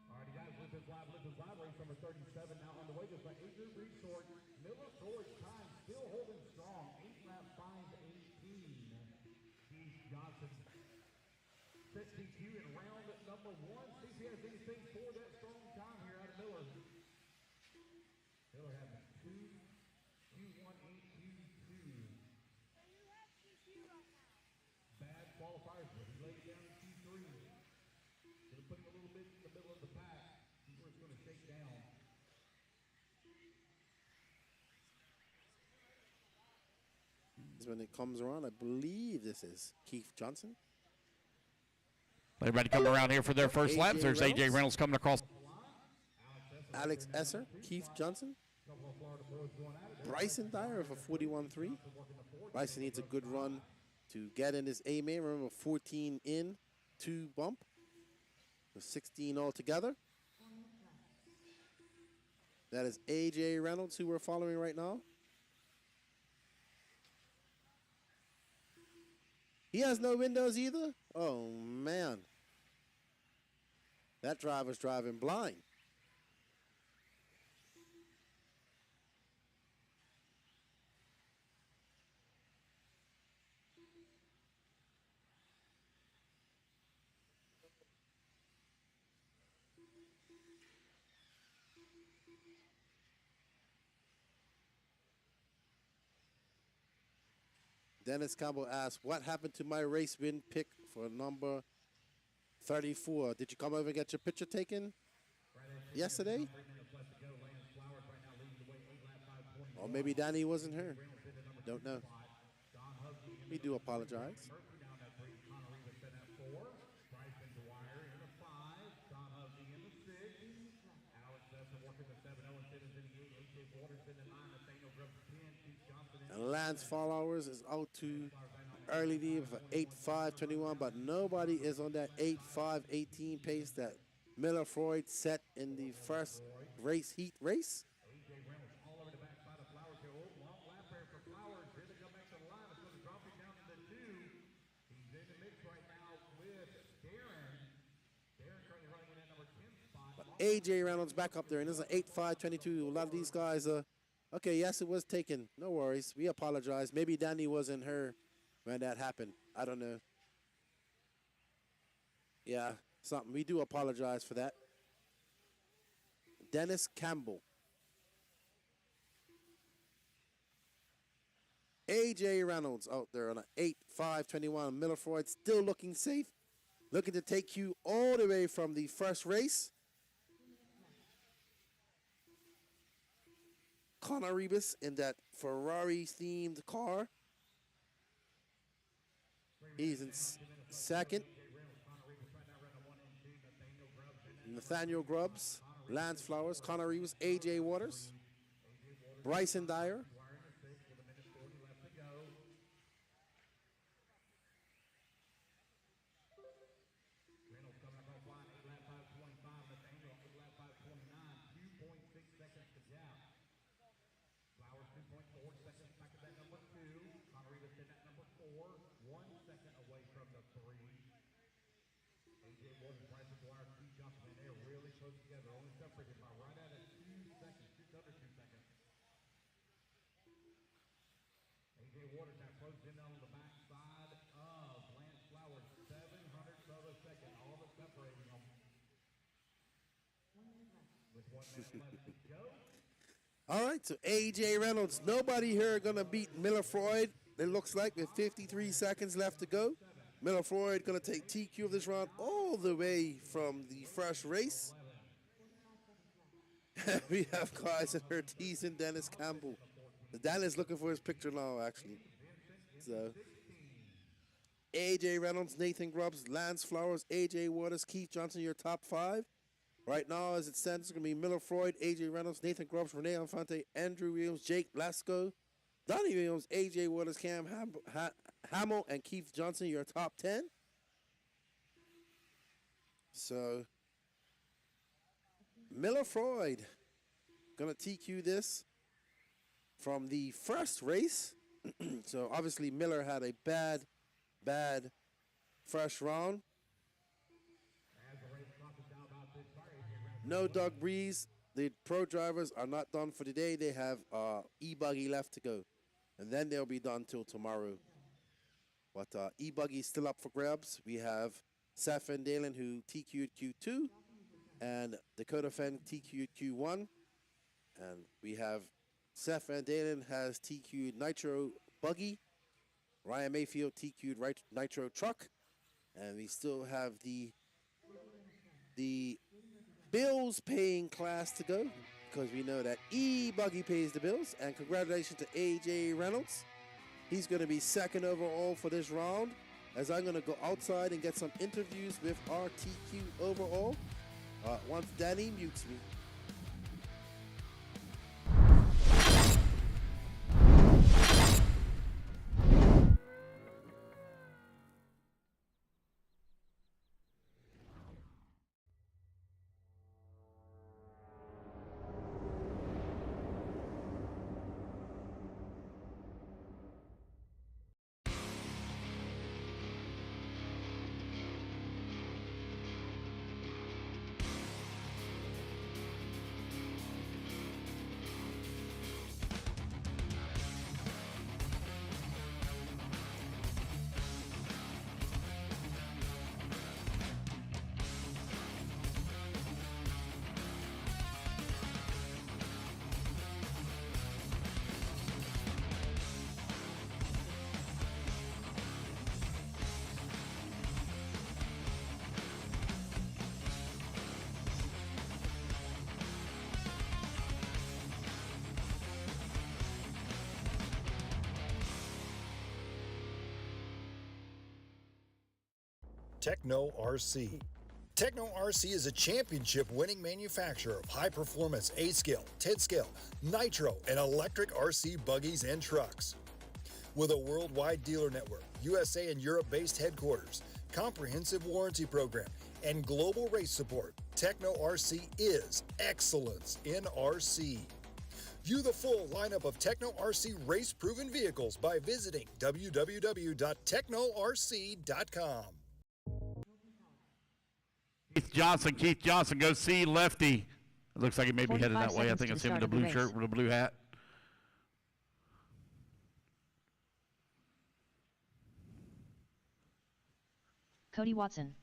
All righty, guys, Live Live, race number 37 now on the way. Just by Adrian Resort. Miller Ford's time still holding strong. 8 lap 5:18. Keith Johnson sets DQ in round number 1. See if he has anything for that strong time here out of Miller. Miller having 2, Q1, Q2. Bad qualifiers, but he laid down in Q3. Gonna put him a little bit in the middle of the pack. See where it's gonna shake down. When it comes around, I believe this is Keith Johnson. Everybody coming around here for their first laps. There's AJ Reynolds coming across. Alex Esser, Keith Johnson. Bryson Dyer for 41.3. Bryson needs a good run to get in his A main. Remember, 14 in, 2 bump. So 16 altogether. That is AJ Reynolds, who we're following right now. He has no windows either? Oh, man. That driver's driving blind. Dennis Campbell asked, what happened to my race win pick for number 34? Did you come over and get your picture taken yesterday? Or maybe Danny wasn't here. Don't know. We do apologize. And Lance Followers is out to early lead for 8.5.21, but nobody is on that 8.5.18 pace that Miller Freud set in the first heat race. But AJ Reynolds back up there, and this is an 8.5.22. A lot of these guys are. Okay, yes, it was taken. No worries. We apologize. Maybe Danny wasn't here when that happened. I don't know. Yeah, something. We do apologize for that. Dennis Campbell. AJ Reynolds out there on an 8.5.21. Miller Freud still looking safe. Looking to take you all the way from the first race. Connor Rebus in that Ferrari-themed car. He's in second. Nathaniel Grubbs, Lance Flowers, Connor Rebus, AJ Waters, Bryson Dyer. Waters now closed in on the backside of Lance Flowers, 700th of a second, all but separating them. With 1 minute left to go. All right, so AJ Reynolds, nobody here gonna beat Miller Freud. It looks like with 53 seconds left to go. Miller Freud gonna take TQ of this round all the way from the first race. We have Carson Ortiz and Dennis Campbell. Dan is looking for his picture now, actually. So, AJ Reynolds, Nathan Grubbs, Lance Flowers, AJ Waters, Keith Johnson, your top 5. Right now, as it stands, it's going to be Miller Freud, AJ Reynolds, Nathan Grubbs, Renee Infante, Andrew Williams, Jake Blasco, Donnie Williams, AJ Waters, Cam Hamill, and Keith Johnson, your top 10. So, Miller Freud going to TQ this from the first race. So, obviously, Miller had a bad first round. No Doug Breeze. The pro drivers are not done for today. They have E-Buggy left to go. And then they'll be done till tomorrow. But E-Buggy is still up for grabs. We have Seth van Dalen, who TQ'd Q2. And Dakota Fenn TQ'd Q1. And we have Seth van Dalen has TQ'd Nitro Buggy. Ryan Mayfield TQ'd Nitro Truck. And we still have the bills paying class to go, because we know that E-Buggy pays the bills. And congratulations to AJ Reynolds. He's going to be second overall for this round, as I'm going to go outside and get some interviews with our TQ overall once Danny mutes me. Techno RC. Techno RC is a championship-winning manufacturer of high-performance A-scale, 10-scale, nitro, and electric RC buggies and trucks. With a worldwide dealer network, USA and Europe-based headquarters, comprehensive warranty program, and global race support, Techno RC is excellence in RC. View the full lineup of Techno RC race-proven vehicles by visiting www.technorc.com. Keith Johnson, go see Lefty. It looks like he may be headed that way. I think to it's the him in start the of the blue race. shirt with a blue hat. Cody Watson.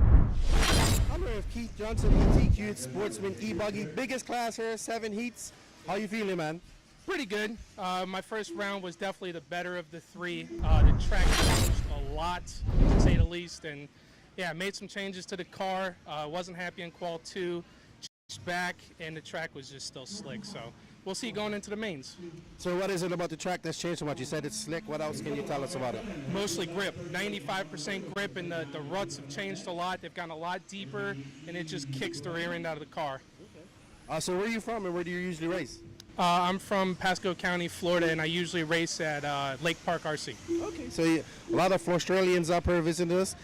I'm here with Keith Johnson, TQ'd Sportsman E-Buggy. Biggest class here, 7 heats. How you feeling, man? Pretty good. My first round was definitely the better of the 3. The track changed a lot, to say the least, and yeah, made some changes to the car. Wasn't happy in Qual 2, changed back, and the track was just still slick. So we'll see going into the mains. So what is it about the track that's changed so much? You said it's slick. What else can you tell us about it? Mostly grip, 95% grip, and the ruts have changed a lot. They've gotten a lot deeper, and it just kicks the rear end out of the car. So where are you from, and where do you usually race? I'm from Pasco County, Florida, and I usually race at Lake Park RC. Okay. So a lot of Australians up here visiting us.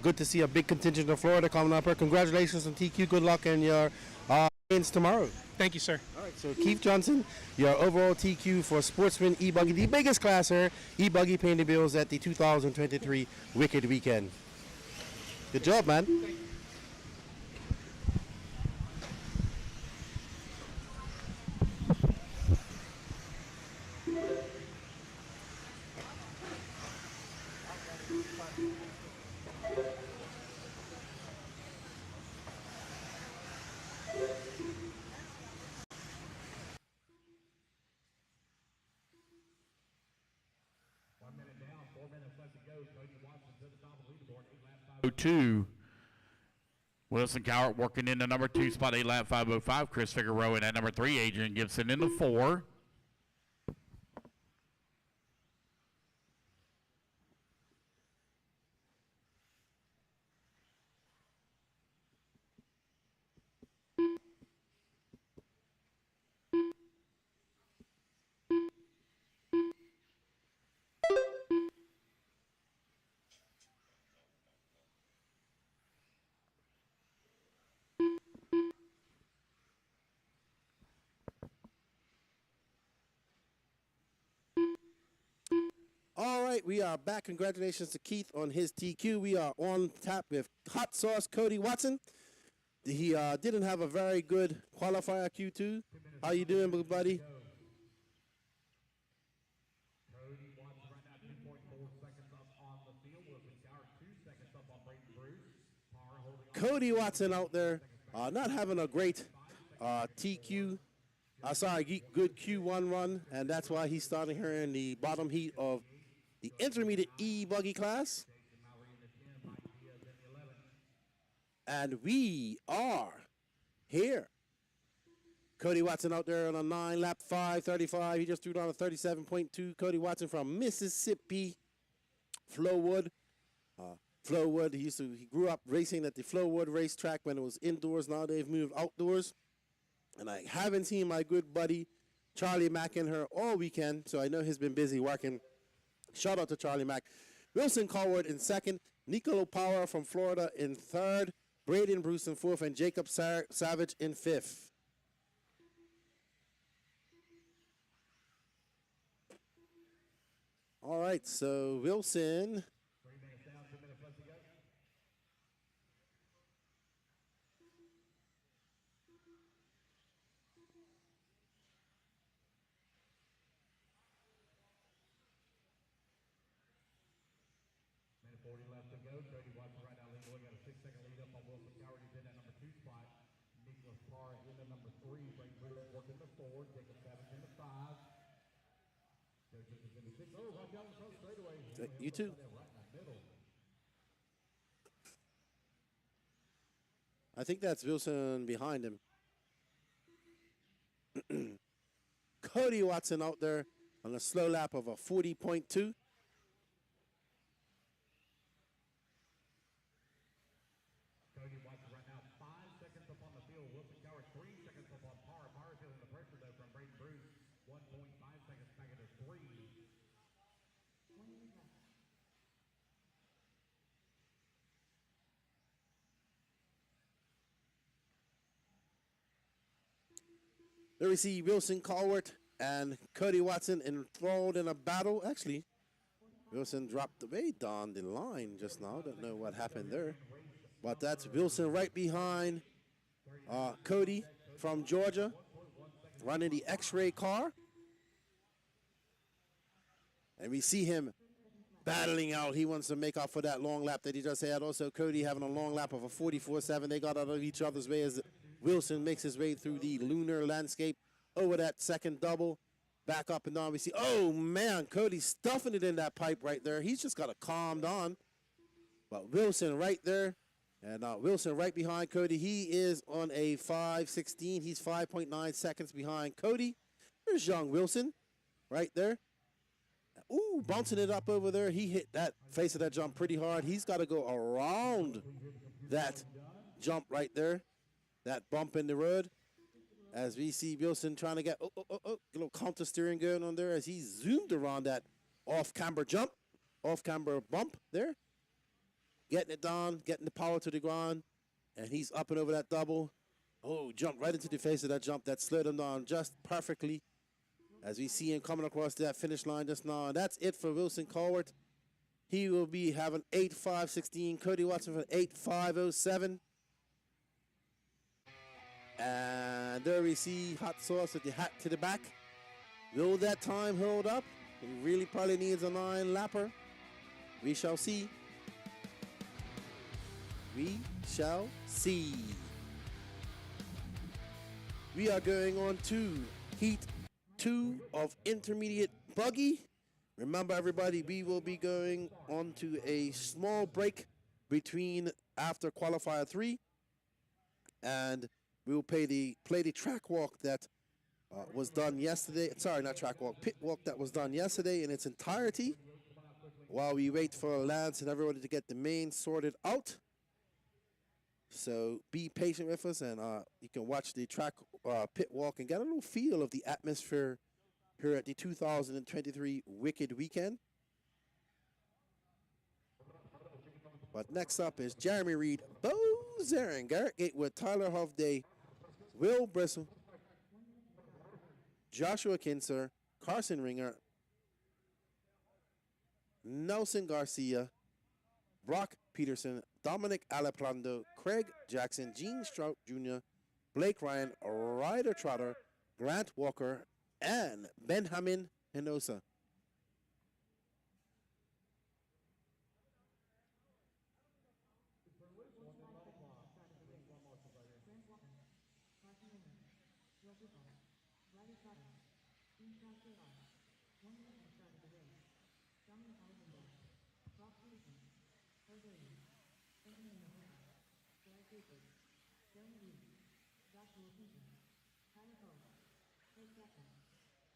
Good to see a big contingent of Florida coming up here. Congratulations on TQ. Good luck in your games tomorrow. Thank you, sir. All right. So Keith Johnson, your overall TQ for Sportsman E-Buggy, the biggest class here. E-Buggy paying the bills at the 2023 Wicked Weekend. Good job, man. 2. Wilson Cowart working in the number 2 spot, 8 lap 5:05. Chris Figueroa in at number 3. Adrian Gibson in the 4. All right, we are back. Congratulations to Keith on his TQ. We are on tap with Hot Sauce Cody Watson. He didn't have a very good qualifier Q2. How you doing, big buddy? Cody Watson out there not having a great TQ. Good Q1 run, and that's why he's starting here in the bottom heat of the intermediate E-Buggy class. And we are here. Cody Watson out there on a 9-lap 5:35. He just threw down a 37.2. Cody Watson from Mississippi, Flowwood. Flowwood, he grew up racing at the Flowwood racetrack when it was indoors. Now they've moved outdoors. And I haven't seen my good buddy Charlie Mack in her all weekend, so I know he's been busy working. Shout out to Charlie Mack. Wilson Cowart in 2nd. Nicolo Power from Florida in 3rd. Braden Bruce in 4th. And Jacob Savage in 5th. All right, so Wilson. You too. I think that's Wilson behind him. Cody Watson out there on a slow lap of a 40.2. There we see Wilson Cowart and Cody Watson enthralled in a battle. Actually, Wilson dropped way down the line just now. Don't know what happened there. But that's Wilson right behind Cody from Georgia, running the X-Ray car. And we see him battling out. He wants to make up for that long lap that he just had. Also, Cody having a long lap of a 44.7. They got out of each other's way as Wilson makes his way through the lunar landscape over that second double. Back up and down. We see, oh, man, Cody's stuffing it in that pipe right there. He's just got to calm down. But Wilson right there. And Wilson right behind Cody. He is on a 5:16. He's 5.9 seconds behind Cody. There's young Wilson right there. Ooh, bouncing it up over there. He hit that face of that jump pretty hard. He's got to go around that jump right there. That bump in the road. As we see Wilson trying to get a little counter steering going on there as he zoomed around that off-camber jump, off-camber bump there. Getting it down, getting the power to the ground, and he's up and over that double. Oh, jumped right into the face of that jump that slowed him down just perfectly. As we see him coming across that finish line just now. And that's it for Wilson Cowart. He will be having 8.516. Cody Watson for 8.507. And there we see Hot Sauce with the hat to the back. Will that time hold up? He really probably needs a 9-lapper. We shall see. We shall see. We are going on to Heat 2 of Intermediate Buggy. Remember, everybody, we will be going on to a small break after qualifier 3, and we will play the track walk that was done yesterday. Sorry, not track walk, pit walk that was done yesterday in its entirety, while we wait for Lance and everybody to get the main sorted out. So be patient with us, and you can watch the track pit walk and get a little feel of the atmosphere here at the 2023 Wicked Weekend. But next up is Jeremy Reed, Bo Zarin, Garrett Gatewood, Tyler Hovday, Will Bristle, Joshua Kinser, Carson Ringer, Nelson Garcia, Brock Peterson, Dominic Alaplando, Craig Jackson, Gene Strout Jr., Blake Ryan, Ryder Trotter, Grant Walker, and Benjamin Hinosa.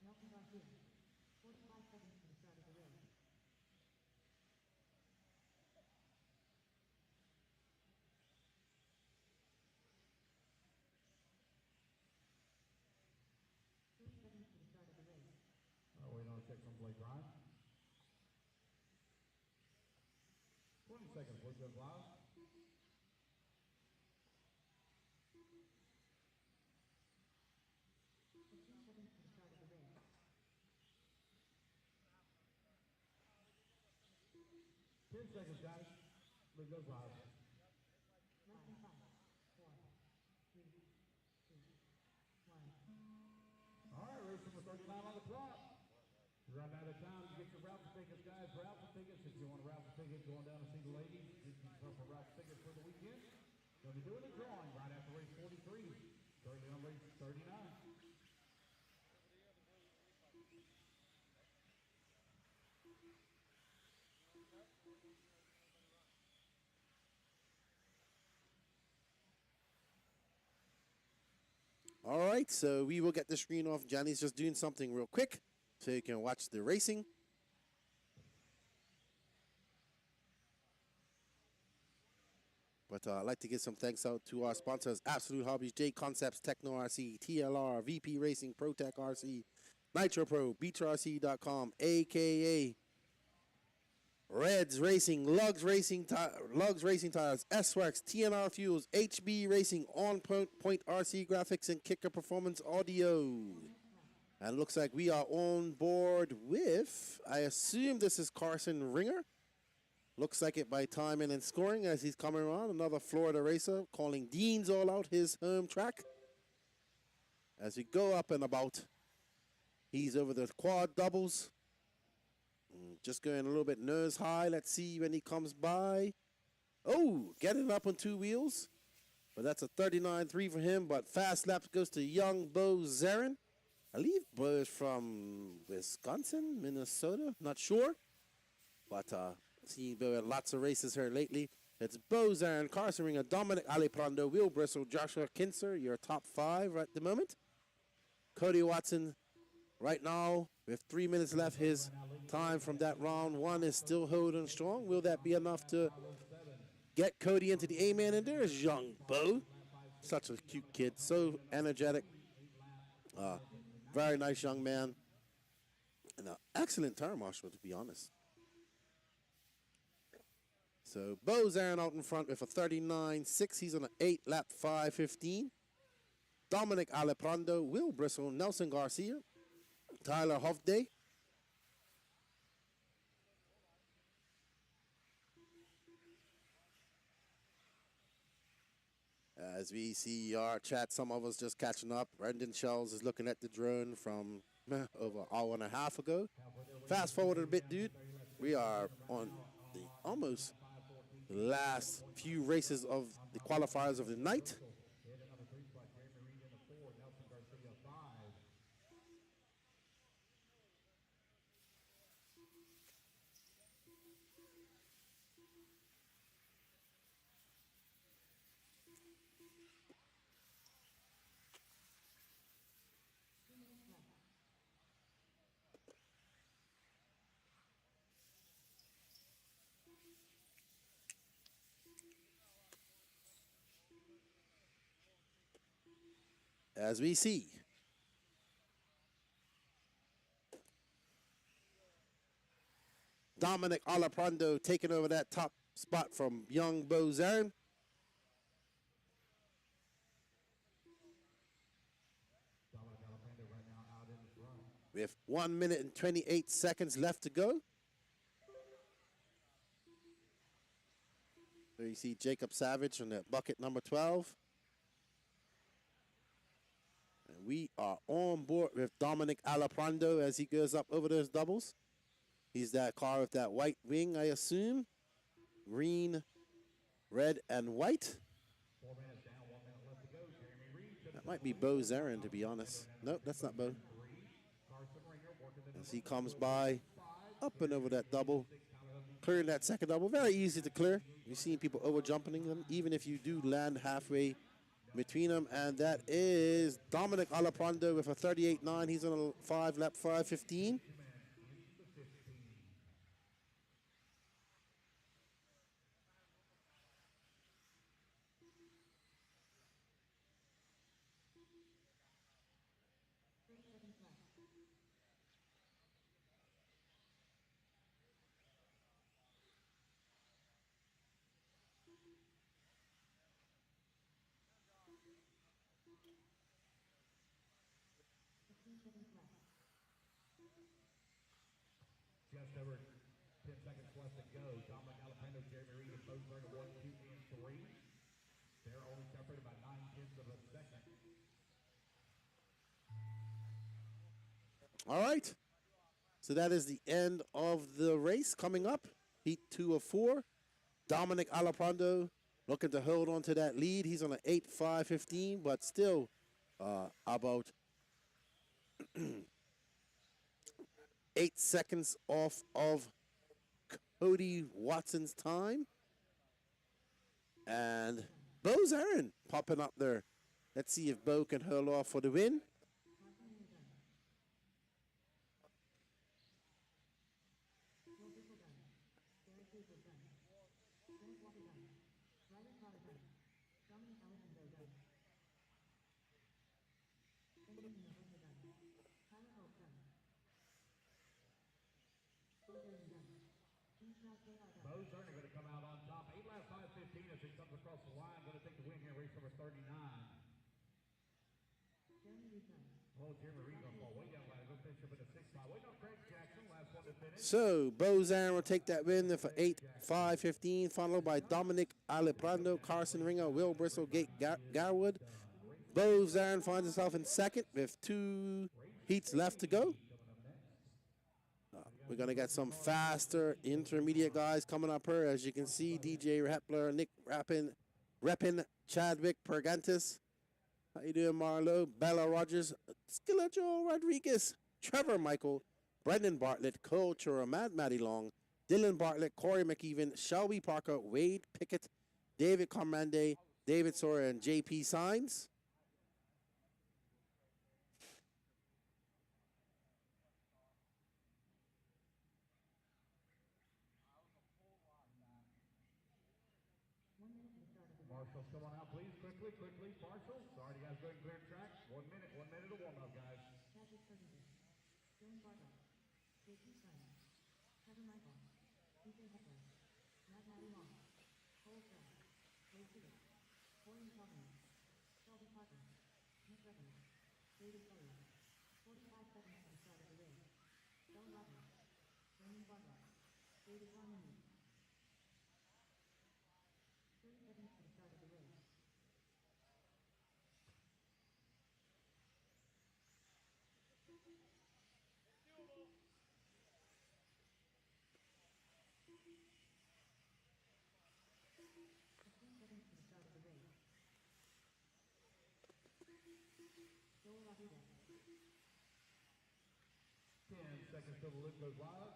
Melton Garcia, 45 seconds to the start of the race. Waiting on a check from Blake Ryan. 20 seconds, please, go live. Seconds, guys. Leave those live. Less than 5, 4, 3, 2, 1. All right, race number 39 on the clock. You're running out of time to get your Raffle tickets, guys. Raffle tickets. If you want a Raffle ticket, going down to see the ladies, get yourself a Raffle ticket for the weekend. Going to be doing a drawing right after race 43. Currently on race 39. All right, so we will get the screen off. Johnny's just doing something real quick so you can watch the racing. But I'd like to give some thanks out to our sponsors, Absolute Hobbies, J Concepts, Techno RC, TLR, VP Racing, ProTech RC, Nitro Pro, BeachRC.com, a.k.a. Reds Racing, Lugs Racing Tires, S-Works, TNR Fuels, HB Racing, On Point RC Graphics, and Kicker Performance Audio. And it looks like we are on board with, I assume this is Carson Ringer. Looks like it by timing and scoring as he's coming around. Another Florida racer calling Dean's All Out his home track. As we go up and about, he's over the quad doubles. Just going a little bit nose high. Let's see when he comes by. Oh, getting up on 2 wheels. But that's a 39.3 for him. But fast laps goes to young Bo Zarin. I believe Bo is from Wisconsin, Minnesota. Not sure. But seen Bo at lots of races here lately. It's Bo Zarin, Carson Ringer, Dominic Aliprando, Will Bristle, Joshua Kinser. Your top 5 at the moment. Cody Watson right now, with 3 minutes left, his time from that round 1 is still holding strong. Will that be enough to get Cody into the A-man? And there's young Bo. Such a cute kid, so energetic. Very nice young man. And an excellent tire marshal, to be honest. So Bo Zarin out in front with a 39.6. He's on an 8-lap 5:15. Dominic Aliprando, Will Bristle, Nelson Garcia, Tyler Hovday. As we see our chat, some of us just catching up. Brendan Shells is looking at the drone from over an hour and a half ago. Fast forward a bit, dude. We are on the almost last few races of the qualifiers of the night. as we see. Dominic Alaprando taking over that top spot from young Bo Zarin. With 1 minute and 28 seconds left to go. There you see Jacob Savage on that bucket number 12. And we are on board with Dominic Alaprando as he goes up over those doubles. He's that car with that white wing, I assume. Green, red, and white. That might be Bo Zarin, to be honest. Nope, that's not Bo. As he comes by, up and over that double, clearing that second double. Very easy to clear. You've seen people over jumping them, even if you do land halfway between them. And that is Dominic Alaprando with a 38.9. He's on a 5-lap 5:15. Just over 10 seconds left to go. Dominic Alaprando, Jeremy Reed, and both are in 1, 2, and 3. They're only separated by 9/10 of a second. All right. So that is the end of the race. Coming up, heat 2 of 4. Dominic Alaprando looking to hold on to that lead. He's on an 8.515, but still about 8 seconds off of Cody Watson's time. And Bo Zarin popping up there. Let's see if Bo can hold off for the win. Bo's certainly going to come out on top. 8-lap 5:15 as he comes across the line. Going to take the win here, race number 39. Oh, Jeremy Reed going to fall way down by a good finish up in the 6 spot. Waiting on Craig Jackson, last one to finish. So Bo Zarin will take that win for 8.515, followed by Dominic Alaprando, Carson Ringer, Will Bristlegate, Garwood. Bo Zarin finds himself in second with 2 heats left to go. We're going to get some faster intermediate guys coming up here. As you can see, DJ Rappler, Nick Reppin, Chadwick Pergantis. How you doing, Marlo? Bella Rogers, Skilla Joe Rodriguez, Trevor Michael, Brendan Bartlett, Cole Chura, Matty Long, Dylan Bartlett, Corey McEwen, Shelby Parker, Wade Pickett, David Comrande, David Sora, and JP Signs. Marshals, come on out, please. Quickly. Marshall, sorry, you guys going to clear track. 1 minute to warm up, guys. Seconds till the loop goes live.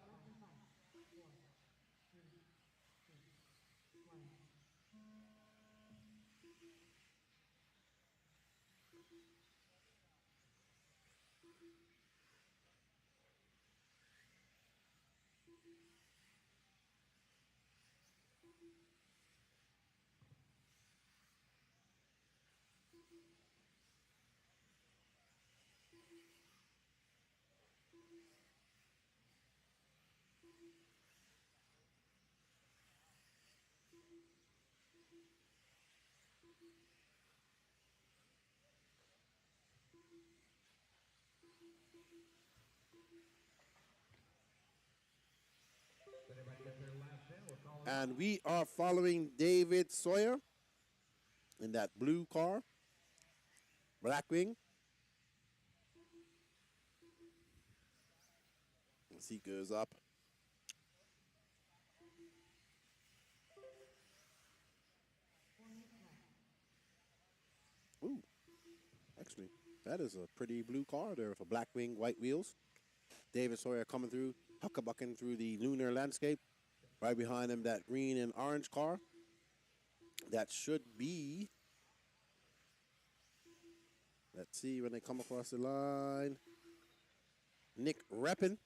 And we are following David Sawyer in that blue car. Blackwing. As he goes up. Ooh, actually, that is a pretty blue car there with a Blackwing, white wheels. David Sawyer coming through, huckabucking through the lunar landscape. Right behind him, that green and orange car. That should be, let's see when they come across the line. Nick Reppin.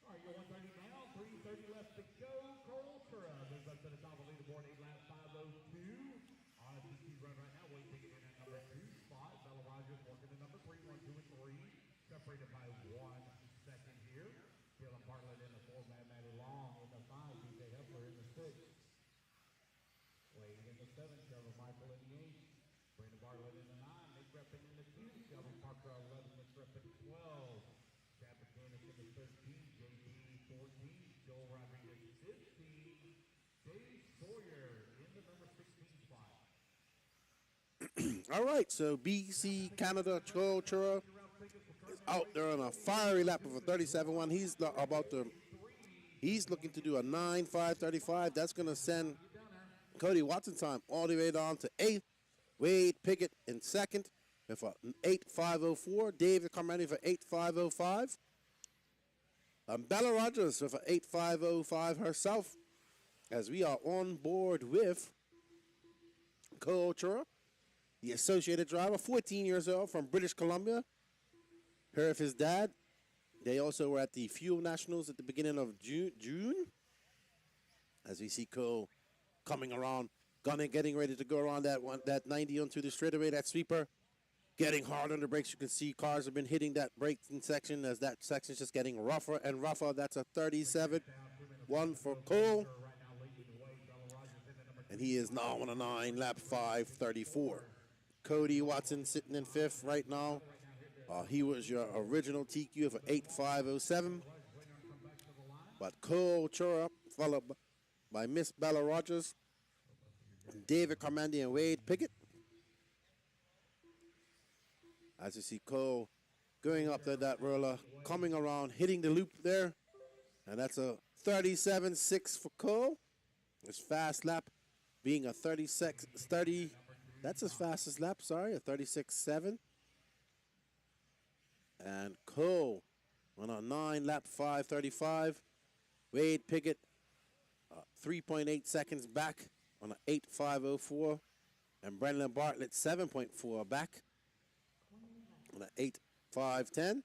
All right, you're 130 now, 3:30 left to go. Cole Tura moves up to the top of the leaderboard, 8 laps, 5:02. On a DQ run right now, Wade taking in at number 2 spot. Bella Rogers working at number 3, 1, 2, and 3. Separated by 1 second here. Dylan Bartlett in the 4, Maddie Long in the 5, DJ Heffler in the 6. Wade in the 7, Trevor Michael in the 8. Brandon Bartlett in the 9, Nick Reppin in the 2, Shelby Parker 11, Nick Reppin 12. Chad McCannis in the 13, JD 14, Joel Rodriguez 15, Dave Sawyer in the number 16 spot. All right, so BC Canada Cole Tura is out there on a fiery lap of a 37-1. He's looking to do a 9.535. That's going to send Cody Watson time all the way down to 8th. Wade Pickett in 2nd with a 8.504. David Carmody for 8.505. Bella Rogers with an 8.505 herself, as we are on board with Cole Tura, the associated driver, 14 years old from British Columbia. Her of his dad. They also were at the Fuel Nationals at the beginning of June. As we see Cole coming around, getting ready to go around that 90 onto the straightaway, that sweeper. Getting hard on the brakes. You can see cars have been hitting that braking section as that section is just getting rougher and rougher. That's a 37-1 for Cole. And he is now on a 9-lap 5.34. Cody Watson sitting in 5th right now. He was your original TQ of an 8.507. But Cole Tura, followed by Miss Bella Rogers, David Carmandi, and Wade Pickett. As you see Cole going up there, that roller, coming around, hitting the loop there. And that's a 37.6 for Cole. His fast lap being a 30, that's his fastest lap, sorry, a 36.7. And Cole on a 9-lap 5.35. Wade Pickett 3.8 seconds back on an 8.504. And Brendan Bartlett 7.4 back on an 8.510.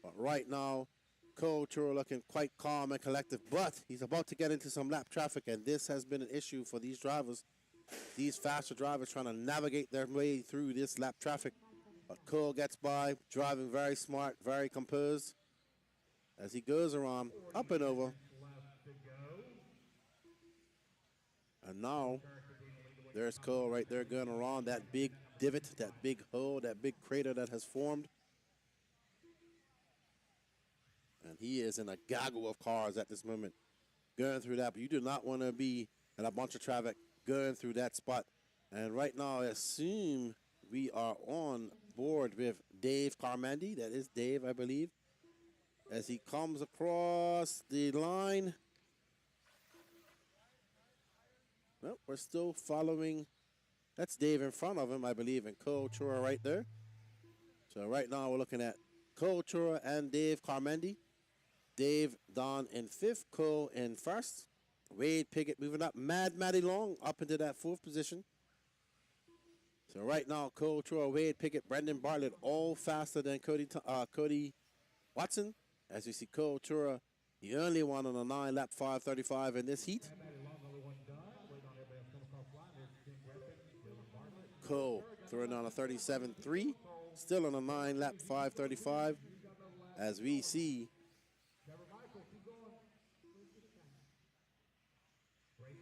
But right now, Cole Tura looking quite calm and collective, but he's about to get into some lap traffic, and this has been an issue for these drivers, these faster drivers trying to navigate their way through this lap traffic. But Cole gets by, driving very smart, very composed, as he goes around, up and over. And now, there's Cole right there going around that big divot, that big hole, that big crater that has formed. And he is in a gaggle of cars at this moment going through that. But you do not want to be in a bunch of traffic going through that spot. And right now, I assume we are on board with Dave Carmandi. That is Dave, I believe. As he comes across the line. Well, we're still following. That's Dave in front of him, I believe, and Cole Tura right there. So right now we're looking at Cole Tura and Dave Carmandi. Dave down in 5th, Cole in 1st. Wade Pickett moving up. Maddie Long up into that 4th position. So right now, Cole Tura, Wade Pickett, Brendan Bartlett, all faster than Cody Watson. As you see, Cole Tura, the only one on a 9-lap 5.35 in this heat. Cole throwing on a 37.3, still on a 9-lap 5.35. As we see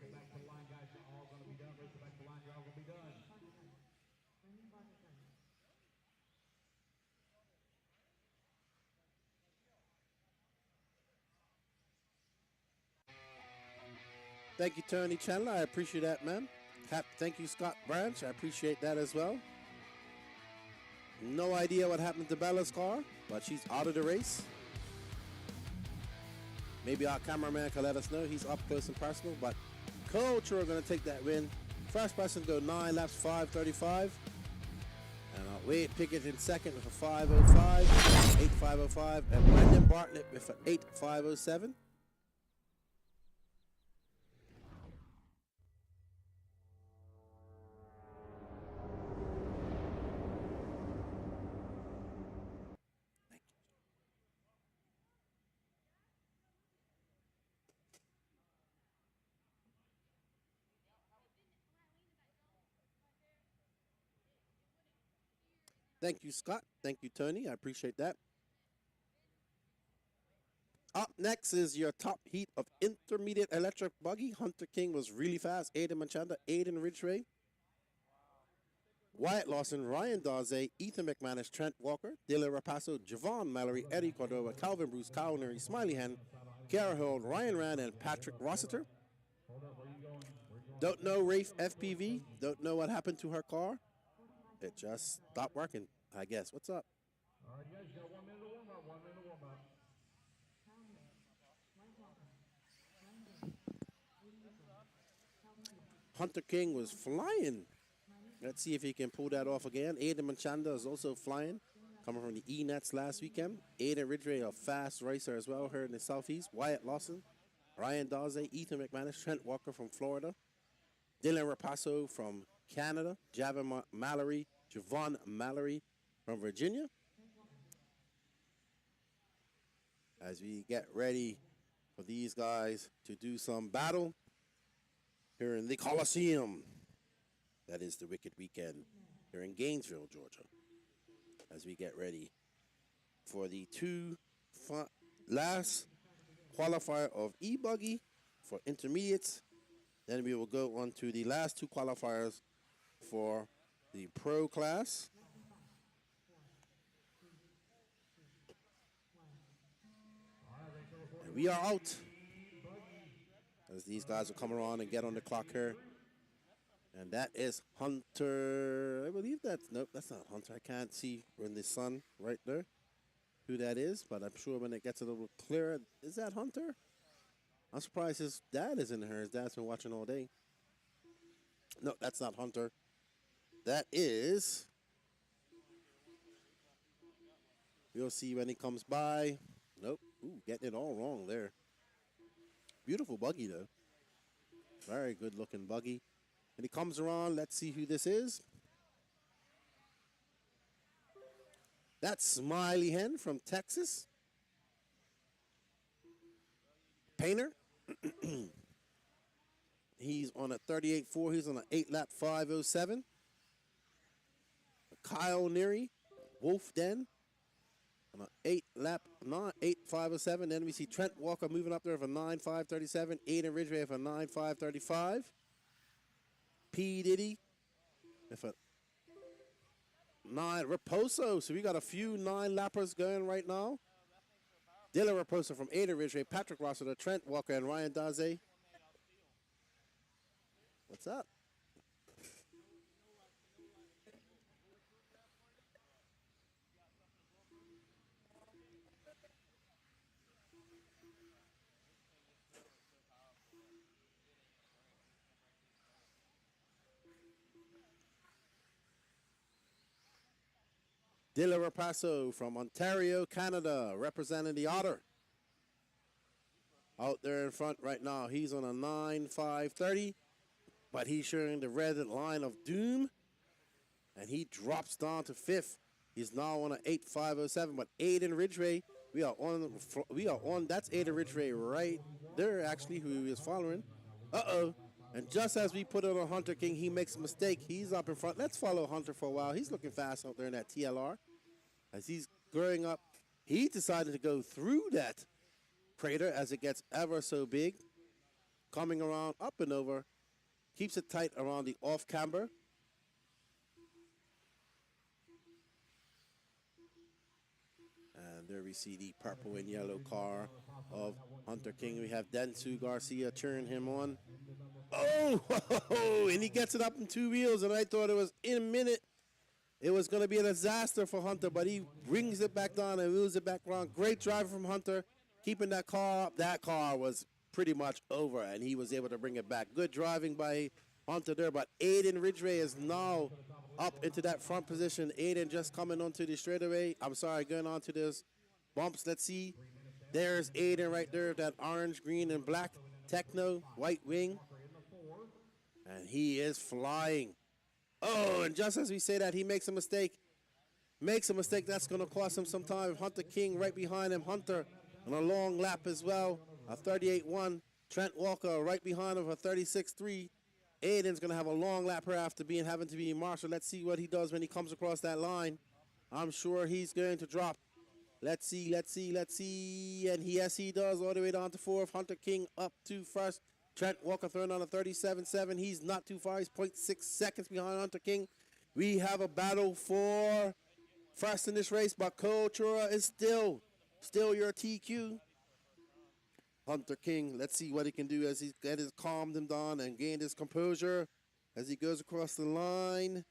it back to the line, guys. You're all going to be done. Race it back to the line. You're all going to be done. Thank you, Tony Chandler. I appreciate that, man. Thank you, Scott Branch. I appreciate that as well. No idea what happened to Bella's car, but she's out of the race. Maybe our cameraman can let us know. He's up close and personal, but Culture are going to take that win. First person to go 9 laps, 5:35. And Wade Pickett in second with a 5:05, 8:505, and Brendan Bartlett with an 8:507. Thank you, Scott. Thank you, Tony. I appreciate that. Up next is your top heat of intermediate electric buggy. Hunter King was really fast. Aiden Manchanda, Aiden Ridgway, Wyatt Lawson, Ryan Daze, Ethan McManus, Trent Walker, Dylan Rapasso, Javon Mallory, Eddie Cordova, Calvin Bruce, Kyle Neary, Smiley Hen, Kara Hill, Ryan Rand, and Patrick Rossiter. Don't know Rafe FPV. Don't know what happened to her car. It just stopped working, I guess. What's up? All right, guys, you got 1 minute to warm up. 1 minute to warm up. Hunter King was flying. Let's see if he can pull that off again. Aiden Manchanda is also flying, coming from the E-Nets last weekend. Aiden Ridgway, a fast racer as well, here in the Southeast. Wyatt Lawson, Ryan Daze, Ethan McManus, Trent Walker from Florida, Dylan Rapasso from Canada, Javon Mallory, Javon Mallory from Virginia. As we get ready for these guys to do some battle here in the Coliseum. That is the Wicked Weekend here in Gainesville, Georgia. As we get ready for the last qualifier of E-Buggy for intermediates. Then we will go on to the last 2 qualifiers for the Pro class. And we are out as these guys will come around and get on the clock here. And that is Hunter. I believe that's, nope, that's not Hunter. I can't see in the sun right there who that is, but I'm sure when it gets a little clearer, is that Hunter? I'm surprised his dad isn't here. His dad's been watching all day. No, that's not Hunter. That is, we'll see when he comes by. Nope, ooh, getting it all wrong there. Beautiful buggy though. Very good looking buggy. And he comes around, let's see who this is. That's Smiley Hen from Texas. Painter. He's on a 38.4. He's on an 8-lap 5.07. Kyle Neary, Wolf Den, on an 8-lap 8.507. Then we see Trent Walker moving up there for 9.537. Aiden Ridgway for 9.535. P. Diddy with a 9. Raposo. So we got a few 9-lappers going right now. Dylan Raposo from Aiden Ridgway, Patrick Rossiter, Trent Walker, and Ryan Daze. What's up? Dylan Rapasso from Ontario, Canada, representing the Otter. Out there in front right now, he's on a 9.530, but he's showing the red line of doom, and he drops down to 5th. He's now on an 8.507, but Aiden Ridgway, we are on, that's Aiden Ridgway right there, actually, who is following. Uh-oh. And just as we put it on Hunter King, he makes a mistake. He's up in front. Let's follow Hunter for a while. He's looking fast out there in that TLR. As he's growing up, he decided to go through that crater as it gets ever so big. coming around, up and over. Keeps it tight around the off camber. And there we see the purple and yellow car of Hunter King. We have Densu Garcia cheering him on. Oh, and he gets it up in 2 wheels, and I thought it was in a minute. It was going to be a disaster for Hunter, but he brings it back down and wheels it back around. Great driver from Hunter, keeping that car up. That car was pretty much over, and he was able to bring it back. Good driving by Hunter there, but Aiden Ridgway is now up into that front position. Aiden just coming onto the straightaway. I'm sorry, going on to this bumps. Let's see. There's Aiden right there, that orange, green, and black Techno white wing. And he is flying. Oh, and just as we say that, he makes a mistake. Makes a mistake that's going to cost him some time. Hunter King right behind him. Hunter on a long lap as well. A 38-1. Trent Walker right behind him, a 36-3. Aiden's going to have a long lap here after having to be Marshall. Let's see what he does when he comes across that line. I'm sure he's going to drop. Let's see. And yes, he does, all the way down to fourth. Hunter King up to first. Trent Walker throwing on a 37-7. He's not too far. He's 0.6 seconds behind Hunter King. We have a battle for first in this race, but Cole Chura is still your TQ. Hunter King, let's see what he can do as he's calmed him down and gained his composure as he goes across the line.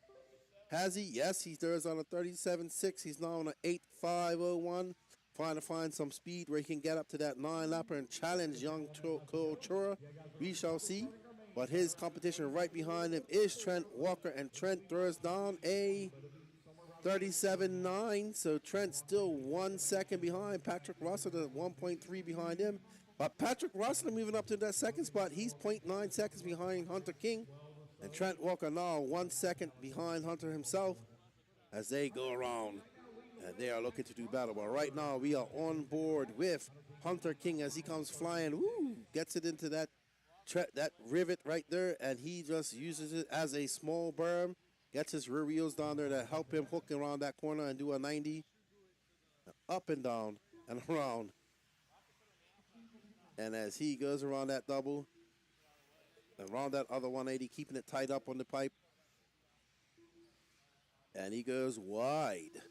Has he? Yes, he throws on a 37-6. He's now on an 8.501. Trying to find some speed where he can get up to that 9-lapper and challenge young Cole Chura. We shall see. But his competition right behind him is Trent Walker, and Trent throws down a 37.9. So Trent still 1 second behind. Patrick Rossiter 1.3 behind him. But Patrick Rossiter moving up to that second spot. He's 0.9 seconds behind Hunter King. And Trent Walker now 1 second behind Hunter himself as they go around. And they are looking to do battle. But right now we are on board with Hunter King as he comes flying. Woo! Gets it into that rivet right there. And he just uses it as a small berm. Gets his rear wheels down there to help him hook around that corner and do a 90. Up and down and around. And as he goes around that double, around that other 180, keeping it tied up on the pipe. And he goes wide.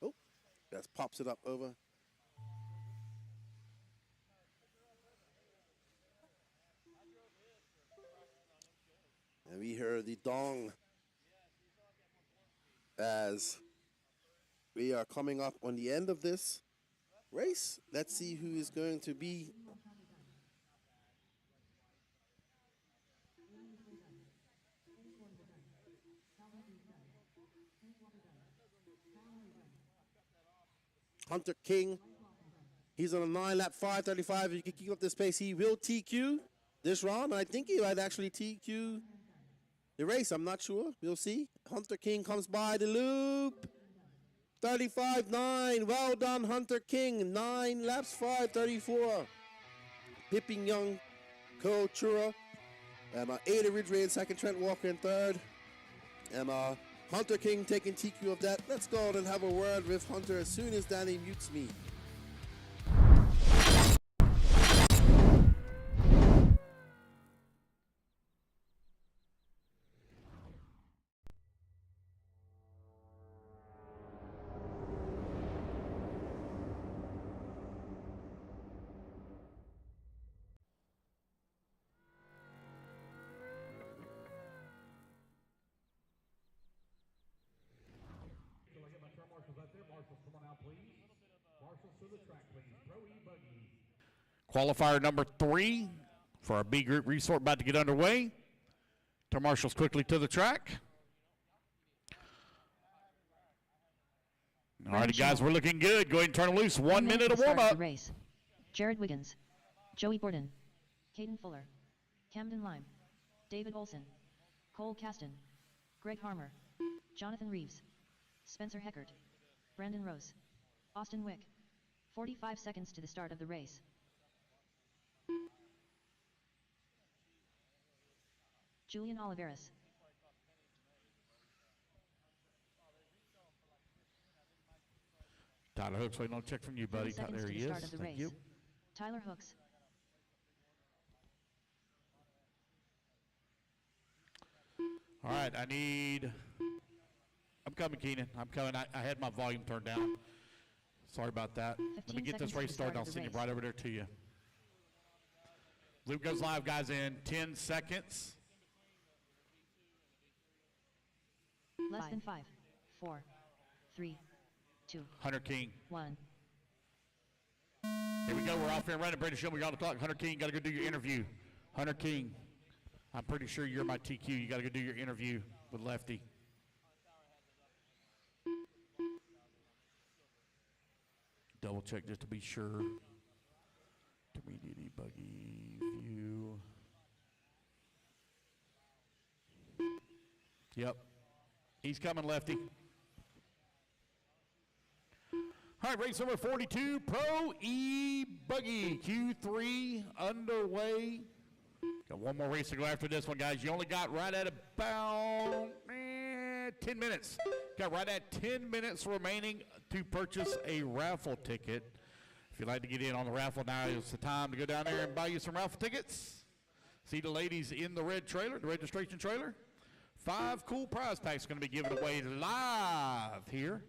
Oh, just pops it up over. And we hear the dong as we are coming up on the end of this race. Let's see who is going to be Hunter King. He's on a 9-lap 5:35. If he can keep up this pace, he will TQ this round. I think he might actually TQ the race. I'm not sure. We'll see. Hunter King comes by the loop. 35.9. Well done, Hunter King. 9 laps, 5:34. Pipping Young, Cole Chura, and Ada Ridgway in second, Trent Walker in third. And Hunter King taking TQ of that. Let's go and have a word with Hunter as soon as Danny mutes me. Qualifier number 3 for our B group resort about to get underway. Turn marshals quickly to the track. All righty, guys, we're looking good. Go ahead and turn it loose. 1 minute of warm up. Race. Jared Wiggins, Joey Borden, Caden Fuller, Camden Lime, David Olson, Cole Caston, Greg Harmer, Jonathan Reeves, Spencer Heckert, Brandon Rose, Austin Wick. 45 seconds to the start of the race. Julian Oliveras. Tyler Hooks waiting on a check from you, buddy. There he is. Thank you. Tyler Hooks. All right, I'm coming, Keenan. I'm coming. I had my volume turned down. Sorry about that. Let me get this race started. I'll send you right over there to you. Loop goes live, guys, in 10 seconds. Less than 5, 4, 3, 2, Hunter King. 1. Here we go. We're off here running. Brandon, show me on the clock. Hunter King, got to go do your interview. Hunter King, I'm pretty sure you're my TQ. You got to go do your interview with Lefty. Double check just to be sure. Intermediate E-Buggy view. Yep. He's coming, Lefty. All right, race number 42, Pro E-Buggy, Q3 underway. Got one more race to go after this one, guys. You only got right at about 10 minutes. Got right at 10 minutes remaining to purchase a raffle ticket. If you'd like to get in on the raffle, now is the time to go down there and buy you some raffle tickets. See the ladies in the red trailer, the registration trailer. 5 cool prize packs going to be given away live here.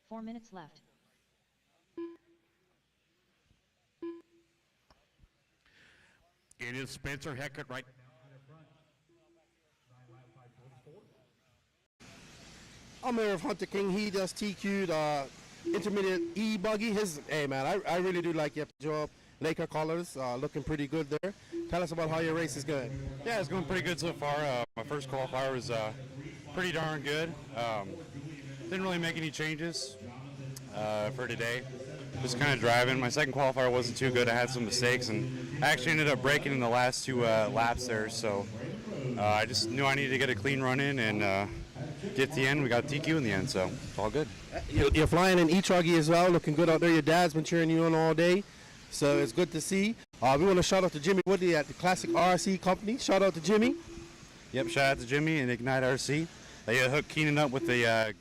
4 minutes left. It is Spencer Heckert right I'm here with Hunter King. He just TQ'd intermediate E-Buggy. Hey man, I really do like your job. Laker colors looking pretty good there. Tell us about how your race is going. Yeah, it's going pretty good so far. My first qualifier was pretty darn good. Didn't really make any changes for today. Just kind of driving. My second qualifier wasn't too good. I had some mistakes and I actually ended up breaking in the last 2 laps there. So I just knew I needed to get a clean run in and get to the end. We got TQ in the end, so it's all good. You're flying in E-Truggy as well, looking good out there. Your dad's been cheering you on all day, so it's good to see. We want to shout out to Jimmy Woodley at the Classic RC Company. Shout out to Jimmy. Yep, shout out to Jimmy and Ignite RC. They hooked Keenan up with the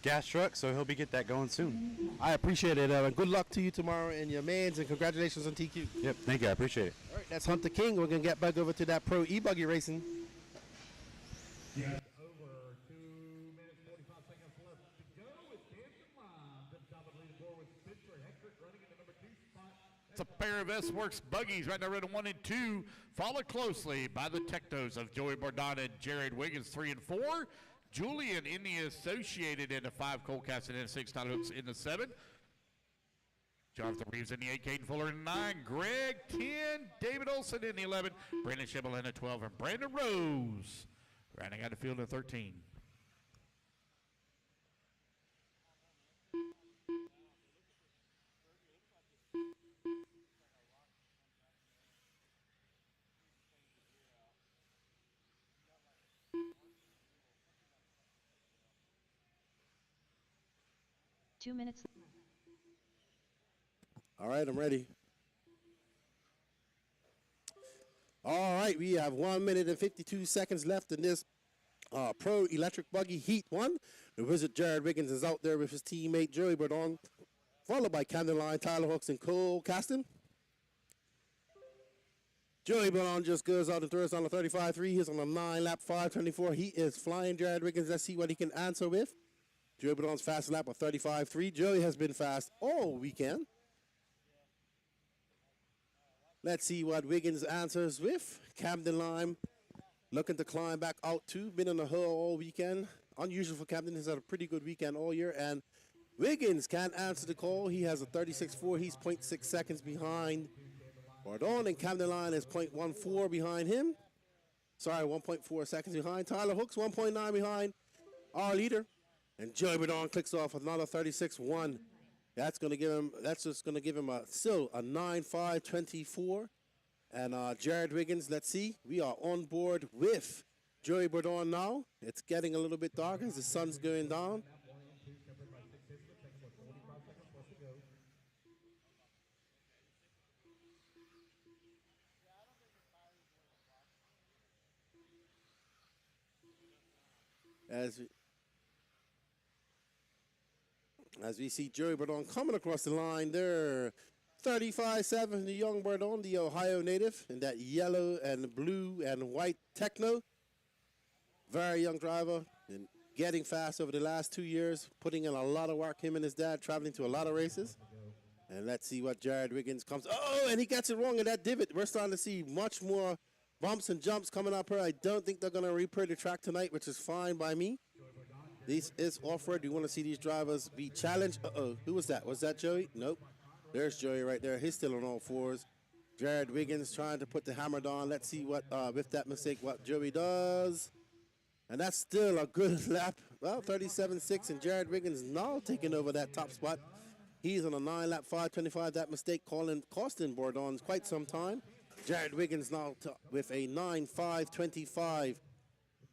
gas truck, so he'll be get that going soon. I appreciate it. Good luck to you tomorrow in your mains, and congratulations on TQ. Yep, thank you. I appreciate it. All right, that's Hunter King. We're going to get back over to that Pro E-Buggy racing. It's a pair of S-Works buggies right now, running 1 and 2, followed closely by the Technos of Joey Bordon and Jared Wiggins, 3 and 4. Julian in the Associated in the 5, Cole Caston in the 6, Tyler Hooks in the 7. Jonathan Reeves in the 8, Caden Fuller in the 9, Greg 10, David Olson in the 11, Brandon Schimmel in the 12, and Brandon Rose rounding out the field in the 13. Two minutes. All right, I'm ready. All right, we have 1 minute and 52 seconds left in this Pro Electric Buggy Heat 1. The Wizard Jared Wiggins is out there with his teammate Joey Bordon, followed by Camden Line, Tyler Hooks, and Cole Caston. Joey Bordon just goes out and throws on the 35.3. He's on a 9-lap 5:24. He is flying Jared Wiggins. Let's see what he can answer with. Joey Bordon's fast lap of 35.3. Joey has been fast all weekend. Let's see what Wiggins answers with. Camden Lime looking to climb back out too. Been on the hill all weekend. Unusual for Camden. He's had a pretty good weekend all year. And Wiggins can't answer the call. He has a 36.4. He's 0.6 seconds behind Bordon. And Camden Line is 0.14 behind him. Sorry, 1.4 seconds behind. Tyler Hooks 1.9 behind our leader. And Joey Bordon clicks off another 36.1. That's just gonna give him still a 9.524. And Jared Wiggins, let's see. We are on board with Joey Bordon now. It's getting a little bit darker as the sun's going down. As we see Joey Bordon coming across the line there, 35-7, the young Bordon, the Ohio native, in that yellow and blue and white Techno. Very young driver, and getting fast over the last 2 years, putting in a lot of work, him and his dad, traveling to a lot of races. And let's see what Jared Wiggins comes. Oh, and he gets it wrong in that divot. We're starting to see much more bumps and jumps coming up here. I don't think they're going to repair the track tonight, which is fine by me. This is off-road. You want to see these drivers be challenged. Uh-oh, who was that? Was that Joey? Nope. There's Joey right there. He's still on all fours. Jared Wiggins trying to put the hammer down. Let's see what, with that mistake, what Joey does. And that's still a good lap. Well, 37.6, and Jared Wiggins now taking over that top spot. He's on a 9-lap 5:25. That mistake costing Bourdon quite some time. Jared Wiggins now with a 9.5.25.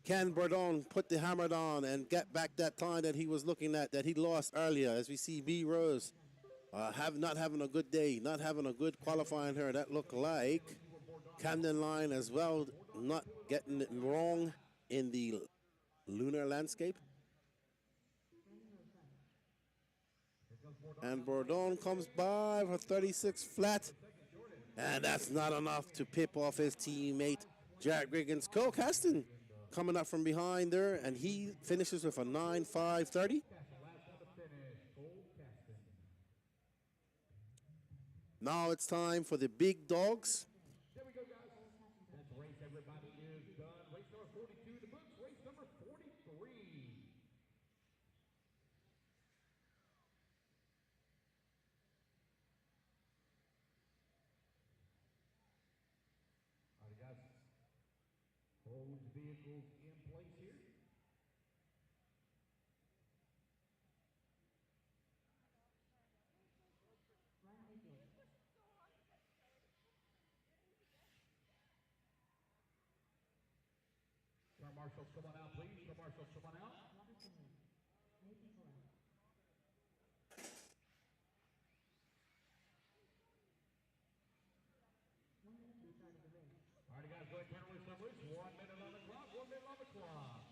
Can Bourdon put the hammer down and get back that time that he was looking at, that he lost earlier? As we see B. Rose not having a good day, not having a good qualifying here. That looked like Camden Line as well, not getting it wrong in the lunar landscape. And Bourdon comes by for 36 flat. And that's not enough to pip off his teammate, Jared Wiggins. Cole Caston coming up from behind there, and he finishes with a 9.5.30. Now it's time for the big dogs. There we go, guys. That's race. Everybody is done. Race number 42, the books. Race number 43. All right, guys. Hold the vehicles in place here. Car marshals, come on out, please. Car marshals, come on out. All right, guys, go ahead and turn loose, turn loose. 1 minute on the clock, 1 minute on the clock.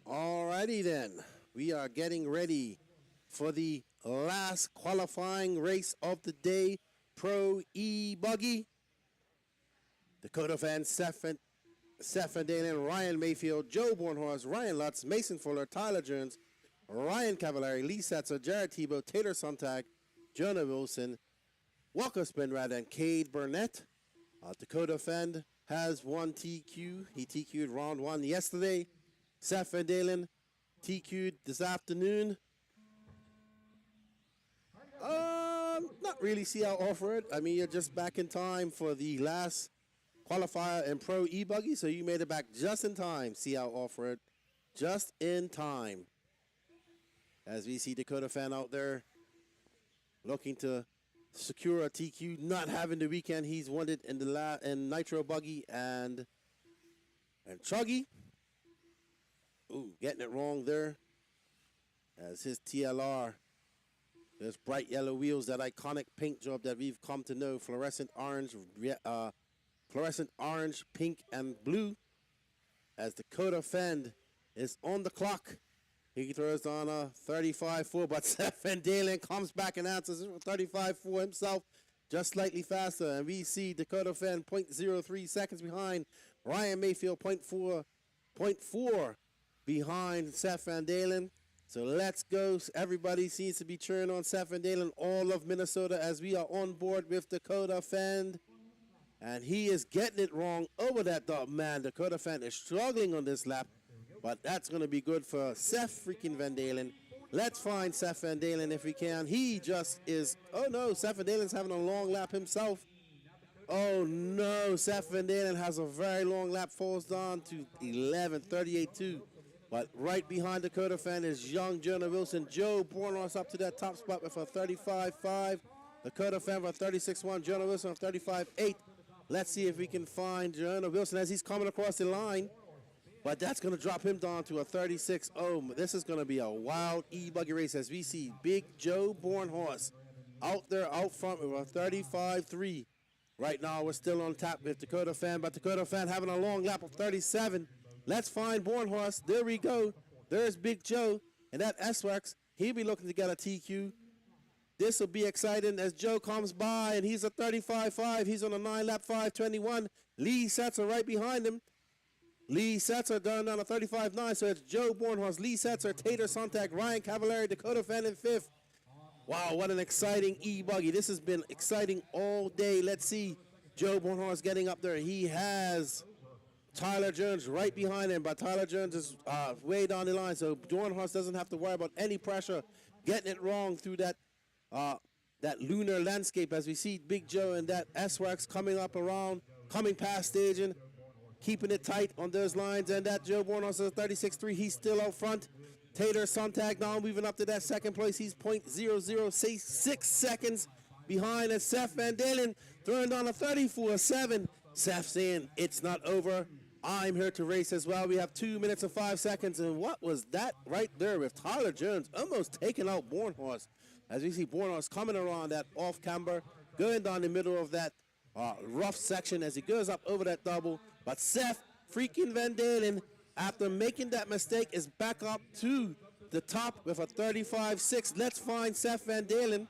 Alrighty then, we are getting ready for the last qualifying race of the day, Pro E-Buggy. Dakota fans, Seth van Dalen, Ryan Mayfield, Joe Bornhorst, Ryan Lutz, Mason Fuller, Tyler Jones, Ryan Cavallari, Lee Setzer, Jared Tebow, Taylor Sontag, Jonah Wilson, Walker Spinrad, and Cade Burnett. Dakota Fend has one TQ. He TQ'd round 1 yesterday. Seth van Dalen TQ'd this afternoon. Not really see how off-road. I mean, you're just back in time for the last qualifier in Pro E-Buggy, so you made it back just in time. See how off-road, just in time. As we see Dakota fan out there looking to secure a TQ, not having the weekend he's wanted in the in Nitro Buggy and Truggy. Ooh, getting it wrong there. As his TLR, there's bright yellow wheels, that iconic paint job that we've come to know, fluorescent orange, pink, and blue. As Dakota Fend is on the clock. He throws on a 35.4, but Seth van Dalen comes back and answers with 35.4 himself, just slightly faster. And we see Dakota Fend 0.03 seconds behind. Ryan Mayfield 0.4 behind Seth van Dalen. So let's go. Everybody seems to be cheering on Seth van Dalen, all of Minnesota, as we are on board with Dakota Fend. And he is getting it wrong over that dog. Man, Dakota Fend is struggling on this lap. But that's going to be good for Seth freaking van Dalen. Let's find Seth van Dalen if we can. He just is... Oh, no. Seth van Dalen's having a long lap himself. Oh, no. Seth van Dalen has a very long lap. Falls down to 11.38.2. But right behind Dakota Fan is young Jonah Wilson. Joe Bornhorst up to that top spot with a 35.5. Dakota Fan for 36.1. Jonah Wilson for 35.8. Let's see if we can find Jonah Wilson as he's coming across the line. but that's going to drop him down to a 36-0. This is going to be a wild E-Buggy race as we see Big Joe Bornhorst out there out front with a 35-3. Right now, we're still on top with Dakota Fan, but Dakota Fan having a long lap of 37. Let's find Bornhorst. There we go. There's Big Joe, and that S-Works. He'll be looking to get a TQ. This will be exciting as Joe comes by, and he's a 35-5. He's on a 9-lap 5:21. Lee Setzer right behind him. Lee Setzer down on a 35-9, so it's Joe Bornhorst, Lee Setzer, Tater Sontag, Ryan Cavallari, Dakota Fan in 5th. Wow, what an exciting E-Buggy. This has been exciting all day. Let's see Joe Bornhorst getting up there. He has Tyler Jones right behind him, but Tyler Jones is way down the line, so Bornhorst doesn't have to worry about any pressure getting it wrong through that lunar landscape as we see Big Joe and that S-Wax coming up around, coming past staging, keeping it tight on those lines, and that Joe Bornhorst is a 36-3. He's still out front. Tater Sontag now moving up to that second place. He's 0.006 seconds behind, and Seth van Dalen throwing down a 34-7. Seth saying, it's not over. I'm here to race as well. We have 2 minutes and 5 seconds, and what was that right there with Tyler Jones almost taking out Bornhorst? As we see Bornhorst coming around that off camber, going down the middle of that rough section as he goes up over that double. But Seth freaking van Dalen, after making that mistake, is back up to the top with a 35-6. Let's find Seth van Dalen.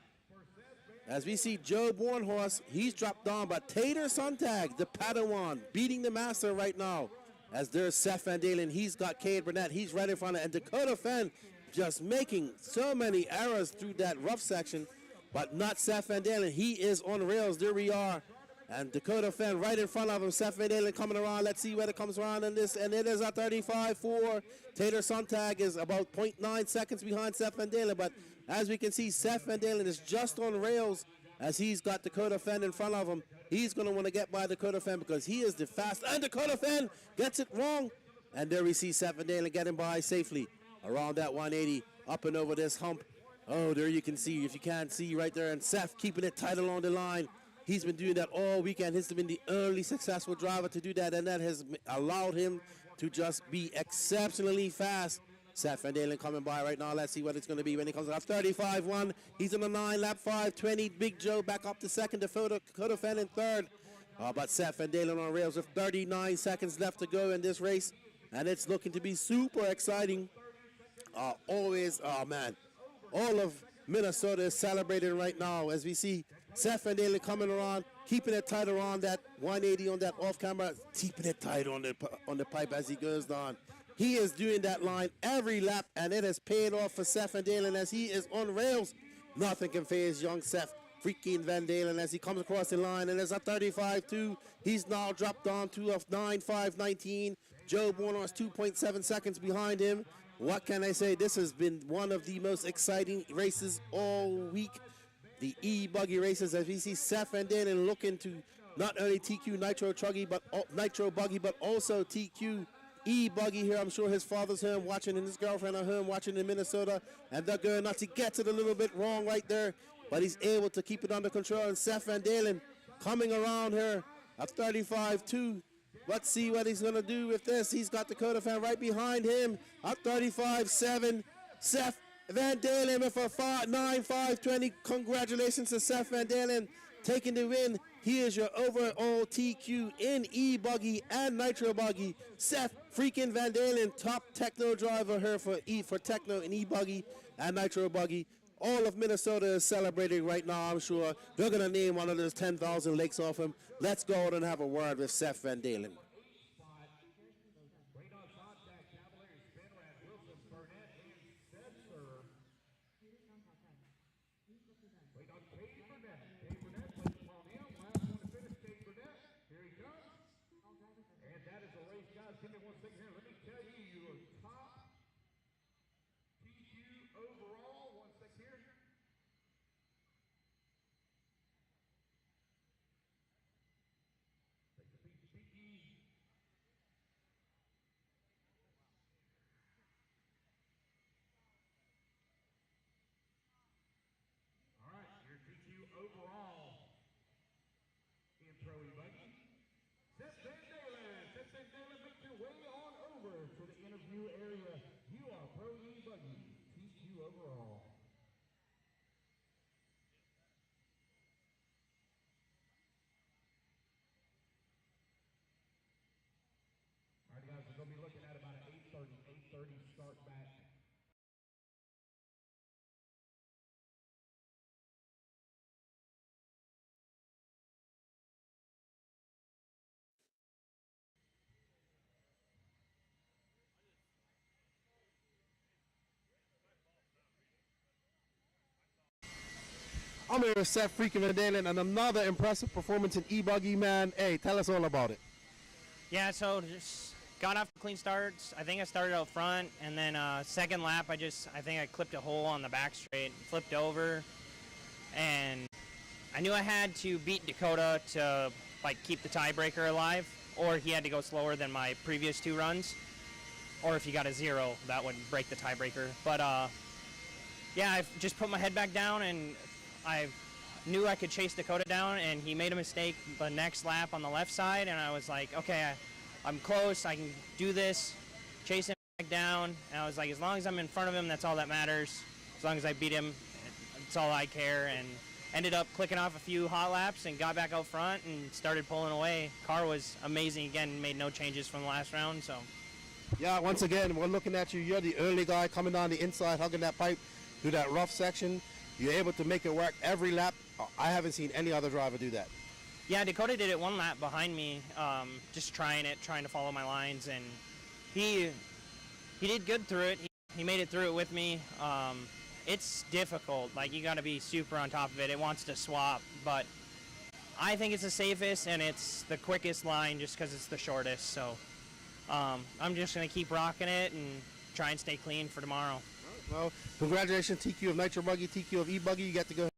As we see Joe Bornhorst, he's dropped down, but Tater Sontag, the Padawan, beating the master right now. As there's Seth van Dalen, he's got Cade Burnett, he's right in front of, and Dakota Fan just making so many errors through that rough section, but not Seth van Dalen. He is on rails. There we are. And Dakota Fan right in front of him. Seth van Dalen coming around. Let's see whether it comes around in this. And it is a 35-4. Tater Sontag is about 0.9 seconds behind Seth van Dalen. But as we can see, Seth van Dalen is just on rails as he's got Dakota Fan in front of him. He's going to want to get by Dakota Fan because he is the fast. And Dakota Fan gets it wrong. And there we see Seth van Dalen getting by safely around that 180, up and over this hump. Oh, there you can see, if you can't see right there, and Seth keeping it tight along the line. He's been doing that all weekend. He's been the only successful driver to do that, and that has allowed him to just be exceptionally fast. Seth van Dalen coming by right now. Let's see what it's going to be when he comes up. 35-1. He's on a 9-lap 5:20. Big Joe back up to second. Dakota Fan in third. But Seth van Dalen on rails with 39 seconds left to go in this race, and it's looking to be super exciting. Oh man, all of Minnesota is celebrating right now as we see Seth van Dalen coming around, keeping it tight around that 180 on that off camera, keeping it tight on the pipe as he goes down. He is doing that line every lap, and it has paid off for Seth van Dalen as he is on rails. Nothing can phase young Seth freaking van Dalen as he comes across the line, and it's a 35-2. He's now dropped down to a 9.519. Joe Bornhorst 2.7 seconds behind him. What can I say? This has been one of the most exciting races all week. The E-Buggy races, as we see Seth van Dalen looking to not only TQ Nitro Truggy, but Nitro Buggy, but also TQ E-Buggy here. I'm sure his father's home watching and his girlfriend are home watching in Minnesota, and they're going nuts. He gets it a little bit wrong right there, but he's able to keep it under control. And Seth van Dalen coming around here at 35-2. Let's see what he's going to do with this. He's got Dakota Fan right behind him at 35-7. Seth van Dalen with a 9.520. Congratulations to Seth van Dalen taking the win. He is your overall TQ in E-Buggy and Nitro Buggy. Seth freaking van Dalen, top techno driver here for techno in E-Buggy and Nitro Buggy. All of Minnesota is celebrating right now, I'm sure. They're going to name one of those 10,000 lakes off him. Let's go out and have a word with Seth van Dalen. Overall in Pro E-Buggy, Seth van Dalen. Seth van Dalen, make your way on over to the interview area. You are Pro E-Buggy, TQ overall. All right, guys, we're going to be looking at about an 8:30 start back. I'm here with Seth freaking Van Dalen and another impressive performance in E-Buggy, man. Hey, tell us all about it. Yeah, so just got off clean starts. I think I started out front, and then second lap, I think I clipped a hole on the back straight, flipped over, and I knew I had to beat Dakota to like keep the tiebreaker alive, or he had to go slower than my previous 2 runs, or if he got a 0, that would break the tiebreaker. But yeah, I just put my head back down, and I knew I could chase Dakota down, and he made a mistake the next lap on the left side, and I was like, okay, I'm close, I can do this, chase him back down, and I was like, as long as I'm in front of him, that's all that matters. As long as I beat him, that's all I care, and ended up clicking off a few hot laps and got back out front and started pulling away. Car was amazing again, made no changes from the last round, so. Yeah, once again, we're looking at you. You're the early guy coming down the inside, hugging that pipe through that rough section. You're able to make it work every lap. I haven't seen any other driver do that. Yeah, Dakota did it 1 lap behind me, just trying to follow my lines, and he did good through it. He made it through it with me. It's difficult. Like, you got to be super on top of it. It wants to swap, but I think it's the safest and it's the quickest line just because it's the shortest. So I'm just going to keep rocking it and try and stay clean for tomorrow. Well, congratulations, TQ of Nitro Buggy, TQ of E-Buggy. You got to go.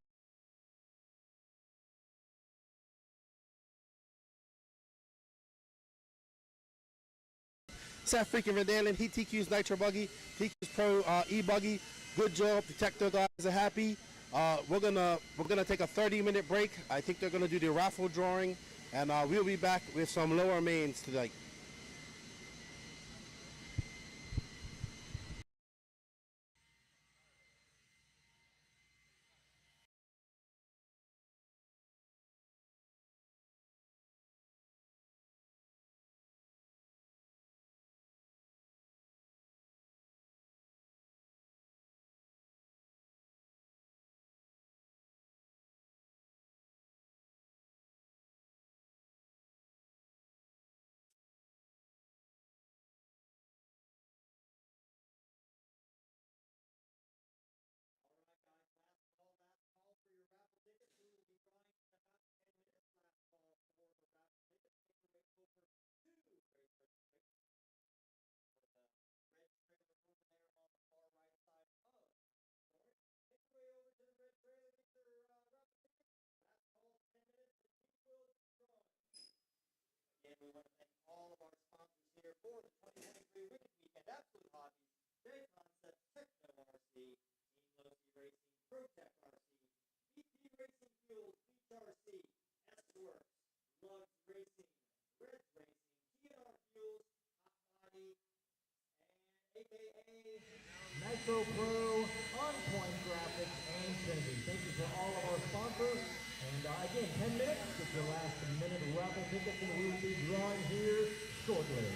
Seth freaking Van Dalen, he TQ's Nitro Buggy, TQ's Pro E-Buggy. Good job. Detector guys are happy. We're gonna take a 30-minute break. I think they're gonna do the raffle drawing, and we'll be back with some lower mains tonight. And we want to thank all of our sponsors here for the 2023 Wicked Weekend Absolute Hobbies, J Concept, Techno RC, Team Losi Racing, ProTech RC, VT Racing Fuels, Beach RC, S-Works, Lugs Racing, Reds Racing, TNR Fuels, Hot Body, and AKA Nitro Pro, On Point Graphics, and Cindy. Thank you for all of our sponsors. And again, 10 minutes, get your last minute raffle tickets, and we will be drawing here shortly.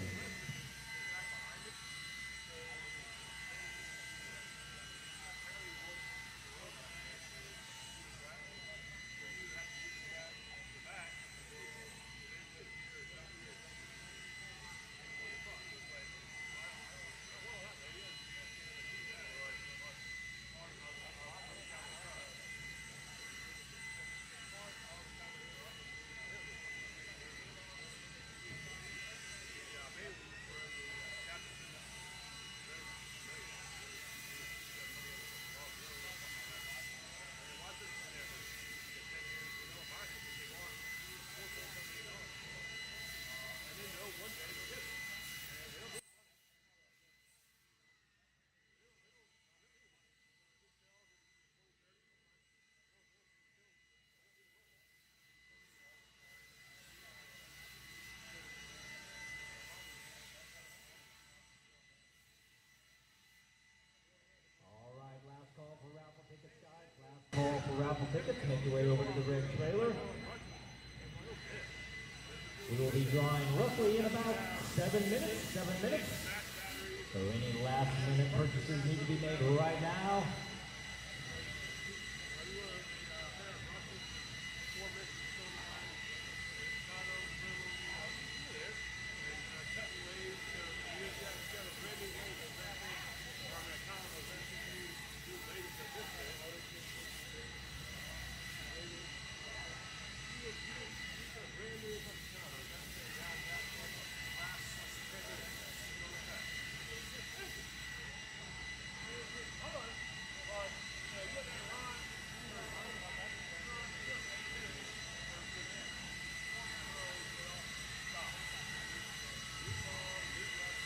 raffle tickets. Make your way over to the red trailer. We will be drawing roughly in about 7 minutes. 7 minutes. So any last minute purchases need to be made right now.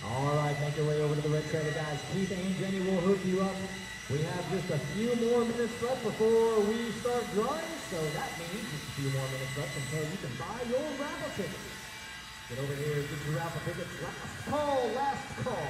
All right, make your way over to the red trailer, guys. Keith and Jenny will hook you up. We have just a few more minutes left before we start drawing, so that means just a few more minutes left until you can buy your raffle tickets. Get over here, get your raffle tickets. Last call, last call.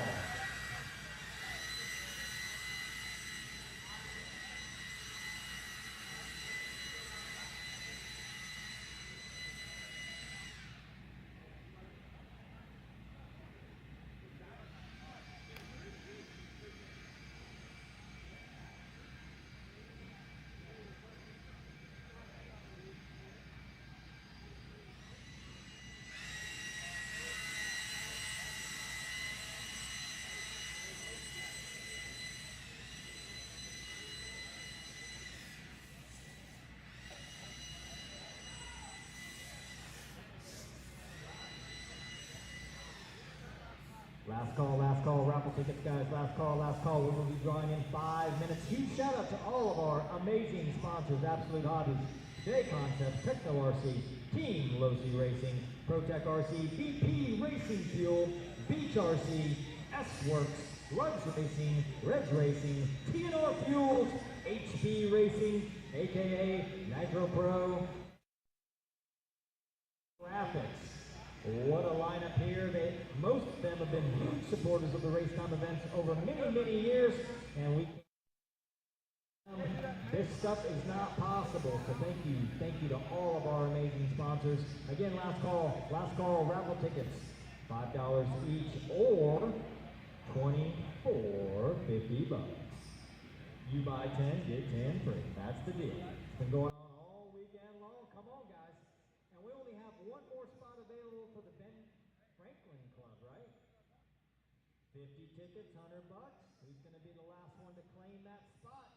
Last call, raffle tickets, guys. Last call. We will be drawing in 5 minutes. Huge shout out to all of our amazing sponsors, Absolute Hobbies, J Concepts, Techno RC, Team Losi Racing, ProTech RC, BP Racing Fuel, Beach RC, S-Works, Lugs Racing, Reds Racing, TNR Fuels, HB Racing, aka Nitro Pro, Graphics. What a lineup here. Most of them have been huge supporters of the RaceTime events over many years, and this stuff is not possible. So thank you to all of our amazing sponsors. Again, last call, raffle tickets, $5 each or $24.50. You buy 10, get 10 free. That's the deal. It's been going on all weekend long. Come on, guys. And we only have one more spot available for the Ben Franklin Club, right? 50 tickets, $100. Who's going to be the last one to claim that spot?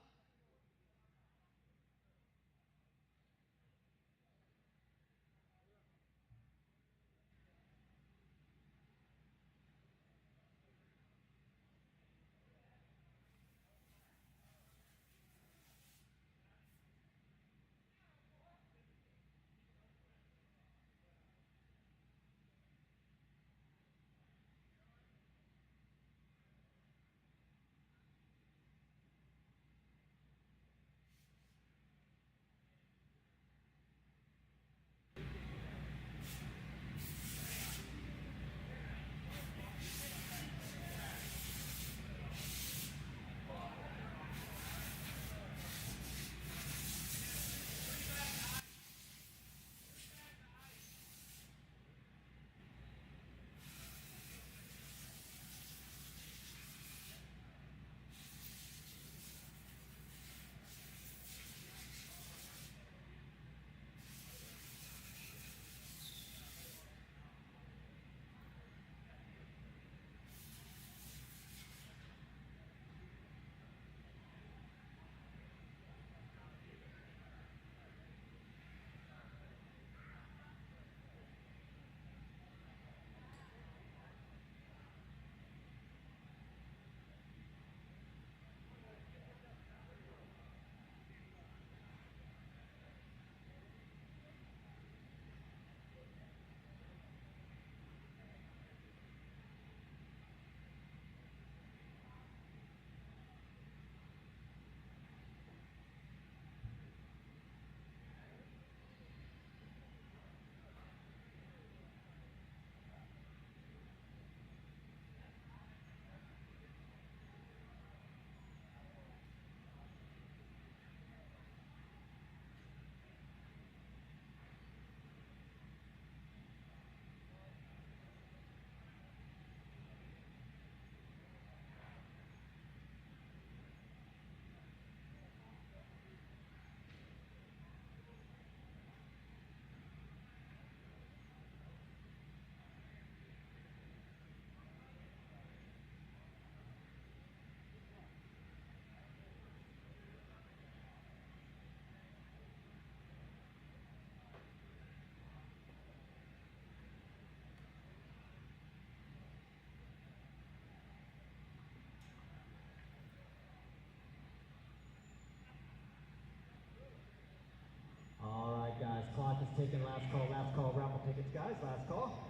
taken, last call, raffle tickets, guys, last call.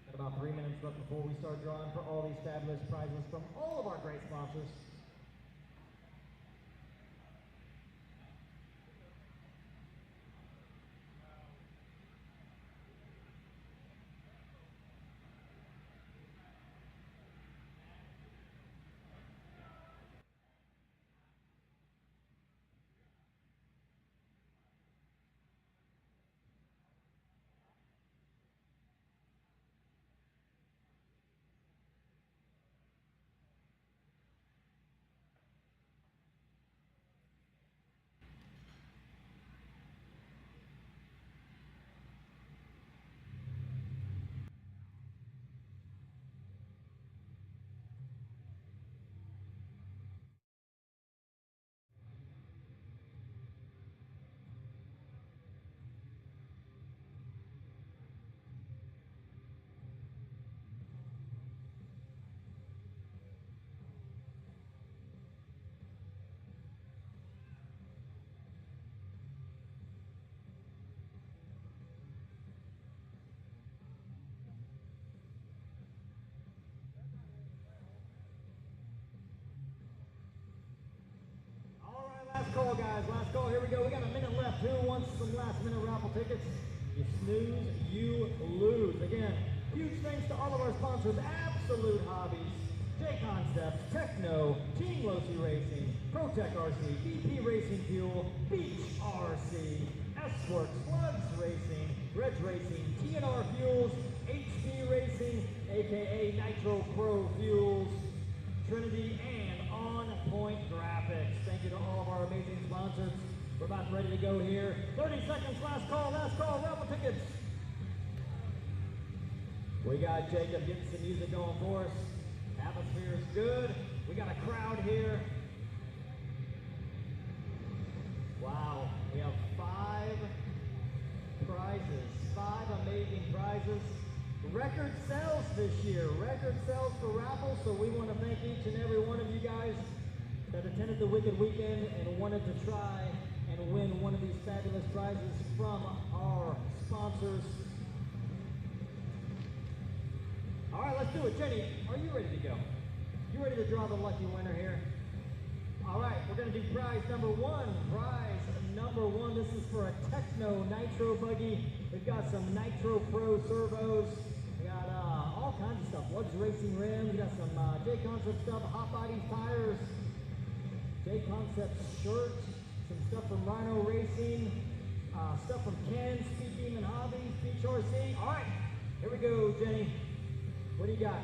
Got about 3 minutes left before we start drawing for all these fabulous prizes from all of our great sponsors. Last call, guys. Last call. Here we go. We got a minute left. Who wants some last-minute raffle tickets? You snooze, you lose. Again, huge thanks to all of our sponsors: Absolute Hobbies, J Concepts, Techno, Team Losi Racing, ProTech RC, BP Racing Fuel, Beach RC, S-Works, Slugs Racing, Reg Racing, TNR Fuels, HP Racing, aka Nitro Pro Fuels, Trinity, and On Point Graphics. Thank you to all of our amazing sponsors. We're about ready to go here. 30 seconds, last call, raffle tickets. We got Jacob getting some music going for us. Atmosphere is good. We got a crowd here. Wow, we have 5 prizes, 5 amazing prizes. Record sales this year, record sales for Raffle, so we want to thank each and every one of you guys that attended the Wicked Weekend and wanted to try and win one of these fabulous prizes from our sponsors. All right, let's do it. Jenny, are you ready to go? You ready to draw the lucky winner here? All right, we're going to do prize number 1. Prize number 1, this is for a Techno Nitro Buggy. We've got some Nitro Pro servos. We got all kinds of stuff. Lugs Racing rims. We got some J Concept stuff, Hot Bodies tires, J Concept shirt, some stuff from Rhino Racing, stuff from Ken, Speed Demon Hobbies, Beach RC. All right, here we go, Jenny. What do you got?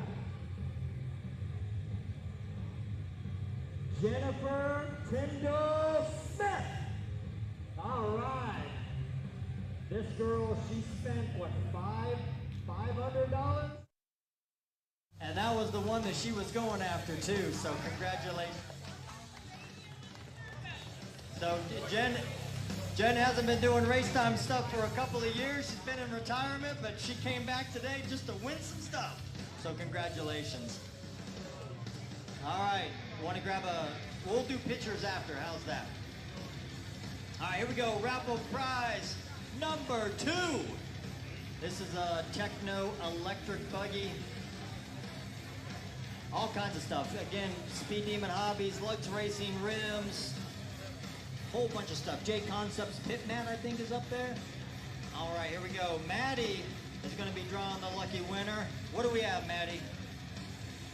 Jennifer Tyndall Smith. All right. This girl, she spent, what, $500? And that was the one that she was going after too, so congratulations. So Jen hasn't been doing RaceTime stuff for a couple of years. She's been in retirement, but she came back today just to win some stuff. So congratulations. All right, want to grab we'll do pictures after, how's that? All right, here we go, raffle prize number 2. This is a Techno electric buggy. All kinds of stuff. Again, Speed Demon Hobbies, Lugs Racing rims, whole bunch of stuff. J Concepts Pitman, I think, is up there. All right, here we go. Maddie is going to be drawing the lucky winner. What do we have, Maddie?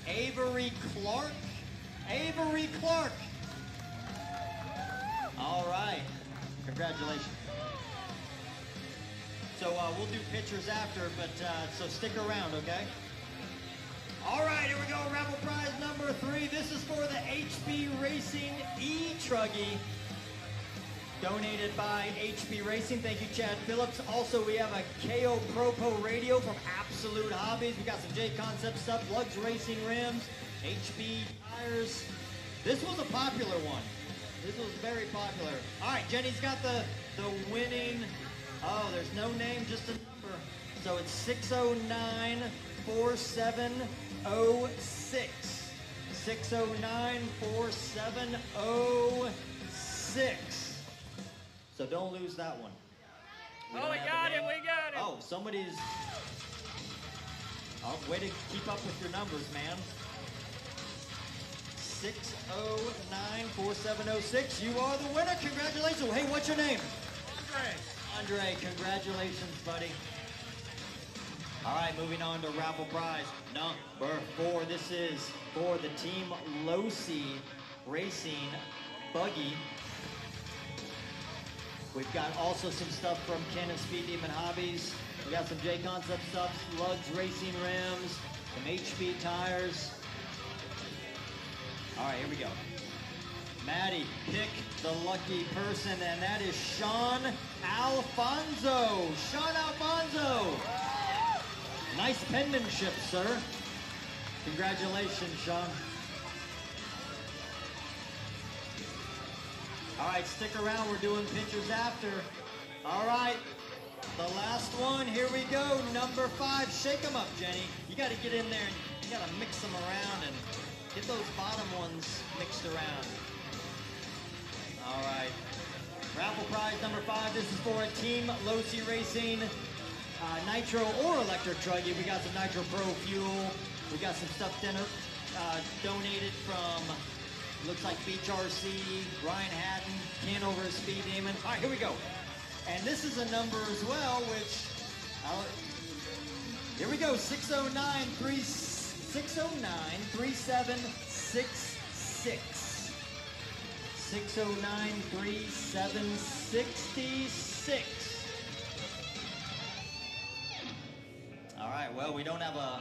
Avery Clark. Avery Clark. All right. Congratulations. So we'll do pictures after, but so stick around, okay? All right, here we go. Raffle prize number 3. This is for the HP Racing E-Truggy, donated by HP Racing. Thank you, Chad Phillips. Also, we have a KO Propo radio from Absolute Hobbies. We got some J Concept stuff, Lugs Racing rims, HP tires. This was a popular one. This was very popular. All right, Jenny's got the winning. Oh, there's no name, just a number. So it's 609-4706. 609-4706. So don't lose that one. We got it, we got it. Oh, somebody's... Oh, way to keep up with your numbers, man. 6094706. You are the winner. Congratulations. Hey, what's your name? Andre, congratulations, buddy. All right, moving on to raffle prize number 4. This is for the Team Losi Racing Buggy. We've got also some stuff from Ken and Speed Demon Hobbies. We got some J-Concept stuff, Lugs Racing Rims, some HP tires. All right, here we go. Maddie, pick the lucky person, and that is Sean Alfonso. Sean Alfonso. Nice penmanship, sir. Congratulations, Sean. All right, stick around. We're doing pictures after. All right, the last one. Here we go. Number 5. Shake them up, Jenny. You got to get in there and you got to mix them around and get those bottom ones mixed around. All right. Raffle prize number 5. This is for a Team Losi Racing Nitro or Electric Truggy. We got some Nitro Pro fuel. We got some stuff donated from, looks like Beach RC, Ryan Hatton, Ken over at Speed Demon. All right, here we go. And this is a number as well, which, here we go, 609-3766. 609-3766. All right, well, we don't have a,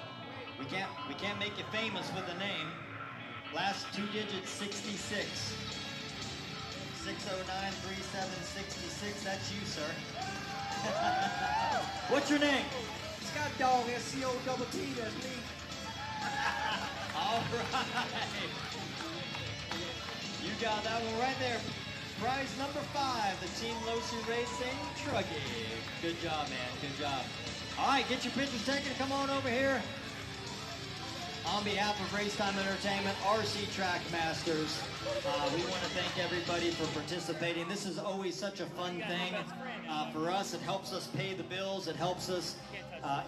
we can't make you famous with a name. Last 2 digits, 66. 609-3766, that's you, sir. What's your name? Scott Dog, S-C-O-T-T, that's me. All right. You got that one right there. Prize number 5, the Team Losi Racing Truggy. Good job, man, good job. All right, get your pictures taken. Come on over here. On behalf of RaceTime Entertainment, RC Track Masters, we want to thank everybody for participating. This is always such a fun thing for us. It helps us pay the bills. It helps us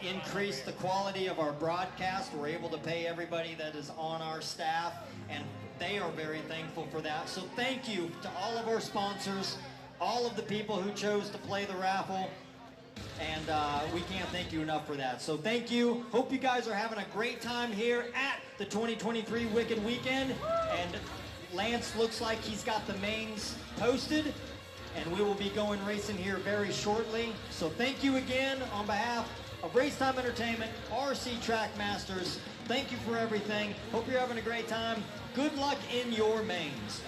increase the quality of our broadcast. We're able to pay everybody that is on our staff, and they are very thankful for that. So thank you to all of our sponsors, all of the people who chose to play the raffle. And we can't thank you enough for that. So thank you. Hope you guys are having a great time here at the 2023 Wicked Weekend. And Lance looks like he's got the mains posted. And we will be going racing here very shortly. So thank you again on behalf of RaceTime Entertainment, RC Track Masters. Thank you for everything. Hope you're having a great time. Good luck in your mains.